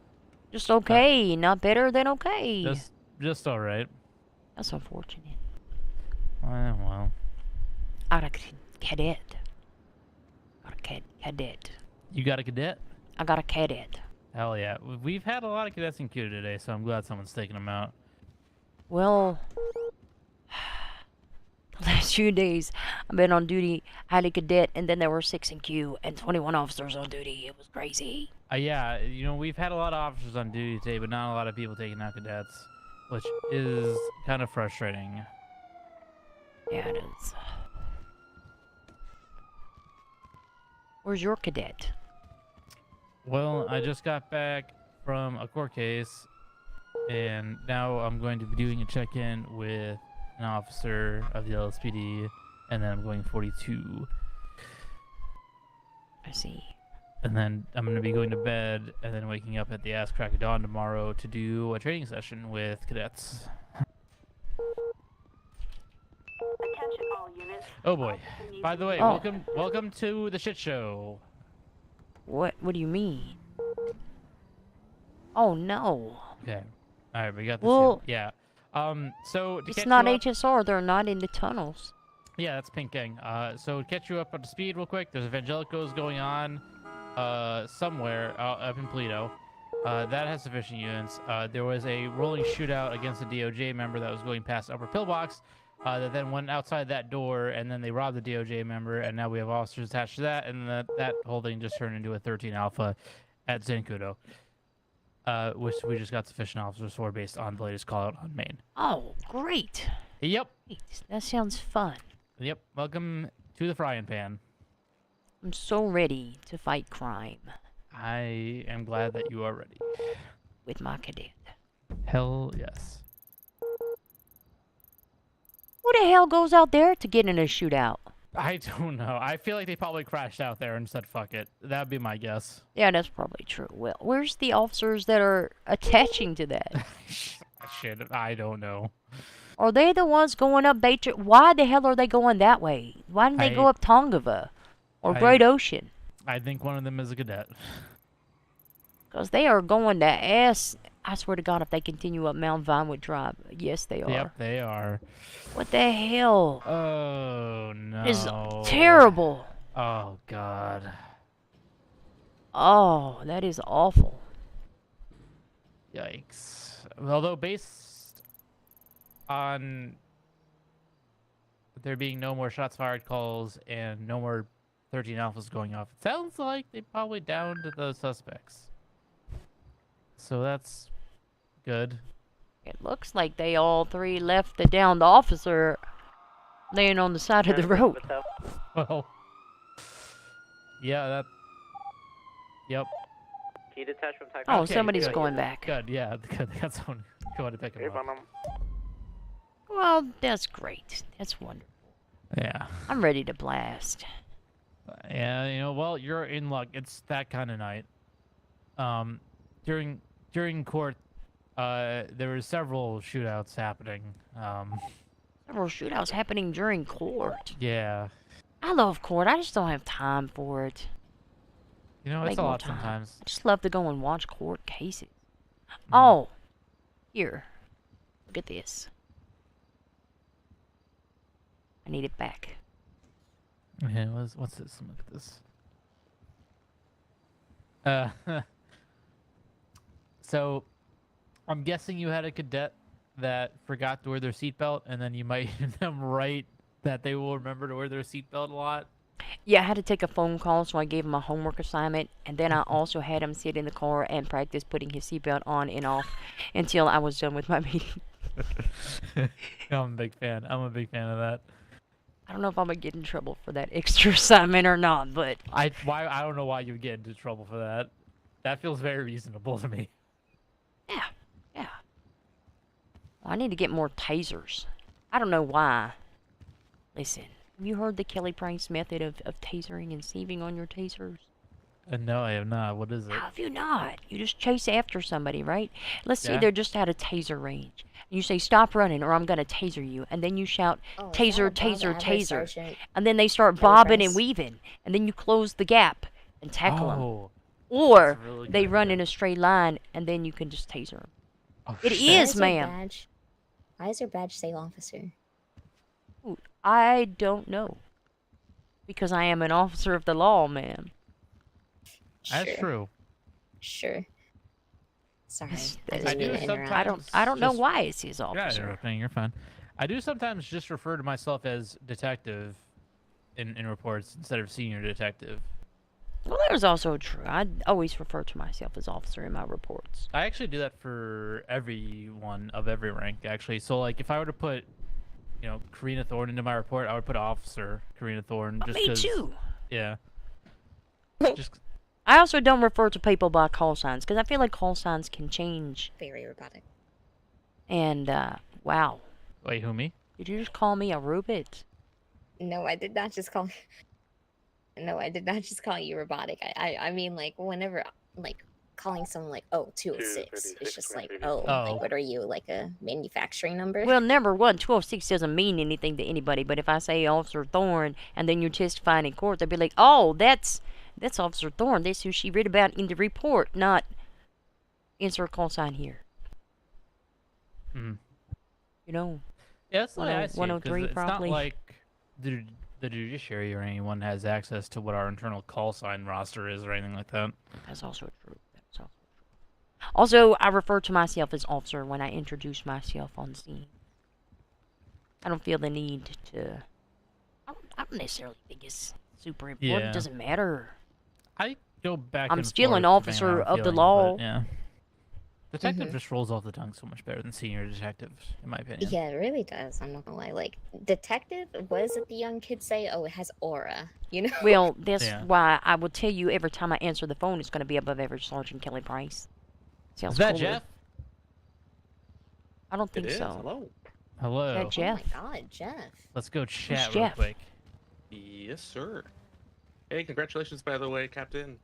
Just okay, not better than okay. Just all right. That's unfortunate. Well. I got a cadet. Cadet. You got a cadet? I got a cadet. Hell yeah. We've had a lot of cadets in Q today, so I'm glad someone's taking them out. Well, the last few days I've been on duty, had a cadet, and then there were 6 in Q and 21 officers on duty. It was crazy. Yeah, you know, we've had a lot of officers on duty today, but not a lot of people taking out cadets, which is kind of frustrating. Yeah, it is. Where's your cadet? Well, I just got back from a court case, and now I'm going to be doing a check-in with an officer of the LSPD, and then I'm going 42. I see. And then I'm going to be going to bed, and then waking up at the ass crack of dawn tomorrow to do a training session with cadets. Oh boy. By the way, welcome to the shit show. What do you mean? Oh no. Okay. Alright, we got this. Well, yeah. So to it's catch not you up, HSR, they're not in the tunnels. yeah, that's Pink Gang. So to catch you up to speed real quick, there's Evangelicals going on somewhere up in Polito. That has sufficient units. There was a rolling shootout against a DOJ member that was going past Upper Pillbox. That then went outside that door, and then they robbed the DOJ member, and now we have officers attached to that, and that whole thing just turned into a 13 Alpha at Zancudo, which we just got sufficient officers for based on the latest call out on Maine. Oh, great. Yep. That sounds fun. Yep. Welcome to the frying pan. I'm so ready to fight crime. I am glad that you are ready. With my cadet. Hell yes. Who the hell goes out there to get in a shootout? I don't know. I feel like they probably crashed out there and said, fuck it. That'd be my guess. Yeah, that's probably true. Well, where's the officers that are attaching to that? Shit, I don't know. Are they the ones going up Beecher? Why the hell are they going that way? Why didn't they go up Tongava or Great Ocean? I think one of them is a cadet. Because they are going to ass. I swear to God, if they continue up Mount Vinewood Drive, yes, they are. Yep, they are. What the hell? Oh, no. It's terrible. Oh, God. Oh, that is awful. Yikes. Although, based on there being no more shots fired calls and no more 13 Alphas going off, it sounds like they probably downed the suspects. So that's good. It looks like they all three left the downed officer laying on the side of the road. Well, yeah, that. Yep. Key detachment type. Oh, somebody's going back. Good, yeah, good. They got someone going to pick him up. Well, that's great. That's wonderful. Yeah. I'm ready to blast. Yeah, you know, well, you're in luck. It's that kind of night. During court, there were several shootouts happening. Several shootouts happening during court. Yeah. I love court. I just don't have time for it. You know, it's Make a more lot time. sometimes. I just love to go and watch court cases. Oh, here. Look at this. I need it back. Okay, what's this? Look at this. So, I'm guessing you had a cadet that forgot to wear their seatbelt, and then you might hit them right that they will remember to wear their seatbelt a lot. Yeah, I had to take a phone call, so I gave him a homework assignment, and then I also had him sit in the car and practice putting his seatbelt on and off until I was done with my meeting. I'm a big fan. I'm a big fan of that. I don't know if I'm gonna get in trouble for that extra assignment or not, but I don't know why you would get into trouble for that. That feels very reasonable to me. yeah. Well, I need to get more tasers. I don't know why. Listen, have you heard the Kelly Price method of tasering and sieving on your tasers? No, I have not. What is it? How have you not? You just chase after somebody, right? Let's say Yeah. they're just at a taser range. You say, stop running or I'm going to taser you. And then you shout, taser, taser, taser. And then they start bobbing and weaving. And then you close the gap and tackle them. Oh, Or that's a really they good run idea. in a straight line and then you can just taser them. Oh, It shit. is, ma'am. Why does your badge say officer? Ooh, I don't know. Because I am an officer of the law, ma'am. That's Sure. true. Sure. Sorry. I do sometimes. I don't know just- why it says You're not officer. interrupting, you're fine. I do sometimes just refer to myself as detective in reports instead of senior detective. Well, that is also true. I always refer to myself as officer in my reports. I actually do that for everyone of every rank, actually. So, like, if I were to put, Karina Thorne into my report, I would put Officer Karina Thorne. Just Me 'cause- too. Yeah. Just I also don't refer to people by call signs because I feel like call signs can change. Very robotic. And wow, wait, who, me? did you just call me a robot? No, I did not just call. No, I did not just call you robotic. I mean, like, whenever, like, calling someone like, 206, it's just like, like, what are you, like a manufacturing number? Well, number one, 12-6 doesn't mean anything to anybody. But if I say Officer Thorne and then you're testifying in court, they'd be like, oh, that's Officer Thorne. That's who she read about in the report, not insert call sign here. Mhm. You know. Yeah, that's the way I see it, 'cause 103 it's probably. not like the judiciary or anyone has access to what our internal call sign roster is or anything like that. That's also true. That's also true. Also, I refer to myself as officer when I introduce myself on scene. I don't feel the need to. I don't necessarily think it's super important. Yeah. It doesn't matter. I go back. I'm and still an forth depending on officer how I'm of the feeling, law. but yeah. Detective Mhm. just rolls off the tongue so much better than senior detectives, in my opinion. Yeah, it really does. I'm not gonna lie. Like, detective, what is it the young kids say? Oh, it has aura, you know? Well, that's Yeah. why I will tell you every time I answer the phone, it's going to be above average Sergeant Kelly Price. Sounds Is that cooler. Jeff? I don't think It is. so. Hello. Hello. That Jeff? Oh my god, Jeff. Let's go chat real Jeff? quick. Yes, sir. Hey, congratulations, by the way, Captain.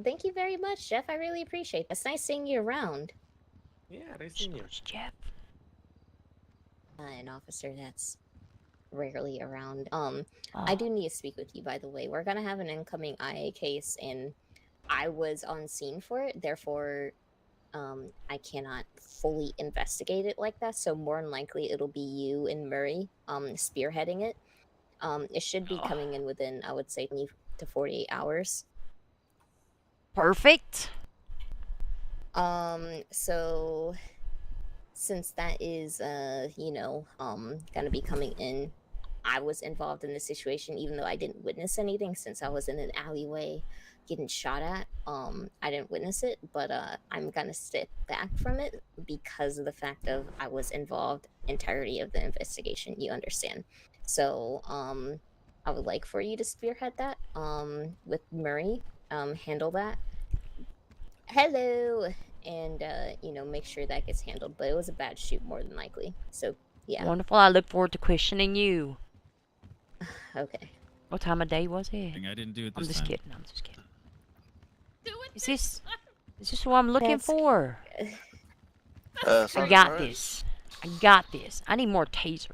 Thank you very much, Jeff. I really appreciate it. It's nice seeing you around. Yeah, nice seeing you. Jeff. An officer that's rarely around. I do need to speak with you, by the way. We're gonna have an incoming IA case, and I was on scene for it. Therefore, I cannot fully investigate it like that. So more than likely, it'll be you and Murray, spearheading it. It should be coming in within, I would say, 20 to 48 hours. Perfect. So since that is gonna be coming in, I was involved in the situation even though I didn't witness anything since I was in an alleyway getting shot at. I didn't witness it, but I'm gonna step back from it because of the fact of I was involved entirety of the investigation, you understand. So I would like for you to spearhead that with Murray, handle that. Hello, and make sure that gets handled. But it was a bad shoot, more than likely. So yeah. Wonderful. I look forward to questioning you. Okay. What time of day was it? I didn't do it I'm this just time. kidding. I'm just kidding. Is this what I'm looking for? I Sergeant got Rose. this. I got this. I need more tasers.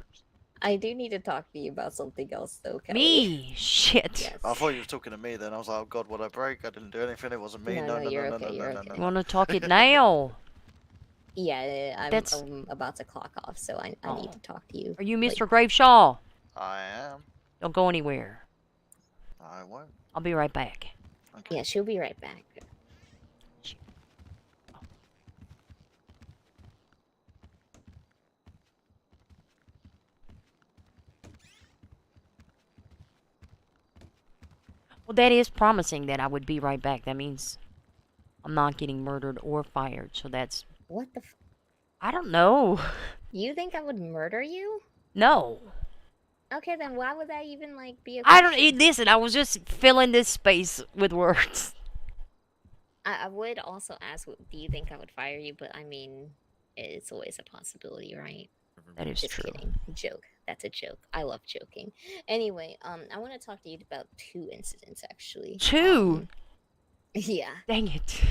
I do need to talk to you about something else, though, Kelly. Me? Shit. Yes. I thought you were talking to me then. I was like, oh god, what I break? I didn't do anything. It wasn't me. No, No, no, you're no, okay, no, you're no, okay. no, You want to talk it now? Yeah, I'm, That's- I'm about to clock off, so I need to talk to you. Are you like- Mr. Graveshaw? I am. Don't go anywhere. I won't. I'll be right back. Yeah, she'll be right back. Well, that is promising that I would be right back. That means I'm not getting murdered or fired. So that's... What the I don't know. You think I would murder you? No. Okay, then why would that even, like, be a I don't... question? Listen, I was just filling this space with words. I would also ask, do you think I would fire you? But, I mean, it's always a possibility, right? That is Just true. kidding. Joke. That's a joke. I love joking. Anyway, I want to talk to you about 2 incidents, actually. 2? Yeah. Dang it.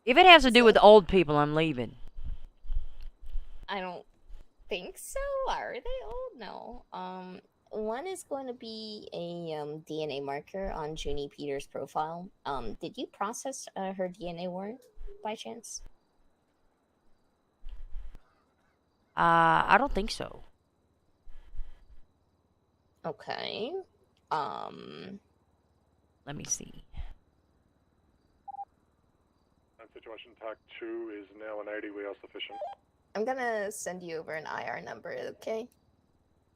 If it has to do with old people, I'm leaving. I don't think so. Are they old? No. One is going to be a DNA marker on Junie Peters' profile. Did you process her DNA warrant by chance? I don't think so. Okay. Let me see. Situation TAC 2 is now an 80. We are sufficient. I'm gonna send you over an IR number, okay?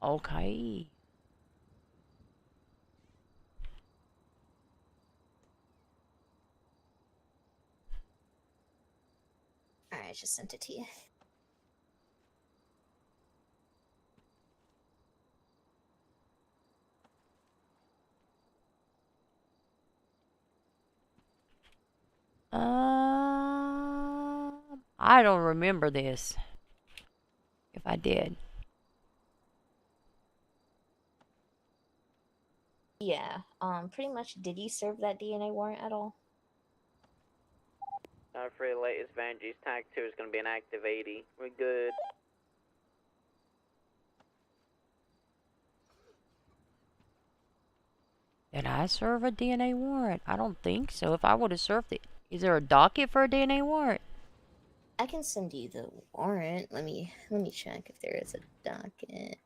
Okay. Alright, I just sent it to you. I don't remember this. If I did. Yeah, pretty much, did you serve that DNA warrant at all? For the latest Vanjie's TAC 2 is going to be an active 80. We're good. Did I serve a DNA warrant? I don't think so. If I would have served it. Is there a docket for a DNA warrant? I can send you the warrant. Let me check if there is a docket.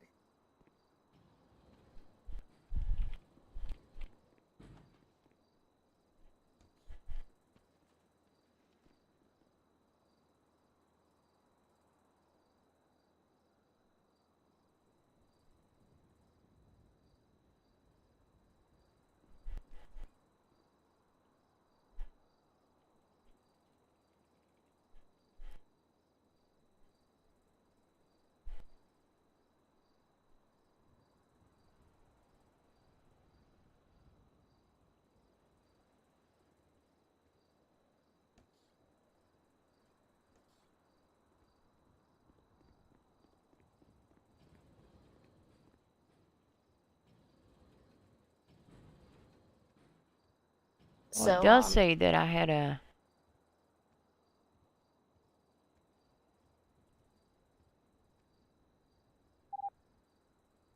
Well, it does say that I had a...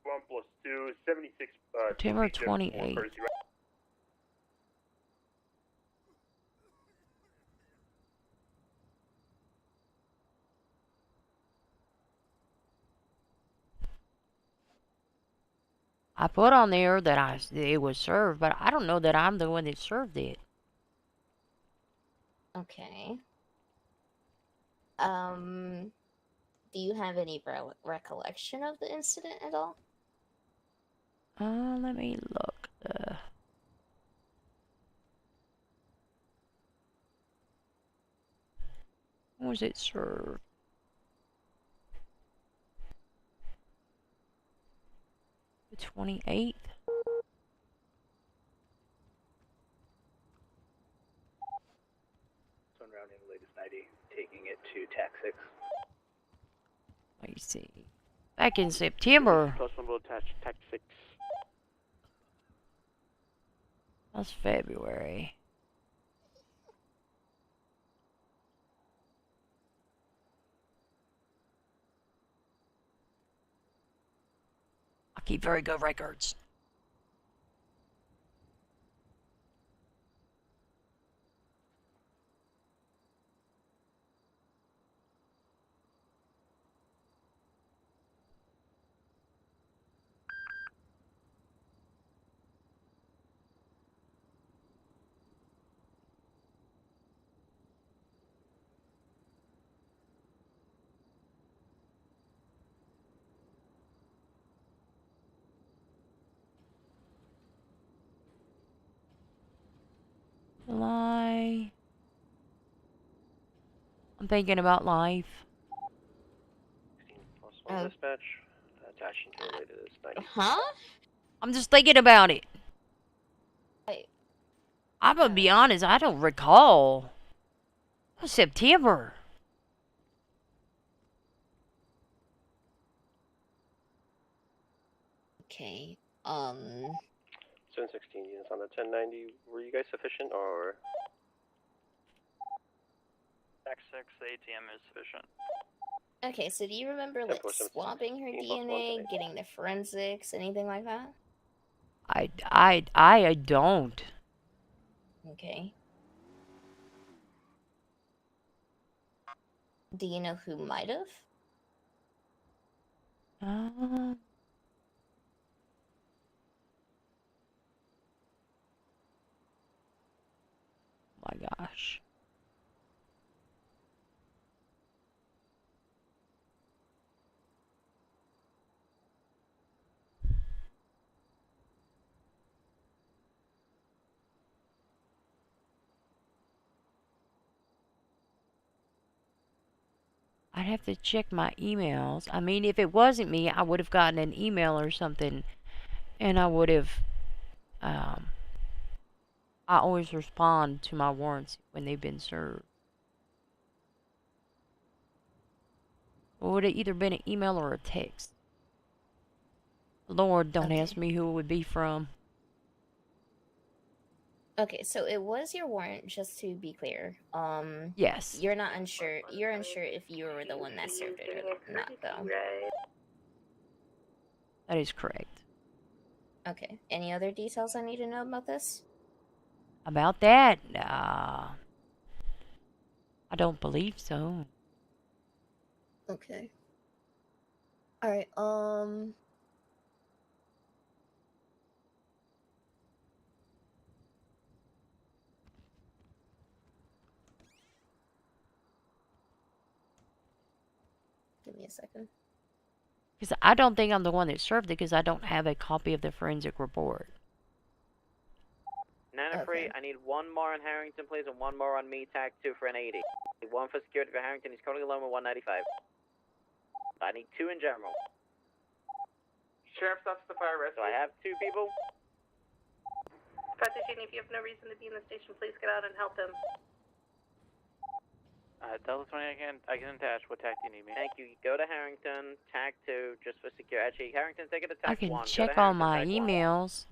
One plus 2, 76. September 28th. I put on there that it was served, but I don't know that I'm the one that served it. Okay. Do you have any recollection of the incident at all? Let me look. When was it served? The 28th? Surrounding the latest ID, taking it to TAC 6. Let me see. Back in September. Plus one will attach TAC 6. That's February. I keep very good records. Lie. I'm thinking about life. Oh. Dispatch. Attaching to related is 90. Huh? I'm just thinking about it. Wait. I'm gonna be honest, I don't recall. It was September. Okay. 716 units on the 1090. Were you guys sufficient or? X6, the ATM is sufficient. Okay, so do you remember like 10-4, 7-6, swapping her 15 plus DNA, 1 getting the forensics, anything like that? I don't. Okay. Do you know who might have? My gosh. I'd have to check my emails. I mean, if it wasn't me, I would have gotten an email or something, and I would have. I always respond to my warrants when they've been served. It would have either been an email or a text. Lord, don't ask me who it would be from. Okay, so it was your warrant, just to be clear. Yes. You're not unsure. You're unsure if you were the one that served it or not, though. That is correct. Okay. Any other details I need to know about this? About that, I don't believe so. Okay. All right. Give me a second. Because I don't think I'm the one that served it because I don't have a copy of the forensic report. Nana free, I need one more on Harrington, please, and one more on me, tag 2 for an 80. One for security for Harrington, he's currently alone with 195. I need 2 in general. Sheriff's Office, the fire rescue. So I have 2 people. Patrick, if you have no reason to be in the station, please get out and help him. Delta 20, I can attach. What tag do you need me? Thank you. Go to Harrington, tag 2, just for secure. Actually, Harrington, take it to I tag 1. can Go to check all Harrington, my tag 1. emails.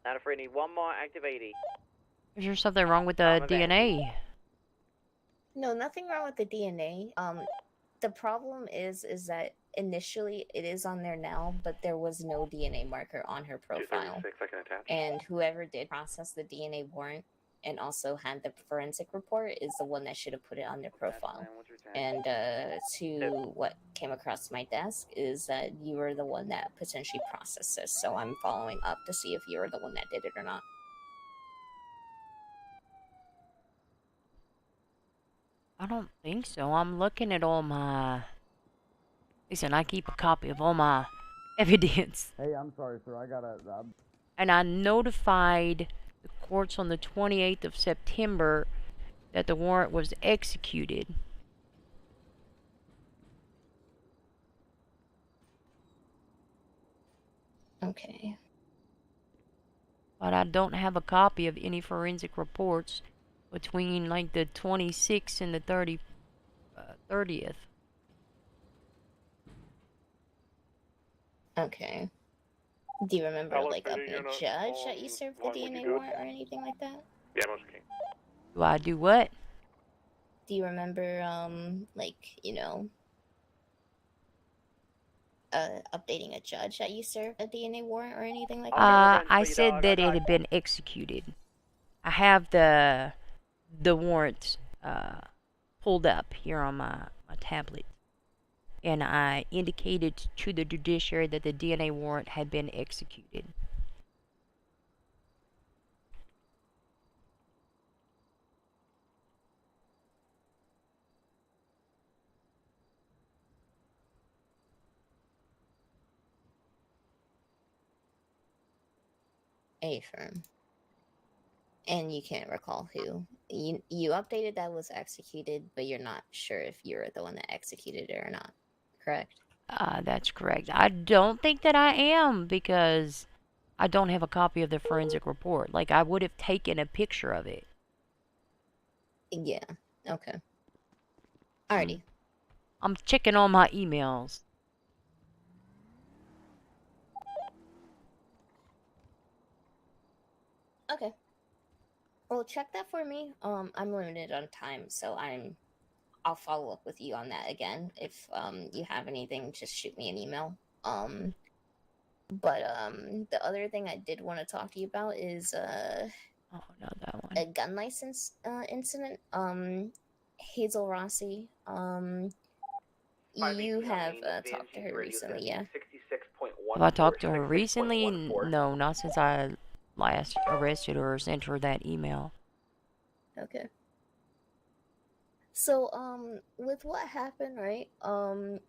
Nana free, need one more active 80. Is there something wrong with the DNA? No, nothing wrong with the DNA. The problem is that initially it is on there now, but there was no DNA marker on her profile. 236, I can attach. And whoever did process the DNA warrant and also had the forensic report is the one that should have put it on their profile. And to what came across my desk is that you were the one that potentially processed this. So I'm following up to see if you were the one that did it or not. I don't think so. I'm looking at all my... Listen, I keep a copy of all my evidence. Hey, I'm sorry, sir. I gotta. And I notified the courts on the 28th of September that the warrant was executed. Okay. But I don't have a copy of any forensic reports between like the 26th and the 30th. Okay. Do you remember, Alice, like, are of you the gonna judge that you served the one, would you DNA do it? warrant or anything like that? Yeah, Motion King. Do I do what? Do you remember, like, you know, updating a judge that you served a DNA warrant or anything like that? I said that it had been executed. I have the warrant pulled up here on my tablet. And I indicated to the judiciary that the DNA warrant had been executed. A-firm. And you can't recall who. You updated that was executed, but you're not sure if you're the one that executed it or not. Correct? That's correct. I don't think that I am because I don't have a copy of the forensic report. Like, I would have taken a picture of it. Yeah. Okay. Alrighty. I'm checking all my emails. Okay. Well, check that for me. I'm limited on time, so I'll follow up with you on that again. If you have anything, just shoot me an email. But the other thing I did want to talk to you about is oh no, that one. A gun license incident. Hazel Rossi. You have talked to her recently, yeah? Have I talked to her recently? No, not since I last arrested her or sent her that email. Okay. So, with what happened, right?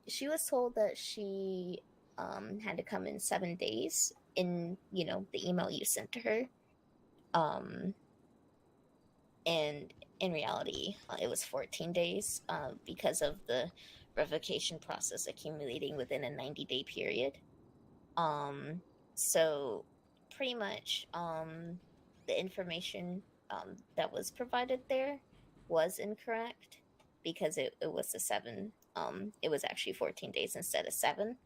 She was told that she had to come in 7 days in, the email you sent to her. And in reality, it was 14 days because of the revocation process accumulating within a 90-day period. So pretty much the information that was provided there was incorrect because it was it was actually 14 days instead of 7.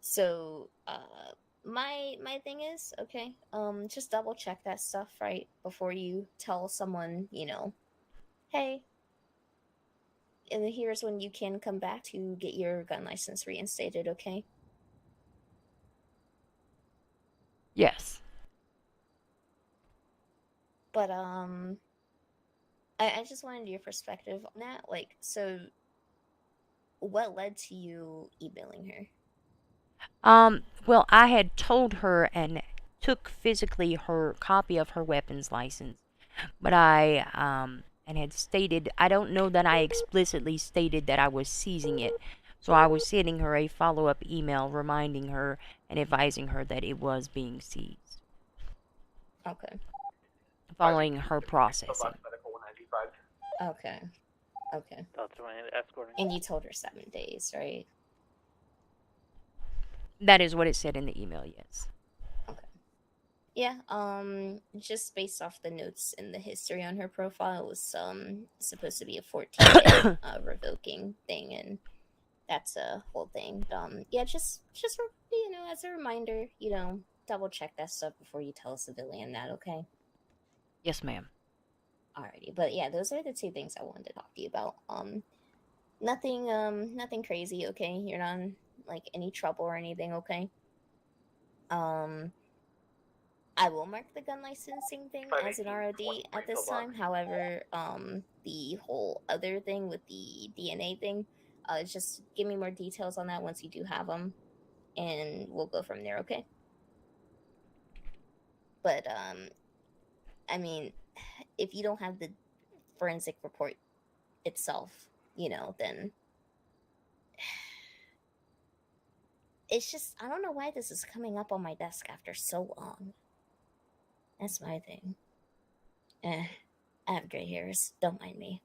So my thing is, okay, just double check that stuff right before you tell someone, hey, and here's when you can come back to get your gun license reinstated, okay? Yes. But I just wanted your perspective on that. Like, so what led to you emailing her? Well, I had told her and took physically her copy of her weapons license, but and had stated, I don't know that I explicitly stated that I was seizing it. So I was sending her a follow-up email reminding her and advising her that it was being seized. Okay. Following her processing. Okay. Okay. And you told her 7 days, right? That is what it said in the email, yes. Okay. Yeah, just based off the notes in the history on her profile, it was supposed to be a 14-day revoking thing, and that's a whole thing. Yeah, just as a reminder, double check that stuff before you tell a civilian that, okay? Yes, ma'am. Alrighty, but yeah, those are the 2 things I wanted to talk to you about. Nothing crazy, okay? You're not in, like, any trouble or anything, okay? I will mark the gun licensing thing as an ROD at this time. However, the whole other thing with the DNA thing, just give me more details on that once you do have them, and we'll go from there, okay? But, I mean, if you don't have the forensic report itself, then it's just, I don't know why this is coming up on my desk after so long. That's my thing. I have gray hairs. Don't mind me.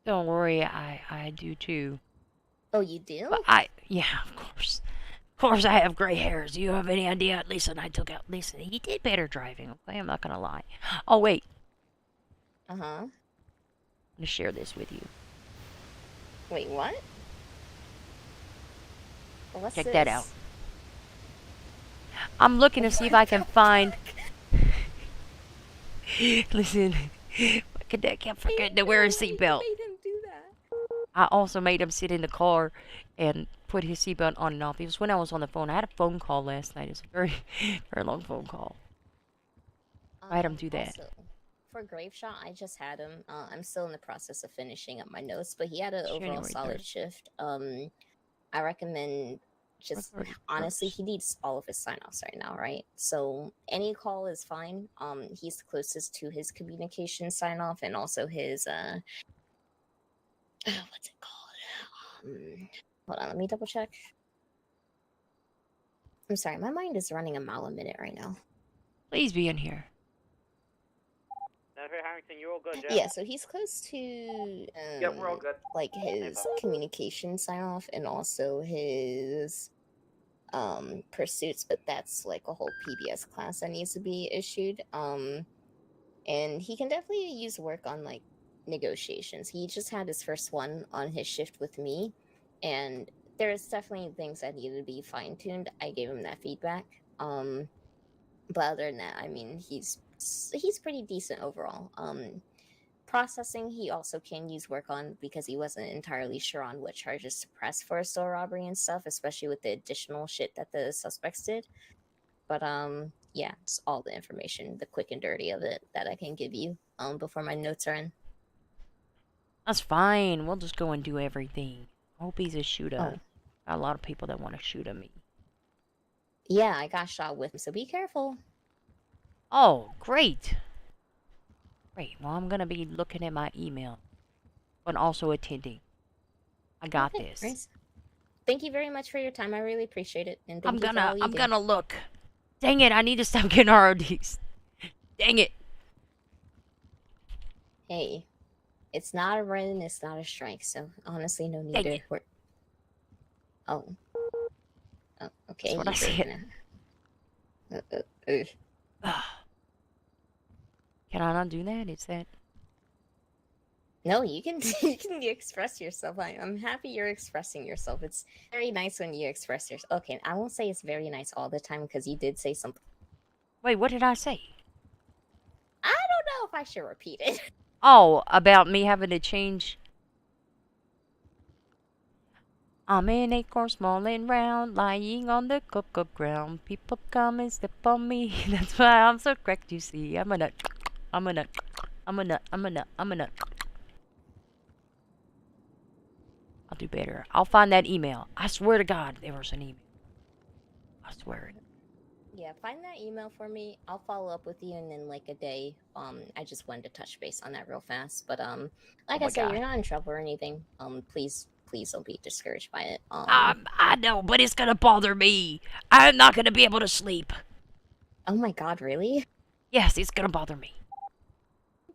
Don't worry, I do too. Oh, you do? But yeah, of course. Of course I have gray hairs. Do you have any idea? Listen, he did better driving, okay? I'm not gonna lie. Oh, wait. Uh-huh. I'm gonna share this with you. Wait, what? What's Check this? that out. I'm looking to see if I can find... Listen, my cadet kept forgetting to wear a seatbelt. I also made him sit in the car and put his seatbelt on and off. It was when I was on the phone. I had a phone call last night. It was a very, very long phone call. I had him do that. Also, for Grave Shot, I just had him. I'm still in the process of finishing up my notes, but he had an overall January solid 3rd. shift. I recommend just honestly, he needs all of his sign-offs right now, right? So any call is fine. He's the closest to his communication sign-off and also his what's it called? Hold on, let me double check. I'm sorry, my mind is running a mile a minute right now. Please be in here. Harrington, you're all good, Yeah, so he's close to we're all good. like his communication sign off and also his pursuits, but that's like a whole PBS class that needs to be issued. And he can definitely use work on like negotiations. He just had his first one on his shift with me, and there's definitely things that needed to be fine-tuned. I gave him that feedback. But other than that, I mean, he's pretty decent overall. Processing, he also can use work on because he wasn't entirely sure on what charges to press for a store robbery and stuff, especially with the additional shit that the suspects did. But yeah, it's all the information, the quick and dirty of it that I can give you before my notes are in. That's fine. We'll just go and do everything. I hope he's a shooter. Oh. Got a lot of people that want to shoot at me. Yeah, I got shot with him, so be careful. Oh, great. Great. Well, I'm going to be looking at my email, but also attending. I got Okay, this. nice. Thank you very much for your time. I really appreciate it. And thank you for all you I'm do. gonna look. Dang it, I need to stop getting RODs. Dang it. Hey, it's not a run, it's not a strike, so honestly, no need Dang to it. work. Oh, okay. That's what I you said. breaking out. Can I not do that? Is that... No, you can you can express yourself. I'm happy you're expressing yourself. It's very nice when you express yourself. Okay, I won't say it's very nice all the time because you did say something. Wait, what did I say? I don't know if I should repeat it. Oh, about me having to change... I'm an acorn small and round, lying on the cocoa ground. People come and step on me. That's why I'm so cracked, you see. I'm a nut. I'm a nut. I'm a nut. I'm a nut. I'm a nut. I'll do better. I'll find that email. I swear to God, there was an email. I swear it. Yeah, find that email for me. I'll follow up with you in like a day. I just wanted to touch base on that real fast. But like Oh I my said, God. you're not in trouble or anything. Please don't be discouraged by it. I know, but it's gonna bother me. I'm not gonna be able to sleep. Oh my God, really? Yes, it's gonna bother me.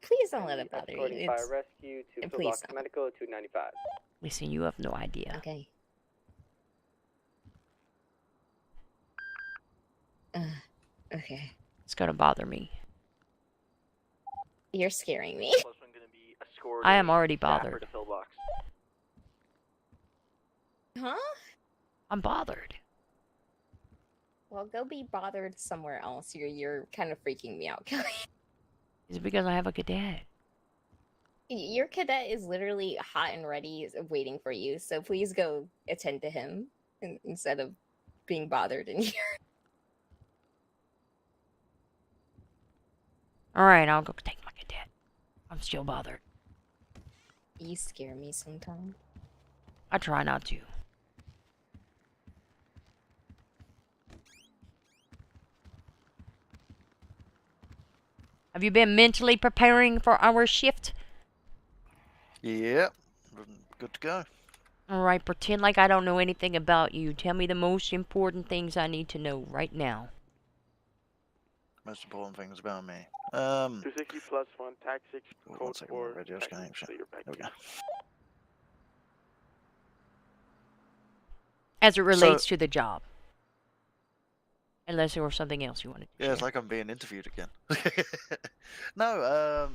Please don't let it bother you. Escorting fire rescue to please Pillbox Medical 295. Listen, you have no idea. Okay. Okay. It's gonna bother me. You're scaring me. I am already bothered. Huh? I'm bothered. Well, go be bothered somewhere else. You're kind of freaking me out, Kelly. Is it because I have a cadet? Your cadet is literally hot and ready, waiting for you. So please go attend to him instead of being bothered in here. Alright, I'll go take my cadet. I'm still bothered. You scare me sometimes. I try not to. Have you been mentally preparing for our shift? Yep. Good to go. Alright, pretend like I don't know anything about you. Tell me the most important things I need to know right now. Most important things about me. 260 plus 1, tax 6, one code second, 4. my radio's going shit. There we go. As it relates to the job. Unless there was something else you wanted to Yeah, it's like I'm being interviewed again. No,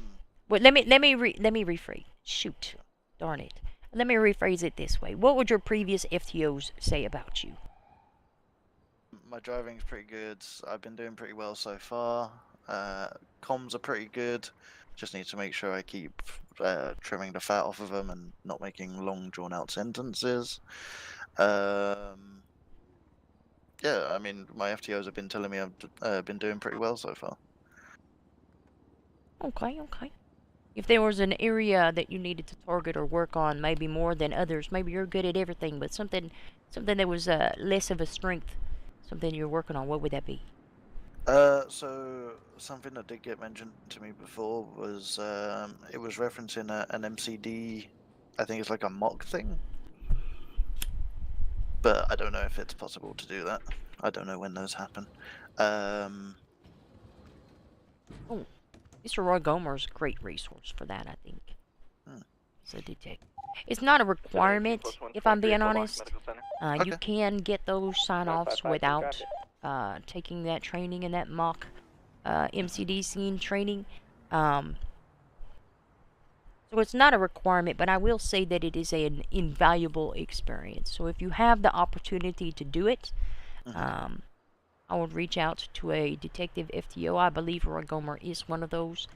Wait, let me rephrase. Shoot. Darn it. Let me rephrase it this way. What would your previous FTOs say about you? my driving's pretty good. I've been doing pretty well so far. Comms are pretty good. Just need to make sure I keep trimming the fat off of them and not making long, drawn-out sentences. Yeah, I mean, my FTOs have been telling me I've been doing pretty well so far. Okay, okay. If there was an area that you needed to target or work on, maybe more than others, maybe you're good at everything, but something that was less of a strength, something you're working on, what would that be? So something that did get mentioned to me before was it was referencing an MCD. I think it's like a mock thing, but I don't know if it's possible to do that. I don't know when those happen. Oh, Mr. Roy Gomer's a great resource for that, I think. Hmm. As a detective. It's not a requirement, if I'm being honest. You Okay. can get those sign-offs 955 without traffic. taking that training and that mock MCD scene training. So it's not a requirement, but I will say that it is an invaluable experience. So if you have the opportunity to do it, I would reach out to a detective FTO. I believe Roy Gomer is one of those.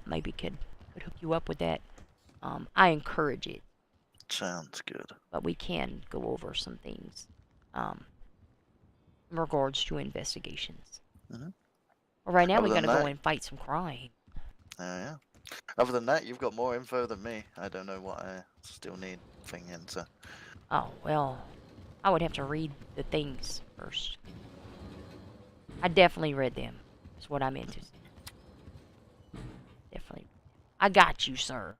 Maybe could hook you up with that. I encourage it. Sounds good. But we can go over some things in regards to investigations. Mhm. Well, right now Other we're than going to go that- and fight some crime. Yeah. Other than that, you've got more info than me. I don't know what I still need thing into. Oh, well, I would have to read the things first. I definitely read them. That's what I meant to say. Definitely. I got you, sir.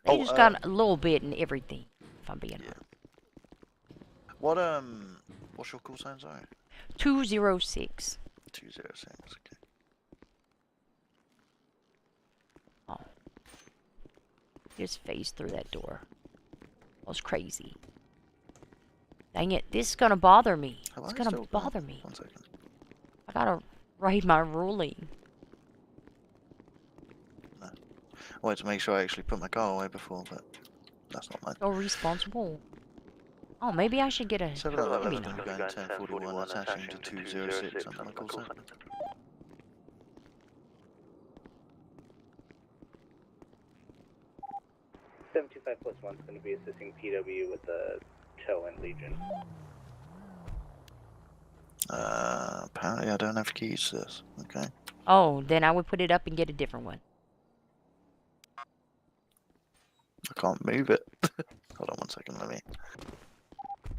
They just got a little bit in everything, if I'm being honest. What's your call sign, sorry? 206. 206, okay. Oh. Just phased through that door. That was crazy. Dang it, this is gonna bother me. It's gonna bother me. 1 second. I gotta write my ruling. I wanted to make sure I actually put my car away before, but that's not mine. So responsible. Oh, maybe I should get a... 711 maybe not. going 1041 attaching to 206 under my call sign. 725 plus 1 is going to be assisting PW with the tow and Legion. Apparently I don't have keys to this. Okay. Oh, then I would put it up and get a different one. I can't move it. Hold on 1 second, let me.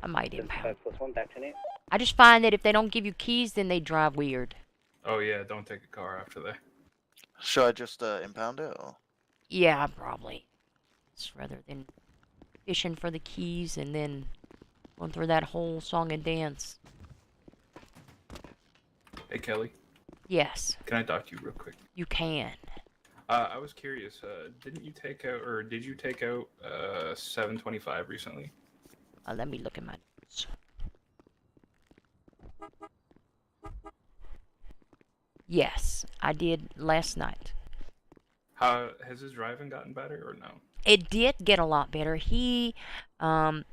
I might impound. 725 plus 1, back to Nate. I just find that if they don't give you keys, then they drive weird. Oh yeah, don't take a car after that. Should I just impound it or? Yeah, probably. It's rather than fishing for the keys and then going through that whole song and dance. Hey Kelly. Yes. Can I talk to you real quick? You can. I was curious. Didn't you take out, or did you take out 725 recently? Let me look at my notes. Yes, I did last night. How has his driving gotten better or no? It did get a lot better. He doesn't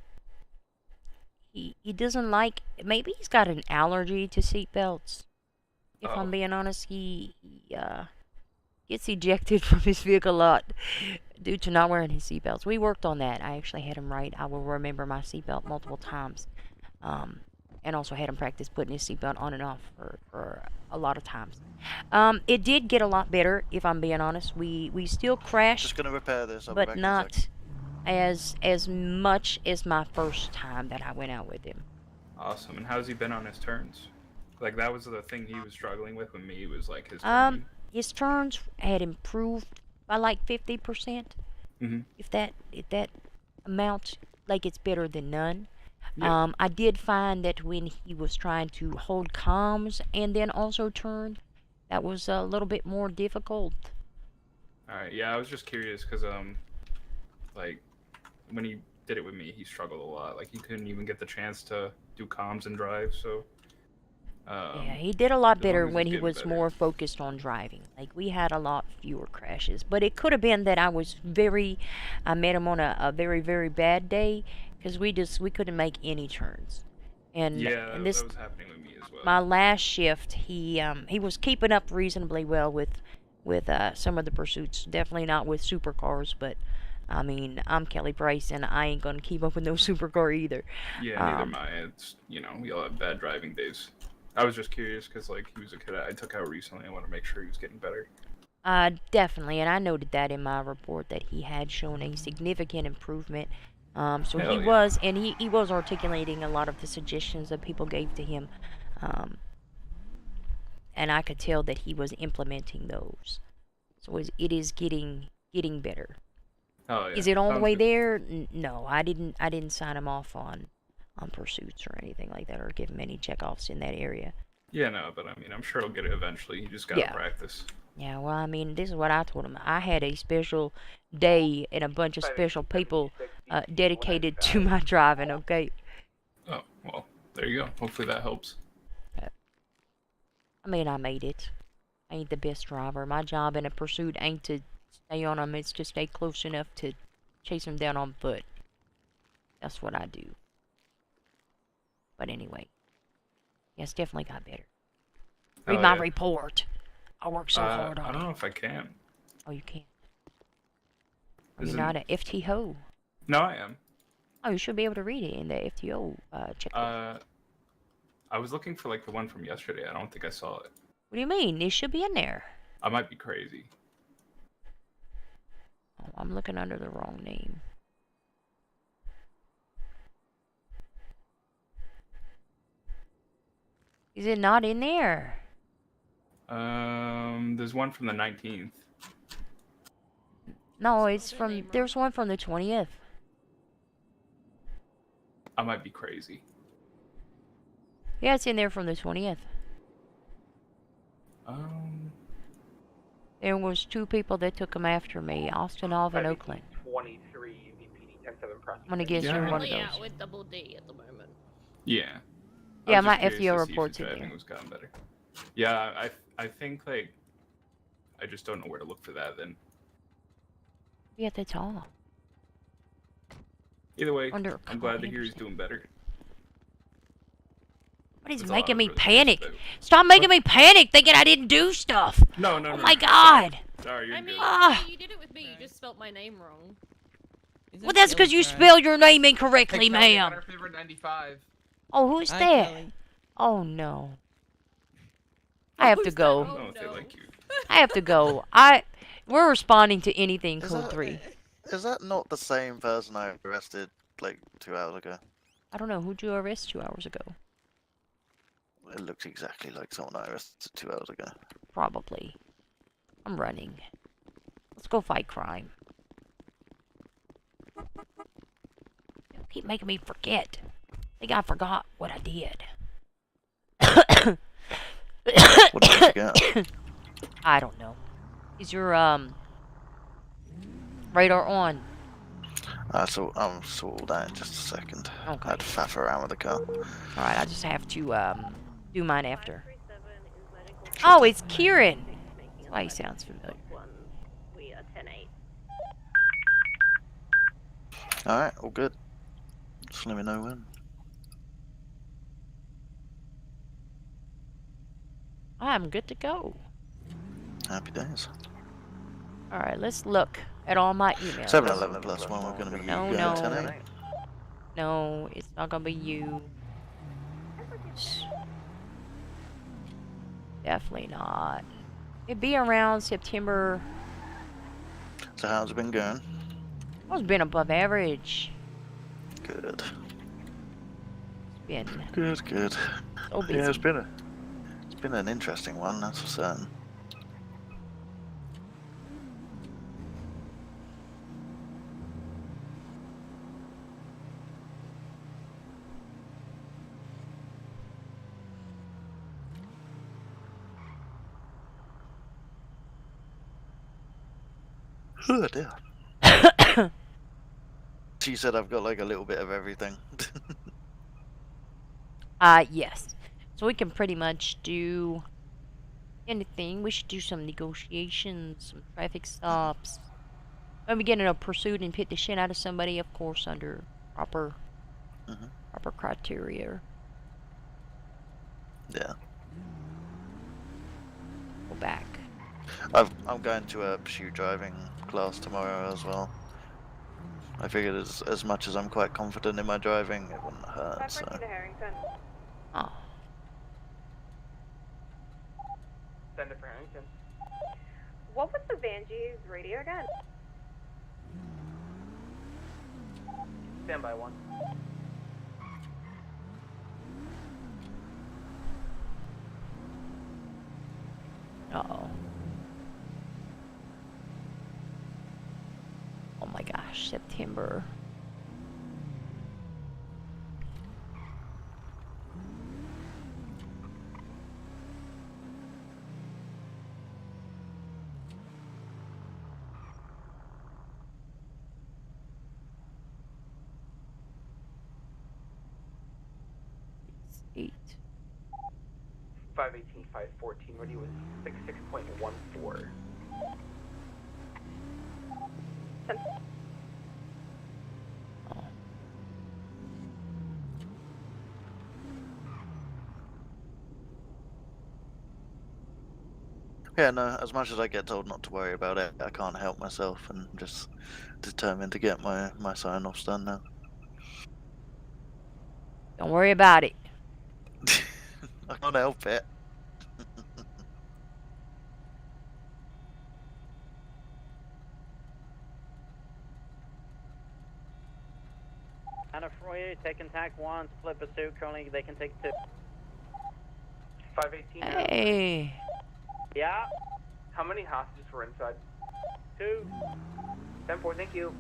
like. Maybe he's got an allergy to seatbelts. If I'm being honest, he gets ejected from his vehicle a lot due to not wearing his seatbelts. We worked on that. I actually had him write, "I will remember my seatbelt" multiple times, and also had him practice putting his seatbelt on and off for a lot of times. It did get a lot better, if I'm being honest. We still crashed. Just gonna repair this. I'll be back But in a sec. not as much as my first time that I went out with him. Awesome. And how's he been on his turns? Like that was the thing he was struggling with when me was like his. His turns had improved by like 50%. Mhm. If that amounts, like it's better than none. Yeah. I did find that when he was trying to hold comms and then also turn, that was a little bit more difficult. All right. Yeah, I was just curious because like when he did it with me, he struggled a lot. Like he couldn't even get the chance to do comms and drive. So. Yeah, he did a lot as long better as he's when he getting was better. more focused on driving. Like, we had a lot fewer crashes. But it could have been that I met him on a very, very bad day, because we couldn't make any turns. And, Yeah, and that this, was happening with me as well. my last shift, he was keeping up reasonably well with some of the pursuits. Definitely not with supercars, but I mean, I'm Kelly Price, and I ain't gonna keep up with no supercar either. Yeah, neither am I. It's, we all have bad driving days. I was just curious because, like, he was a kid I took out recently. I want to make sure he was getting better. Definitely, and I noted that in my report that he had shown a significant improvement. So Hell he yeah. was, and he was articulating a lot of the suggestions that people gave to him, and I could tell that he was implementing those. So it is getting better. Oh, yeah. Is it all the Sounds way good. there? No, I didn't sign him off on pursuits or anything like that, or give him any checkoffs in that area. Yeah, no, but I mean, I'm sure he'll get it eventually. You just gotta Yeah. practice. Yeah, well, I mean, this is what I told him. I had a special day and a bunch of special people dedicated to my driving, okay? Oh, well, there you go. Hopefully that helps. I mean, I made it. I ain't the best driver. My job in a pursuit ain't to stay on them, it's to stay close enough to chase them down on foot. That's what I do. But anyway, yeah, it's definitely got better. Read Oh, my yeah. report. I worked so hard I on don't know it. if I can. Oh, you can't. Are you Isn't- not a FTO? No, I am. Oh, you should be able to read it in the FTO checklist. I was looking for like the one from yesterday. I don't think I saw it. What do you mean? It should be in there. I might be crazy. Oh, I'm looking under the wrong name. Is it not in there? There's one from the 19th. No, it's from. There's one from the 20th. I might be crazy. Yeah, it's in there from the 20th. There was 2 people that took them after me, Austin, Alvin, Oakland. 23 UVPD 10-7 press. I'm gonna guess you're one of Currently out those. with double D at the moment. Yeah. Yeah, I was my just curious FTO to see if report's his in driving there. was gotten better. Yeah, I think like I just don't know where to look for that then. Yeah, that's all. Either way, Under I'm glad to hear he's doing better. What is That's all I making was me really curious panic? about. Stop making me panic thinking I didn't do stuff. No, no, Oh no, my no. god. Sorry, you're I mean, good. Ah. you did it with me. You just spelt my name wrong. Well, that's because you spelled your name incorrectly, ma'am. Our favorite 95. Oh, who's Hi, that? Kelly. Oh no. I have to go. I don't know if they like you. I have to go. We're responding to anything code 3. Is that not the same person I arrested like 2 hours ago? I don't know. Who'd you arrest 2 hours ago? It looks exactly like someone I arrested 2 hours ago. Probably. I'm running. Let's go fight crime. Don't keep making me forget. I think I forgot what I did. What did you forget? I don't know. Is your radar on? I'll sort that in just a second. Okay. I'd faff around with the car. Alright, I just have to do mine after. Oh, it's Kieran. That's why he sounds familiar. We are 10-8. Alright, all good. Just let me know when. I'm good to go. Happy days. Alright, let's look at all my emails. 7-11 plus 1, we're going to be No, going no. 10-8. No, it's not gonna be you. Definitely not. It'd be around September. So how's it been going? It's been above average. Good. It's been Good, good. so busy. Yeah, it's been an interesting one, that's for certain. Oh dear. She said I've got like a little bit of everything. Yes. So we can pretty much do anything. We should do some negotiations, some traffic stops. When we get in a pursuit and hit the shit out of somebody, of course, under proper criteria. Yeah. Go back. I'm going to a pursuit driving class tomorrow as well. I figured as much as I'm quite confident in my driving, it wouldn't hurt. So. to Harrington. Oh. Send it for Harrington. What was the Vanjie's radio again? Stand by 1. Uh-oh. Oh my gosh, September. 8. 518, 514, ready with 66.14. Yeah, no, as much as I get told not to worry about it, I can't help myself and just determined to get my sign-offs done now. Don't worry about it. I can't help it. Anna Froyer, taking TAC 1, split pursuit, currently they can take 2. 518. Hey. Yeah, How many hostages were inside? 2. 10-4, thank you.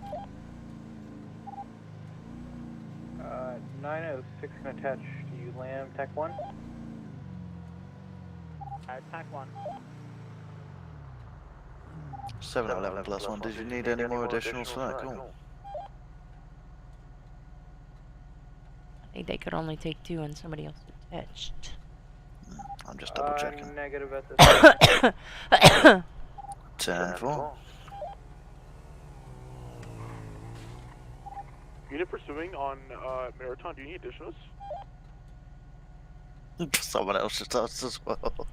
906 can attach to you, Lamb, TAC 1. TAC 1. 711 plus 1. Did you need any more additionals for that? Cool. I think they could only take 2 and somebody else attached. I'm just double checking. Negative at this time. 10-4. Unit pursuing on Marathon, do you need additionals? Someone else just asked as well.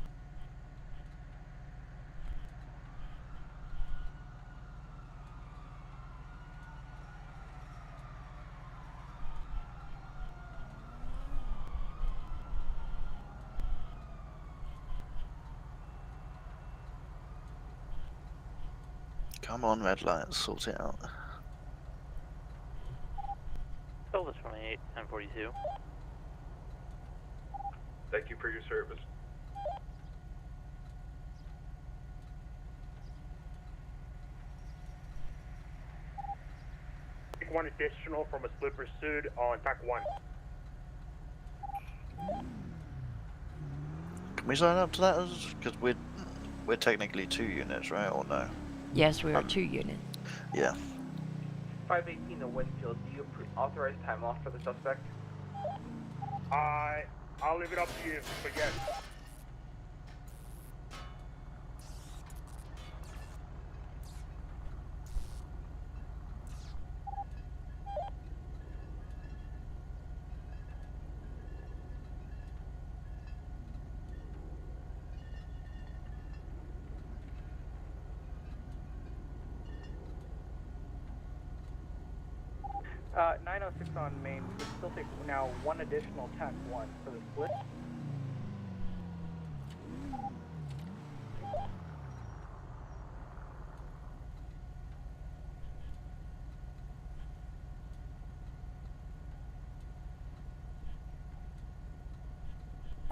Come on, red lights, sort it out. Silver 28, 1042. Thank you for your service. Take 1 additional from a split pursuit on TAC 1. Can we sign up to that? Because we're technically 2 units, right? Or no? Yes, we are 2 units. Yeah. 518 to Winfield, do you authorize time off for the suspect? I'll leave it up to you, but yes. Uh, 906 on main. We can still take now 1 additional TAC 1 for the split.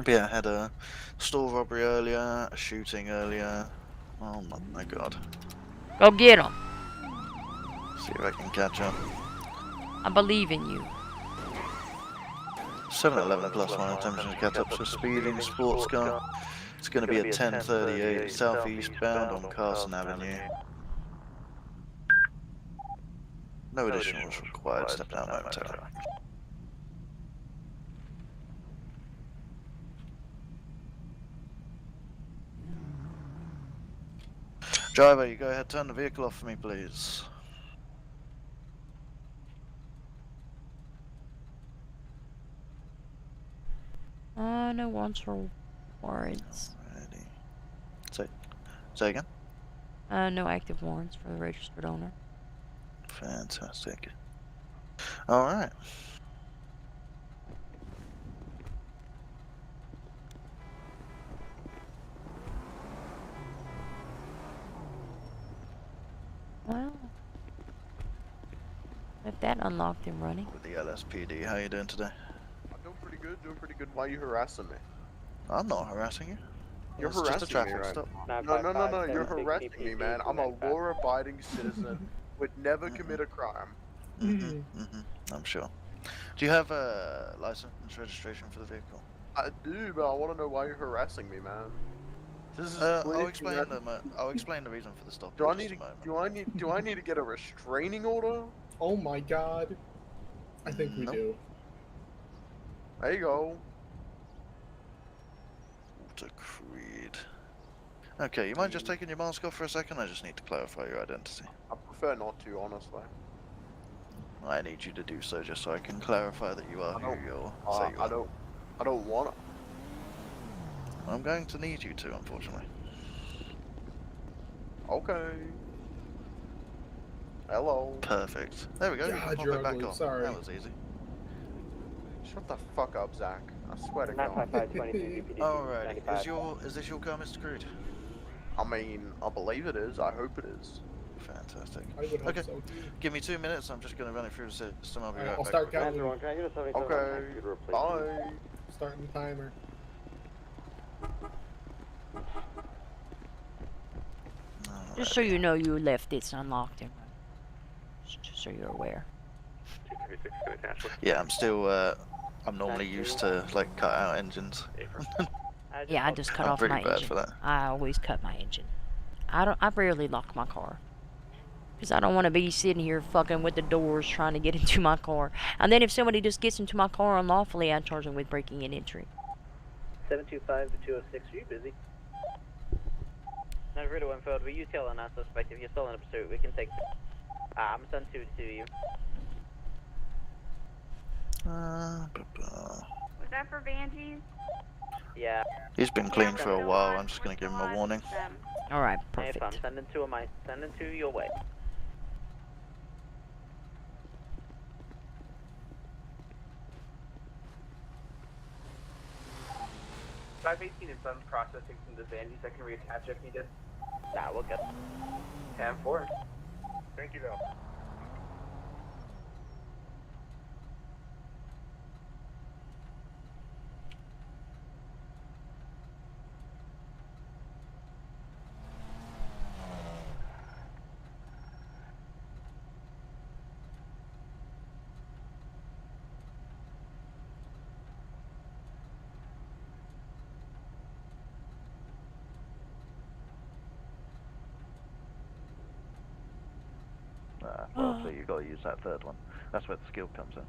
Yeah, I had a store robbery earlier, a shooting earlier. Oh my god. Go get him. See if I can catch up. I believe in you. 711 plus 1 attempting to catch up to a speeding sports car. It's going to be at 10:38 southeast bound on Carson Avenue. No additionals required. Step down momentarily. Driver, you go ahead, turn the vehicle off for me, please. No warrants for warrants. Alrighty. Say again? No active warrants for the registered owner. Fantastic. Alright. Well, if that unlocked and running. With the LSPD, how you doing today? I'm doing pretty good. Why are you harassing me? I'm not harassing you. You're It's just a harassing traffic me, right? stop. No, you're harassing me, man. I'm a law-abiding citizen, would never commit a crime. I'm sure. Do you have a license registration for the vehicle? I do, but I want to know why you're harassing me, man. This is I'll explain the reason for the stop. Do I need to get a restraining order? Oh my god. I think we do. There you go. Dr. Creed. Okay, you mind just taking your mask off for a second? I just need to clarify your identity. I prefer not to, honestly. I need you to do so just so I can clarify that you are who you're say you are. I don't want it. I'm going to need you to, unfortunately. Okay. Hello. Perfect. There we go. You can God, pop you're it back ugly, on. sorry. That was easy. Shut the fuck up, Zach. I swear to God. 955-23 Alright, is this your car, Mr. Creed? I mean, I believe it is. I hope it is. Fantastic. I would hope Okay, so, too. give me 2 minutes. I'm just going to run it through the system. I'll be right I'll back. start counting. Can I get a 77 Okay. please? Bye. Starting the timer. Just so you know, you left it unlocked. Just so you're aware. Yeah, I'm still, I'm normally used to, like, cut out engines. Yeah, I just cut I'm off pretty my bad engine. for that. I always cut my engine. I rarely lock my car. Because I don't want to be sitting here fucking with the doors trying to get into my car. And then if somebody just gets into my car unlawfully, I charge them with breaking and entry. 725 to 206, are you busy? No, Rita Winfield, will you tell on our suspect if you're still in a pursuit? We can take. I'm send 2 to you. Was that for Vanjie? Yeah. He's been clean for a while. I'm just going to give him a warning. Alright, Hey, perfect. I'm sending 2 of my, sending 2 your way. $518 is done processing from the Vandies. I can reattach if needed. Nah, we'll get 10-4. Thank you, though. Well, so you got to use that third one. That's where the skill comes in.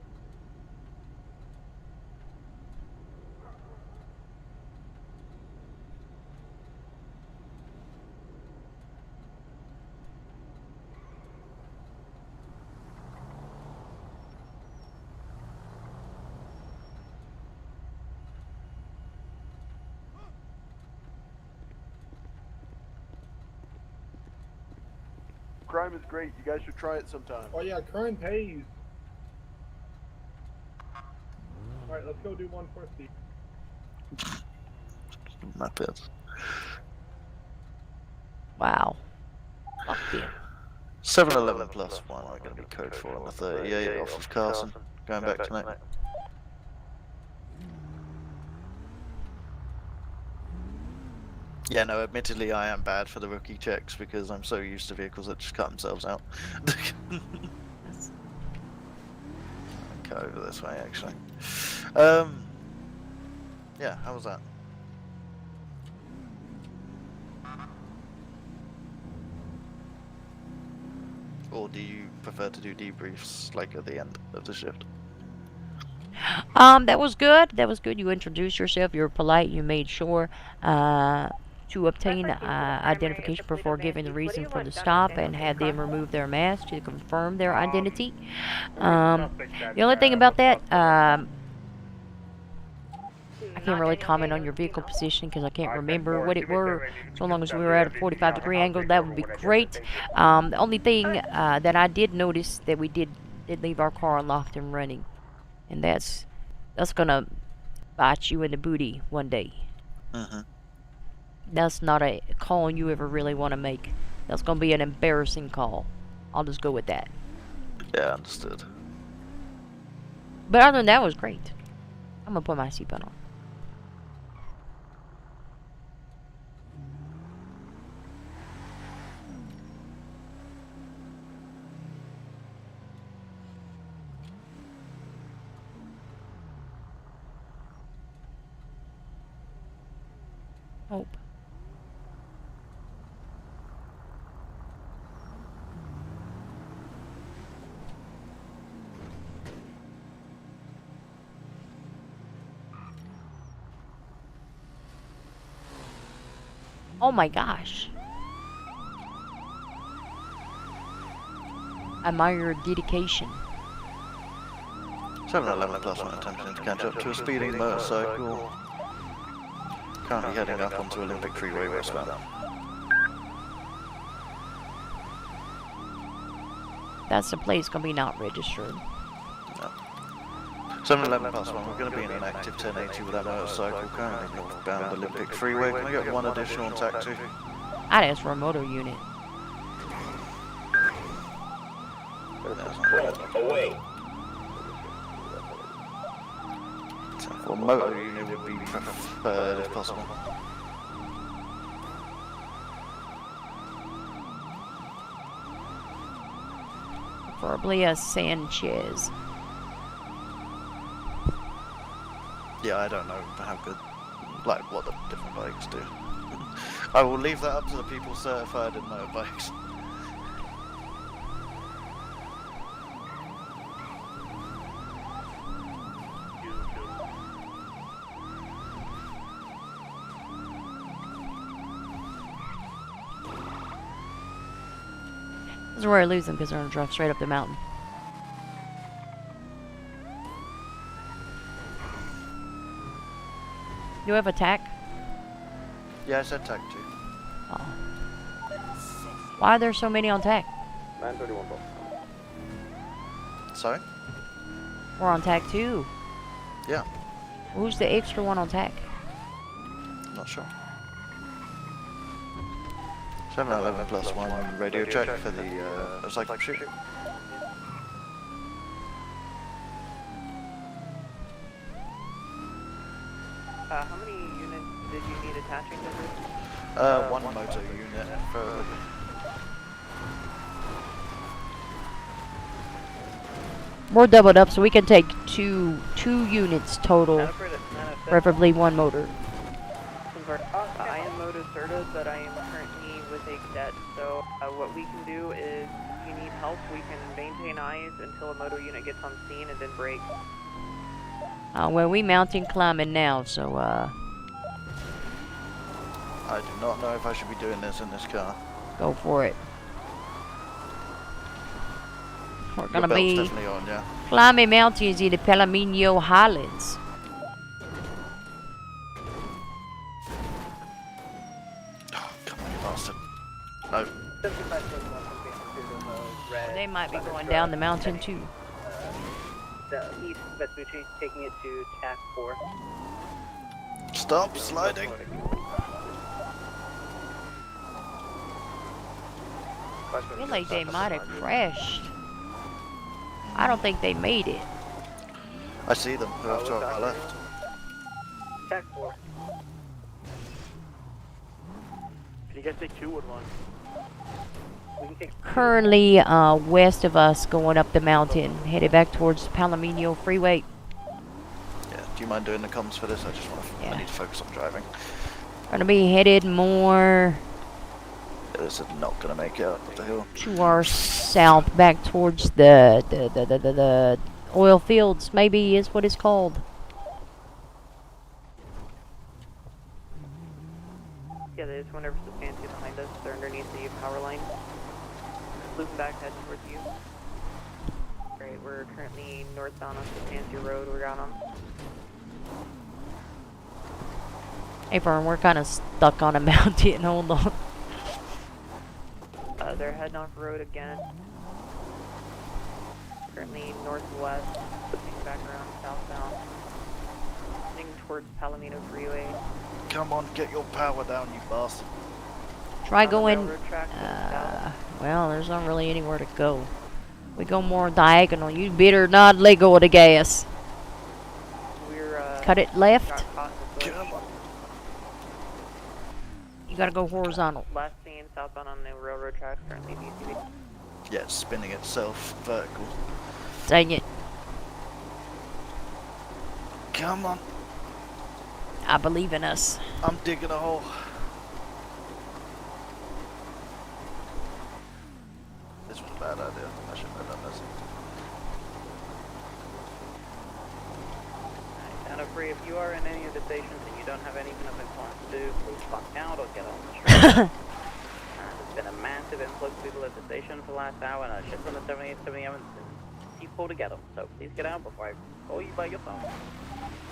Crime is great. You guys should try it sometime. Oh yeah, crime pays. Alright, let's go do 150. Muppets. Wow. Fuck yeah. 711 plus 1 are going to be code 4 on the 38 off of Carson. Going back tonight. Yeah, no, admittedly I am bad for the rookie checks because I'm so used to vehicles that just cut themselves out. Cut over this way, actually. Yeah, how was that? Or do you prefer to do debriefs, like, at the end of the shift? That was good. That was good. You introduced yourself. You were polite. You made sure to obtain identification before giving the reason for the stop and had them remove their mask to confirm their identity. The only thing about that, I can't really comment on your vehicle position because I can't remember what it were. So long as we were at a 45-degree angle, that would be great. The only thing that I did notice that we did leave our car unlocked and running. And that's gonna bite you in the booty one day. That's not a call you ever really want to make. That's gonna be an embarrassing call. I'll just go with that. Yeah, understood. But other than that, it was great. I'm gonna put my seatbelt on. Hope. Oh my gosh. Admire your dedication. 711 plus 1 attempting to catch up to a speeding motorcycle. Currently heading up onto Olympic Freeway westbound. That's the place gonna be not registered. No. 711 plus 1, we're going to be in an active 1080 with that motorcycle, currently northbound Olympic Freeway. Can I get one additional on tack 2? I'd ask for a motor unit. Away. Well, motor unit would be preferred if possible. Preferably a Sanchez. Yeah, I don't know how good, like, what the different bikes do. I will leave that up to the people certified in motorbikes. This is where I lose them because they're gonna drive straight up the mountain. Do you have a tack? Yeah, I said tack 2. Oh. Why are there so many on tack? 931 ball. Sorry? We're on tack 2. Yeah. Who's the extra one on tack? Not sure. 711 plus 1 radio check for the cycle shoot. How many units did you need attaching to this? One motor unit for... We're doubled up, so we can take two units total, preferably one motor. I am moto certa, but I am currently with a cadet, so what we can do is, if you need help, we can maintain eyes until a moto unit gets on scene and then brake. Well, we mountain climbing now, so I do not know if I should be doing this in this car. go for it. We're Your gonna belt's be definitely on, yeah. climbing mountains in the Palomino Highlands. Come on, you bastard. No. They might be going down the mountain too. The east Vespucci, taking it to TAC 4. Stop sliding. I feel like they might have crashed. I don't think they made it. I see them. They're off to our left. TAC 4. Can you guys take 211? We can take Currently west of us, going up the mountain, headed back towards Palomino Freeway. Yeah. Do you mind doing the comms for this? I just want to. I need to focus on driving. Gonna be headed more Yeah, this is not gonna make it up the hill. to our south, back towards the oil fields, maybe is what it's called. Yeah, they just went over substantially behind us. They're underneath the power line. Looping back, heading towards you. Great, we're currently northbound on Substantia Road. We're on them. Hey, Vern, we're kind of stuck on a mountain. Hold on. They're heading off road again. Currently northwest, looking back around southbound. Heading towards Palomino Freeway. Come on, get your power down, you bastard. Try going. Well, there's not really anywhere to go. We go more diagonal. You better not let go of the gas. We're Cut it left. Come on. You gotta go horizontal. Last seen southbound on the railroad tracks, currently VCV. Yeah, it's spinning itself vertical. Dang it. Come on. I believe in us. I'm digging a hole. This was a bad idea. I shouldn't have done this. Down over 10-3, if you are in any of the stations and you don't have anything of importance to do, please fuck out or get on the train. There's been a massive influx of people at the station for the last hour, and a shit ton of 78, 77, and keep pulled to get them. So please get out before I call you by your phone.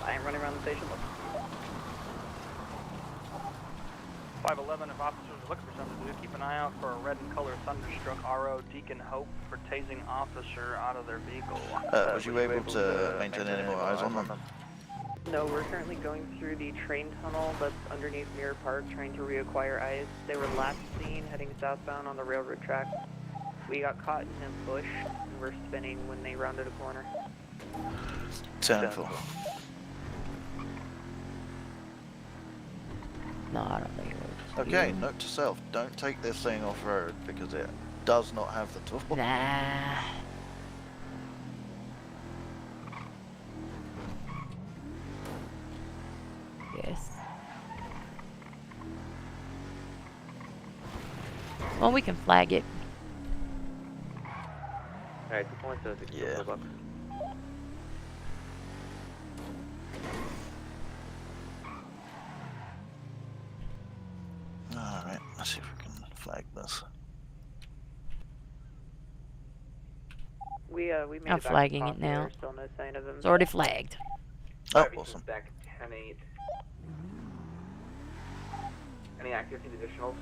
I ain't running around the station looking. 511, if officers are looking for something to do, keep an eye out for a red and color thunderstruck RO Deacon Hope for tasing officer out of their vehicle. Was you able to maintain any more eyes on them? No, we're currently going through the train tunnel that's underneath Mirror Park trying to reacquire eyes. They were last seen heading southbound on the railroad track. We got caught in a bush and were spinning when they rounded a corner. 10-4. No, I don't think it was. Okay, note to self, don't take this thing off-road because it does not have the tool. Nah. Yes. Well, we can flag it. Alright, 2 points to 6 Yeah. bucks. Alright, let's see if we can flag this. We made I'm it back flagging to it now. There's still no sign of them. It's already flagged. Oh, awesome. Back 10-8. Any active additionals?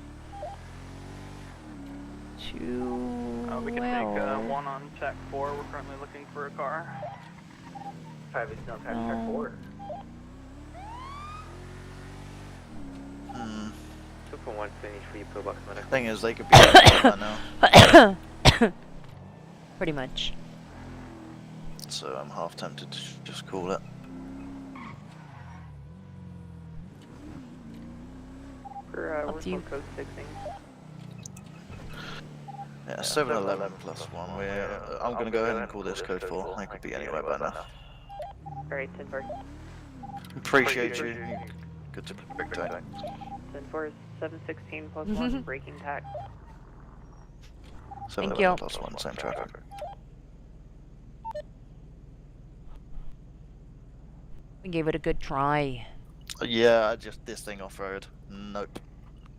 We can take one on Tech 4. We're currently looking for a car. 5 is still on track 4. Hmm. 2 for 1 finish for you, per box minute. Thing is, they could be right now. Pretty much. So I'm half tempted to just call it. We're to you. code 16. Yeah, 7-11 plus 1. I'm going to go ahead and call this code 4. They could be anywhere by now. Alright, 10-4. Appreciate you. Good to break time. 10-4 is 716 plus 1, braking tack. 7-11 plus 1, same traffic. We gave it a good try. Yeah, just this thing off-road. Nope.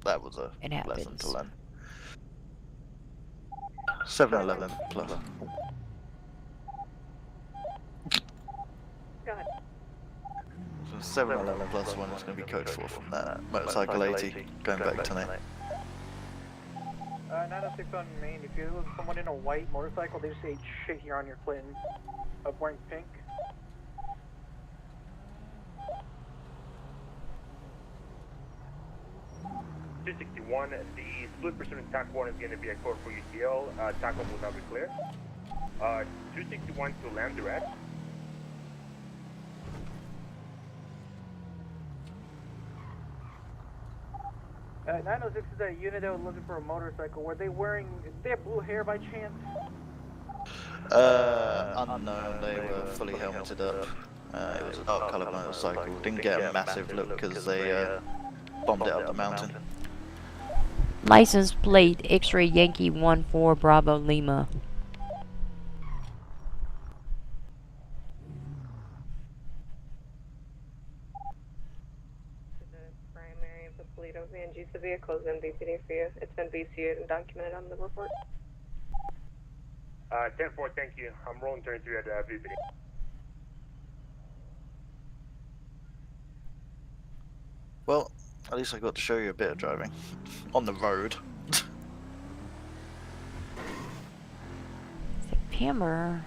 That was a It lesson happens. to learn. 7-11 plus. Go ahead. So 7-11 plus 1 is going to be code 4 from that. Motorcycle 80, going back tonight. 906 on Main, if you look at someone in a white motorcycle, they just say shit here on your Clinton. Up wearing pink. $261, the split pursuit in TAC 1 is going to be a code for UTL. TAC 1 will not be clear. 261 to land direct. 906 is a unit that was looking for a motorcycle. Were they wearing, they have blue hair by chance? Unknown, they were fully helmeted up. It was a dark coloured motorcycle. Didn't get a massive look because they bombed it up the mountain. License plate X-ray Yankee 14 Bravo Lima. Primary of the fleet of Angie vehicles in BPD for you. It's been VCU'd and documented on the report. 10-4, thank you. I'm rolling 33 at VPD. Well, at least I got to show you a bit of driving. On the road. September.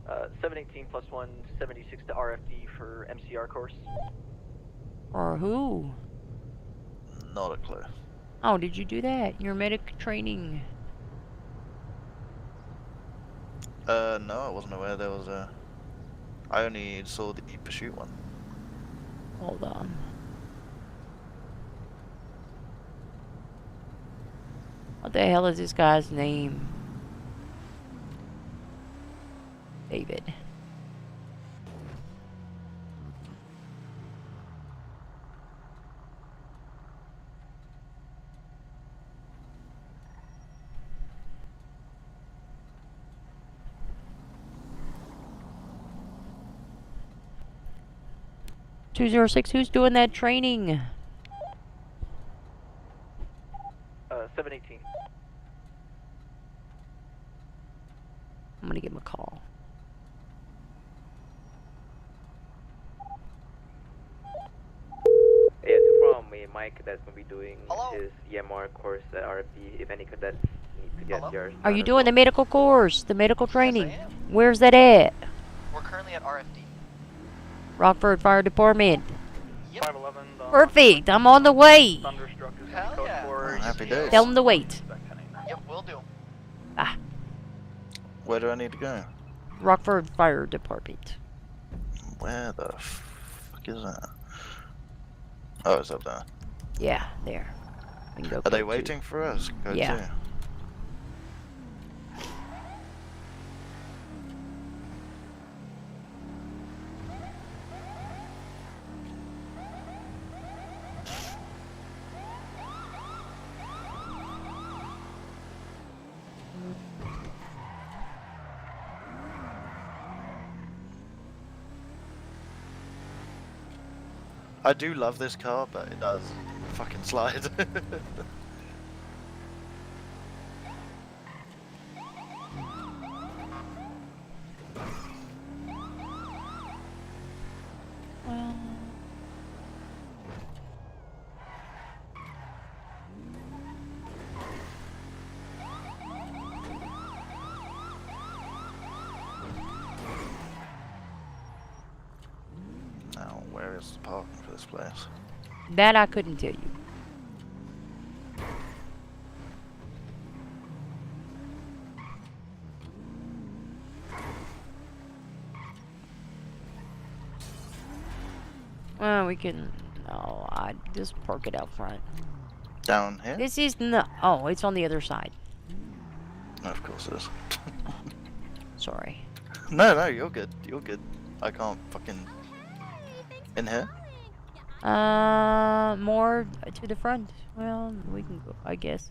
Uh, 718 plus 1, 76 to RFD for MCR course. Or who? Not a clue. Oh, did you do that? Your medic training. No, I wasn't aware there was a... I only saw the pursuit one. Hold on. What the hell is this guy's name? David. (206), who's doing that training? 718. I'm gonna give him a call. Yeah, so from me, my cadets will be doing his EMR course at RFD. If any cadets need to get yours. Are you doing the medical course, the medical training? Where's that at? We're currently at RFD. Rockford Fire Department. 511. Perfect. I'm on the way. Thunderstruck is Hell code yeah. for Happy days. Tell them to wait. Yep, will do. Where do I need to go? Rockford Fire Department. Where the fuck is that? Oh, it's up there. Yeah, there. We can go Are they code 2. waiting for us? Code Yeah. 2. I do love this car, but it does fucking slide. Now, where is the parking for this place? That I couldn't tell you. Well, we can. No, I just park it out front. Down here? This is no. Oh, it's on the other side. No, of course it is. Sorry. No, you're good. You're good. I can't fucking... In here? More to the front. Well, we can go, I guess.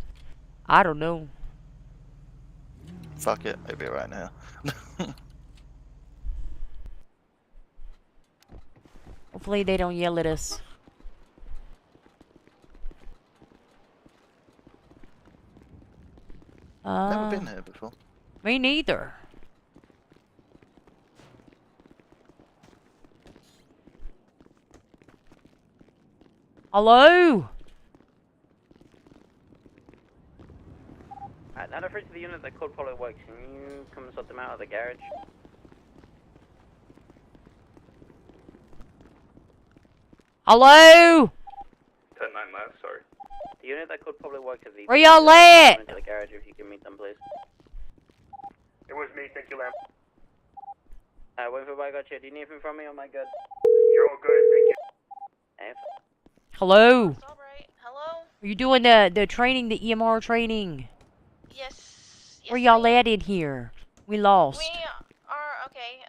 I don't know. Fuck it, maybe right now. Hopefully they don't yell at us. Never been here before. Me neither. Hello? Alright, now refer to the unit that code probably works. Can you come and sort them out of the garage? Hello? 10-9 left, sorry. The unit that could probably work at the... Where y'all at? ...into the garage if you can meet them, please. It was me, thank you, Lamb. Wait for I got you. Do you need anything from me? Am I good? You're all good, thank you. Hey. Hello? Alright, hello? Are you doing the training, the EMR training? Yes. Where y'all at in here? We lost. We are, okay,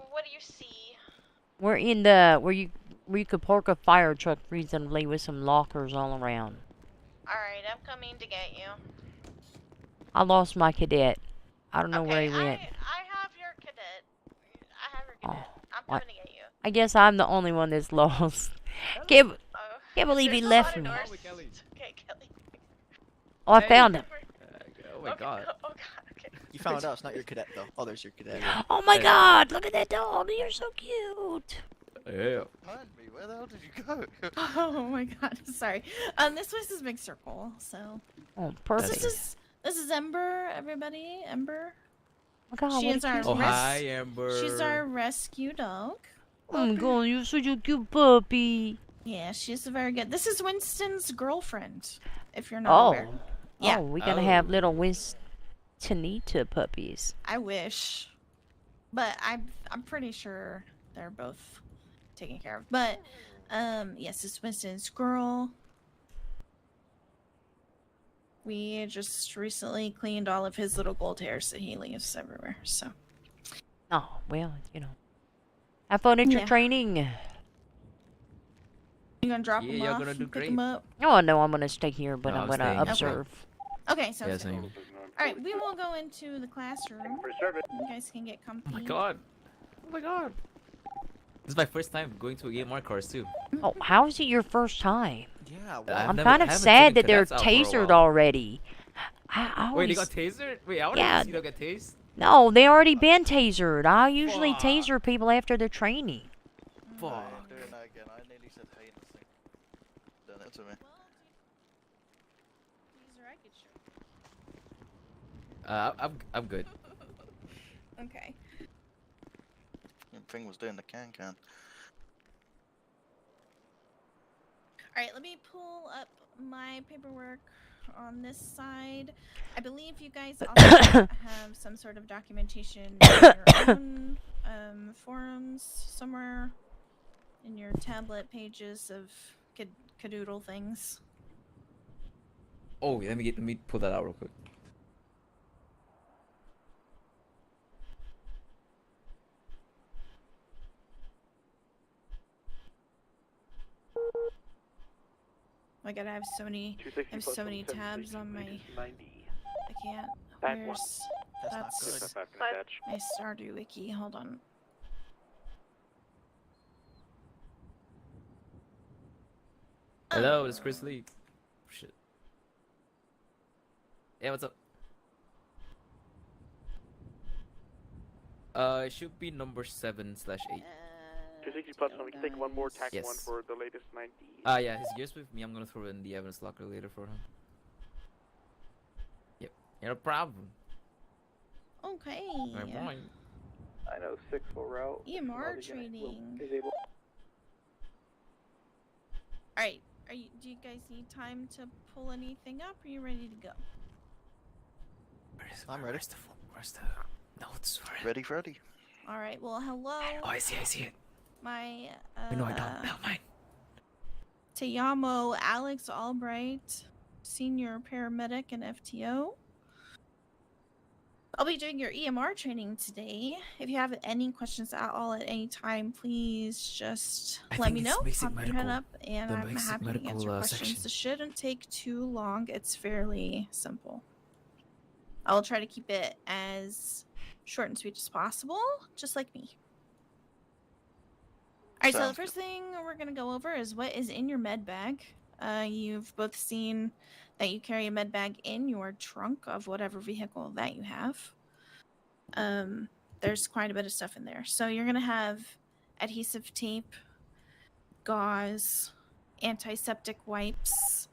what do you see? We're in the, where you could park a fire truck reasonably with some lockers all around. Alright, I'm coming to get you. I lost my cadet. I don't know where he went. I have your cadet. I have your cadet. I'm What? coming to get you. I guess I'm the only one that's lost. Can't believe he left me. Okay, Kelly. Oh, I found him. Oh my god. Oh god, okay. You found us, not your cadet though. Oh, there's your cadet. Oh my god, look at that dog. You're so cute. Yeah. Where the hell did you go? Oh my god, sorry. This place is Big Circle, so. Oh, perfect. This is Ember, everybody. Ember. Oh god, She what is a our cute- hi, Ember. She's our rescue dog. Oh my god, you're such a cute puppy. Yeah, she's very good. This is Winston's girlfriend, if you're not aware. Yeah. Oh, we're gonna have little Winstonita puppies. I wish, but I'm pretty sure they're both taken care of. But yes, it's Winston's girl. We just recently cleaned all of his little gold hairs that he leaves everywhere. So Oh, well, have fun at your Yeah. training. You gonna drop Yeah, him you're off gonna do and pick great. him up? Oh, no, I'm gonna stay here, but No, I'm I'm gonna staying as well. observe. Okay, sounds Yeah, good. same. All right, we will go into the classroom. You guys can get comfy. Oh my god. Oh my god. This is my first time going to a EMR course too. Oh, how is it your first time? Yeah, I'm kind of sad that they're tasered already. I Wait, they always... got tasered? Wait, I want Yeah. to see them get tased. No, they already been tasered. I usually taser people after their training. Fuck. I'm doing that again. I nearly said hey in the thing. Done it to me. I'm good. Okay. The thing was doing the can. Alright, let me pull up my paperwork on this side. I believe you guys also have some sort of documentation in your own forums somewhere in your tablet pages of cadoodle things. Oh, let me pull that out real quick. My god, I have so many tabs on my... I can't. Where's... That's my Stardew wiki. Hold on. Hello, it's Chris Lee. Shit. Yeah, what's up? It should be number 7/8. 260 plus 1, we can take one more tax Yes. one for the latest 90. Yeah, his gear's with me. I'm gonna throw it in the evidence locker later for him. Yep, no problem. Okay. Alright. I know 6 for route. EMR training. Alright, do you guys need time to pull anything up? Are you ready to go? I'm ready. Where's the notes for it? Ready, Freddy. Alright, well, hello. Oh, I see it. My, No, I don't. Never mind. Tayamo Alex Albright, Senior Paramedic and FTO. I'll be doing your EMR training today. If you have any questions at all at any time, please just let me know. Pop your head up, and I'm happy to answer questions. It shouldn't take too long. It's fairly simple. I will try to keep it as short and sweet as possible, just like me. Alright, so the first thing we're going to go over is what is in your med bag. You've both seen that you carry a med bag in your trunk of whatever vehicle that you have. There's quite a bit of stuff in there. So you're going to have adhesive tape, gauze, antiseptic wipes,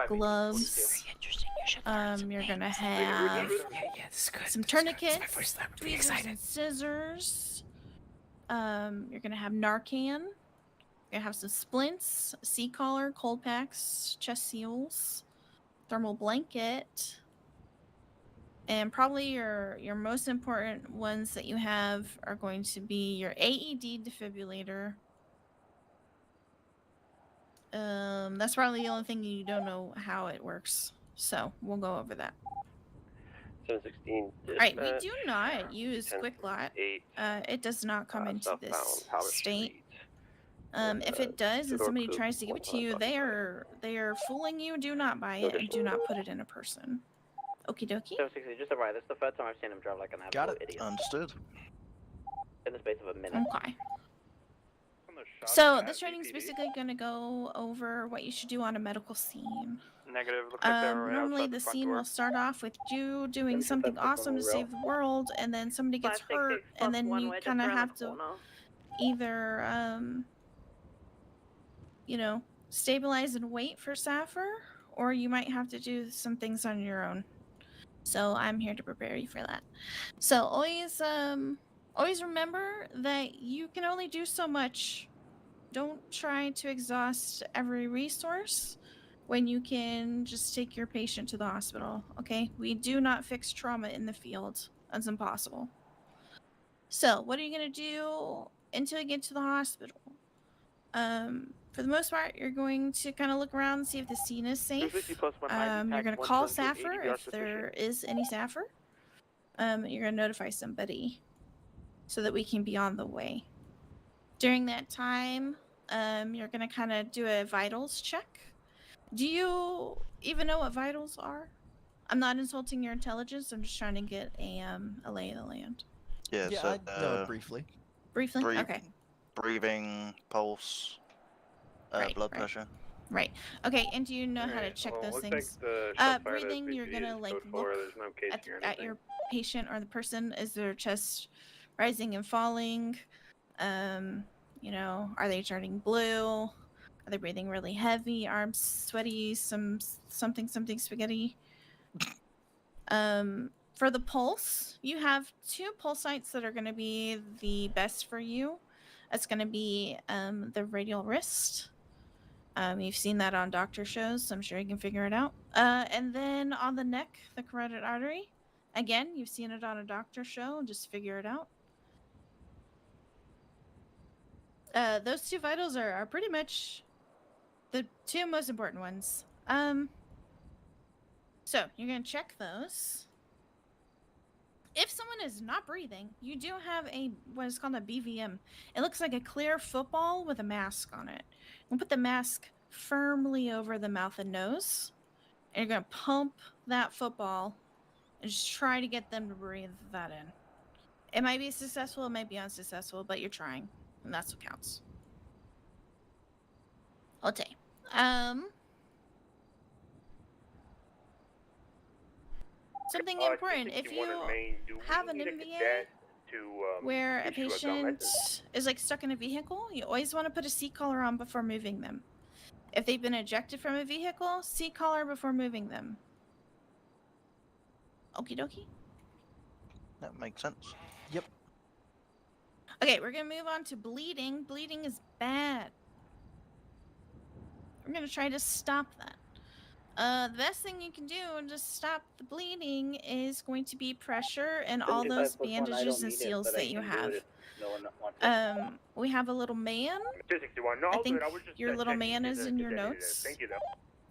gloves. You're going to have some tourniquets, tweezers, and scissors. You're gonna have Narcan. You're gonna have some splints, sea collar, cold packs, chest seals, thermal blanket, and probably your most important ones that you have are going to be your AED defibrillator. That's probably the only thing you don't know how it works, so we'll go over that. 716. Alright, we do not use QuickLot. It does not come into this state. If it does and somebody tries to give it to you, they are fooling you. Do not buy it and do not put it in a person. Okie dokie. 760, just right. This is the first time I've seen him drive like an absolute idiot. Understood. In the space of a minute. Okay. So this training is basically going to go over what you should do on a medical scene. Negative. Looks like they were right Normally outside the front scene door. will start off with you doing something awesome to save the world, and then somebody gets hurt, and then you kind of have to either, you know, stabilize and wait for Sappher, or you might have to do some things on your own. So I'm here to prepare you for that. So always remember that you can only do so much. Don't try to exhaust every resource when you can just take your patient to the hospital, okay? We do not fix trauma in the field. That's impossible. So, what are you going to do until you get to the hospital? For the most part, you're going to kind of look around and see if the scene is safe. You're going to call Sappher if there is any Sappher. You're going to notify somebody. so that we can be on the way. During that time, you're gonna kind of do a vitals check. Do you even know what vitals are? I'm not insulting your intelligence. I'm just trying to get a lay of the land. Yeah, Yeah, so, I know it briefly. Briefly? Okay. Breathing, pulse, Right, blood right. pressure. Right. Okay, and do you know how to Alright, check well, those looks things? like the shots fired at Breathing, you're SBC gonna is like code 4. look There's no case here or at your anything. patient or the person. Is their chest rising and falling? You know, are they turning blue? Are they breathing really heavy? Arms sweaty? Something spaghetti? For the pulse, you have 2 pulse sites that are going to be the best for you. It's going to be the radial wrist. You've seen that on doctor shows, so I'm sure you can figure it out. And then on the neck, the carotid artery. Again, you've seen it on a doctor show, just figure it out. Those 2 vitals are pretty much the 2 most important ones. So you're gonna check those. If someone is not breathing, you do have what is called a BVM. It looks like a clear football with a mask on it. You'll put the mask firmly over the mouth and nose, and you're gonna pump that football and just try to get them to breathe that in. It might be successful, it might be unsuccessful, but you're trying, and that's what counts. Okay. Something important. If you have an MVA where a patient is like stuck in a vehicle, you always want to put a seat collar on before moving them. If they've been ejected from a vehicle, seat collar before moving them. Okie dokie. That makes sense. Yep. Okay, we're gonna move on to bleeding. Bleeding is bad. We're gonna try to stop that. The best thing you can do to stop the bleeding is going to be pressure and all those bandages and seals that you have. We have a little man. 261. No, I all think good. I was just your little checking man to is the- in to your the data. notes. Thank you, though.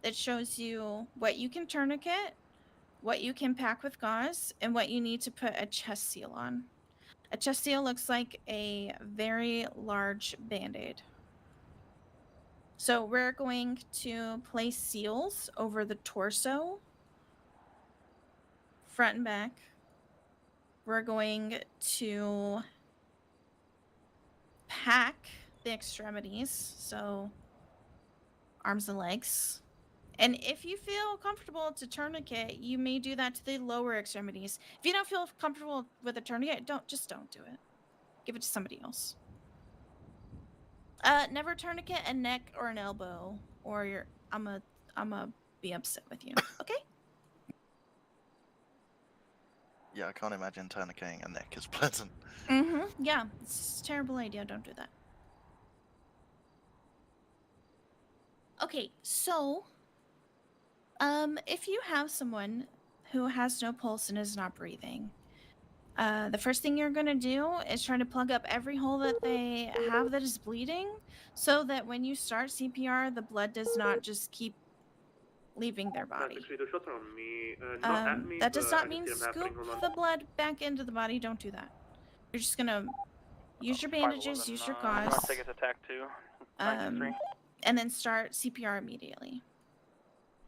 That shows you what you can tourniquet, what you can pack with gauze, and what you need to put a chest seal on. A chest seal looks like a very large band-aid. So we're going to place seals over the torso, front and back. We're going to pack the extremities, so arms and legs. And if you feel comfortable to tourniquet, you may do that to the lower extremities. If you don't feel comfortable with a tourniquet, don't do it. Give it to somebody else. Never tourniquet a neck or an elbow, or I'm a be upset with you. Okay? Yeah, I can't imagine tourniqueting a neck is pleasant. Yeah, it's a terrible idea. Don't do that. Okay, so if you have someone who has no pulse and is not breathing, the first thing you're gonna do is try to plug up every hole that they have that is bleeding, so that when you start CPR, the blood does not just keep leaving their body. That does not mean scoop the blood back into the body. Don't do that. You're just gonna use your bandages, use your gauze, Take us attack 2. and then start CPR immediately.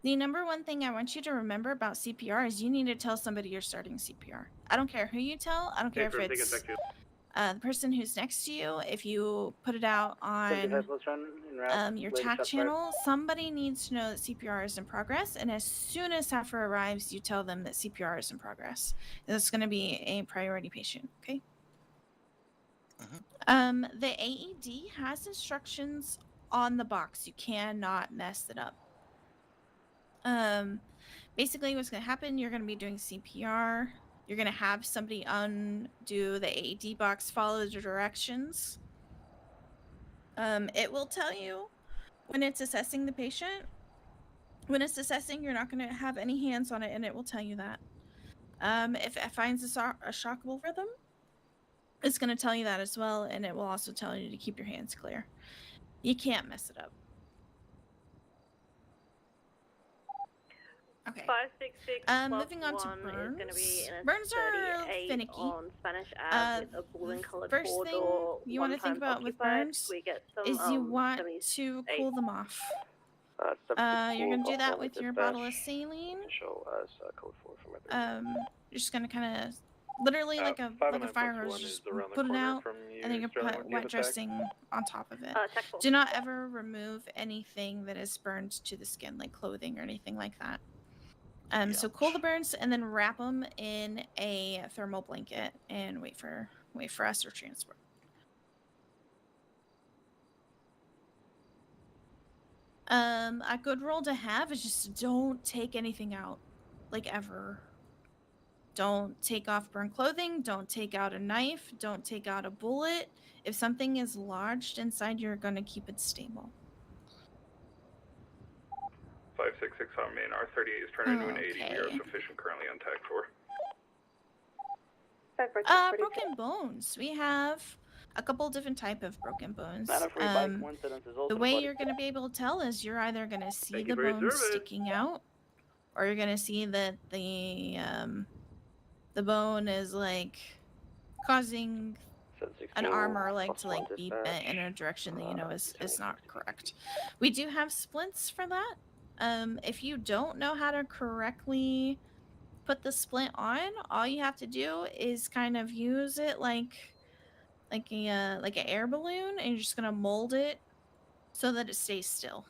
The number one thing I want you to remember about CPR is you need to tell somebody you're starting CPR. I don't care who you tell. I don't care if it's the person who's next to you. If you put it out on your TAC channel, somebody needs to know that CPR is in progress. And as soon as SAFR arrives, you tell them that CPR is in progress. That's going to be a priority patient, okay? The AED has instructions on the box. You cannot mess it up. Basically what's going to happen, you're going to be doing CPR. You're going to have somebody undo the AED box, follow the directions. It will tell you when it's assessing the patient. When it's assessing, you're not going to have any hands on it, and it will tell you that. If it finds a shockable rhythm, it's going to tell you that as well, and it will also tell you to keep your hands clear. You can't mess it up. Okay. 566 moving on to +1 is going to be burns. in a Burns are 38 finicky. on Spanish Ave with a blue and colored First thing four-door, you want to think about with burns we get some, is you want to cool them off. You're gonna do that with your bottle of saline. Show us code 4 from my You're just gonna kind of, literally like a fire hose, just put it out, and then you're gonna put wet dressing on top of it. Do not ever remove anything that is burned to the skin, like clothing or anything like that. So cool the burns and then wrap them in a thermal blanket and wait for us to transport. A good rule to have is just don't take anything out, like ever. Don't take off burned clothing, don't take out a knife, don't take out a bullet. If something is lodged inside, you're gonna keep it stable. 566 on main. R38 is turning into an 80. We are sufficient currently on tag 4. Broken bones. We have a couple different type of broken bones. Not a free bike coincidence is also The way you're gonna be able to tell is you're either gonna see the bone sticking out, or you're gonna see that the bone is like causing an arm or leg to like be bent in a direction that you know is not correct. We do have splints for that. If you don't know how to correctly put the splint on, all you have to do is kind of use it like an air balloon, and you're just gonna mold it so that it stays still,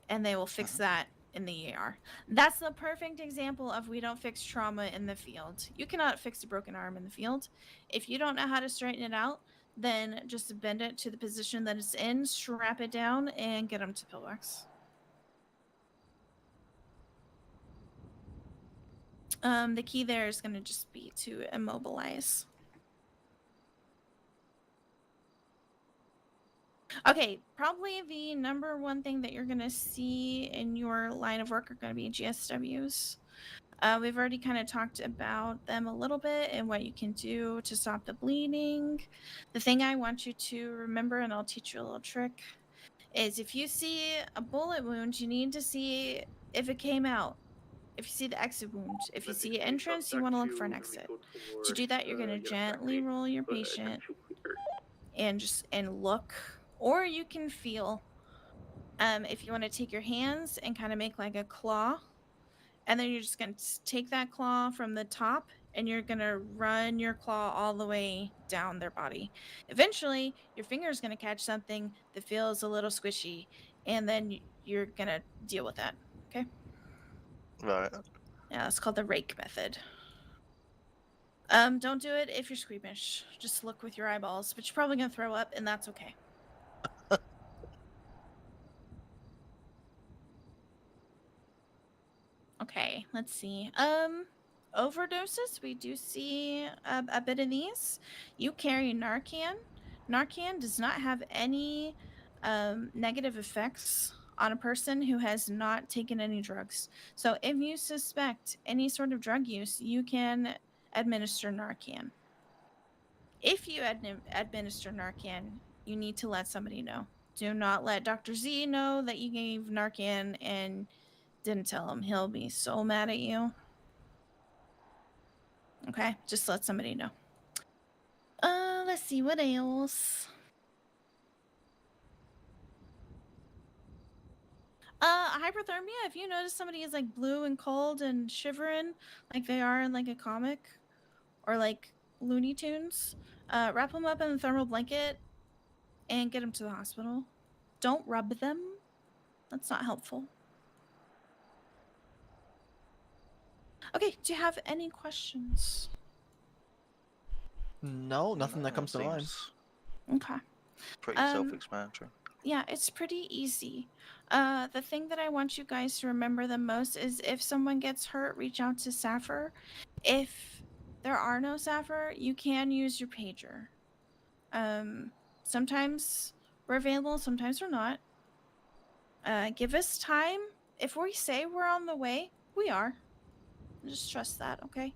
and they will fix that in the ER. That's the perfect example of we don't fix trauma in the field. You cannot fix a broken arm in the field. If you don't know how to straighten it out, then just bend it to the position that it's in, strap it down, and get them to pillbox. The key there is going to just be to immobilize. Okay, probably the number one thing that you're going to see in your line of work are going to be GSWs. We've already kind of talked about them a little bit and what you can do to stop the bleeding. The thing I want you to remember, and I'll teach you a little trick, is if you see a bullet wound, you need to see if it came out. If you see the exit wound, if you see an entrance, you want to look for an exit. To do that, you're going to gently roll your patient and look, or you can feel. If you want to take your hands and kind of make like a claw, and then you're just going to take that claw from the top and you're going to run your claw all the way down their body. Eventually, your finger is going to catch something that feels a little squishy, and then you're going to deal with that. Okay? Right. Yeah, it's called the rake method. Don't do it if you're squeamish. Just look with your eyeballs, but you're probably going to throw up, and that's okay. Okay, let's see. Overdoses, we do see a bit of these. You carry Narcan. Narcan does not have any negative effects on a person who has not taken any drugs. So if you suspect any sort of drug use, you can administer Narcan. If you administer Narcan, you need to let somebody know. Do not let Dr. Z know that you gave Narcan and didn't tell him. He'll be so mad at you. Okay, just let somebody know. Let's see what else. Hyperthermia, if you notice somebody is like blue and cold and shivering like they are in like a comic or like Looney Tunes, wrap them up in a thermal blanket and get them to the hospital. Don't rub them. That's not helpful. Okay, do you have any questions? No, nothing that comes to mind. Okay. Pretty self-explanatory. Yeah, it's pretty easy. The thing that I want you guys to remember the most is if someone gets hurt, reach out to SAFR. If there are no SAFR, you can use your pager. Sometimes we're available, sometimes we're not. Give us time. If we say we're on the way, we are. Just trust that, okay?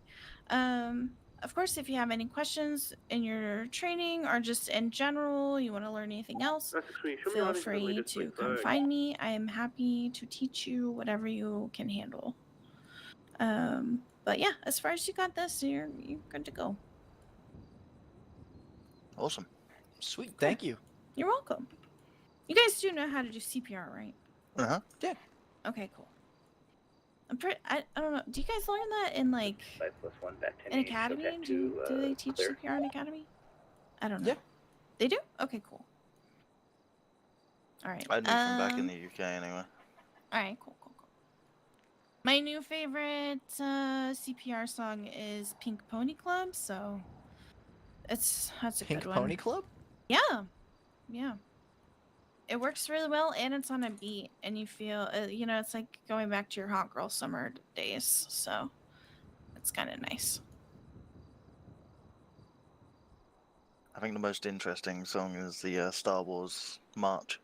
Of course, if you have any questions in your training or just in general, you want to learn anything else, feel free to come find me. I am happy to teach you whatever you can handle. But yeah, as far as you got this, you're good to go. Awesome. Sweet. Thank you. You're welcome. You guys do know how to do CPR, right? Uh-huh. Yeah. Okay, cool. I don't know. Do you guys learn that in like 5+1 back 10 in academy? Do they teach clear. CPR in academy? I don't know. Yeah. They do? Okay, cool. All right. I knew from back in the UK anyway. All right, cool. My new favorite CPR song is Pink Pony Club, so that's a Pink good one. Pony Club? Yeah. It works really well, and it's on a beat, and you feel, it's like going back to your hot girl summer days, so it's kind of nice. I think the most interesting song is the Star Wars March.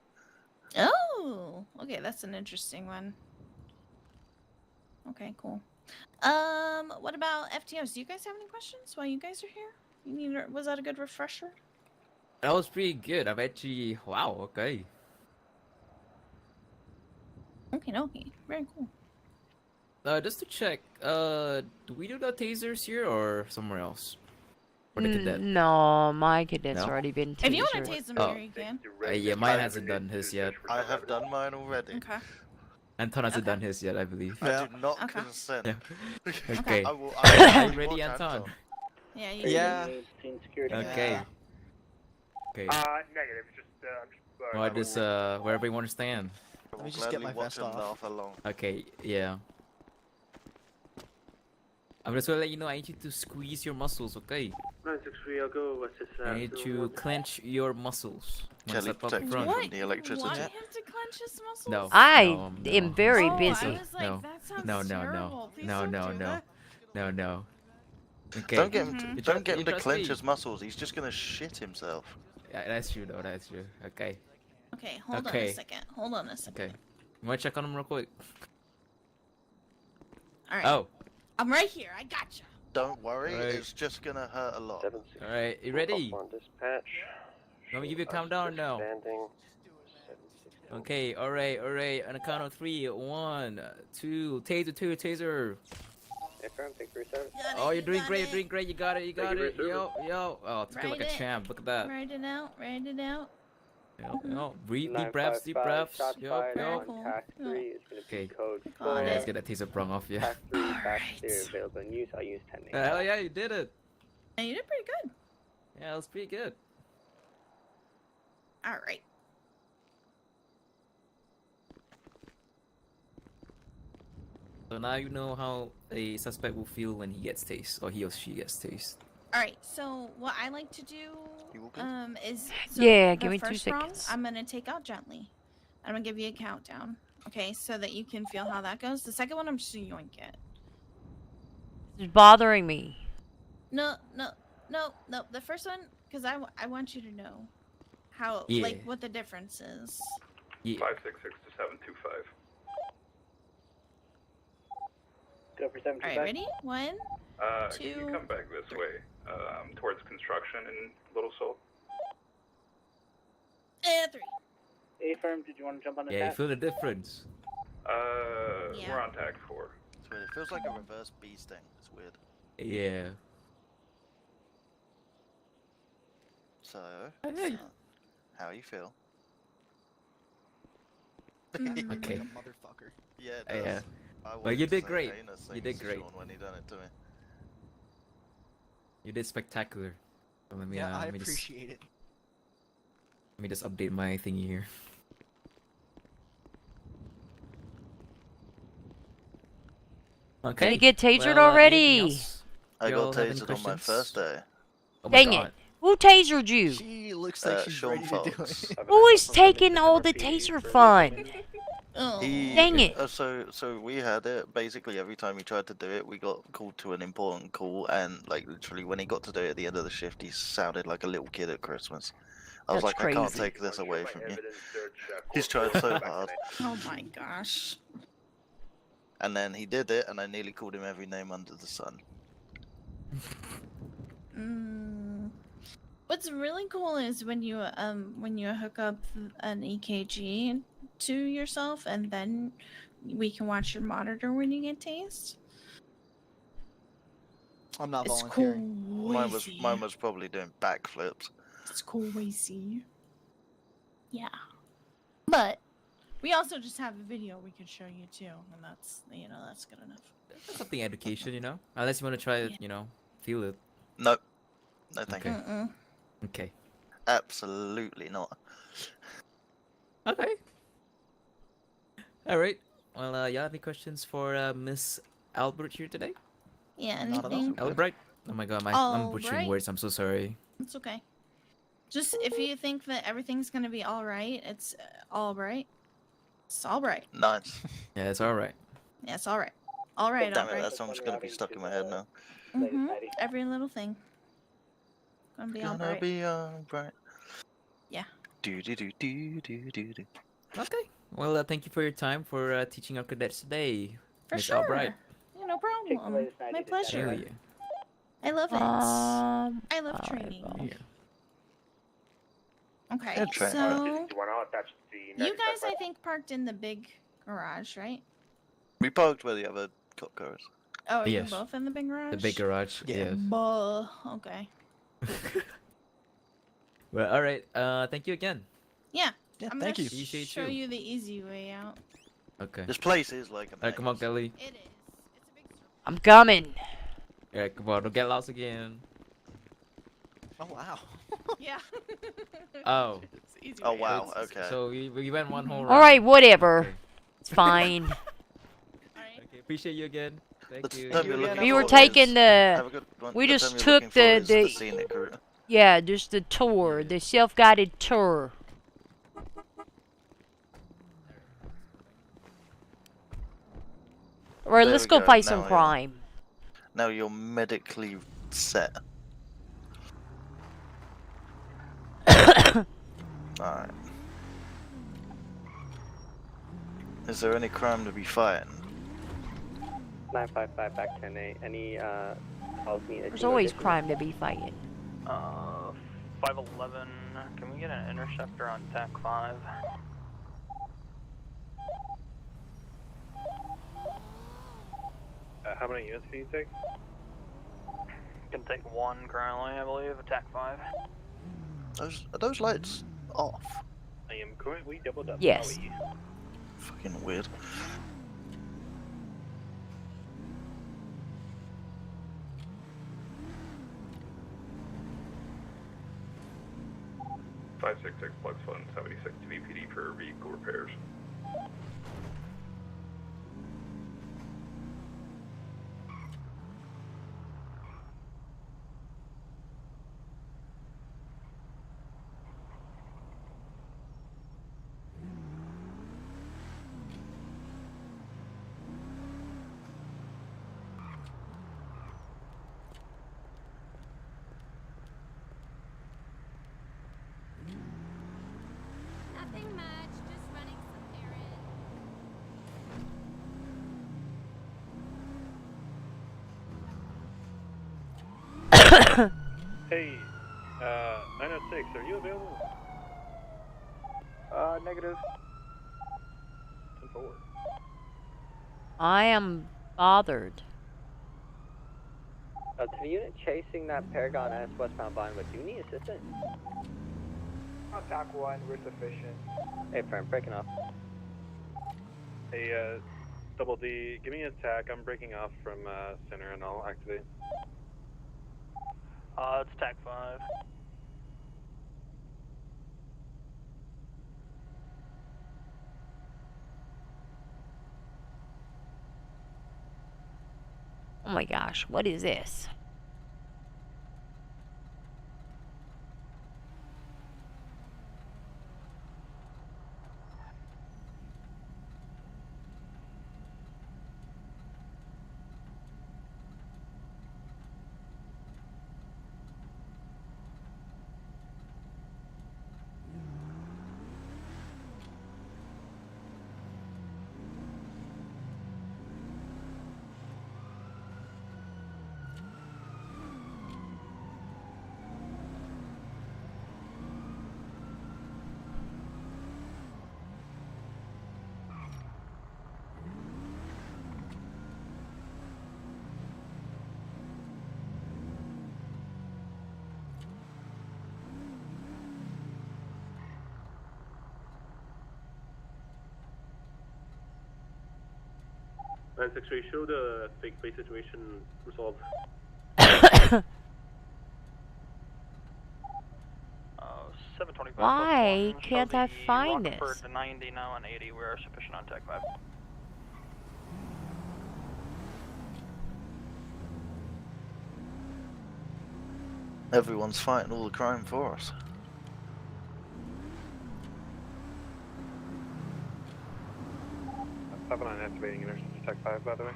Oh, okay, that's an interesting one. Okay, cool. What about FTOs? Do you guys have any questions while you guys are here? Was that a good refresher? That was pretty good. I've actually, wow, okay. Okay, very cool. Just to check, do we do the tasers here or somewhere else? Or the cadet? No, my cadet's No? already been tasered. If you want to tase them here, you can. Yeah, mine hasn't done his yet. I have done mine already. Okay. Anton hasn't done his yet, I believe. I do not consent. Yeah. Okay. I will Are you ready, Anton? Yeah. Yeah. Security. Okay. Okay. Negative. Well, just wherever you want to stand. Let me just get my vest off. Okay, yeah. I'm just gonna let you know I need you to squeeze your muscles, okay? 963, I'll go assist. I need to clench your muscles. When I Kelly, step up protect front. me from the electricity. Want him to clench his muscles? No. I no, am very Oh, busy. I was like, No. that sounds No. terrible. Please don't do that. No. Okay. Don't get him to, You don't get him to trust clench me? his muscles. He's just gonna shit himself. Yeah, that's true though. That's true. Okay. Okay, hold on a second. Okay. You wanna check on him real quick? All right. Oh. I'm right here. I gotcha. Don't worry, Right. it's just gonna hurt a lot. All right. You ready? Dispatch. Let me give you a countdown now. Standing. Okay. All right. On the count of 3. 1, 2. Taser 2. Taser. Affirm, thanks for your service. Oh, you're doing great. You got it. Thank you for your Yo. Oh, it's good like a Right it. champ. Look at that. Write it out. Yo. Deep breaths. 955, shots Yo. fired on tac 3 is going to be Okay. code Got 4. Let's get that taser brung off, yeah. Tac 3 back to available in use. I'll use 10 names. Hell yeah, you did it. And you did pretty good. Yeah, that was pretty good. All right. So now you know how a suspect will feel when he gets tased, or he or she gets tased. All right. So what I like to do is Yeah, the give me 2 first round, seconds. I'm gonna take out gently. I'm gonna give you a countdown. Okay, so that you can feel how that goes. The second one, I'm just gonna yoink it. It's bothering me. No. The first one, because I want you to know how Yeah. like what the difference is. Yeah. 566 to 725. Go for All 725. right, ready? 1, Can you 2. come back this way, towards construction in Little Seoul? And 3. Affirm, did you want to jump on the Yeah, you task? feel the difference. We're on tag 4. It's weird. It feels like a reverse bee sting. It's weird. Yeah. So, Hey. how you feel? Okay. Motherfucker. Yeah, it Yeah. does. I Well, wanted you to did say great. heinous You things did to great. Sean when he done it to me. You did spectacular. So let me, Yeah, I let me just, appreciate it. let me just update my thingy here. Okay. Did you get tasered well, already? anything else? I You all got have any tasered on my questions? first day. Oh my Dang God. it. Who tasered you? She looks like she's Sean ready to do Fox. it. Who is taking all the taser fun? Oh. Dang it. So we had it. Basically, every time he tried to do it, we got called to an important call, and like literally, when he got to do it at the end of the shift, he sounded like a little kid at Christmas. I was That's like, I can't crazy. take this away from you. He's tried so hard, Oh my gosh. and then he did it, and I nearly called him every name under the sun. What's really cool is when you hook up an EKG to yourself, and then we can watch your monitor when you get tased. I'm not It's volunteering. crazy. Mine was probably doing backflips. It's crazy. Yeah. But we also just have a video we could show you too, and that's that's good enough. That's something education, you know. Unless you want to try it, you know, feel it. No, no, thank Okay. you. Okay. Absolutely not. Okay. All right. Well, you have any questions for Miss Albert here today? Yeah, Not at all. anything. Albright. Oh my God, I'm butchering Albright? words. I'm so sorry. It's okay. Just if you think that everything's gonna be all right, it's all right. It's all right. Nice. Yeah, it's all right. Yeah, it's all right. All right, Damn all it, right. that song's gonna be stuck in my head now. Every little thing. Gonna be all Gonna right. be alright. Yeah. Do do do do do do do. Okay. Well, thank you for your time for teaching our cadets today, For Miss sure. Albright. Yeah, no problem. My pleasure. Hell yeah. I love it. I love alright, training. yeah. Okay, Good train. so I'll attach the you guys, I think, parked in the big garage, right? We parked where the other cop car is. Oh, you're Yes. both in the big garage? The big garage. Yes. Buh. Okay. Well, all right. Thank you again. Yeah. Yeah, I'm thank gonna you. Appreciate show you. you the easy way out. Okay. This place is like a Alright, come on, Kelly. It is. I'm coming. Alright, come on. Don't get lost again. Oh wow. Yeah. Oh. It's the easy Oh way wow. out. Okay. So we went one whole round. All right, whatever. Okay. It's fine. Okay. Appreciate you again. Thank The you. term you're looking We were for taking is- the. have a good one. We The just term you're took looking for the is the scenic route. Yeah, just the tour, the self-guided tour. Alright, There let's we go go, fight now some you're- crime. Now you're medically set. Alright. Is there any crime to be fighting? 955 back 10-8. Any calls needed? There's always crime to be fighting. 511. Can we get an interceptor on TAC 5? How many units can you take? Can take one currently, I believe. Attack 5. Are those lights off? I am currently doubled up. Yes. Fucking weird. Five 6 Plus 176 to VPD for vehicle repairs. Nothing much, just running some errands. Hey, 906, are you available? Negative. 10-4. I am bothered. To the unit chasing that Paragon S westbound line, but do you need assistance? Attack 1, we're sufficient. Hey, friend, breaking off. Hey, Double D, give me an attack. I'm breaking off from center and I'll activate. It's TAC 5. Oh my gosh, what is this? 963, show the fake plate situation resolved. 725 Why +1, show can't I the find Rockford this? to 90 now on 80. We're sufficient on Tech 5. Everyone's fighting all the crime for us. I'm on activating inertia to Tech 5, by the way.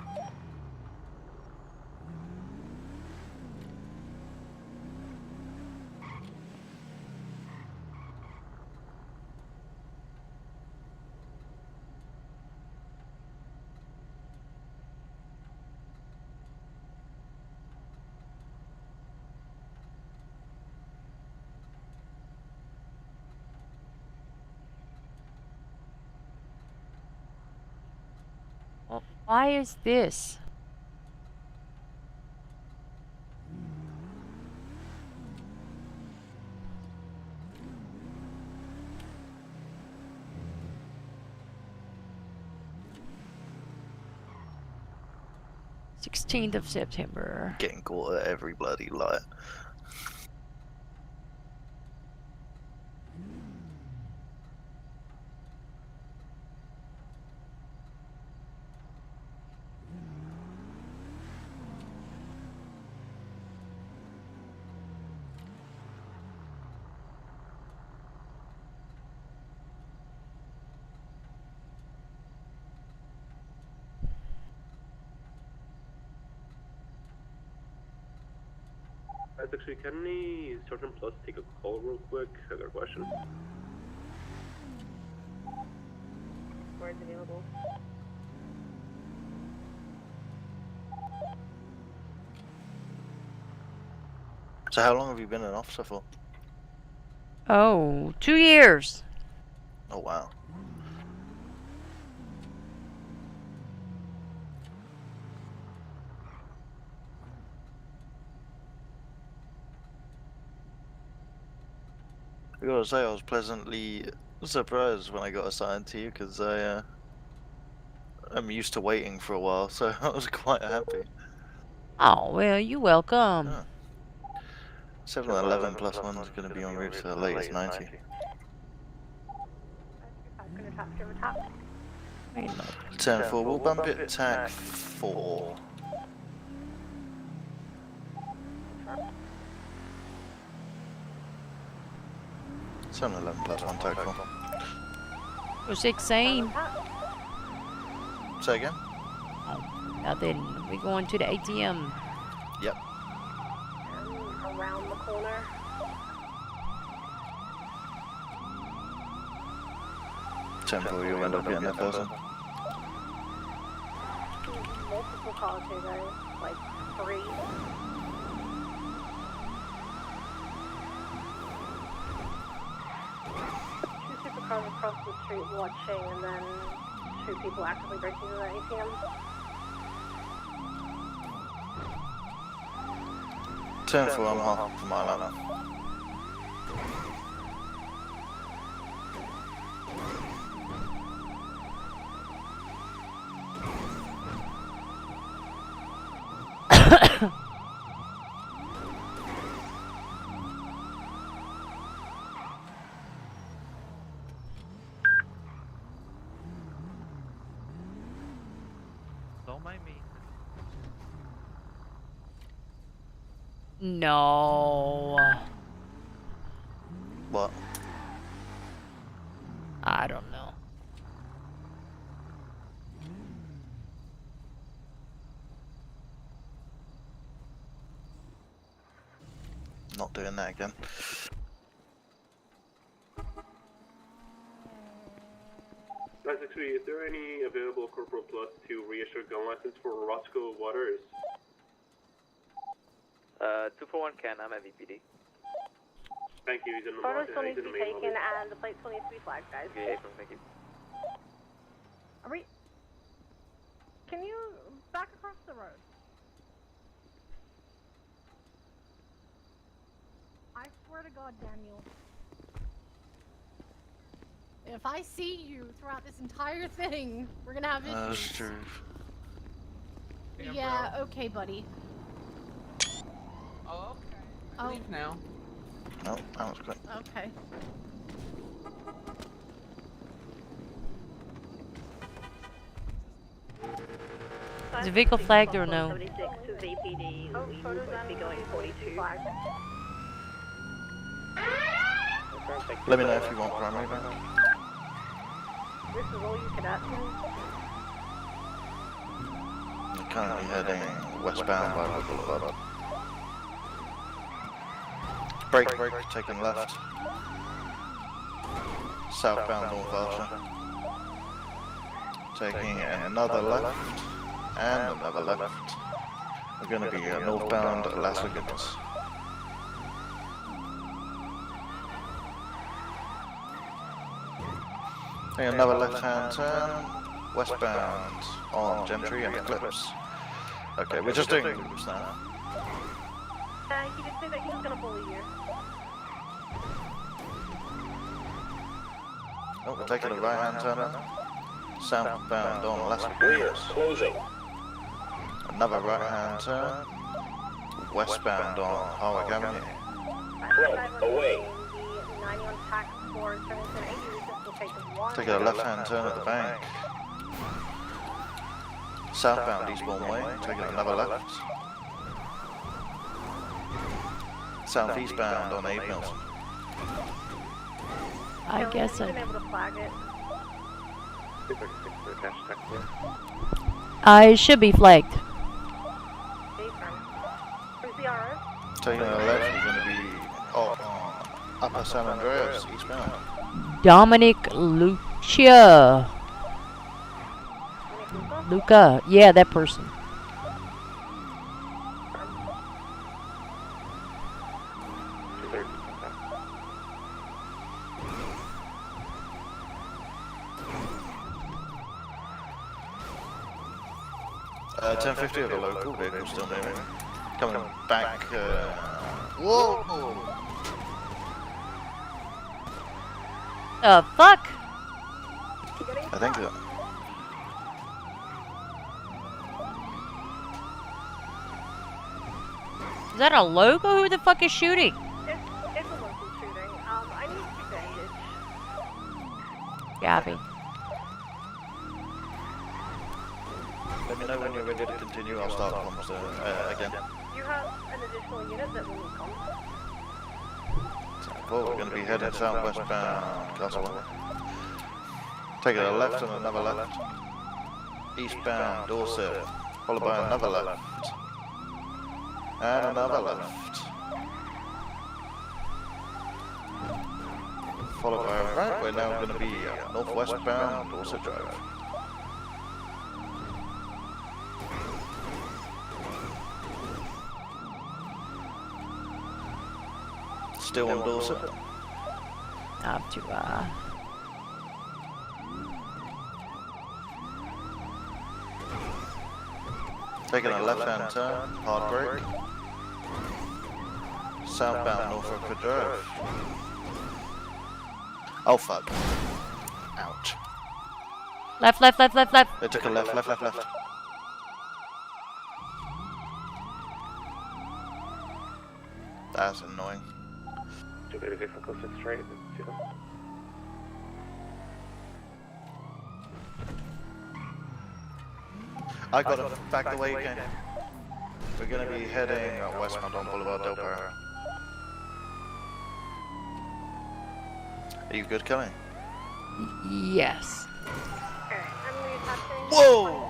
Why is this? Sixteenth of September. Getting caught at every bloody light. Actually, can the Sergeant Plus take a call real quick? I got a question. Where's available? So how long have you been an officer for? Oh, 2 years. Oh wow. I gotta say, I was pleasantly surprised when I got assigned to you because I'm used to waiting for a while, so I was quite happy. Oh, well, you're welcome. Oh. 711 plus 1 is going to be en route to the latest 90. Gonna top, give a top. 10-4, we'll bump it TAC 4. Seven 11 plus 1 TAC 4. We're 16. Say again? Nothing. We're going to the ATM. Yep. Around the corner. Temple, you'll end up getting that person. Multiple calls here, guys. Like 3. Two supercars across the street watching, and then 2 people actively breaking into the ATM. 10-4, I'm half a mile out now. Don't mind me. No. What? I don't know. Not doing that again. Actually, is there any available Corporal Plus to reissue gun license for Roscoe Waters? 241 Ken, I'm at VPD. Thank you, he's in the Photos still need he's to in be the main taken, lobby. and the plate still needs to be flagged, guys. Okay, thank you. Are we... Can you back across the road? I swear to God, Daniel. If I see you throughout this entire thing, we're gonna have issues. That's true. Yeah, okay, buddy. Oh, okay. Oh. Leave now. No, that was quick. Okay. Is the vehicle flagged or no? 76 to VPD. We will be going 42. Let me know if you want primary back. This is all you cadets. You're currently heading westbound by the boulevard. Brake, taking left. Southbound North Archer. Taking another left and another left. We're going to be northbound Las Vegas. Taking another left-hand turn, westbound on Gentry and Eclipse. Okay, we're just doing loops now. He did say that he was gonna bully you. Oh, we're taking a right-hand turn now. Southbound on Las Vegas. Closing. Another right-hand turn. Westbound on Harwick Avenue. Right, away. The 91 tax for Turning 80. Taking a left-hand turn at the bank. Southbound Eastbourne Way, taking another left. Southeastbound on Abe Milton. I guess so. I should be flagged. Taking a left, you're going to be Upper San Andreas, eastbound. Dominic Lucia. Luca. Yeah, that person. Uh, 1050 of the local vehicle still moving. Coming back. Whoa! Fuck? I think that. Is that a logo? Who the fuck is shooting? It's a local shooting. I need to bandage. Gabby. Let me know when you're ready to continue. I'll start comms again. You have an additional unit that will need comms. Well, we're going to be heading southwest bound Castle. Taking a left and another left. Eastbound Dorset, followed by another left. And another left. Followed by a right. We're now going to be northwest bound Dorset Drive. Still on Dorset. Up to Taking a left-hand turn, hard brake. Southbound Norfolk Drive. Oh fuck. Ouch. Left. They took a left. That's annoying. 236 and close to straight. See them? I got him. Back the way you came. We're going to be heading westbound on Boulevard Del Perro. Are you good, Kelly? yes. Whoa!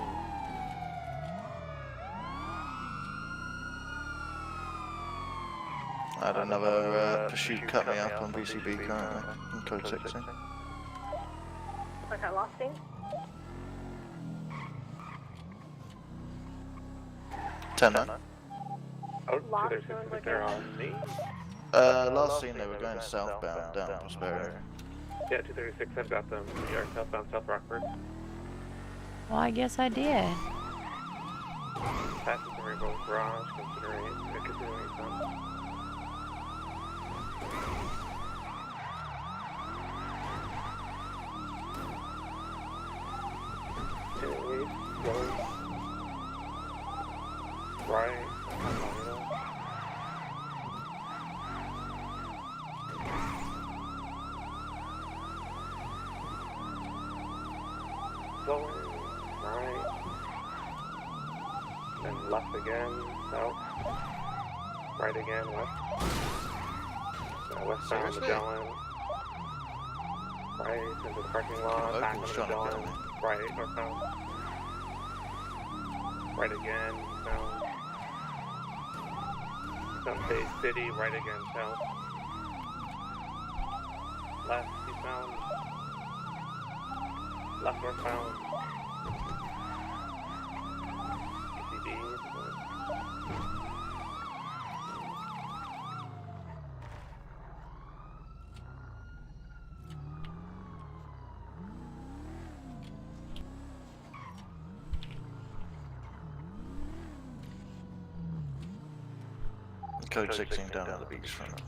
I had another pursuit cut me up on BCB currently, in code 60. Okay, last thing. 10-9. Oh, 236 is there on me? Last scene they were going southbound down Prosperity. Yeah, 236, I've got them. We are southbound South Rockford. Well, I guess I did. Passes the Rainbow Garage, considering some. slowing, right. Then left again, south. Right again, west. Now westbound on Magellan. Right into the parking lot, back on Magellan. Right, northbound. Right again, south. South Bay City, right again, south. Left, eastbound. Left, northbound. ECD. Code 16 down at the beachfront.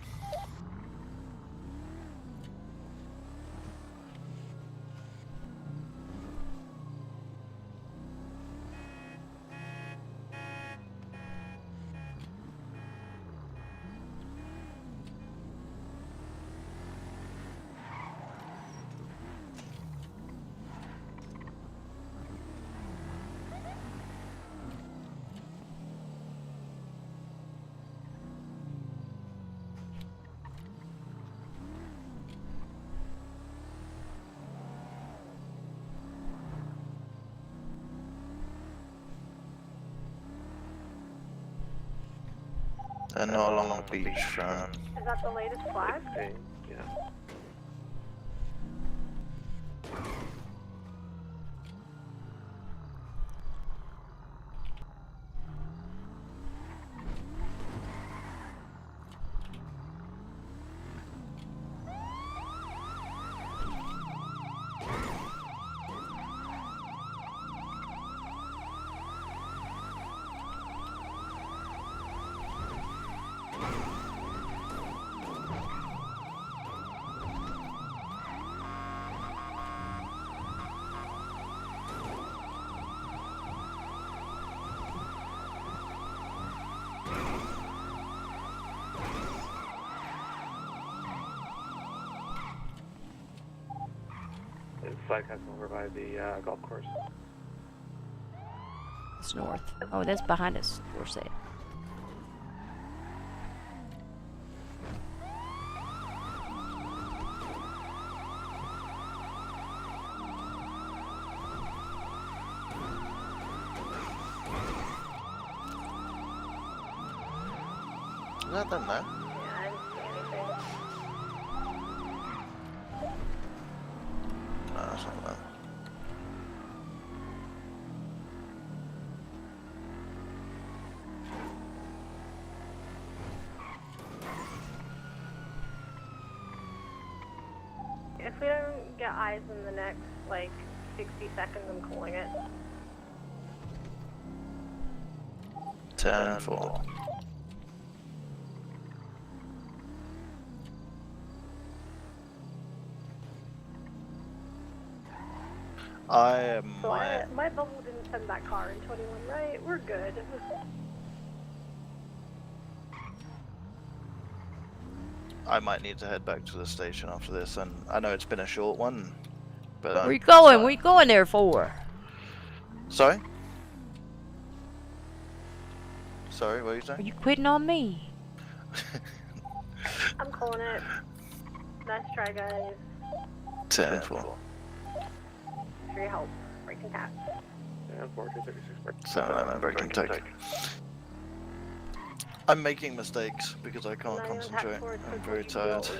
And not along the beachfront. Is that the latest flag? Yeah. Flag has over by the golf course. It's north. Oh, that's behind us. We're safe. Is that them now? Yeah, I didn't see anything. No, that's not them. If we don't get eyes in the next, like, 60 seconds, I'm calling it. 10-4. So my bubble didn't send that car in 21, right? We're good. I might need to head back to the station after this, and I know it's been a short one, but Where you going? What you going there for? Sorry? Sorry, what are you saying? Are you quitting on me? I'm calling it. Nice try, guys. 10-4. For your help. Breaking tap. Yeah, 4236. 7 breaking take. I'm making mistakes because I can't concentrate. I'm very tired. Sorry,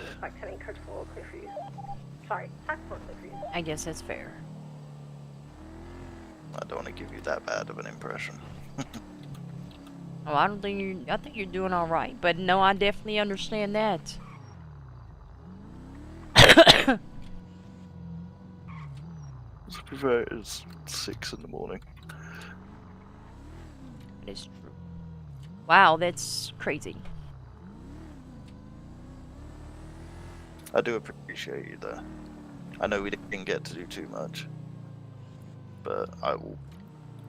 tax force clear for you. I guess that's fair. I don't want to give you that bad of an impression. Oh, I don't think you. I think you're doing all right, but no, I definitely understand that. To be fair, it's 6 in the morning. That is true. Wow, that's crazy. I do appreciate you though. I know we didn't get to do too much, but I will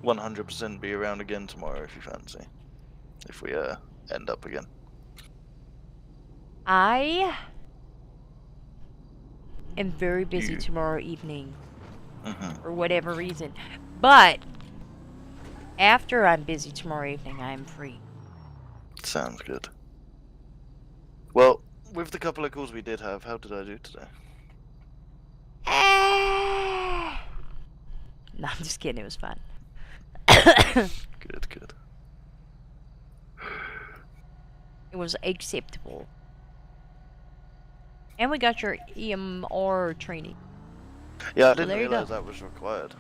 100% be around again tomorrow if you fancy. If we end up again. I am very busy tomorrow evening. for whatever reason. But after I'm busy tomorrow evening, I'm free. Sounds good. Well, with the couple of calls we did have, how did I do today? No, I'm just kidding. It was fun. Good, good. It was acceptable. And we got your EMR training. Yeah, I So didn't there you go. realize that was required.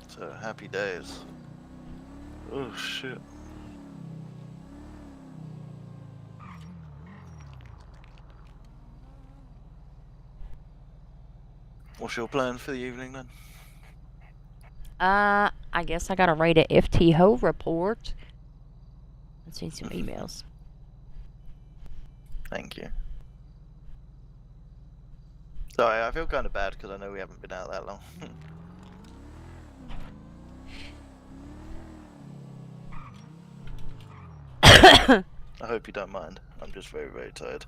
So, happy days. Oh, shit. What's your plan for the evening then? I guess I gotta write a FTO report. Let's see some emails. Thank you. Sorry, I feel kind of bad because I know we haven't been out that long. I hope you don't mind. I'm just very, very tired.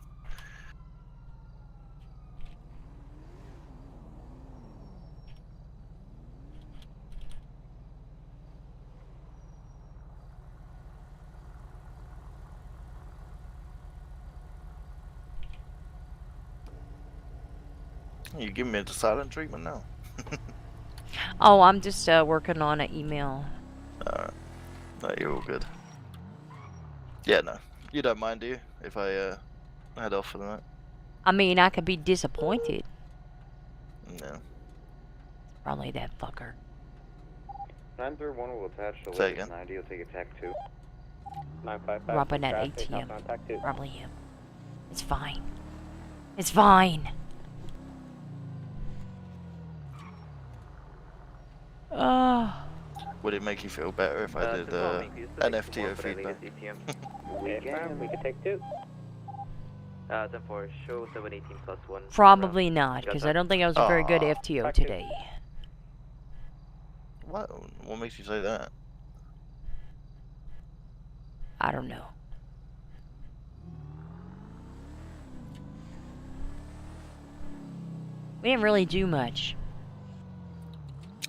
You giving me the silent treatment now? Oh, I'm just working on an email. Alright. No, you're all good. Yeah, no. You don't mind, do you? If I head off for the night? I mean, I could be disappointed. No. Probably that fucker. 931 will attach to Say latest again. 90. You'll take a TAC 2. 955. Robbing at traffic, ATM. southbound TAC 2. Probably him. It's fine. It's fine. Would it make you feel better if I did an FTO feedback? We could take 2. 10-4, show 718 plus 1. Probably not, because I don't think I was a very good FTO today. What? What makes you say that? I don't know. We didn't really do much.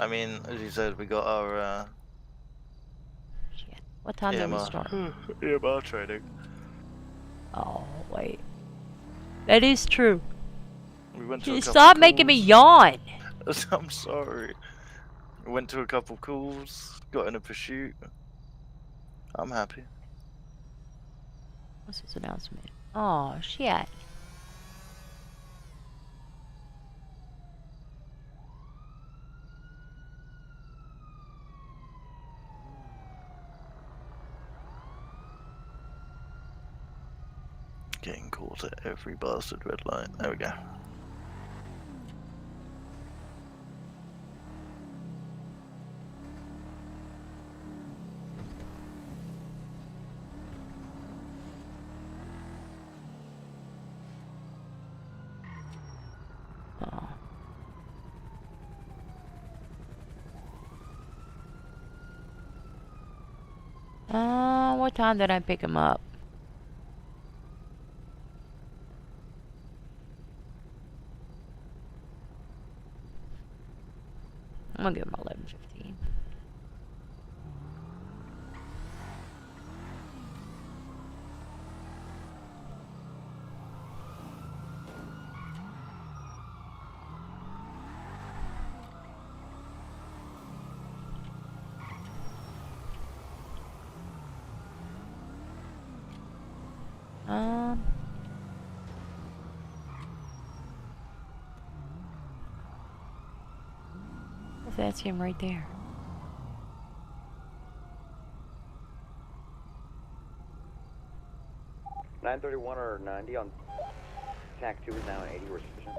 I mean, as you said, we got our What time did we EMR start? EMR training. Oh, wait. That is true. We went to a couple Stop making me yawn. I'm sorry. We went to a couple calls, got in a pursuit. I'm happy. What's this announcement? Oh, shit. Getting caught at every bastard red light. There we go. What time did I pick him up? I'm gonna give him 11:15. That's him right there. $931 or 90 on TAC 2 is now at 80. We're sufficient.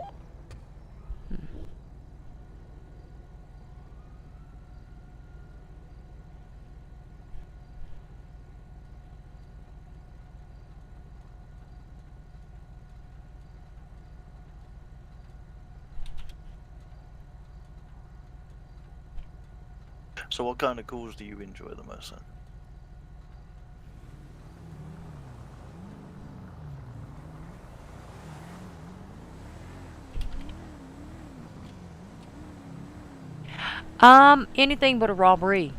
So what kind of calls do you enjoy the most then? Anything but a robbery.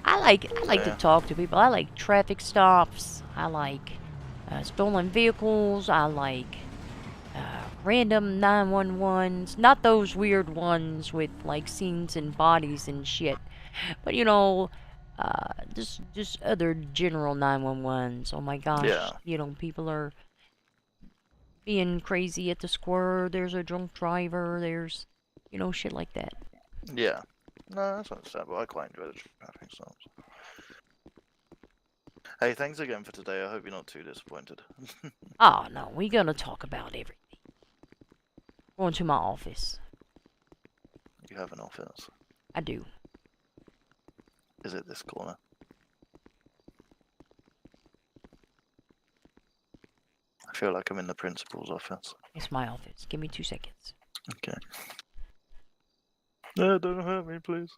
I like to talk to people. I like traffic stops. I like stolen vehicles. I like random 911s. Not those weird ones with like scenes and bodies and shit. But you know, just other general 911s. Oh my gosh, Yeah. you know, people are being crazy at the square. There's a drunk driver. There's, you know, shit like that. Yeah. No, that's understandable. I quite enjoy the traffic stops. Hey, thanks again for today. I hope you're not too disappointed. Oh no, we gonna talk about everything. Going to my office. You have an office. I do. Is it this corner? I feel like I'm in the principal's office. It's my office. Give me 2 seconds. Okay. No, don't hurt me, please.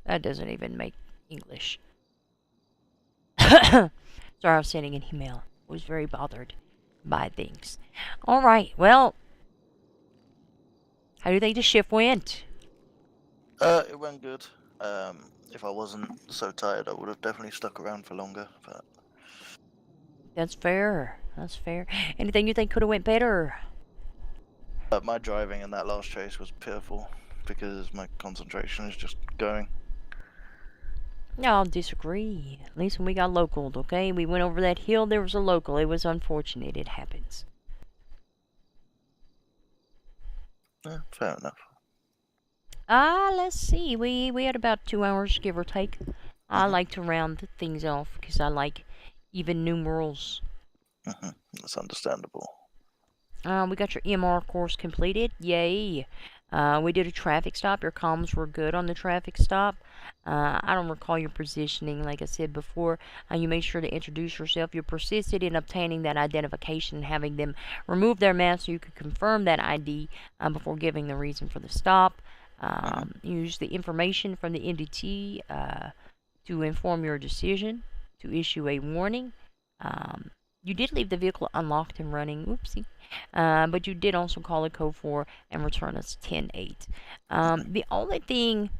That doesn't even make English. Sorry, I was sending an email. I was very bothered by things. Alright, well. How do you think the shift went? It went good. If I wasn't so tired, I would have definitely stuck around for longer, but... That's fair. That's fair. Anything you think could have went better? My driving in that last chase was pitiful, because my concentration is just going. No, I'll disagree. At least when we got localed, okay? We went over that hill, there was a local. It was unfortunate. It happens. Yeah, fair enough. Let's see. We had about 2 hours, give or take. I like to round things off, because I like even numerals. That's understandable. We got your EMR course completed. Yay. We did a traffic stop. Your comms were good on the traffic stop. I don't recall your positioning, like I said before. You made sure to introduce yourself. You persisted in obtaining that identification and having them remove their mask so you could confirm that ID before giving the reason for the stop. You used the information from the NDT to inform your decision, to issue a warning. You did leave the vehicle unlocked and running. Oopsie. But you did also call a code 4 and return us 10-8. The only thing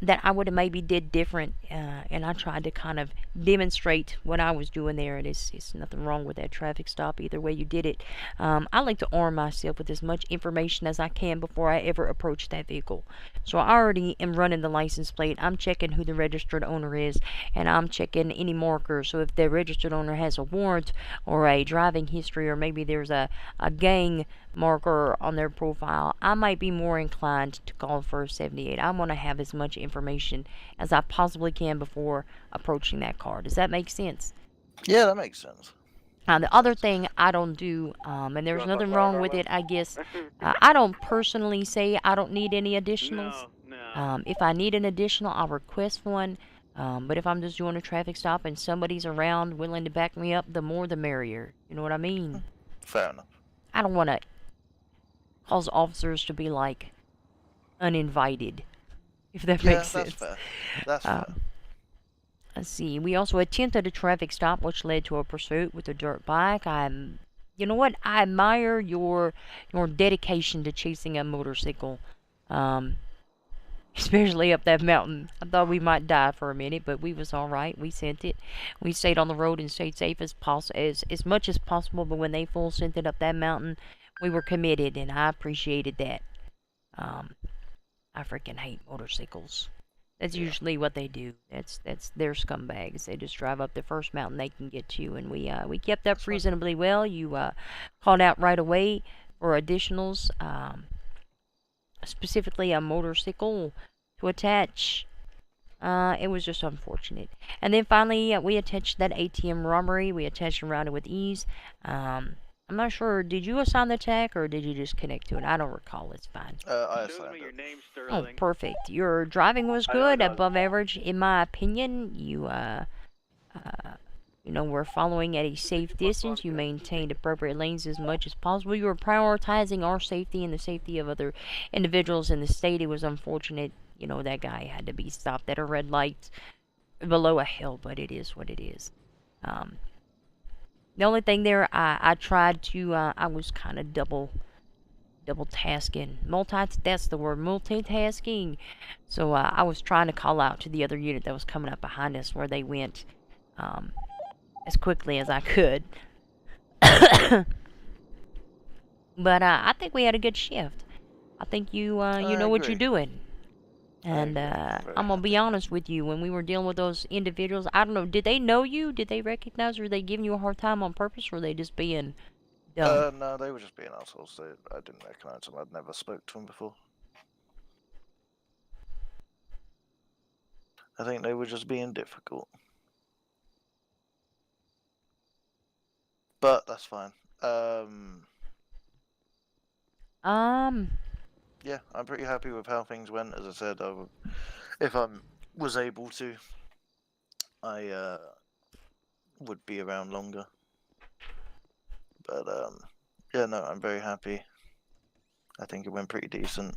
that I would have maybe did different, and I tried to kind of demonstrate what I was doing there, and it's nothing wrong with that traffic stop either way you did it. I like to arm myself with as much information as I can before I ever approach that vehicle. So I already am running the license plate. I'm checking who the registered owner is, and I'm checking any markers. So if the registered owner has a warrant or a driving history, or maybe there's a gang marker on their profile, I might be more inclined to call for 78. I want to have as much information as I possibly can before approaching that car. Does that make sense? Yeah, that makes sense. The other thing I don't do, and there's nothing wrong with it, I guess, I don't personally say I don't need any additionals. If I need an additional, I'll request one. But if I'm just doing a traffic stop and somebody's around willing to back me up, the more the merrier. You know what I mean? Fair enough. I don't want to cause officers to be like uninvited, if that makes sense. That's fair. That's fair. Let's see. We also attempted a traffic stop, which led to a pursuit with a dirt bike. You know what? I admire your dedication to chasing a motorcycle, especially up that mountain. I thought we might die for a minute, but we was all right. We sent it. We stayed on the road and stayed safe as much as possible. But when they full sent it up that mountain, we were committed, and I appreciated that. I freaking hate motorcycles. That's usually what they do. That's their scumbags. They just drive up the first mountain they can get to, and we kept up reasonably well. You called out right away for additionals, specifically a motorcycle to attach. It was just unfortunate. And then finally, we attached that ATM robbery. We attached and routed with ease. I'm not sure. Did you assign the tag or did you just connect to it? I don't recall. It's fine. I assigned it. Oh, perfect. Your driving was I know it good, does. above average, in my opinion. You know, we're following at a safe distance. You maintained appropriate lanes as much as possible. You were prioritizing our safety and the safety of other individuals in the state. It was unfortunate, you know, that guy had to be stopped at a red light below a hill, but it is what it is. The only thing there, I tried to, I was kind of double tasking. That's the word, multitasking. So, I was trying to call out to the other unit that was coming up behind us where they went, as quickly as I could. But, I think we had a good shift. I think you know what you're doing. And, I'm gonna be honest with you, when we were dealing with those individuals, I don't know, did they know you? Did they recognize, or were they giving you a hard time on purpose, or were they just being dumb? No, they were just being assholes. I didn't recognize them. I'd never spoke to them before. I think they were just being difficult. But that's fine. Yeah, I'm pretty happy with how things went. As I said, if I was able to, I would be around longer. But yeah, no, I'm very happy. I think it went pretty decent.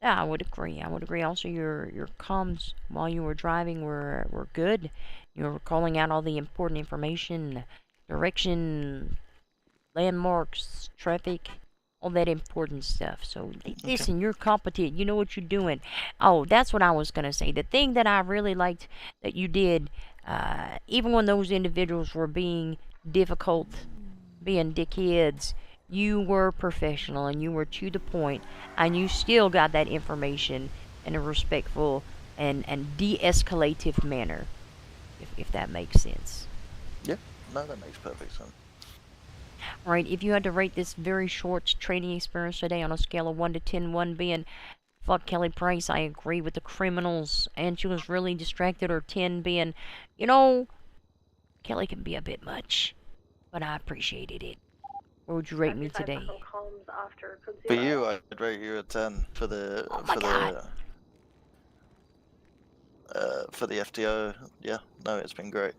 Yeah, I would agree. I would agree. Also, your comms while you were driving were good. You were calling out all the important information, direction, landmarks, traffic, all that important stuff. So, listen, you're competent. You know what you're doing. Oh, that's what I was going to say. The thing that I really liked that you did, even when those individuals were being difficult, being dickheads, you were professional and you were to the point, and you still got that information in a respectful and de-escalative manner, if that makes sense. Yeah, no, that makes perfect sense. Alright, if you had to rate this very short training experience today on a scale of 1 to 10, 1 being fuck Kelly Price, I agree with the criminals, and she was really distracted, or 10 being, you know, Kelly can be a bit much, but I appreciated it. Where would you rate me today? For you, I'd rate you a 10 for the for the FTO. Yeah, no, it's been great.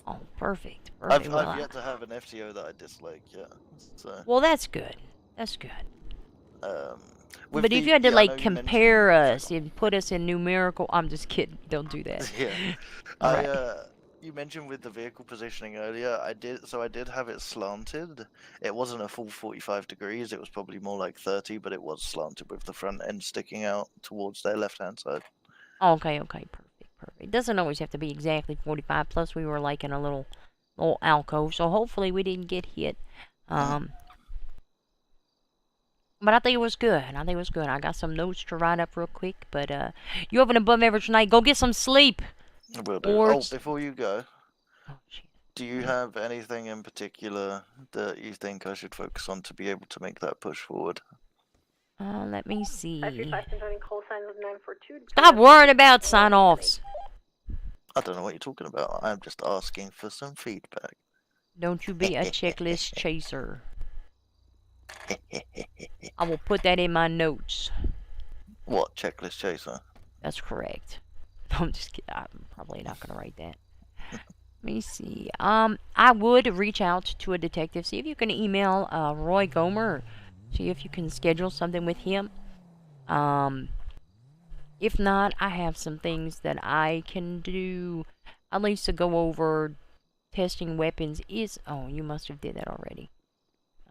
Oh, perfect. I've yet to have an FTO that I dislike. Yeah. So. Well, that's good. That's good. But if you had to like compare us and put us in numerical, I'm just kidding. Don't do that. Yeah. Right. You mentioned with the vehicle positioning earlier, I did have it slanted. It wasn't a full 45 degrees, it was probably more like 30, but it was slanted with the front end sticking out towards their left-hand side. Okay, perfect. It doesn't always have to be exactly 45, plus we were like in a little alcove, so hopefully we didn't get hit. But I think it was good. I got some notes to write up real quick, but you have an above average night. Go get some sleep. Will do. Before you go, do you have anything in particular that you think I should focus on to be able to make that push forward? Let me see. 535 containing call signs of 942. Stop worrying about sign-offs. I don't know what you're talking about. I'm just asking for some feedback. Don't you be a checklist chaser. I will put that in my notes. What, checklist chaser? That's correct. I'm just kidding. I'm probably not going to write that. Let me see. I would reach out to a detective. See if you can email Roy Gomer. See if you can schedule something with him. If not, I have some things that I can do. At least to go over testing weapons is... Oh, you must have did that already.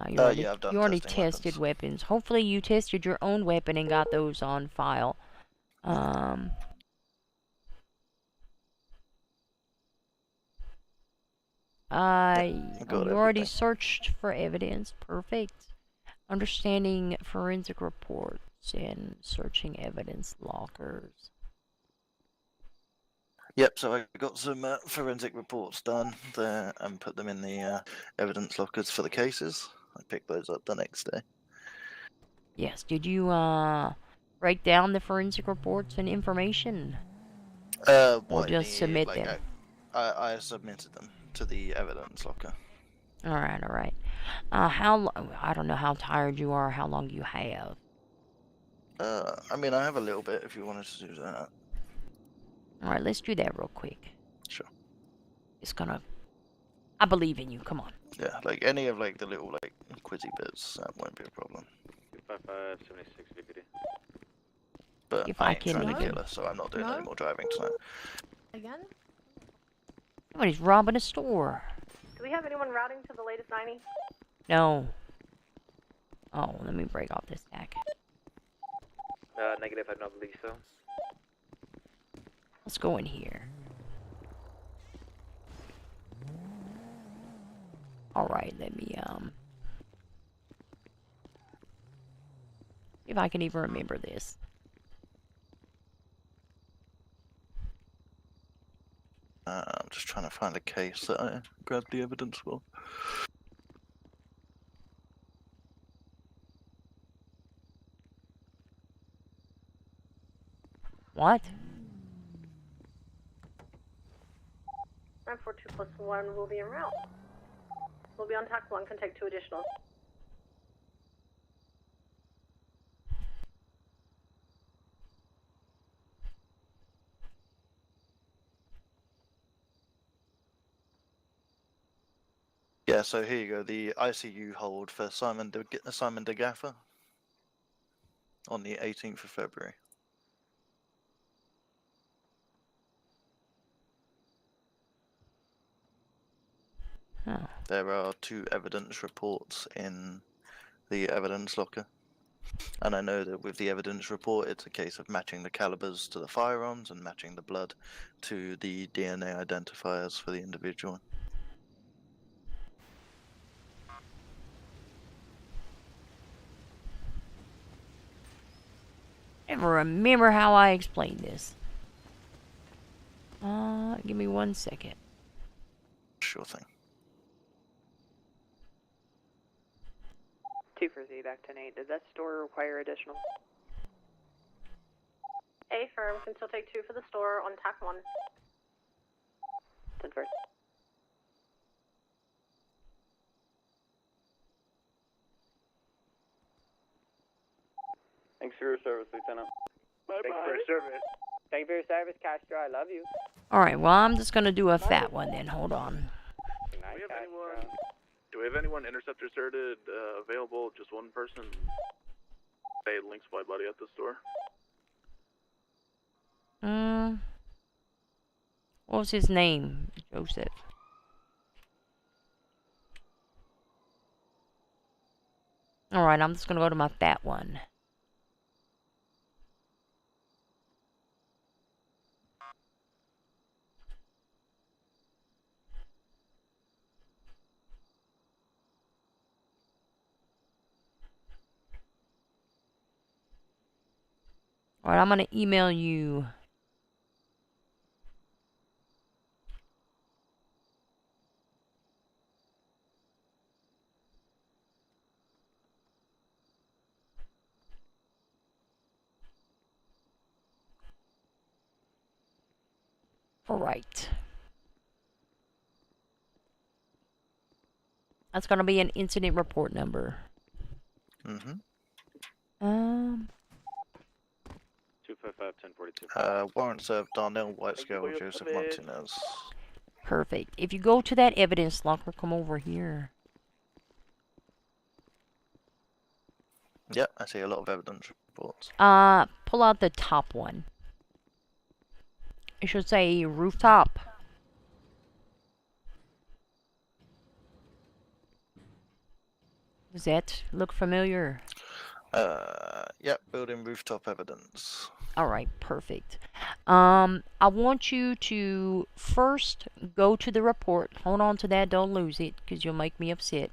Yeah, I've done you already tested weapons. Hopefully you tested your own weapon and got those on file. You already searched for evidence. Perfect. Understanding forensic reports and searching evidence lockers. Yep, so I got some forensic reports done there and put them in the evidence lockers for the cases. I picked those up the next day. Yes, did you write down the forensic reports and information? Or just submit them? I submitted them to the evidence locker. Alright, alright. I don't know how tired you are, how long you have. I mean, I have a little bit if you wanted to do that. Alright, let's do that real quick. Sure. It's gonna... I believe in you, come on. Yeah, like any of like the little like quizzy bits, that won't be a problem. 255, 76 VPD. But If I I ain't can trying to even- kill her, so I'm not doing any more driving tonight. Again? Somebody's robbing a store. Do we have anyone routing to the latest 90? No. Oh, let me break off this stack. Negative, I don't believe so. Let's go in here. Alright, let me, if I can even remember this. I'm just trying to find a case that I grabbed the evidence for. What? 942+1 will be en route. We'll be on TAC 1, can take 2 additional. Yeah, so here you go, the ICU hold for Simon de Gaffer on the 18th of February. Huh. There are 2 evidence reports in the evidence locker. And I know that with the evidence report, it's a case of matching the calibers to the firearms and matching the blood to the DNA identifiers for the individual. Never remember how I explained this. Give me 1 second. Sure thing. 2 for Z, back 10-8. Did that store require additional? A firm can still take 2 for the store on TAC 1. 10 first. Thanks for your service, Lieutenant. Thanks for your service. Thank you for your service, Castro. I love you. Alright, well, I'm just gonna do a fat one then. Hold on. Do we have anyone interceptor certed available? Just one person? Say Link's flight buddy at the store. What was his name? Joseph. Alright, I'm just gonna go to my fat one. Alright, I'm gonna email you. Alright. That's gonna be an incident report number. Mm-hmm. 255, 1042. Warrant served Darnell Whitescale, Joseph Martinez. Perfect. If you go to that evidence locker, come over here. Yep, I see a lot of evidence reports. Pull out the top one. It should say rooftop. Does that look familiar? Yep, building rooftop evidence. Alright, perfect. I want you to first go to the report. Hold on to that, don't lose it, because you'll make me upset.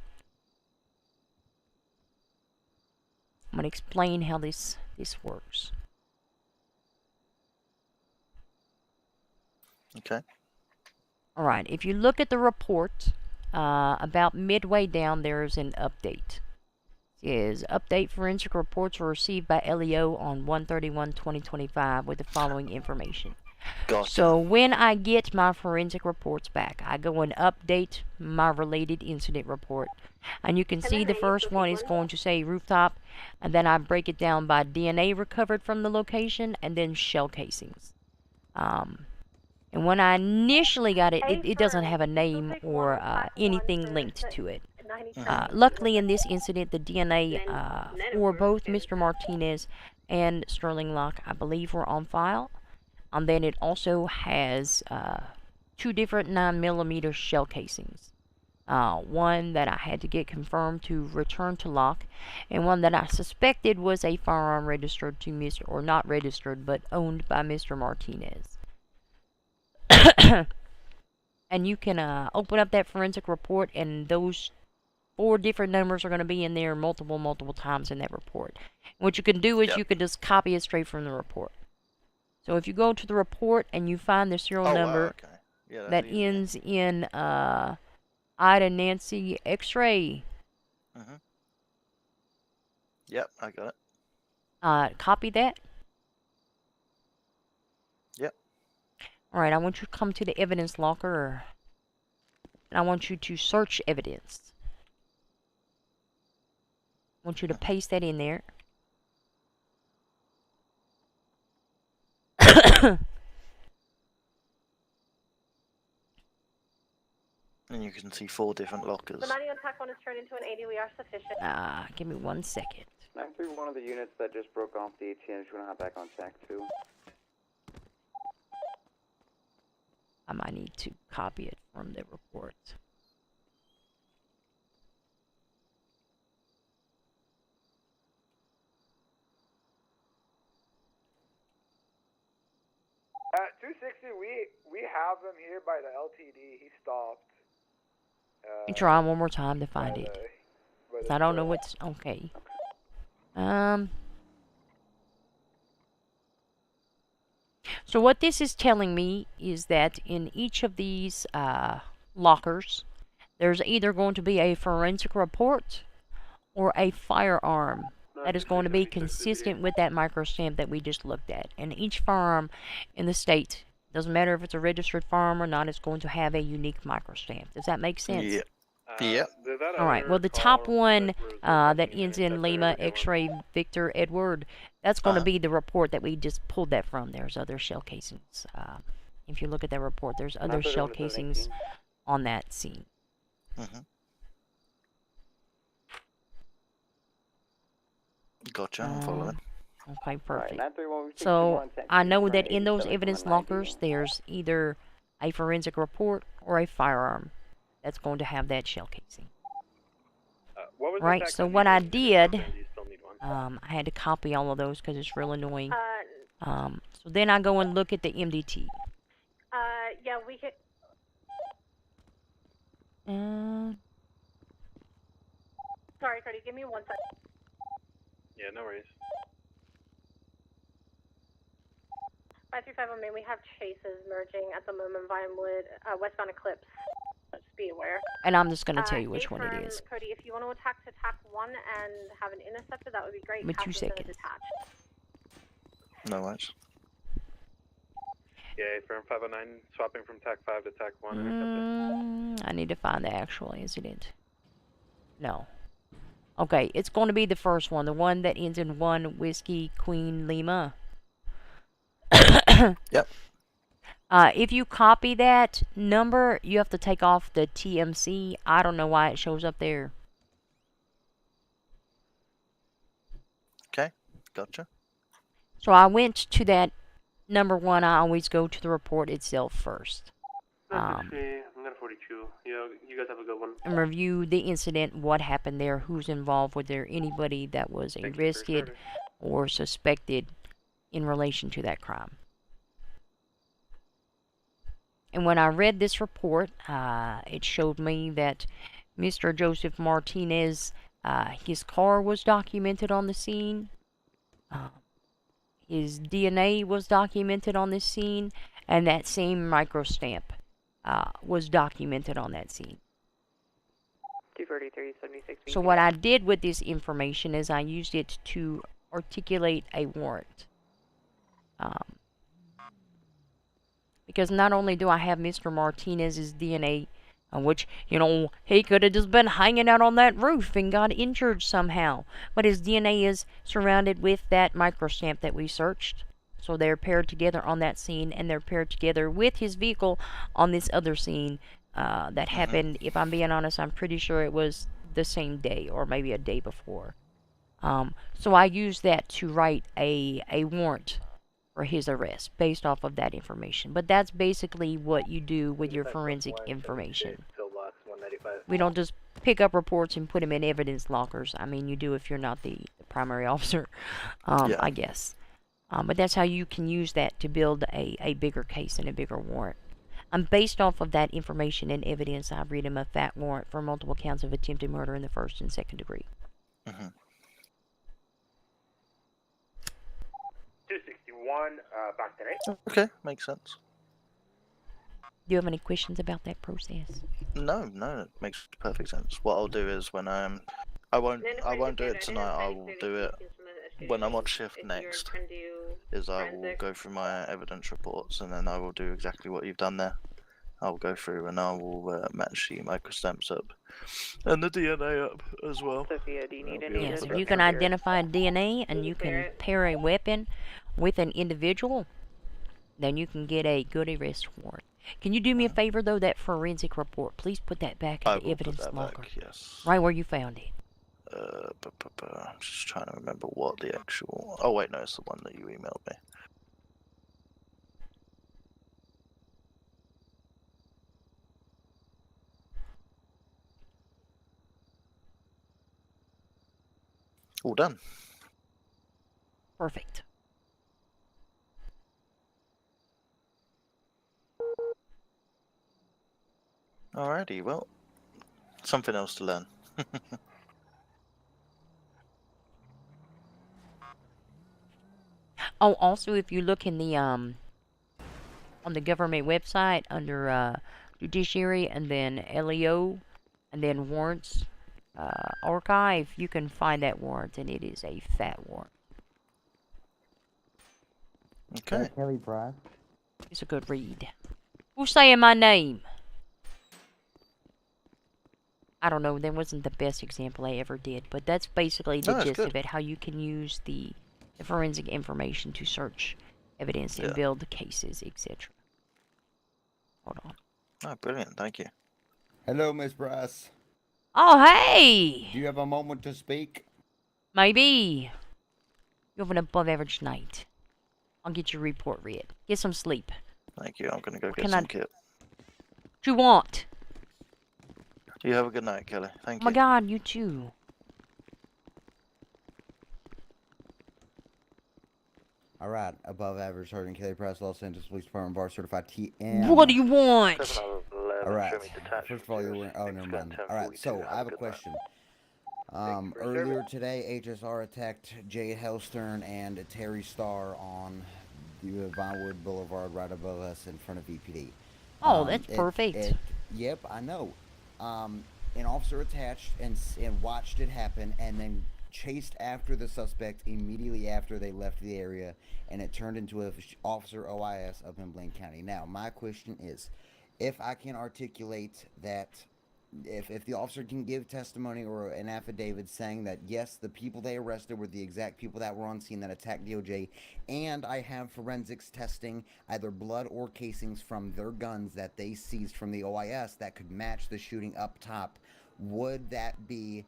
I'm going to explain how this works. Okay. Alright, if you look at the report, about midway down there's an update. It says, update forensic reports were received by LEO on 1/31/2025 with the following information. Gotcha. So when I get my forensic reports back, I go and update my related incident report. And you can see the first one is going to say rooftop, and then I break it down by DNA recovered from the location, and then shell casings. And when I initially got it, it doesn't have a name or anything linked to it. Luckily, in this incident, the DNA for both Mr. Martinez and Sterling Locke, I believe, were on file. And then it also has 2 different 9mm shell casings. One that I had to get confirmed to return to Locke, and one that I suspected was a firearm registered to Mr. or not registered, but owned by Mr. Martinez. And you can open up that forensic report, and those 4 different numbers are going to be in there multiple times in that report. And what you can do is you can just copy it straight from the report. So if you go to the report and you find the serial number that ends in Ida Nancy X-ray. Yep, I got it. Copy that. Yep. Alright, I want you to come to the evidence locker. And I want you to search evidence. I want you to paste that in there. And you can see 4 different lockers. The 90 on TAC 1 is turned into an 80. We are sufficient. Give me 1 second. 931 of the units that just broke off the ATM is going to hop back on TAC 2. I might need to copy it from the report. At 260, we have him here by the LTD. He stopped. You try one more time to find it. I don't know what's okay. So what this is telling me is that in each of these lockers, there's either going to be a forensic report or a firearm that is going to be consistent with that microstamp that we just looked at. And each firearm in the state, doesn't matter if it's a registered firearm or not, it's going to have a unique microstamp. Does that make sense? Yeah. Yeah. Alright, well the top one that ends in Lima, X-ray, Victor, Edward, that's going to be the report that we just pulled that from. There's other shell casings. If you look at that report, there's other shell casings on that scene. Gotcha, I'm following. Okay, perfect. So I know that in those evidence lockers, there's either a forensic report or a firearm that's going to have that shell casing. Right, so what I did, I had to copy all of those because it's real annoying. So then I go and look at the MDT. Yeah, we could... Sorry, Cody, give me 1 second. Yeah, no worries. 535 on Main, we have chases merging at the moment, Vinewood, westbound Eclipse. Just be aware. And I'm just going to tell you which one it is. Cody, if you want to attack to TAC 1 and have an interceptor, that would be great. Give me 2 seconds. No worries. Yeah, firm 509, swapping from TAC 5 to TAC 1. I need to find the actual incident. No. Okay, it's going to be the first one, the one that ends in 1 Whiskey Queen Lima. Yep. If you copy that number, you have to take off the TMC. I don't know why it shows up there. Okay, gotcha. So I went to that number 1. I always go to the report itself first. I'm gonna 42. Yeah, you guys have a good one. And review the incident, what happened there, who's involved, was there anybody that was arrested or suspected in relation to that crime. And when I read this report, it showed me that Mr. Joseph Martinez, his car was documented on the scene. His DNA was documented on this scene, and that same microstamp was documented on that scene. 233, 76. So what I did with this information is I used it to articulate a warrant. Because not only do I have Mr. Martinez's DNA, which, you know, he could have just been hanging out on that roof and got injured somehow, but his DNA is surrounded with that microstamp that we searched. So they're paired together on that scene, and they're paired together with his vehicle on this other scene that happened. If I'm being honest, I'm pretty sure it was the same day or maybe a day before. So I used that to write a warrant for his arrest based off of that information. But that's basically what you do with your forensic information. We don't just pick up reports and put them in evidence lockers. I mean, you do if you're not the primary officer, I guess. But that's how you can use that to build a bigger case and a bigger warrant. Based off of that information and evidence, I've read him a fat warrant for multiple counts of attempted murder in the first and second degree. 261, back to 8. Okay, makes sense. Do you have any questions about that process? No, it makes perfect sense. What I'll do is when I won't do it tonight. I will do it when I'm on shift next. Is I will go through my evidence reports and then I will do exactly what you've done there. I'll go through and I will match the microstamps up and the DNA up as well. Sophia, do you need any Yes, if you can identify DNA and you can pair a weapon with an individual, then you can get a good arrest warrant. Can you do me a favor though? That forensic report, please put that back in the evidence locker. Yes. Right where you found it. I'm just trying to remember what the actual. Oh wait, no, it's the one that you emailed me. All done. Perfect. Alrighty, well, something else to learn. Oh, also, if you look in the on the government website under judiciary and then LEO and then warrants archive, you can find that warrant, and it is a fat warrant. Okay. Kelly Price. It's a good read. Who's saying my name? I don't know, that wasn't the best example I ever did, but that's basically the gist of it, how you can use the forensic information to search evidence and build cases, etc. Hold on. Oh, brilliant, thank you. Hello, Miss Price. Oh, hey! Do you have a moment to speak? Maybe. You have an above average night. I'll get your report read. Get some sleep. Thank you, I'm gonna go get some kit. What you want? You have a good night, Kelly. Thank you. Oh my god, you too. All right, above average Sergeant Kelly Price, Los Angeles Police Department bar certified TM. What do you want? All right. First of all, you're wearing. Oh, never mind. All right. So I have a question. Earlier today, HSR attacked Jay Hellstern and Terry Starr on the Vinewood Boulevard, right above us, in front of VPD. Oh, that's perfect. Yep, I know. An officer attached and watched it happen, and then chased after the suspect immediately after they left the area, and it turned into an officer OIS up in Blaine County. Now, my question is, if I can articulate that, if the officer can give testimony or an affidavit saying that, yes, the people they arrested were the exact people that were on scene that attacked DOJ, and I have forensics testing either blood or casings from their guns that they seized from the OIS that could match the shooting up top, would that be...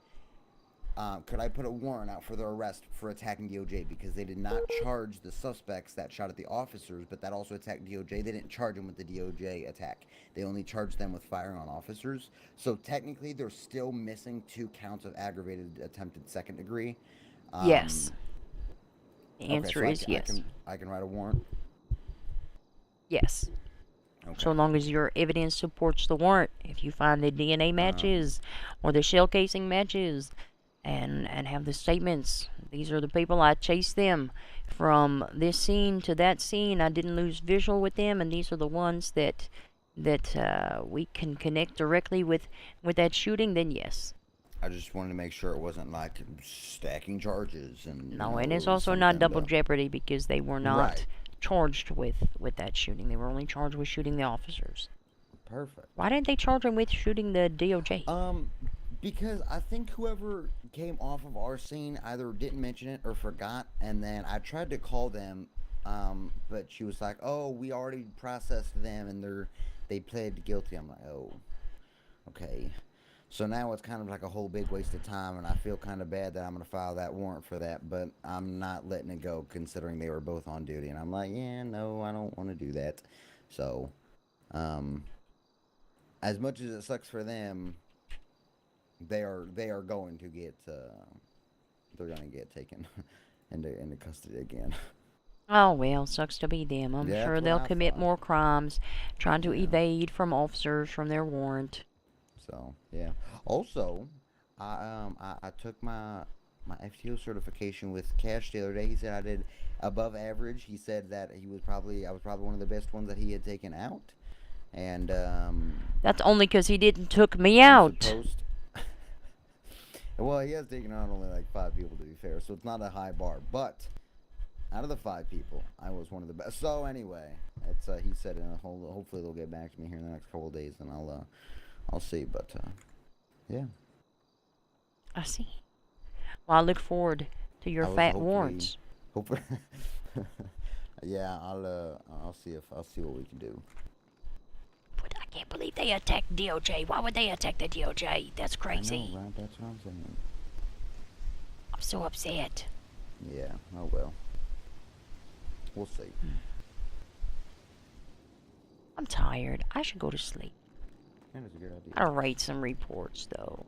could I put a warrant out for their arrest for attacking DOJ? Because they did not charge the suspects that shot at the officers, but that also attacked DOJ. They didn't charge them with the DOJ attack. They only charged them with firing on officers. So technically, they're still missing 2 counts of aggravated attempted second degree. Yes. The answer is yes. I can write a warrant? Yes. Okay. So long as your evidence supports the warrant. If you find the DNA matches or the shell casing matches, and have the statements, these are the people, I chased them from this scene to that scene, I didn't lose visual with them, and these are the ones that we can connect directly with that shooting, then yes. I just wanted to make sure it wasn't like stacking charges and... No, and it's also not double jeopardy because they were not charged with that shooting. They were only charged with shooting the officers. Perfect. Why didn't they charge him with shooting the DOJ? Because I think whoever came off of our scene either didn't mention it or forgot, and then I tried to call them, but she was like, "Oh, we already processed them, and they pled guilty." I'm like, "Oh, okay." So now it's kind of like a whole big waste of time, and I feel kind of bad that I'm going to file that warrant for that, but I'm not letting it go considering they were both on duty, and I'm like, yeah, no, I don't want to do that. So, as much as it sucks for them, they are going to get they're going to get taken into custody again. Oh well, sucks to be them. I'm Yeah, sure that's what they'll I commit thought. more crimes, trying to evade from officers from their warrant. So yeah. Also, I took my FTO certification with Cash the other day. He said I did above average. He said that I was probably one of the best ones that he had taken out. And That's only because he didn't took me out. Well, he has taken out only like 5 people, to be fair, so it's not a high bar. But out of the 5 people, I was one of the best. So anyway, it's he said hopefully they'll get back to me here in the next couple of days, and I'll see. But yeah. I see. Well, I look forward to your fat warrants. Hopefully, yeah, I'll see what we can do. But I can't believe they attacked DOJ. Why would they attack the DOJ? That's crazy. I know, right? That's what I'm saying. I'm so upset. Yeah. Oh well. We'll see. I'm tired. I should go to sleep. That is a good idea. I gotta write some reports though.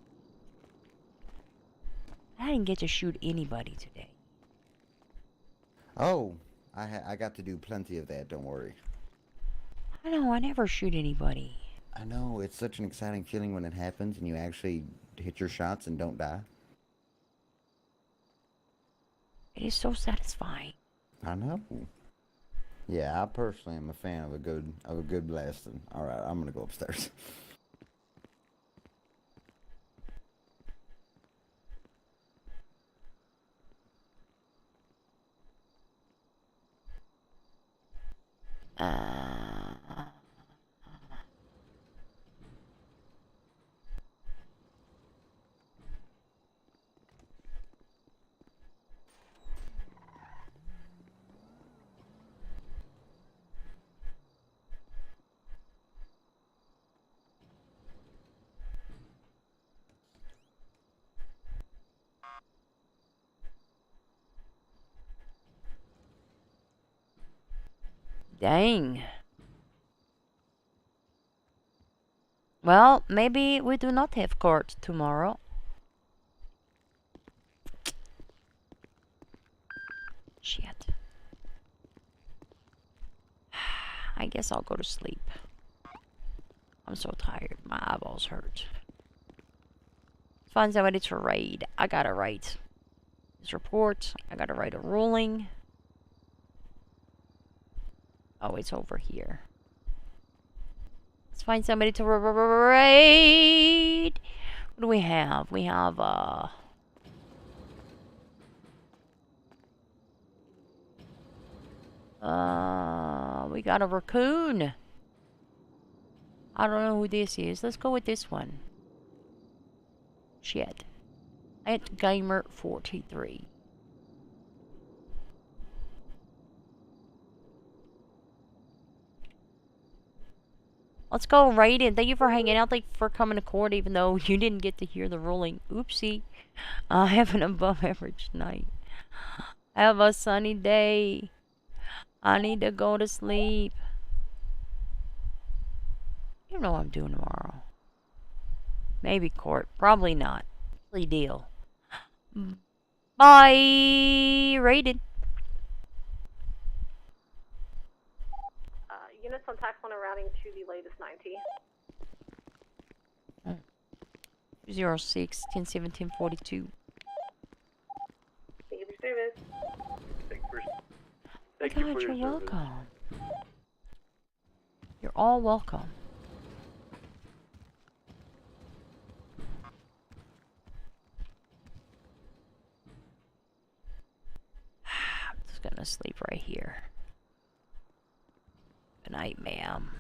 I didn't get to shoot anybody today. Oh, I got to do plenty of that. Don't worry. I know. I never shoot anybody. I know, it's such an exciting feeling when it happens and you actually hit your shots and don't die. It is so satisfying. I know. Yeah, I personally am a fan of a good blasting. All right, I'm gonna go upstairs. Dang. Well, maybe we do not have court tomorrow. Shit. I guess I'll go to sleep. I'm so tired. My eyeballs hurt. Find somebody to raid. I gotta write this report. I gotta write a ruling. Oh, it's over here. Let's find somebody to raid. What do we have? We have, we got a raccoon. I don't know who this is. Let's go with this one. Shit. At Gamer 43. Let's go raid it. Thank you for hanging out. Thank you for coming to court, even though you didn't get to hear the ruling. Oopsie. I have an above average night. Have a sunny day. I need to go to sleep. You know what I'm doing tomorrow. Maybe court. Probably not. Plea deal. Bye. Rated. Units on tax 1 are routing to the latest 90. 06 1017 42. Thank you for service. Thank you for you're your service. welcome. You're all welcome. I'm just gonna sleep right here. Good night, ma'am.